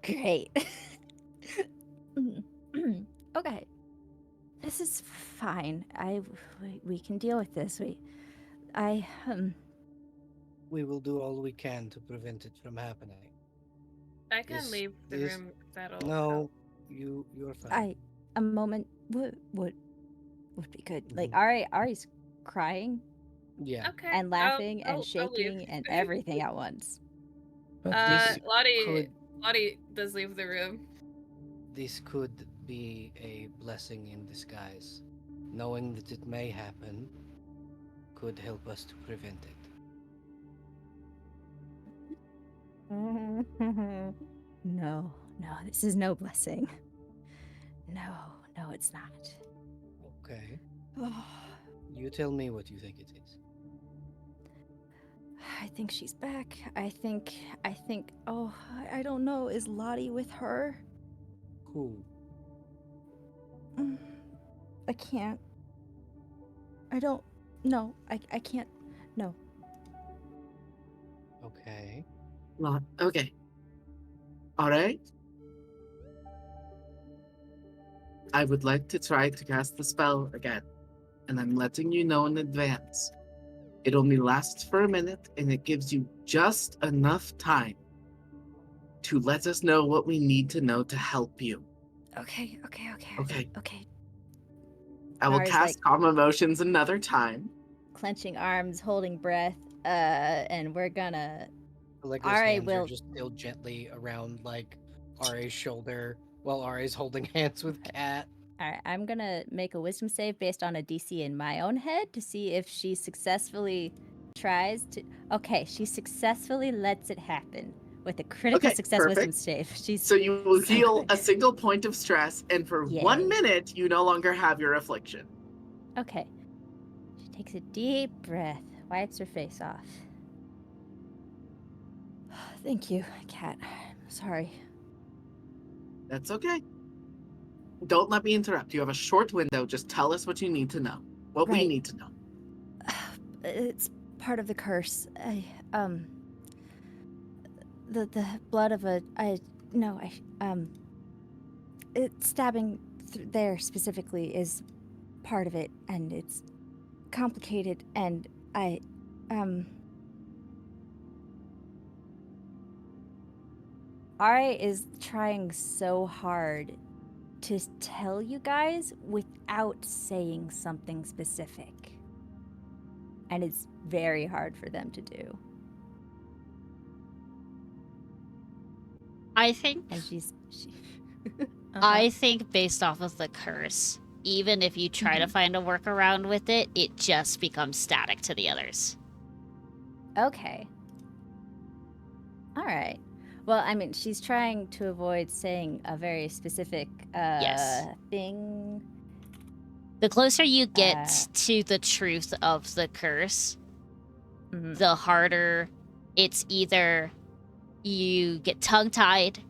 Great. Okay. This is fine. We can deal with this. We will do all we can to prevent it from happening. I can This leave the is- room. That'll No, you're fine. A moment would be good. Like Mhm. Ari's crying Yeah. Okay. and laughing I'll and leave. shaking and everything at once. But This Lottie could does leave the room. this could be a blessing in disguise. Knowing that it may happen could help us to prevent it. No, this is no blessing. No, it's not. Okay. You tell me what you think it is. I think she's back. I think, oh, I don't know. Is Lottie with her? Cool. I can't. I don't. No, I can't. No. Okay. Okay. Alright. I would like to try to cast the spell again, and I'm letting you know in advance. It only lasts for a minute, and it gives you just enough time to let us know what we need to know to help you. Okay. I will Ari's cast Calm Emotions another time. Clenching arms, holding breath, and we're gonna. Allegra's Alright, hands will- are just still gently around like Ra's shoulder while Ra's holding hands with Kat. Alright, I'm gonna make a wisdom save based on a DC in my own head to see if she successfully tries to. Okay, she successfully lets it happen with a critical Okay, success wisdom perfect. save. She's So you will so heal good. a single point of stress, and for Yay. 1 minute, you no longer have your affliction. Okay. She takes a deep breath, wipes her face off. Thank you, Kat. I'm sorry. That's okay. Don't let me interrupt. You have a short window. Just tell us what you need to know. What we Right. need to know. It's part of the curse. The blood of stabbing there specifically is part of it, and it's complicated, and Ari is trying so hard to tell you guys without saying something specific. And it's very hard for them to do. I think And she I think based off of the curse, even if you try to find a workaround with it, it just becomes static to the others. Okay. All right. Well, I mean, she's trying to avoid saying a very specific Yes. thing. The closer you get to the truth of the curse, the harder it's either you get tongue-tied,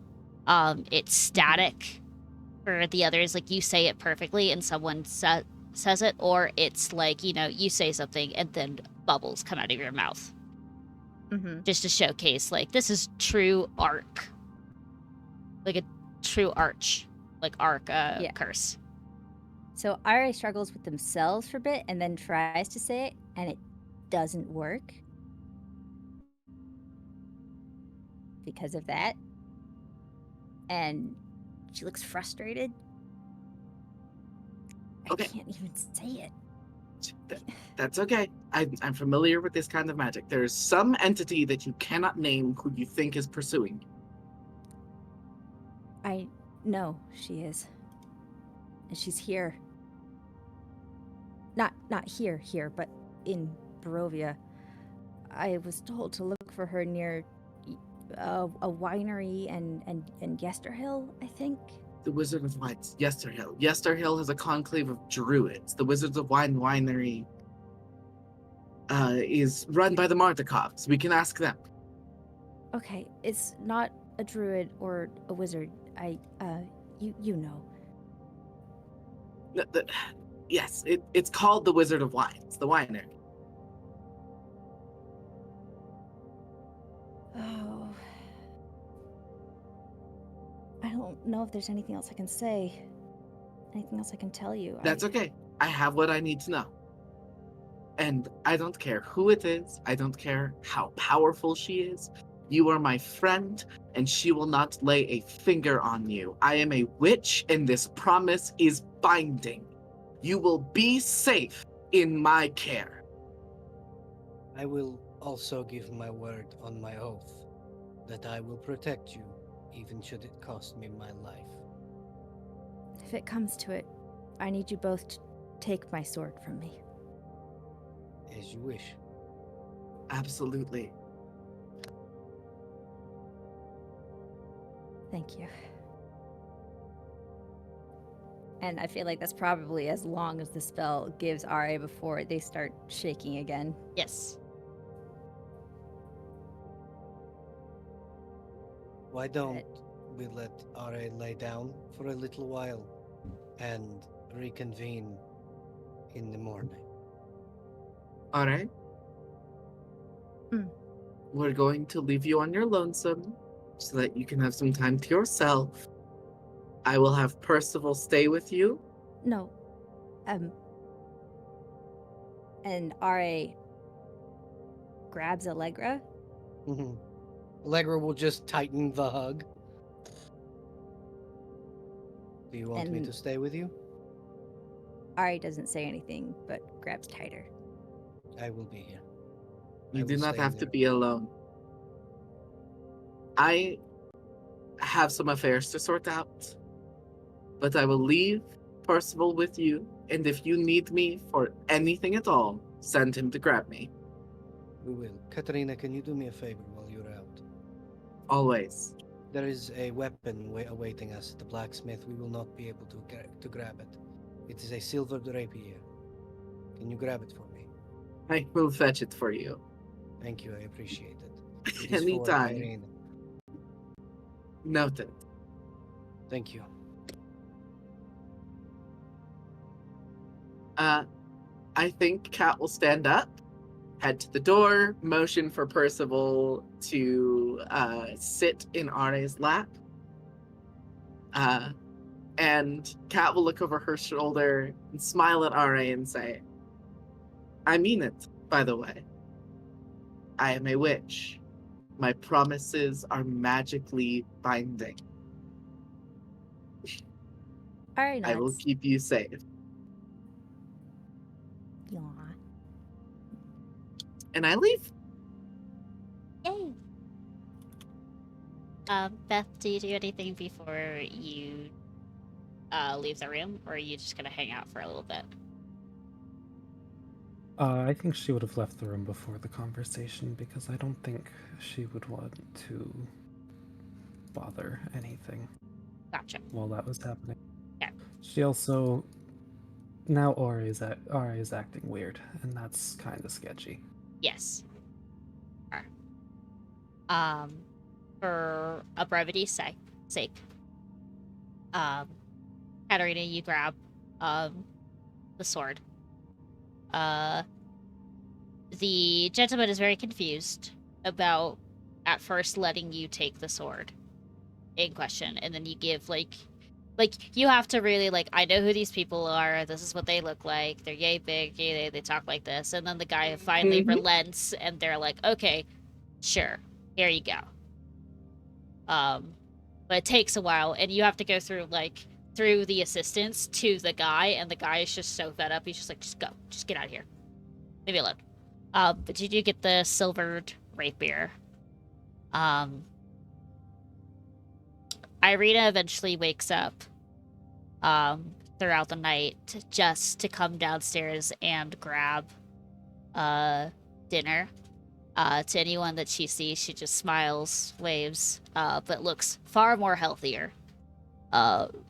it's static for the others, like you say it perfectly and someone says it, or it's like, you say something and then bubbles come out of your mouth. Just to showcase, like, this is true arc. Like a true arch. Like arc curse. So Ari struggles with themselves for a bit and then tries to say it, and it doesn't work. Because of that. and she looks frustrated. Okay. I can't even say it. That's okay. I'm familiar with this kind of magic. There's some entity that you cannot name who you think is pursuing you. I know she is. And she's here. Not here, but in Barovia. I was told to look for her near a winery and Jester Hill, I think. The Wizard of Wine's Jester Hill. Jester Hill has a conclave of druids. The Wizards of Wine Winery is run by the Martikovs. We can ask them. Okay, it's not a druid or a wizard. You know. Yes, it's called the Wizard of Wines, the winery. Oh. I don't know if there's anything else I can say. Anything else I can tell you. That's okay. I have what I need to know. And I don't care who it is. I don't care how powerful she is. You are my friend, and she will not lay a finger on you. I am a witch, and this promise is binding. You will be safe in my care. I will also give my word on my oath that I will protect you, even should it cost me my life. If it comes to it, I need you both to take my sword from me. As you wish. Absolutely. Thank you. And I feel like that's probably as long as the spell gives RA before they start shaking again. Yes. Why don't we let RA lay down for a little while and reconvene in the morning? All right. We're going to leave you on your lonesome so that you can have some time to yourself. I will have Percival stay with you. No. And RA grabs Allegra. Allegra will just tighten the hug. Do you want me And- to stay with you? RA doesn't say anything, but grabs tighter. I will be here. You I do will not stay have to there. be alone. I have some affairs to sort out, but I will leave Percival with you, and if you need me for anything at all, send him to grab me. We will. Katarina, can you do me a favor while you're out? Always. There is a weapon awaiting us at the blacksmith. We will not be able to grab it. It is a silvered rapier. Can you grab it for me? I will fetch it for you. Thank you, I appreciate it. It is for Anytime. Irene. Noted. Thank you. I think Kat will stand up, head to the door, motion for Percival to sit in Ra's lap. And Kat will look over her shoulder and smile at Ra and say, I mean it, by the way. I am a witch. My promises are magically binding. RA I will nods. keep you safe. Yaw. And I leave. Yay. Beth, do you do anything before you leave the room, or are you just gonna hang out for a little bit? I think she would have left the room before the conversation because I don't think she would want to bother anything Gotcha. while that was happening. Yeah. She also now Ori is acting weird, and that's kind of sketchy. Yes. Sure. For a brevity's sake, Katarina, you grab the sword. The gentleman is very confused about at first letting you take the sword in question, and then you give like you have to really I know who these people are, this is what they look like, they're yay big, yay they talk like this, and then the guy finally relents and they're like, okay, sure, here you go. but it takes a while, and you have to go through through the assistants to the guy, and the guy is just so fed up. He's just like, just go, just get out of here, leave me alone. But you do get the silvered rapier. Irina eventually wakes up throughout the night just to come downstairs and grab dinner. To anyone that she sees, she just smiles, waves, but looks far more healthier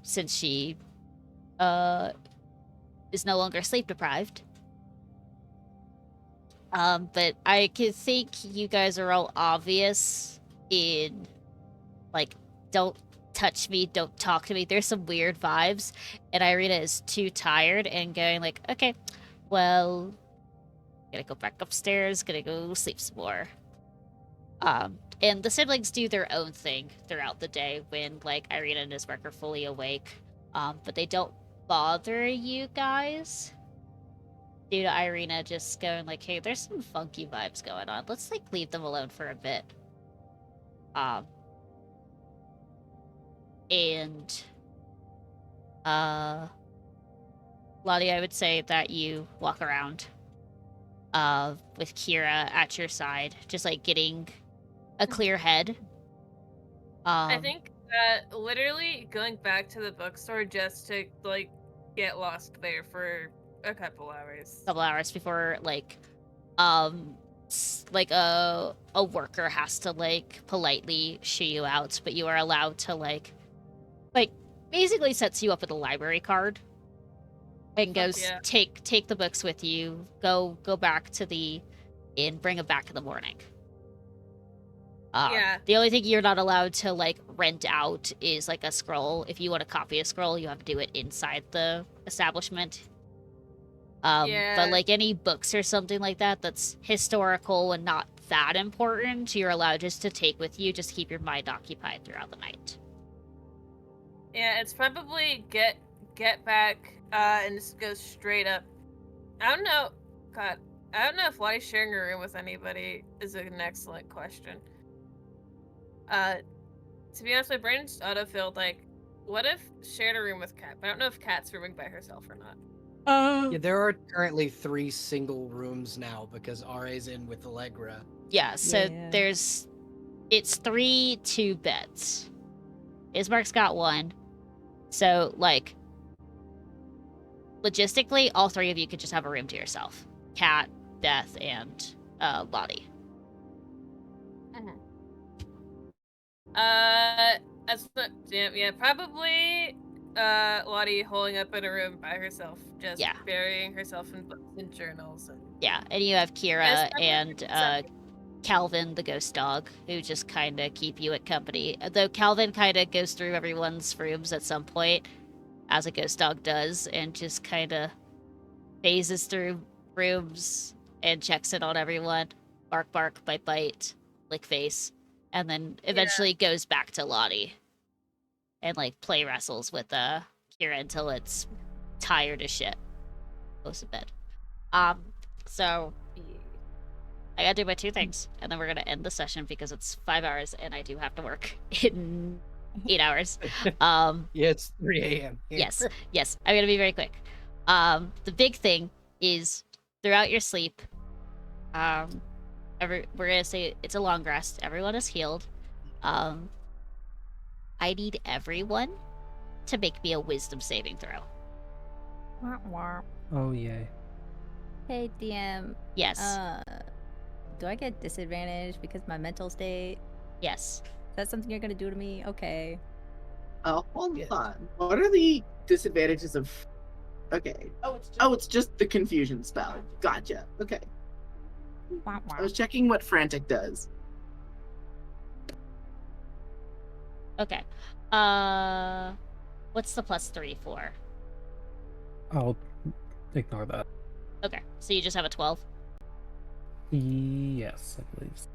since she is no longer sleep deprived. But I could think you guys are all obvious in, like, don't touch me, don't talk to me. There's some weird vibes, and Irina is too tired and going like, okay, well, gonna go back upstairs, gonna go sleep some more. And the siblings do their own thing throughout the day when, like, Irina and Ismark are fully awake. But they don't bother you guys due to Irina just going like, hey, there's some funky vibes going on. Let's, like, leave them alone for a bit. And Lottie, I would say that you walk around with Kira at your side, just, like, getting a clear head. I think that literally going back to the bookstore just to, like, get lost there for a couple hours Before, like, a worker has to, like, politely shoo you out, but you are allowed to, like basically sets you up with a library card and goes, yeah. take the books with you, go back to the inn, bring them back in the morning. Yeah. The only thing you're not allowed to, like, rent out is, like, a scroll. If you want to copy a scroll, you have to do it inside the establishment. But, like, any books or something like that that's historical and not that important, you're allowed just to take with you, just keep your mind occupied throughout the night. Yeah, it's probably get back and just go straight up. I don't know. God, I don't know if Lottie's sharing a room with anybody is an excellent question. To be honest, my brain just autofilled, like, what if shared a room with Kat? I don't know if Kat's rooming by herself or not. Yeah, there are currently 3 single rooms now because RA's in with Allegra. Yeah, so Yeah. it's 3 2 beds. Ismark's got 1. So, like, logistically, all 3 of you could just have a room to yourself. Kat, Beth, and Lottie. Probably Lottie holding up in a room by herself, just Yeah. burying herself in books and journals. Yeah, and you have Kira Yes, and Calvin, the ghost dog, who just kind of keep you at company. Though Calvin kind of goes through everyone's rooms at some point, as a ghost dog does, and just kind of phases through rooms and checks in on everyone. Bark, bark, bite, bite, lick face. And then eventually goes back to Lottie. And, like, play wrestles with Kira until it's tired as shit. Goes to bed. So I gotta do my 2 things, and then we're gonna end the session because it's 5 hours, and I do have to work in 8 hours. Yeah, it's 3 a.m. Yes, I'm gonna be very quick. The big thing is throughout your sleep, we're gonna say it's a long rest. Everyone is healed. I need everyone to make me a wisdom saving throw. Oh, yay. Hey, DM. Yes. Do I get disadvantage because my mental state? Yes. Is that something you're gonna do to me? Okay. Hold on. What are the disadvantages of... Okay. It's just the confusion spell. Gotcha. Okay. I was checking what Frantic does. Okay. What's the +3 for? I'll ignore that. Okay, so you just have a 12? Yes, I believe so.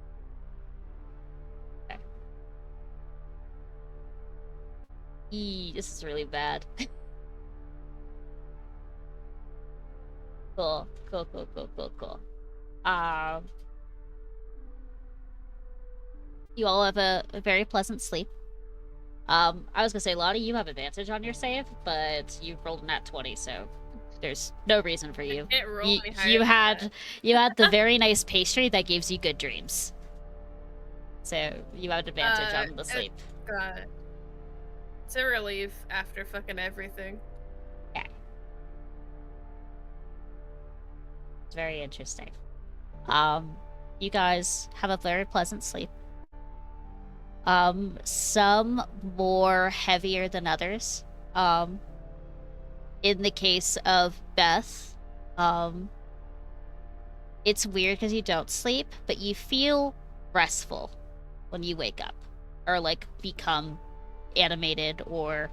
This is really bad. Cool. You all have a very pleasant sleep. I was gonna say, Lottie, you have advantage on your save, but you rolled a nat 20, so there's no reason for you. Can't roll You, any higher you than had that. you had the very nice pastry that gives you good dreams. So you have advantage on the sleep. God. It's a relief after fucking everything. Okay. It's very interesting. You guys have a very pleasant sleep. Some more heavier than others. In the case of Beth, it's weird because you don't sleep, but you feel restful when you wake up, or like become animated or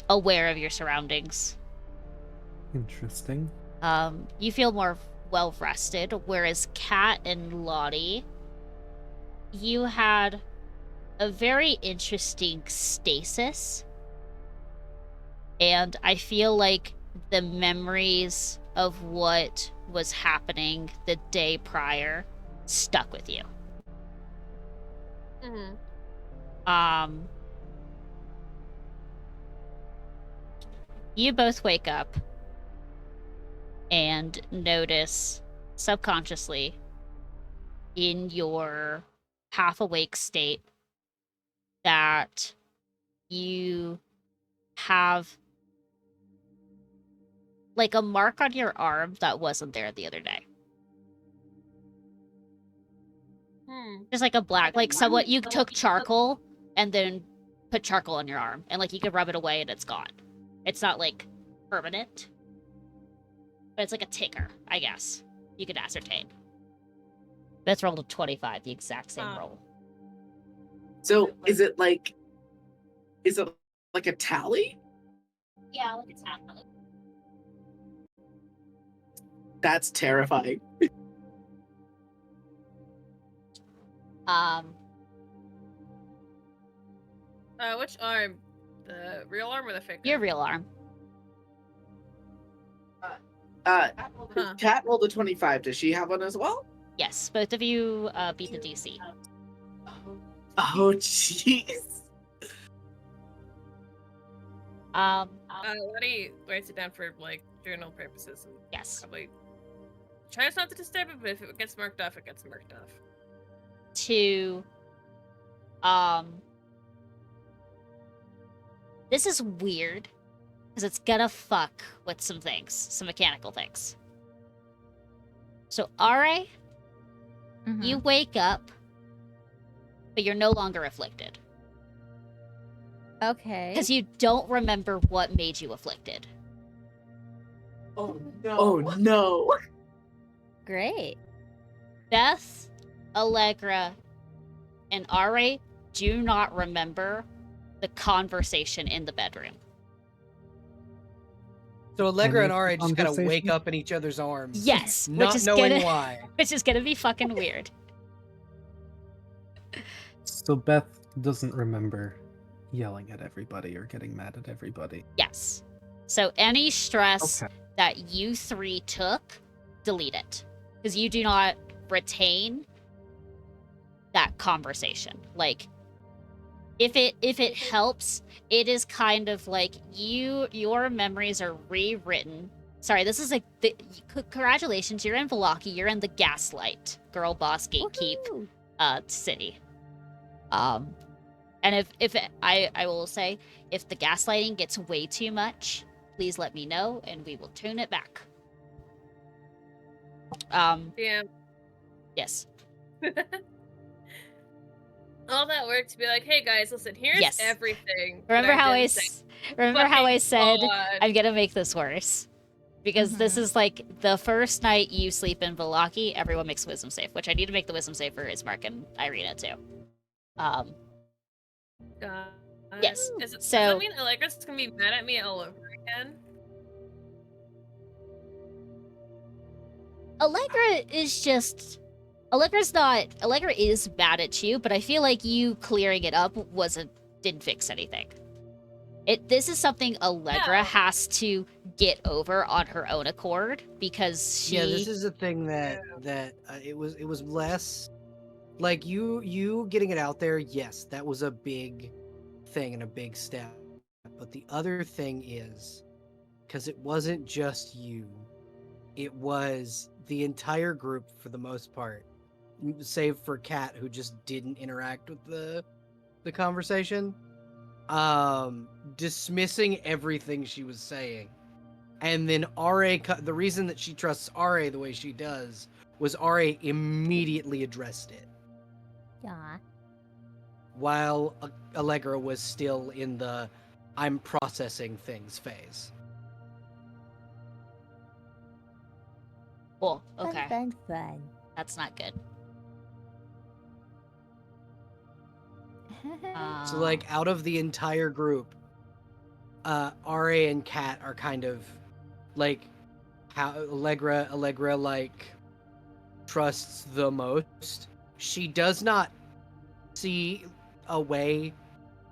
aware of your surroundings. Interesting. You feel more well rested, whereas Kat and Lottie, you had a very interesting stasis. And I feel like the memories of what was happening the day prior stuck with you. Mm-hmm. You both wake up and notice subconsciously in your half awake state that you have like a mark on your arm that wasn't there the other day. Just like a black, like somewhat, you took charcoal and then put charcoal on your arm, and like you could rub it away and it's gone. It's not like permanent, but it's like a ticker, I guess. You could ascertain. That's rolled a 25, the exact same roll. So is it like a tally? Yeah, like it's happening. That's terrifying. Which arm? The real arm or the fake Your arm? real arm. Kat rolled a 25. Does she have one as well? Yes, both of you beat the DC. Oh, jeez. Letty writes it down for like journal purposes. And yes. Probably tries not to disturb it, but if it gets marked off, it gets marked off. This is weird because it's gonna fuck with some things, some mechanical things. So, Are, you wake up, but you're no longer afflicted. Okay. Because you don't remember what made you afflicted. Oh no. Oh no. Great. Beth, Allegra, and Are do not remember the conversation in the bedroom. So Allegra and the Ara just gotta wake conversation? up in each other's arms. Yes, not which is knowing gonna, why. which is gonna be fucking weird. So Beth doesn't remember yelling at everybody or getting mad at everybody. Yes. So any stress Okay. that you three took, delete it. Because you do not retain that conversation. Like, if it helps, it is kind of like your memories are rewritten. Sorry, this is like congratulations, you're in Velaki, you're in the Gaslight Girl Boss Gatekeep city. And if I will say, if the gaslighting gets way too much, please let me know and we will tune it back. Yeah. Yes. All that work to be like, hey guys, listen, here's Yes. everything. Remember how I said God. I'm gonna make this worse, because this is like the first night you sleep in Velaki, everyone makes a wisdom save, which I need to make the wisdom save for Ismark and Irina too. God. Yes. Does that So mean Allegra's gonna be mad at me all over again? Allegra is mad at you, but I feel like you clearing it up didn't fix anything. This is something Allegra has to get over on her own accord, because she... Yeah, this is a thing that it was less like you getting it out there. Yes, that was a big thing and a big step. But the other thing is, because it wasn't just you, it was the entire group for the most part, save for Kat, who just didn't interact with the conversation, dismissing everything she was saying. And then RA, the reason that she trusts RA the way she does was RA immediately addressed it. Yeah. While Allegra was still in the I'm processing things phase. Cool. Okay. Fun. That's not good. So like out of the entire group, RA and Kat are kind of like how Allegra like trusts the most. She does not see a way.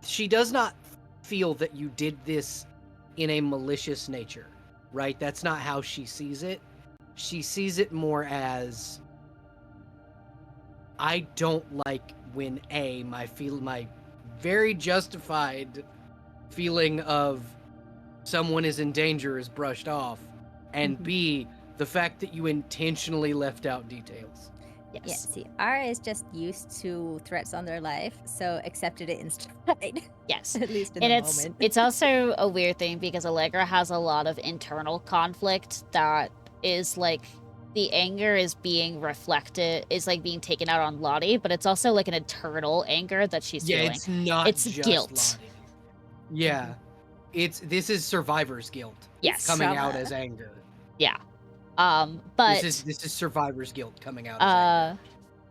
She does not feel that you did this in a malicious nature, right? That's not how she sees it. She sees it more as I don't like when my very justified feeling of someone is in danger is brushed off, and B, the fact that you intentionally left out details. Yes. Yeah, see, Ara is just used to threats on their life, so accepted it in stride. Yes. At least in And the it's moment. it's also a weird thing because Allegra has a lot of internal conflict that is like the anger is being reflected, is like being taken out on Lottie, but it's also like an internal anger that she's feeling. It's not It's just guilt. Lottie. Yeah. This is survivor's guilt. Yes. Coming out Trauma. as anger. Yeah. But This is survivor's guilt coming out as anger.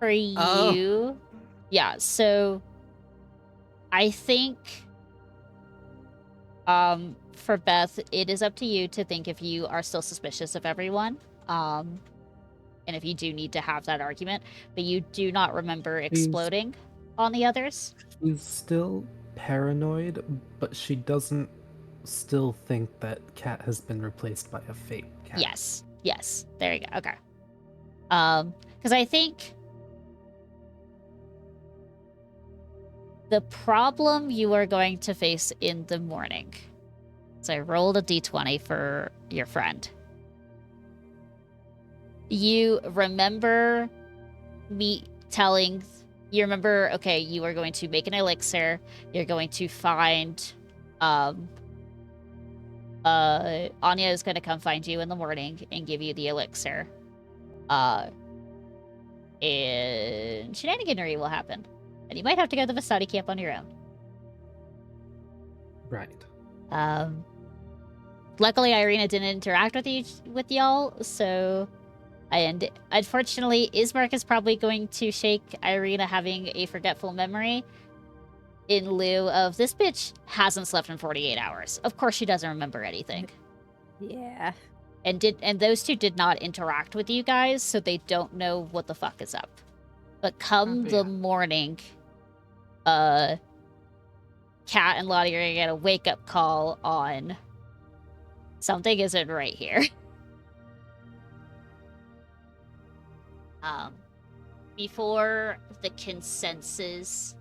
for you, yeah, so I think for Beth, it is up to you to think if you are still suspicious of everyone. And if you do need to have that argument, but you do not remember exploding on the others. She's still paranoid, but she doesn't still think that Cat has been replaced by a fake cat. Yes. There you go. Okay. Because I think the problem you are going to face in the morning. So I rolled a d20 for your friend. You remember me telling, you remember, okay, you are going to make an elixir. You're going to find, Anya is going to come find you in the morning and give you the elixir. And shenaniganery will happen. And you might have to go to the study camp on your own. Right. Luckily, Irina didn't interact with y'all, so... And unfortunately, Ismark is probably going to shake Irina having a forgetful memory in lieu of, this bitch hasn't slept in 48 hours. Of course she doesn't remember anything. Yeah. And those two did not interact with you guys, so they don't know what the fuck is up. But come the morning, Kat and Lottie are gonna get a wake-up call on something isn't right here. Before the consensus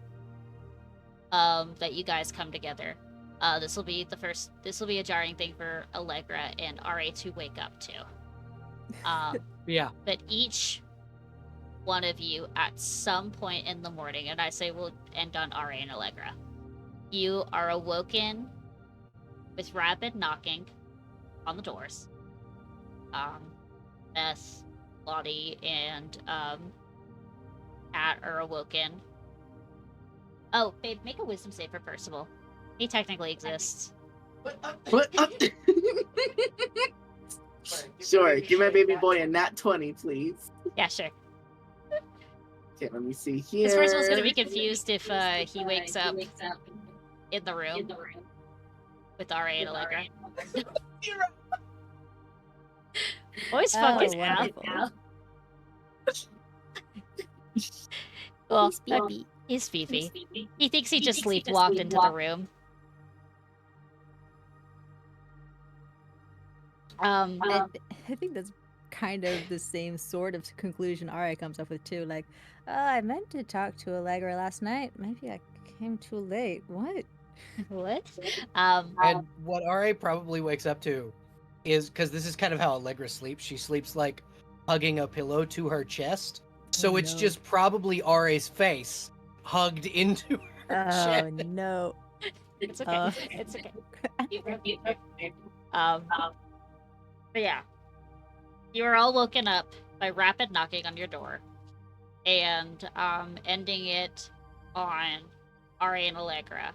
that you guys come together, this will be a jarring thing for Allegra and RA to wake up to. Yeah. But each one of you at some point in the morning, and I say we'll end on RA and Allegra, you are awoken with rapid knocking on the doors. Beth, Lottie, and Kat are awoken. Oh, babe, make a wisdom save for Percival. He technically exists. What? Sure, give my baby boy a nat 20, please. Yeah, sure. Okay, let me see here. Because Percival's gonna be confused if he wakes up in the room with RA and Allegra. Always fucking wonderful. Well, He's Fifi. he's Fifi. He thinks he just sleepwalked into the room. I think that's kind of the same sort of conclusion Ari comes up with too. Like, I meant to talk to Allegra last night. Maybe I came too late. What? What? And what RA probably wakes up to is, because this is kind of how Allegra sleeps, she sleeps like hugging a pillow to her chest. So Oh, it's no. just probably RA's face hugged into her Oh chest. no. It's okay. It's okay. But yeah. You are all woken up by rapid knocking on your door. And ending it on RA and Allegra.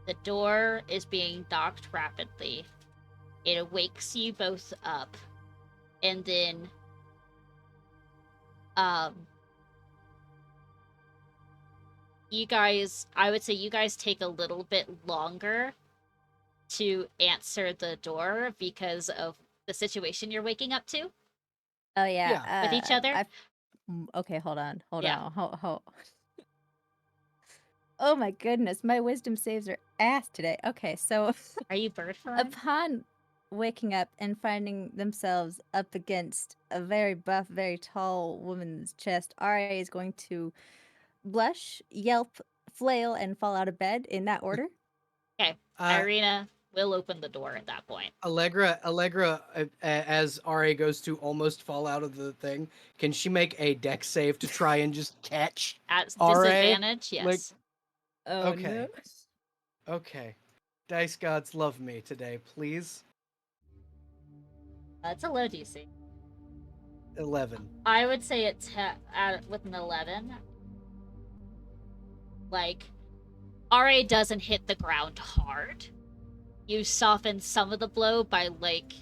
The door is being knocked rapidly. It wakes you both up. And then you guys, I would say you guys take a little bit longer to answer the door because of the situation you're waking up to Oh yeah. with each other. Okay, hold on. Hold Yeah. on. Oh my goodness, my wisdom saves are ass today. Okay, so Are you bird flying? upon waking up and finding themselves up against a very buff, very tall woman's chest, RA is going to blush, yelp, flail, and fall out of bed in that order. Okay. Irina will open the door at that point. Allegra, as RA goes to almost fall out of the thing, can she make a dex save to try and just catch At RA? disadvantage, yes. Like, Oh okay. Okay. Dice gods love me today, please. That's a low DC. 11. I would say it's with an 11. Like, RA doesn't hit the ground hard. You soften some of the blow by, like,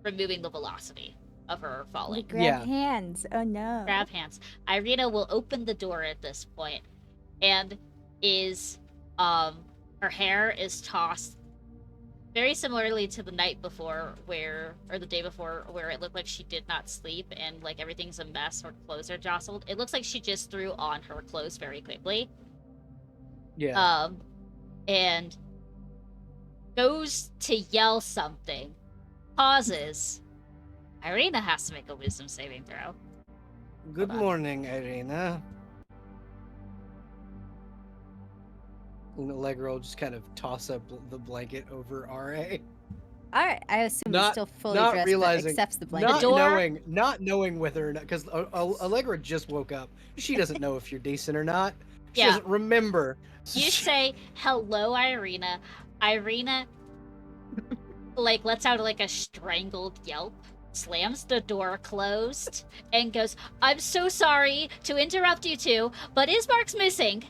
removing the velocity of her We falling. grab hands. Oh no. Grab hands. Irina will open the door at this point and is, her hair is tossed very similarly to the night before or the day before, where it looked like she did not sleep and, like, everything's a mess, her clothes are jostled. It looks like she just threw on her clothes very quickly. Yeah. And goes to yell something, pauses. Irina has to make a wisdom saving throw. Good Hold on. morning, Irina. And Allegra will just kind of toss up the blanket over RA. Alright, I assume he's still fully not dressed realizing, but accepts the blanket. not knowing whether or not, because Allegra just woke up. She doesn't know if you're decent or not. She Yeah. doesn't remember. You say, hello, Irina. Irina, like, lets out, like, a strangled yelp, slams the door closed, and goes, I'm so sorry to interrupt you two, but Ismark's missing.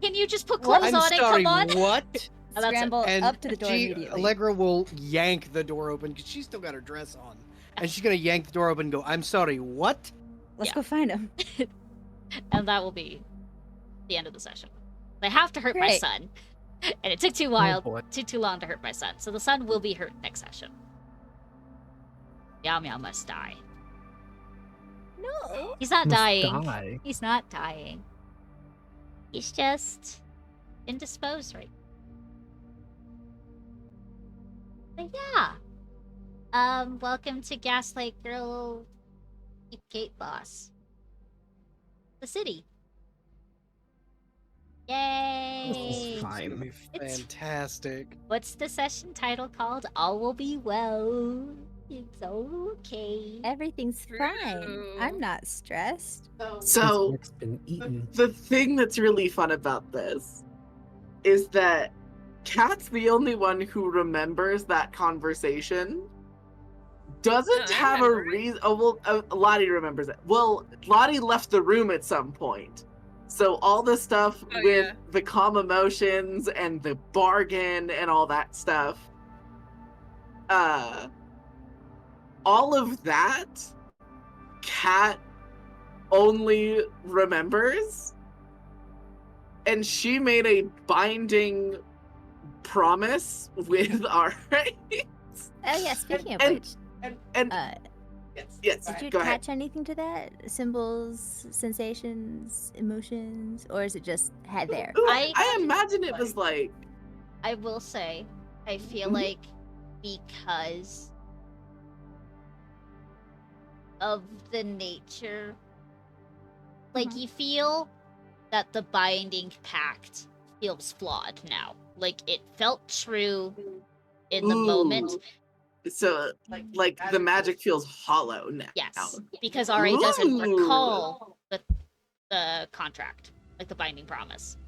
Can you just put clothes I'm on sorry, and come on? what? And that's it. Scramble And up to the door immediately. Allegra will yank the door open because she's still got her dress on. And she's going to yank the door open and go, I'm sorry, what? Let's Yeah. go find him. And that will be the end of the session. They have to hurt my Great. son. And it took too long to hurt my son. So the son will be hurt next session. Meow Meow must die. No. He's not Must dying. die. He's not dying. He's just indisposed right now. But yeah. Welcome to Gaslight Girl Gate Boss. The city. Yay! This is It's going to be It's- fantastic. What's the session title called? All will be well. It's okay. Everything's fine. True. I'm not stressed. So It's been eaten. the thing that's really fun about this is that Kat's the only one who remembers that conversation. Doesn't No, I have a remember it. reason. Oh well, Lottie remembers it. Well, Lottie left the room at some point, so all the stuff Oh, with yeah. the calm emotions and the bargain and all that stuff. All of that, Kat only remembers, and she made a binding promise with our Oh yeah, speaking of And- which, and yes, did you go ahead. attach anything to that? Symbols, sensations, emotions, or is it just had there? Ooh, I- I imagine it was like I will say, I feel Mhm. like because of the nature, like, you feel that the binding pact feels flawed now. Like, it felt true in the moment. So, like the magic feels hollow now. Yes, because RA doesn't Ooh. recall the contract, like the binding promise.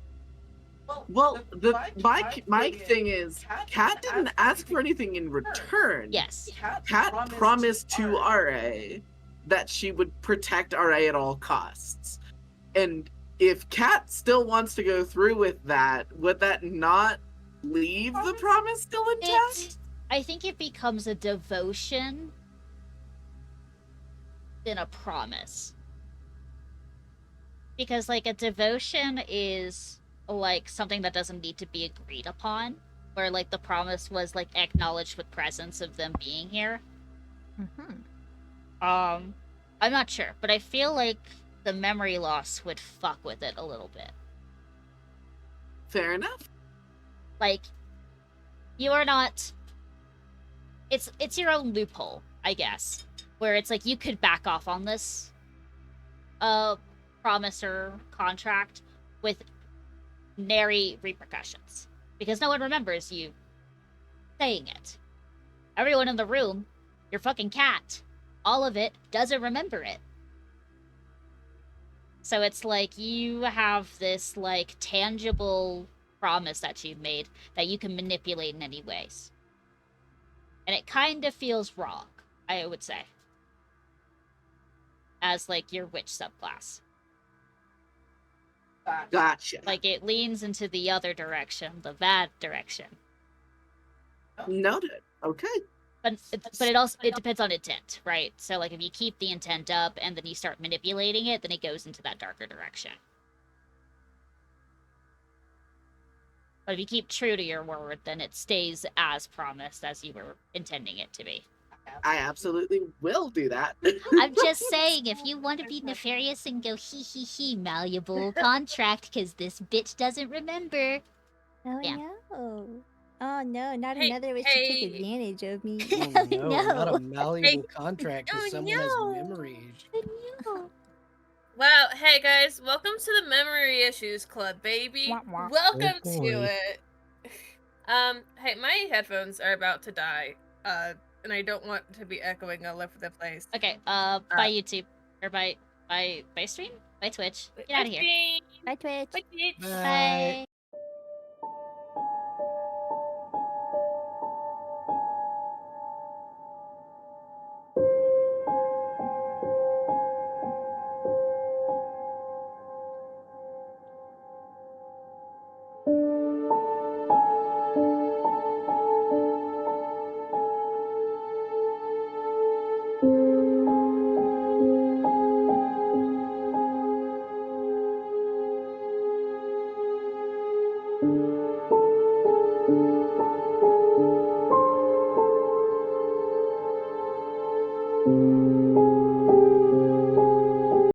Well, my thing is, Kat didn't ask for anything in return. Yes. Kat promised to RA that she would protect RA at all costs. And if Kat still wants to go through with that, would that not leave the promise still intact? I think it becomes a devotion than a promise. Because, like, a devotion is, like, something that doesn't need to be agreed upon. Where, like, the promise was, like, acknowledged with presence of them being here. I'm not sure, but I feel like the memory loss would fuck with it a little bit. Fair enough. Like, you are not... It's your own loophole, I guess. Where it's like, you could back off on this promise or contract with nary repercussions. Because no one remembers you saying it. Everyone in the room, your fucking cat, all of it doesn't remember it. So it's like you have this, like, tangible promise that you've made that you can manipulate in any ways. And it kind of feels wrong, I would say. As, like, your witch subclass. Gotcha. Like, it leans into the other direction, the bad direction. Noted. Okay. But it depends on intent, right? So, like, if you keep the intent up and then you start manipulating it, then it goes into that darker direction. But if you keep true to your word, then it stays as promised as you were intending it to be. I absolutely will do that. I'm just saying, if you want to be nefarious and go hee, malleable contract, because this bitch doesn't remember. Oh Yeah. no. Oh no, not Hey, another wish to take advantage of me. Oh, no, not a no. malleable contract because Oh, someone no. has memory issues. No. Wow, hey guys, welcome to the Memory Issues Club, baby. Wah, wah. Welcome Oh, to boy. it. Hey, my headphones are about to die, and I don't want to be echoing all over the place. Okay, by YouTube. Or by stream? By Twitch. Get out of here. Bye, Twitch. Bye, Twitch. Bye. Bye. Thank you.